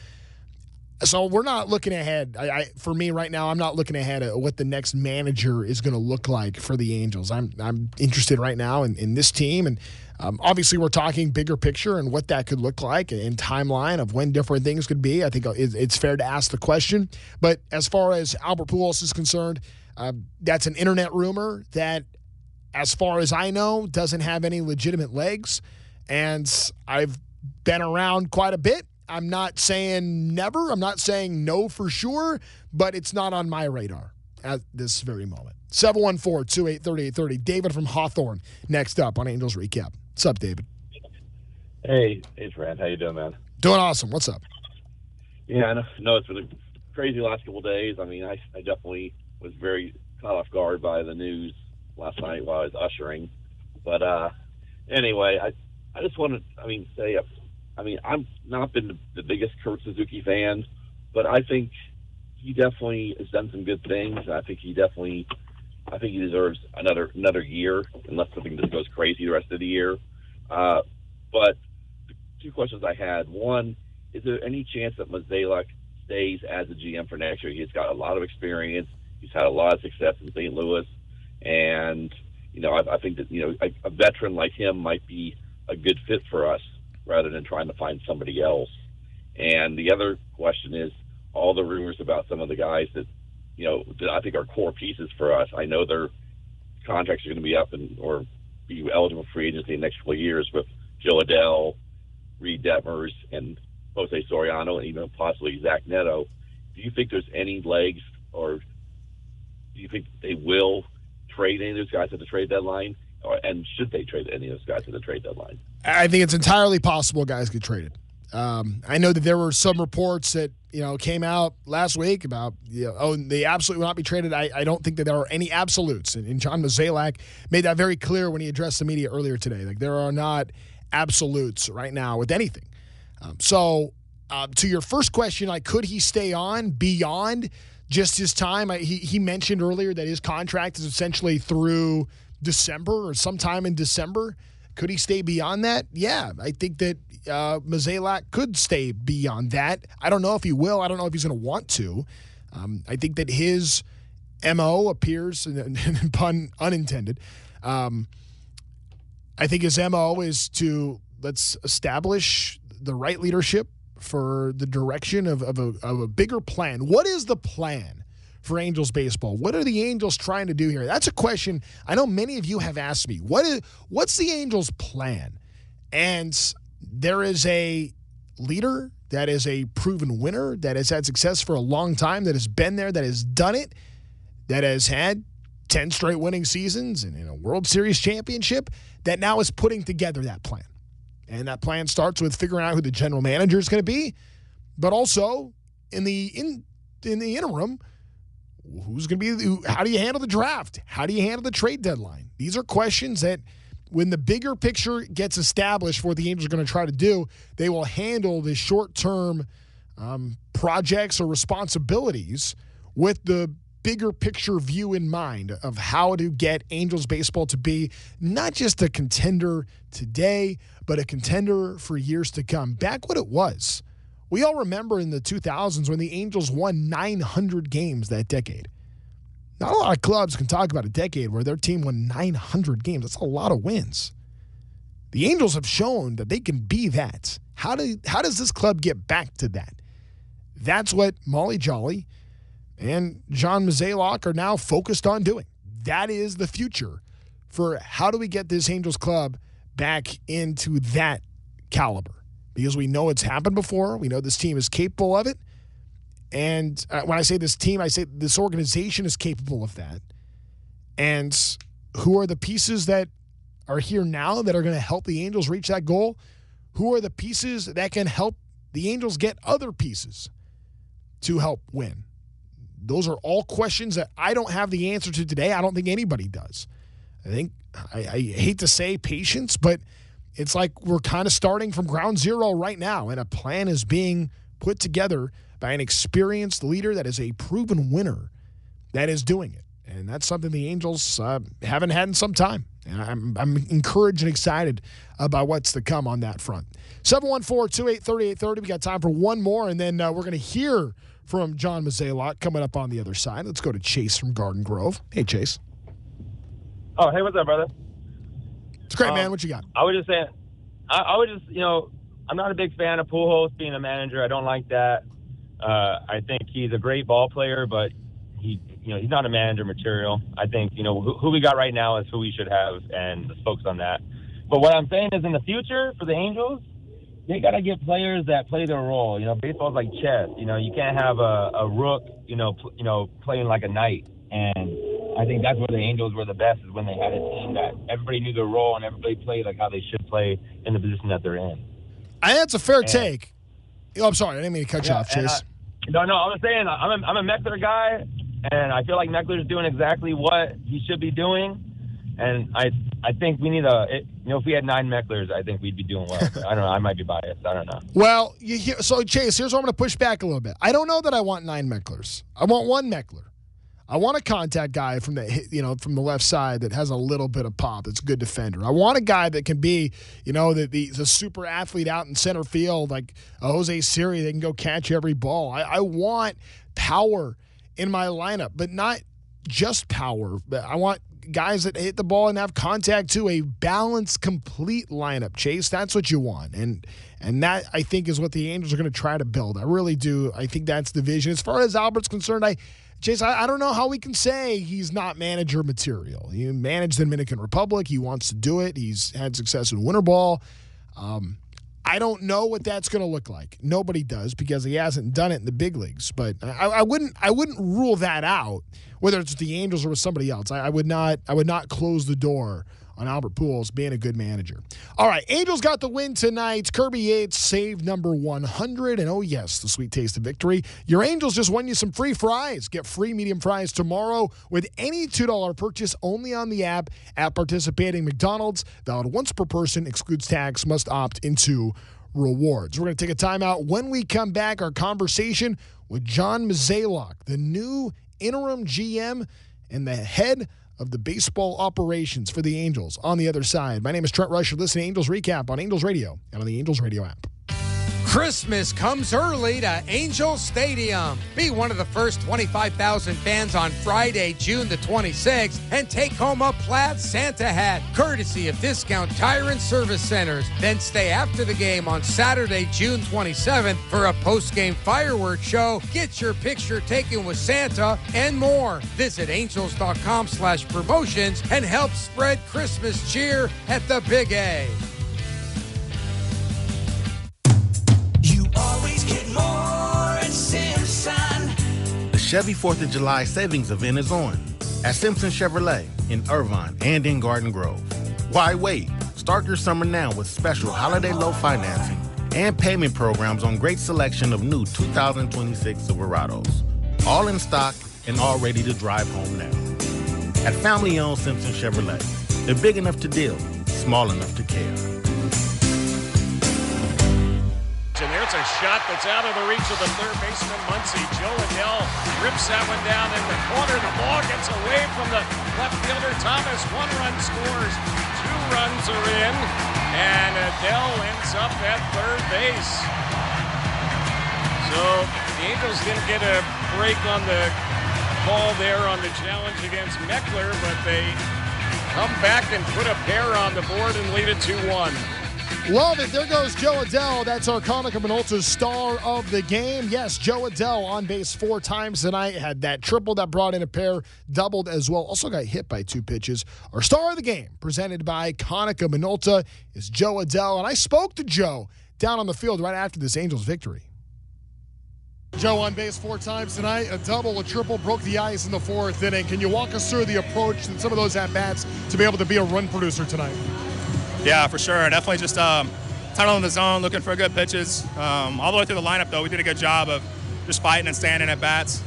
So we're not looking ahead. For me right now, I'm not looking ahead at what the next manager is going to look like for the Angels. I'm interested right now in this team, and obviously we're talking bigger picture and what that could look like and timeline of when different things could be. I think it's fair to ask the question. But as far as Albert Pujols is concerned, that's an internet rumor that, as far as I know, doesn't have any legitimate legs. And I've been around quite a bit. I'm not saying never. I'm not saying no for sure, but it's not on my radar at this very moment. 714-283-830. David from Hawthorne next up on Angels Recap. What's up, David? Hey, Trent. How you doing, man? Doing awesome. What's up? Yeah, I know it's been a crazy last couple of days. I mean, I definitely was very caught off guard by the news last night while I was ushering. But anyway, I just want to, say I've not been the biggest Kurt Suzuki fan, but I think he definitely has done some good things. I think he deserves another year, unless something just goes crazy the rest of the year. But two questions I had. One, is there any chance that Mozeliak stays as a GM for next year? He's got a lot of experience. He's had a lot of success in St. Louis. And, I think that, a veteran like him might be a good fit for us rather than trying to find somebody else. And the other question is all the rumors about some of the guys that, that I think are core pieces for us. I know their contracts are going to be up or be eligible for free agency in the next couple of years with Joe Adell, Reid, Detmers, and Jose Soriano, and even possibly Zach Neto. Do you think there's any legs, or do you think they will trade any of those guys at the trade deadline? And should they trade any of those guys at the trade deadline? I think it's entirely possible guys get traded. I know that there were some reports that came out last week about they absolutely will not be traded. I don't think that there are any absolutes, and John Mozeliak made that very clear when he addressed the media earlier today. Like, there are not absolutes right now with anything. So to your first question, like, could he stay on beyond just his time? He mentioned earlier that his contract is essentially through December or sometime in December. Could he stay beyond that? Yeah, I think that Mozeliak could stay beyond that. I don't know if he will. I don't know if he's going to want to. I think that his MO appears, and pun unintended, I think his MO is to let's establish the right leadership for the direction of a bigger plan. What is the plan for Angels baseball? What are the Angels trying to do here? That's a question I know many of you have asked me. What's the Angels' plan? And there is a leader that is a proven winner, that has had success for a long time, that has been there, that has done it, that has had 10 straight winning seasons and a World Series championship, that now is putting together that plan. And that plan starts with figuring out who the general manager is going to be, but also in the interim, who's going to be, how do you handle the draft? How do you handle the trade deadline? These are questions that when the bigger picture gets established for what the Angels are going to try to do, they will handle the short-term projects or responsibilities with the bigger picture view in mind of how to get Angels baseball to be not just a contender today, but a contender for years to come. Back what it was. We all remember in the 2000s when the Angels won 900 games that decade. Not a lot of clubs can talk about a decade where their team won 900 games. That's a lot of wins. The Angels have shown that they can be that. How does this club get back to that? That's what Molly Jolly and John Mozeliak are now focused on doing. That is the future for how do we get this Angels club back into that caliber. Because we know it's happened before. We know this team is capable of it. And when I say this team, I say this organization is capable of that. And who are the pieces that are here now that are going to help the Angels reach that goal? Who are the pieces that can help the Angels get other pieces to help win? Those are all questions that I don't have the answer to today. I don't think anybody does. I hate to say patience, but it's like we're kind of starting from ground zero right now, and a plan is being put together by an experienced leader that is a proven winner that is doing it. And that's something the Angels haven't had in some time. And I'm encouraged and excited about what's to come on that front. 714-283-3830. We got time for one more, and then we're going to hear from John Mozeliak coming up on the other side. Let's go to Chase from Garden Grove. Hey, Chase. Oh, hey, what's up, brother? It's great, man. What you got? I was just saying, I was just, I'm not a big fan of Pujols being a manager. I don't like that. I think he's a great ball player, but he's not a manager material. I think, who we got right now is who we should have, and let's focus on that. But what I'm saying is in the future for the Angels, they got to get players that play their role. Baseball's like chess. You can't have a rook, playing like a knight. And I think that's where the Angels were the best, is when they had a team that everybody knew their role and everybody played like how they should play in the position that they're in. I think that's a fair take. Oh, I'm sorry. I didn't mean to cut you off, Chase. No, I was saying I'm a Meckler guy, and I feel like Meckler's doing exactly what he should be doing. And I think we need if we had 9 Mecklers, I think we'd be doing well. I don't know. I might be biased. I don't know. Well, so Chase, here's where I'm going to push back a little bit. I don't know that I want 9 Mecklers. I want 1 Meckler. I want a contact guy from the left side that has a little bit of pop. That's a good defender. I want a guy that can be, the super athlete out in center field like Jose Siri. They can go catch every ball. I want power in my lineup, but not just power. I want guys that hit the ball and have contact too. A balanced, complete lineup, Chase. That's what you want. And that, I think, is what the Angels are going to try to build. I really do. I think that's the vision. As far as Albert's concerned, Chase, I don't know how we can say he's not manager material. He managed the Dominican Republic. He wants to do it. He's had success in winter ball. I don't know what that's going to look like. Nobody does because he hasn't done it in the big leagues. But I wouldn't rule that out, whether it's with the Angels or with somebody else. I would not close the door on Albert Pujols being a good manager. All right, Angels got the win tonight. Kirby Yates saved number 100, and oh yes, the sweet taste of victory. Your Angels just won you some free fries. Get free medium fries tomorrow with any $2 purchase only on the app at participating McDonald's. Valid once per person, excludes tax, must opt into rewards. We're going to take a timeout. When we come back, our conversation with John Mozeliak, the new interim GM and the head of the baseball operations for the Angels. On the other side, my name is Trent Rush. You're listening to Angels Recap on Angels Radio and on the Angels Radio app. Christmas comes early to Angel Stadium. Be one of the first 25,000 fans on Friday, June the 26th, and take home a plaid Santa hat, courtesy of Discount Tire and Service Centers. Then stay after the game on Saturday, June 27th for a post-game fireworks show. Get your picture taken with Santa and more. Visit angels.com/promotions and help spread Christmas cheer at the Big A. Always get more at Simpson. The Chevy 4th of July savings event is on at Simpson Chevrolet in Irvine and in Garden Grove. Why wait? Start your summer now with special holiday low financing and payment programs on great selection of new 2026 Silverados. All in stock and all ready to drive home now. At family-owned Simpson Chevrolet, they're big enough to deal, small enough to care. And there's a shot that's out of the reach of the third baseman, Muncy. Joe Adell rips that one down in the corner. The ball gets away from the left fielder, Thomas. 1 run scores. 2 runs are in. And Adell ends up at third base. So the Angels didn't get a break on the call there on the challenge against Meckler, but they come back and put a pair on the board and lead it 2-1. Love it. There goes Joe Adell. That's our Konica Minolta's star of the game. Yes, Joe Adell on base 4 times tonight. Had that triple that brought in a pair, doubled as well. Also got hit by 2 pitches. Our star of the game, presented by Konica Minolta, is Joe Adell. And I spoke to Joe down on the field right after this Angels victory. Joe on base 4 times tonight. A double, a triple, broke the ice in the 4th inning. Can you walk us through the approach and some of those at-bats to be able to be a run producer tonight? Yeah, for sure. Definitely just tunnel in the zone, looking for good pitches. All the way through the lineup, though, we did a good job of just fighting and standing at bats.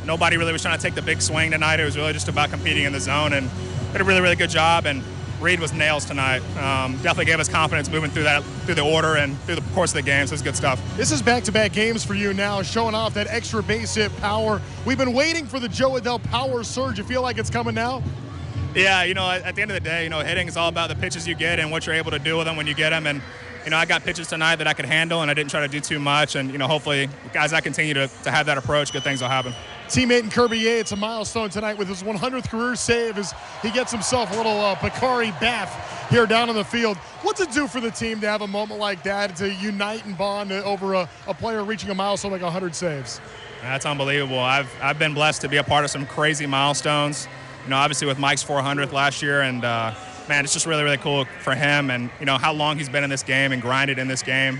Nobody really was trying to take the big swing tonight. It was really just about competing in the zone, and did a really, really good job. And Reid was nails tonight. Definitely gave us confidence moving through the order and through the course of the game. So it's good stuff. This is back-to-back games for you now, showing off that extra base hit power. We've been waiting for the Joe Adell power surge. You feel like it's coming now? Yeah, at the end of the day, hitting is all about the pitches you get and what you're able to do with them when you get them. And, I got pitches tonight that I could handle, and I didn't try to do too much. And, hopefully, as I continue to have that approach, good things will happen. Teammate in Kirby Yates, a milestone tonight with his 100th career save as he gets himself a little Picari bath here down on the field. What's it do for the team to have a moment like that, to unite and bond over a player reaching a milestone like 100 saves? That's unbelievable. I've been blessed to be a part of some crazy milestones. Obviously with Mike's 400th last year, and man, it's just really, really cool for him, and how long he's been in this game and grinded in this game.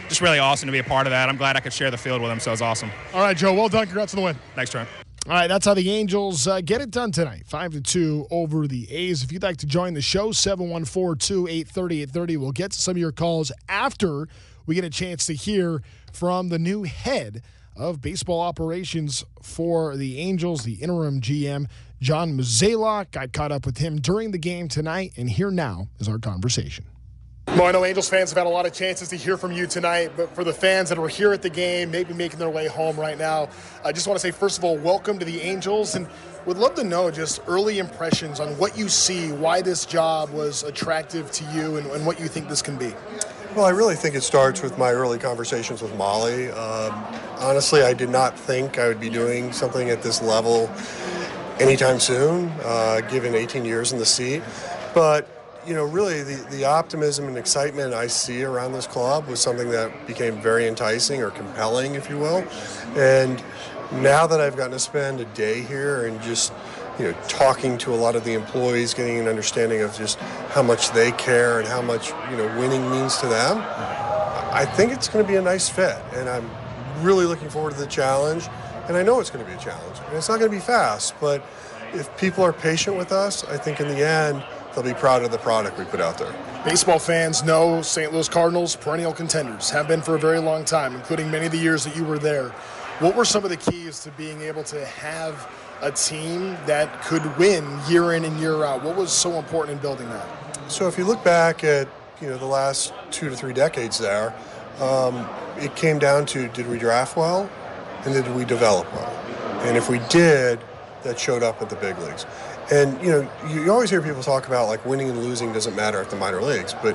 Just really awesome to be a part of that. I'm glad I could share the field with him, so it's awesome. All right, Joe, well done. Congrats on the win. Thanks, Trent. All right, that's how the Angels get it done tonight, 5-2 over the A's. If you'd like to join the show, 714-283-830. We'll get to some of your calls after we get a chance to hear from the new head of baseball operations for the Angels, the interim GM, John Mozeliak. Got caught up with him during the game tonight, and here now is our conversation. Well, I know Angels fans have had a lot of chances to hear from you tonight, but for the fans that were here at the game, maybe making their way home right now, I just want to say, first of all, welcome to the Angels, and would love to know just early impressions on what you see, why this job was attractive to you, and what you think this can be. Well, I really think it starts with my early conversations with Molly. Honestly, I did not think I would be doing something at this level anytime soon, given 18 years in the seat. But really the optimism and excitement I see around this club was something that became very enticing or compelling, if you will. And now that I've gotten to spend a day here and just, talking to a lot of the employees, getting an understanding of just how much they care and how much, winning means to them, I think it's going to be a nice fit. And I'm really looking forward to the challenge. And I know it's going to be a challenge. And it's not going to be fast, but if people are patient with us, I think in the end, they'll be proud of the product we put out there. Baseball fans know St. Louis Cardinals, perennial contenders, have been for a very long time, including many of the years that you were there. What were some of the keys to being able to have a team that could win year in and year out? What was so important in building that? So if you look back at, the last 2 to 3 decades there, it came down to, did we draft well and did we develop well? And if we did, that showed up at the big leagues. And, you always hear people talk about, like, winning and losing doesn't matter at the minor leagues, but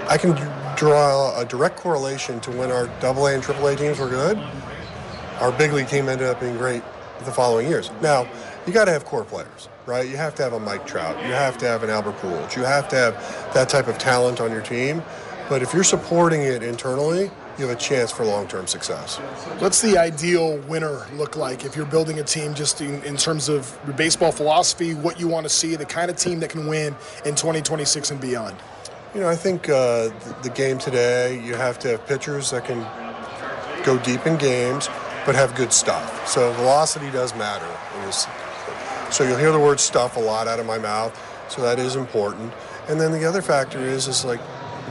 I can draw a direct correlation to when our AA and AAA teams were good. Our big league team ended up being great the following years. Now, you got to have core players, right? You have to have a Mike Trout. You have to have an Albert Pujols. You have to have that type of talent on your team. But if you're supporting it internally, you have a chance for long-term success. What's the ideal winner look like if you're building a team just in terms of your baseball philosophy, what you want to see, the kind of team that can win in 2026 and beyond? I think the game today, you have to have pitchers that can go deep in games but have good stuff. So velocity does matter in this. So you'll hear the word stuff a lot out of my mouth, so that is important. And then the other factor is like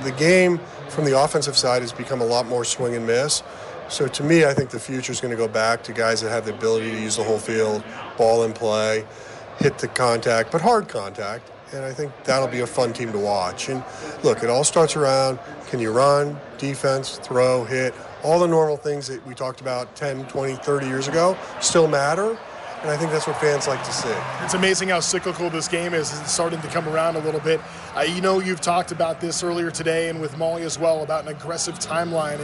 the game from the offensive side has become a lot more swing and miss. So to me, I think the future is going to go back to guys that have the ability to use the whole field, ball in play, hit the contact, but hard contact. And I think that'll be a fun team to watch. And look, it all starts around, can you run, defense, throw, hit, all the normal things that we talked about 10, 20, 30 years ago still matter. And I think that's what fans like to see. It's amazing how cyclical this game is. It's starting to come around a little bit. You've talked about this earlier today and with Molly as well about an aggressive timeline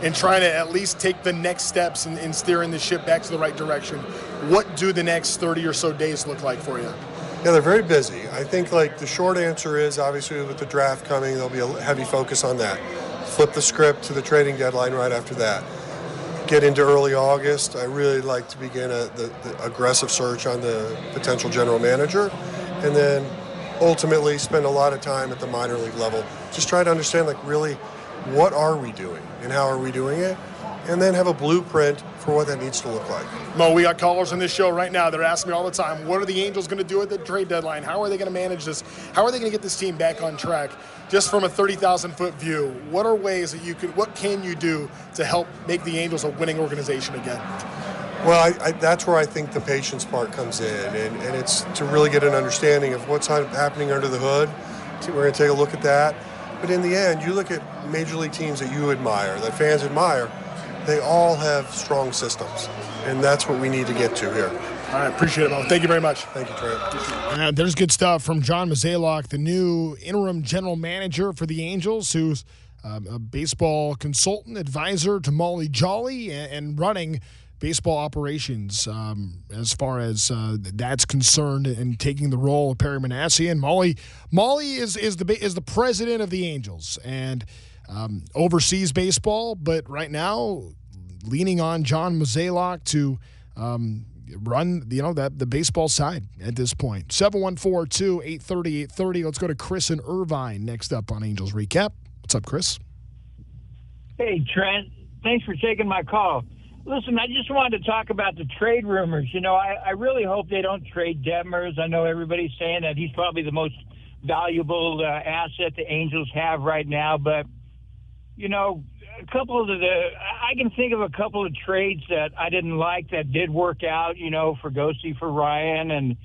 and trying to at least take the next steps in steering the ship back to the right direction. What do the next 30 or so days look like for you? Yeah, they're very busy. I think the short answer is obviously with the draft coming, there'll be a heavy focus on that. Flip the script to the trading deadline right after that. Get into early August. I really like to begin the aggressive search on the potential general manager, and then ultimately spend a lot of time at the minor league level. Just try to understand really what are we doing and how are we doing it, and then have a blueprint for what that needs to look like. Mo, we got callers on this show right now. They're asking me all the time, what are the Angels going to do at the trade deadline? How are they going to manage this? How are they going to get this team back on track? Just from a 30,000-foot view, what are ways that what can you do to help make the Angels a winning organization again? Well, that's where I think the patience part comes in, and it's to really get an understanding of what's happening under the hood. We're going to take a look at that. But in the end, you look at major league teams that you admire, that fans admire, they all have strong systems, and that's what we need to get to here. All right, appreciate it, Mo. Thank you very much. Thank you, Trent. There's good stuff from John Mozeliak, the new interim general manager for the Angels, who's a baseball consultant, advisor to Molly Jolly, and running baseball operations as far as that's concerned, and taking the role of Perry Manassian. Molly is the president of the Angels and oversees baseball, but right now leaning on John Mozeliak to run the baseball side at this point. 714-2-830-830. Let's go to Chris in Irvine next up on Angels Recap. What's up, Chris? Hey, Trent. Thanks for taking my call. Listen, I just wanted to talk about the trade rumors. I really hope they don't trade Detmers. I know everybody's saying that he's probably the most valuable asset the Angels have right now, but I can think of a couple of trades that I didn't like that did work out, for Gosey for Ryan and,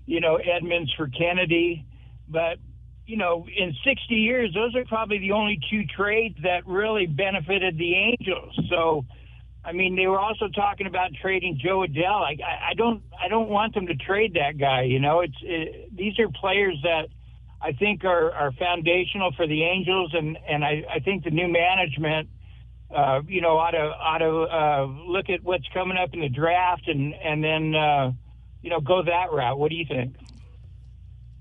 Edmonds for Kennedy. But in 60 years, those are probably the only two trades that really benefited the Angels. So, I mean, they were also talking about trading Joe Adell. I don't want them to trade that guy. These are players that I think are foundational for the Angels, and I think the new management, ought to look at what's coming up in the draft and then go that route. What do you think?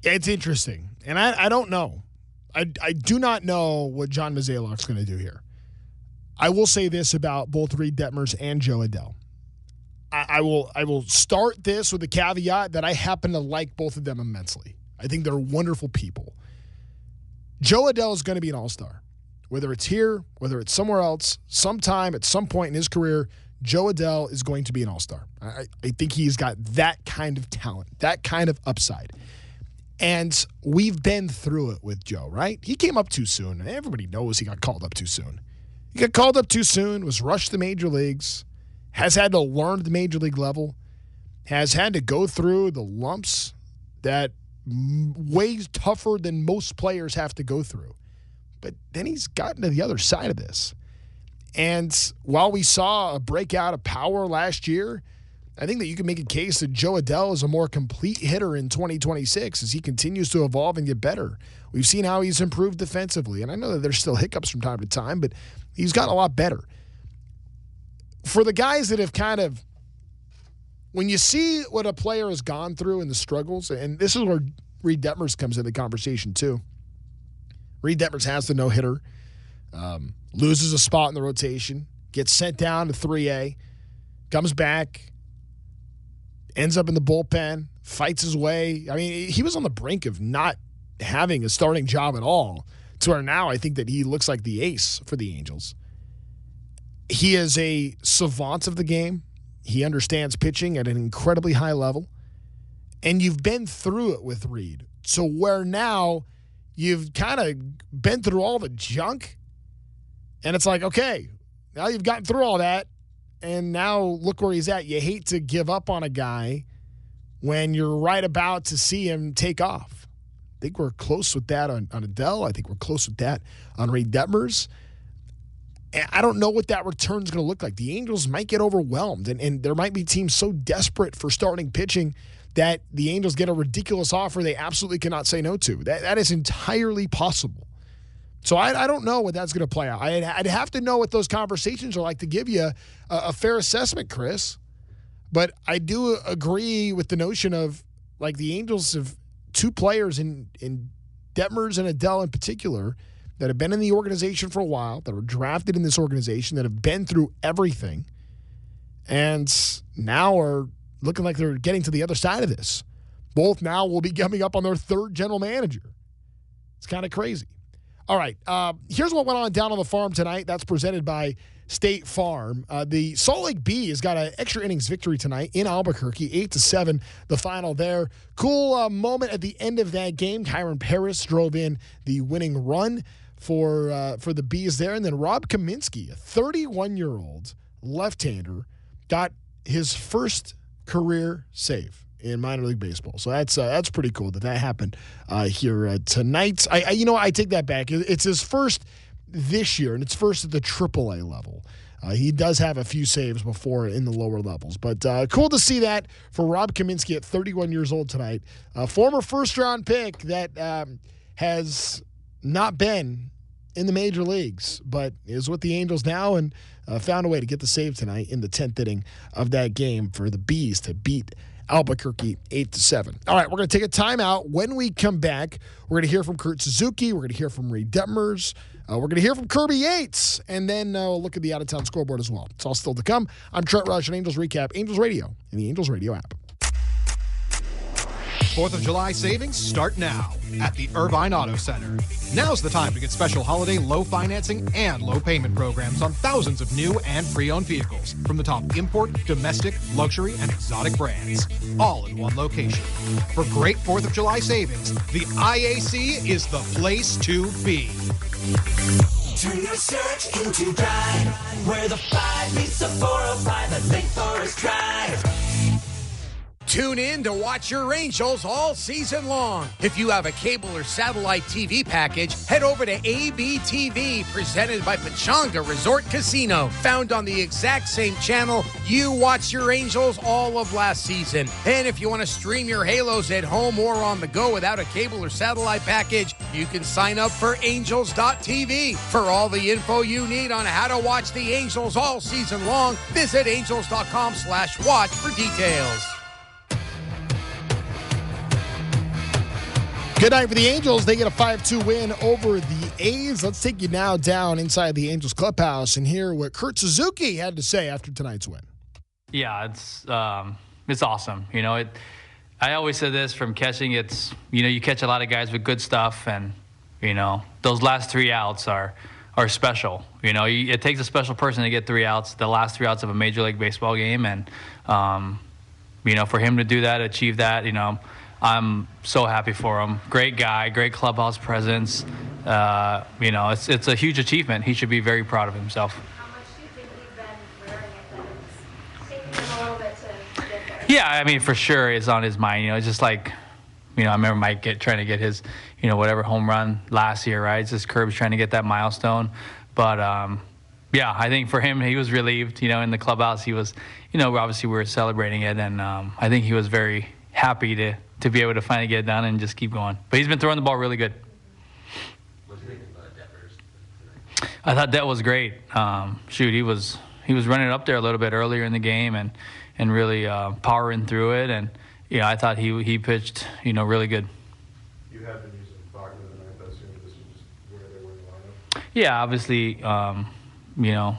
It's interesting, and I don't know. I do not know what John Mozeliak's going to do here. I will say this about both Reid Detmers and Joe Adell. I will start this with the caveat that I happen to like both of them immensely. I think they're wonderful people. Joe Adell is going to be an all-star. Whether it's here, whether it's somewhere else, sometime at some point in his career, Joe Adell is going to be an all-star. I think he's got that kind of talent, that kind of upside. And we've been through it with Joe, right? He came up too soon. Everybody knows he got called up too soon. He got called up too soon, was rushed to the major leagues, has had to learn at the major league level, has had to go through the lumps that way tougher than most players have to go through. But then he's gotten to the other side of this. And while we saw a breakout of power last year, I think that you can make a case that Joe Adell is a more complete hitter in 2026 as he continues to evolve and get better. We've seen how he's improved defensively, and I know that there's still hiccups from time to time, but he's gotten a lot better. For the guys that have kind of, when you see what a player has gone through and the struggles, and this is where Reid Detmers comes into the conversation too. Reid Detmers has the no-hitter, loses a spot in the rotation, gets sent down to 3A, comes back, ends up in the bullpen, fights his way. I mean, he was on the brink of not having a starting job at all, to where now I think that he looks like the ace for the Angels. He is a savant of the game. He understands pitching at an incredibly high level. And you've been through it with Reid. So where now you've kind of been through all the junk, and it's like, okay, now you've gotten through all that, and now look where he's at. You hate to give up on a guy when you're right about to see him take off. I think we're close with that on Adell. I think we're close with that on Reid Detmers. And I don't know what that return's going to look like. The Angels might get overwhelmed, and there might be teams so desperate for starting pitching that the Angels get a ridiculous offer they absolutely cannot say no to. That is entirely possible. So I don't know what that's going to play out. I'd have to know what those conversations are like to give you a fair assessment, Chris. But I do agree with the notion of, like, the Angels have two players in Detmers and Adell in particular that have been in the organization for a while, that were drafted in this organization, that have been through everything, and now are looking like they're getting to the other side of this. Both now will be coming up on their third general manager. It's kind of crazy. All right, here's what went on down on the farm tonight. That's presented by State Farm. The Salt Lake Bee has got an extra innings victory tonight in Albuquerque, 8-7, the final there. Cool moment at the end of that game. Kyron Paris drove in the winning run for the Bees there. And then Rob Kaminsky, a 31-year-old left-hander, got his first career save in minor league baseball. So that's pretty cool that happened here tonight. I take that back. It's his first this year, and it's first at the AAA level. He does have a few saves before in the lower levels. But cool to see that for Rob Kaminsky at 31 years old tonight. A former first-round pick that has not been in the major leagues, but is with the Angels now and found a way to get the save tonight in the 10th inning of that game for the Bees to beat Albuquerque 8-7. All right, we're going to take a timeout. When we come back, we're going to hear from Kurt Suzuki. We're going to hear from Reid Detmers. We're going to hear from Kirby Yates, and then we'll look at the out-of-town scoreboard as well. It's all still to come. I'm Trent Rush on Angels Recap, Angels Radio, and the Angels Radio app. 4th of July savings start now at the Irvine Auto Center. Now's the time to get special holiday low financing and low payment programs on thousands of new and pre-owned vehicles from the top import, domestic, luxury, and exotic brands, all in one location. For great 4th of July savings, the IAC is the place to be. Turn your search into drive, where the 5 meets the 405 at Lake Forest Drive. Tune in to watch your Angels all season long. If you have a cable or satellite TV package, head over to ABTV, presented by Pechanga Resort Casino. Found on the exact same channel you watched your Angels all of last season. And if you want to stream your Halos at home or on the go without a cable or satellite package, you can sign up for Angels.tv. For all the info you need on how to watch the Angels all season long, visit Angels.com/watch for details. Good night for the Angels. They get a 5-2 win over the A's. Let's take you now down inside the Angels clubhouse and hear what Kurt Suzuki had to say after tonight's win. Yeah, it's awesome. You know, I always say this from catching. It's, you know, you catch a lot of guys with good stuff, and you know those last 3 outs are special. You know, it takes a special person to get 3 outs, the last 3 outs of a Major League Baseball game, and you know, for him to do that, achieve that, you know, I'm so happy for him. Great guy, great clubhouse presence. You know, it's a huge achievement. He should be very proud of himself. How much do you think you've been wearing it that it's taking him a little bit to get there? Yeah, I mean, for sure, it's on his mind. You know, it's just like, you know, I remember Mike trying to get his, you know, whatever home run last year, right? It's just Curbs trying to get that milestone. But, yeah, I think for him, he was relieved, you know, in the clubhouse. He was, you know, obviously we were celebrating it, and I think he was very happy to be able to finally get it done and just keep going. But he's been throwing the ball really good. What do you think about Detmers? I thought that was great. He was running up there a little bit earlier in the game and really powering through it. And, you know, I thought he pitched, you know, really good. You have been using Bachman tonight. I assume this is just where they were in the lineup? Yeah, obviously, you know,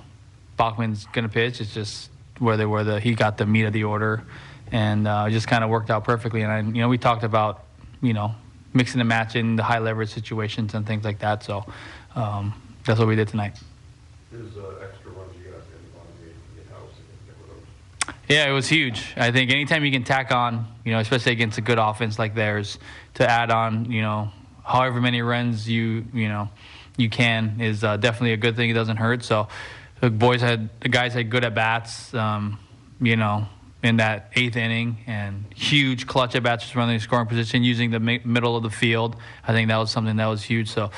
Bachman's going to pitch. It's just where they were. He got the meat of the order. And it just kind of worked out perfectly. And, you know, we talked about, you know, mixing and matching the high leverage situations and things like that. So that's what we did tonight. There's extra runs you got in the bottom of the house and get rid of them. Yeah, it was huge. I think anytime you can tack on, you know, especially against a good offense like theirs, to add on, you know, however many runs you can is definitely a good thing. It doesn't hurt. So the guys had good at bats, you know, in that 8th inning, and huge clutch at bats just running the scoring position using the middle of the field. I think that was something that was huge. So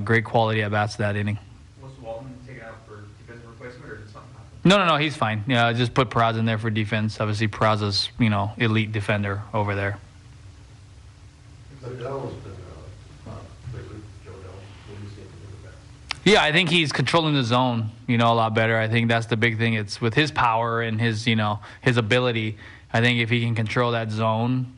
great quality at bats that inning. Was Walton taken out for defensive replacement, or did something happen? No, he's fine. Yeah, just put Peraza in there for defense. Obviously, Peraza's, you know, elite defender over there. Yeah, I think he's controlling the zone, you know, a lot better. I think that's the big thing. It's with his power and his, you know, his ability. I think if he can control that zone,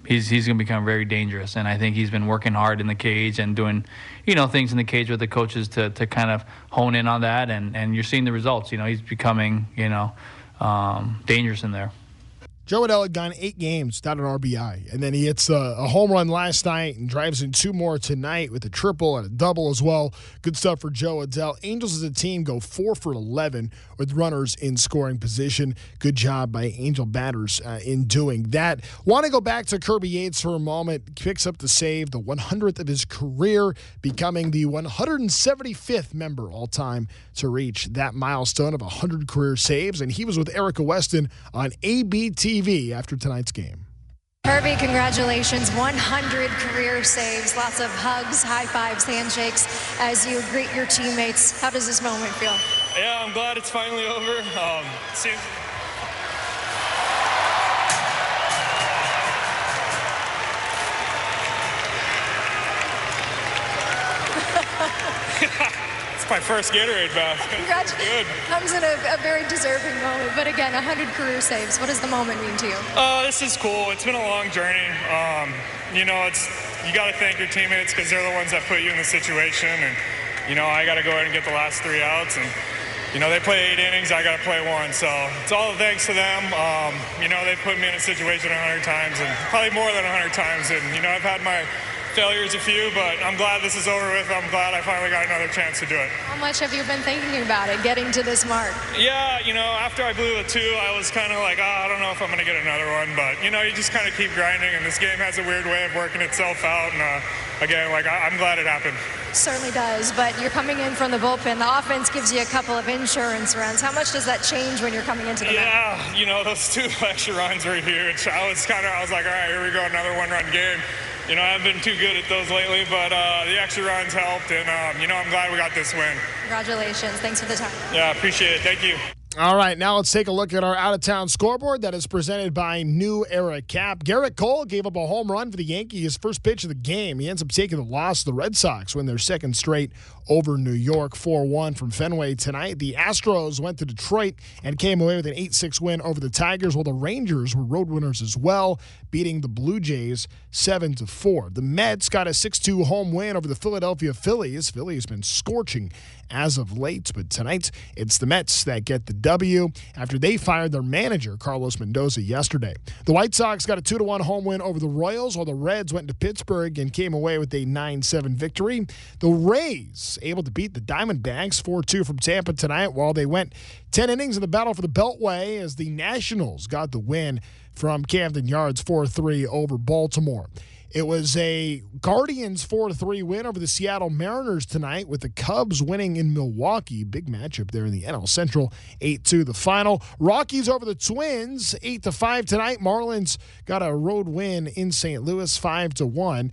he's going to become very dangerous. And I think he's been working hard in the cage and doing, you know, things in the cage with the coaches to kind of hone in on that. And you're seeing the results. You know, he's becoming, you know, dangerous in there. Joe Adell had gone 8 games without an RBI, and then he hits a home run last night and drives in 2 more tonight with a triple and a double as well. Good stuff for Joe Adell. Angels as a team go 4 for 11 with runners in scoring position. Good job by Angel batters in doing that. Want to go back to Kirby Yates for a moment. Picks up the save, the 100th of his career, becoming the 175th member all-time to reach that milestone of 100 career saves, and he was with Erica Weston on ABTV after tonight's game. Kirby, congratulations. 100 career saves, lots of hugs, high fives, handshakes as you greet your teammates. How does this moment feel? Yeah, I'm glad it's finally over. Seems It's my first Gatorade bath. Congratulations. Comes in a very deserving moment. But again, 100 career saves. What does the moment mean to you? This is cool. It's been a long journey. You know, you got to thank your teammates because they're the ones that put you in the situation. And, you know, I got to go ahead and get the last 3 outs. And, you know, they play 8 innings. I got to play 1. So it's all thanks to them. You know, they put me in a situation 100 times and probably more than 100 times. And, you know, I've had my failures a few, but I'm glad this is over with. I'm glad I finally got another chance to do it. How much have you been thinking about it, getting to this mark? Yeah, after I blew the 2, I was kind of like, I don't know if I'm going to get another one, but, you just kind of keep grinding, and this game has a weird way of working itself out, and again, I'm glad it happened. Certainly does, but you're coming in from the bullpen. The offense gives you a couple of insurance runs. How much does that change when you're coming into the mound? Yeah, those 2 extra runs were huge. I was like, all right, here we go, another 1-run game. I haven't been too good at those lately, but the extra runs helped, and, I'm glad we got this win. Congratulations. Thanks for the time. Yeah, appreciate it. Thank you. All right, now let's take a look at our out-of-town scoreboard that is presented by New Era Cap. Garrett Cole gave up a home run for the Yankees, first pitch of the game. He ends up taking the loss. The Red Sox win their second straight over New York, 4-1 from Fenway tonight. The Astros went to Detroit and came away with an 8-6 win over the Tigers, while the Rangers were road winners as well, beating the Blue Jays 7-4. The Mets got a 6-2 home win over the Philadelphia Phillies. Philly has been scorching as of late, but tonight it's the Mets that get the W after they fired their manager, Carlos Mendoza, yesterday. The White Sox got a 2-1 home win over the Royals, while the Reds went to Pittsburgh and came away with a 9-7 victory. The Rays able to beat the Diamondbacks 4-2 from Tampa tonight, while they went 10 innings in the battle for the Beltway as the Nationals got the win from Camden Yards 4-3 over Baltimore. It was a Guardians 4-3 win over the Seattle Mariners tonight, with the Cubs winning in Milwaukee. Big matchup there in the NL Central, 8-2 the final. Rockies over the Twins, 8-5 tonight. Marlins got a road win in St. Louis, 5-1.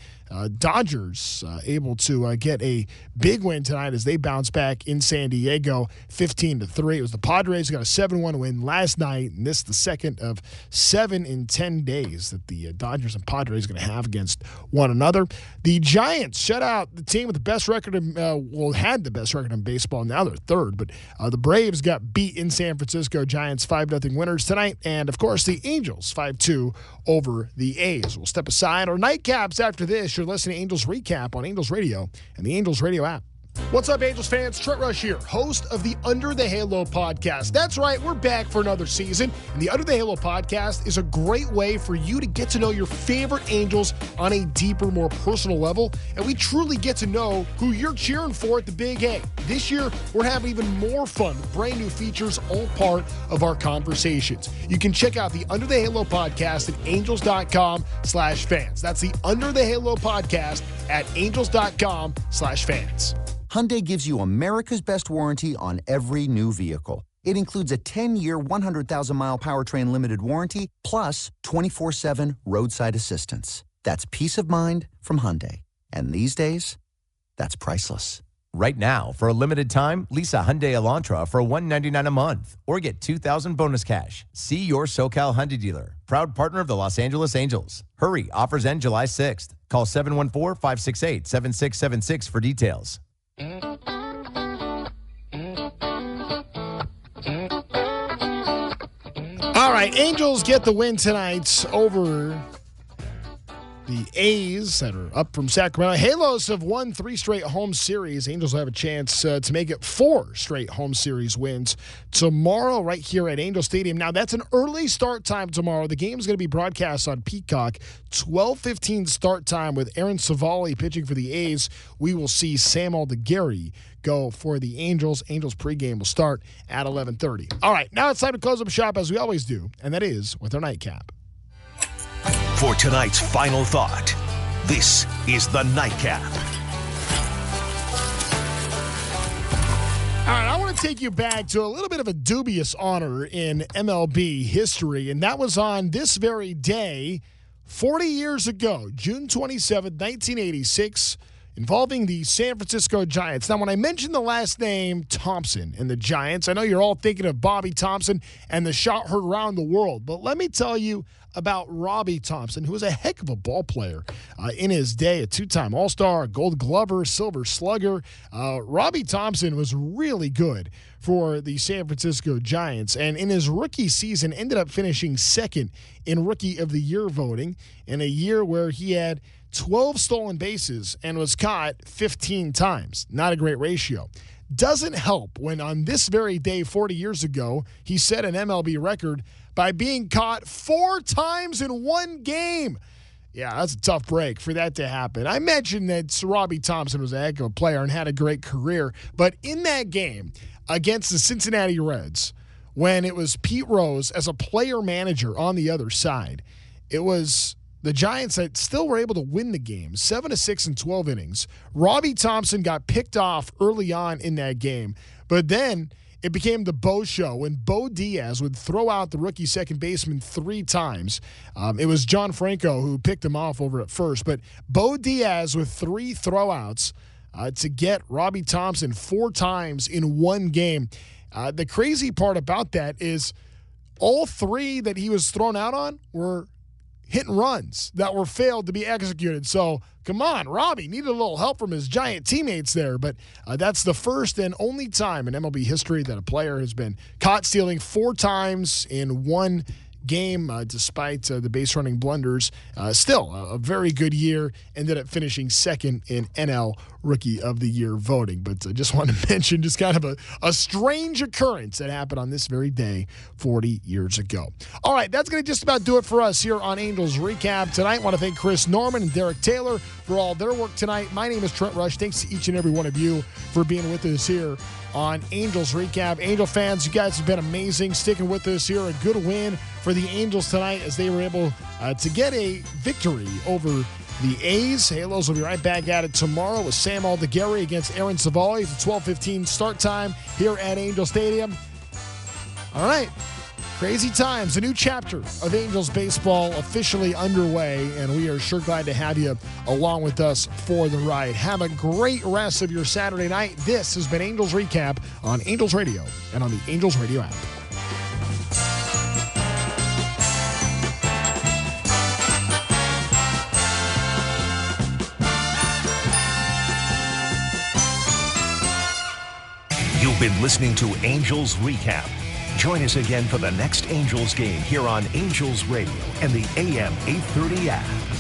Dodgers able to get a big win tonight as they bounce back in San Diego, 15-3. It was the Padres who got a 7-1 win last night, and this is the second of 7 in 10 days that the Dodgers and Padres are going to have against one another. The Giants shut out the team with the best record, had the best record in baseball. Now they're third, but the Braves got beat in San Francisco. Giants 5-0 winners tonight, and of course the Angels 5-2 over the A's. We'll step aside. Our nightcaps after this. You're listening to Angels Recap on Angels Radio and the Angels Radio app. What's up, Angels fans? Trent Rush here, host of the Under the Halo podcast. That's right, we're back for another season, and the Under the Halo podcast is a great way for you to get to know your favorite Angels on a deeper, more personal level, and we truly get to know who you're cheering for at the Big A. This year, we're having even more fun with brand new features, all part of our conversations. You can check out the Under the Halo podcast at angels.com/fans. That's the Under the Halo podcast at angels.com/fans. Hyundai gives you America's best warranty on every new vehicle. It includes a 10-year, 100,000-mile powertrain limited warranty, plus 24/7 roadside assistance. That's peace of mind from Hyundai. And these days, that's priceless. Right now, for a limited time, lease a Hyundai Elantra for $199 a month or get $2,000 bonus cash. See your SoCal Hyundai dealer, proud partner of the Los Angeles Angels. Hurry, offers end July 6th. Call 714-568-7676 for details. All right, Angels get the win tonight over the A's that are up from Sacramento. Halos have won 3 straight home series. Angels will have a chance to make it 4 straight home series wins tomorrow right here at Angel Stadium. Now, that's an early start time tomorrow. The game is going to be broadcast on Peacock. 12:15 start time with Aaron Savali pitching for the A's. We will see Sam Aldeguerri go for the Angels. Angels pregame will start at 11:30. All right, now it's time to close up shop as we always do, and that is with our nightcap. For tonight's final thought, this is the Nightcap. All right, I want to take you back to a little bit of a dubious honor in MLB history, and that was on this very day, 40 years ago, June 27, 1986, involving the San Francisco Giants. Now, when I mentioned the last name Thompson and the Giants, I know you're all thinking of Bobby Thompson and the shot heard around the world, but let me tell you about Robbie Thompson, who was a heck of a ball player in his day, a 2-time All-Star, a Gold Glover, Silver Slugger. Robbie Thompson was really good for the San Francisco Giants, and in his rookie season ended up finishing second in Rookie of the Year voting in a year where he had 12 stolen bases and was caught 15 times. Not a great ratio. Doesn't help when on this very day 40 years ago, he set an MLB record by being caught 4 times in one game. Yeah, that's a tough break for that to happen. I mentioned that Robbie Thompson was a heck of a player and had a great career, but in that game against the Cincinnati Reds, when it was Pete Rose as a player manager on the other side, it was the Giants that still were able to win the game, 7-6 in 12 innings. Robbie Thompson got picked off early on in that game, but then it became the Bo show when Bo Diaz would throw out the rookie second baseman 3 times. It was John Franco who picked him off over at first, but Bo Diaz with 3 throwouts to get Robbie Thompson 4 times in one game. The crazy part about that is all 3 that he was thrown out on were hit and runs that were failed to be executed. So, come on, Robbie needed a little help from his Giant teammates there, but that's the first and only time in MLB history that a player has been caught stealing 4 times in one game, despite the base running blunders. Still a very good year. Ended up finishing second in NL Rookie of the Year voting. But I just wanted to mention just kind of a strange occurrence that happened on this very day 40 years ago. All right, that's going to just about do it for us here on Angels Recap tonight. I want to thank Chris Norman and Derek Taylor for all their work tonight. My name is Trent Rush. Thanks to each and every one of you for being with us here on Angels Recap. Angel fans, you guys have been amazing sticking with us here. A good win for the Angels tonight as they were able to get a victory over the A's. Halos will be right back at it tomorrow with Sam Aldegheri against Aaron Savali. It's a 12:15 start time here at Angel Stadium. All right. Crazy times. A new chapter of Angels baseball officially underway, and we are sure glad to have you along with us for the ride. Have a great rest of your Saturday night. This has been Angels Recap on Angels Radio and on the Angels Radio app. You've been listening to Angels Recap. Join us again for the next Angels game here on Angels Radio and the AM 830 app.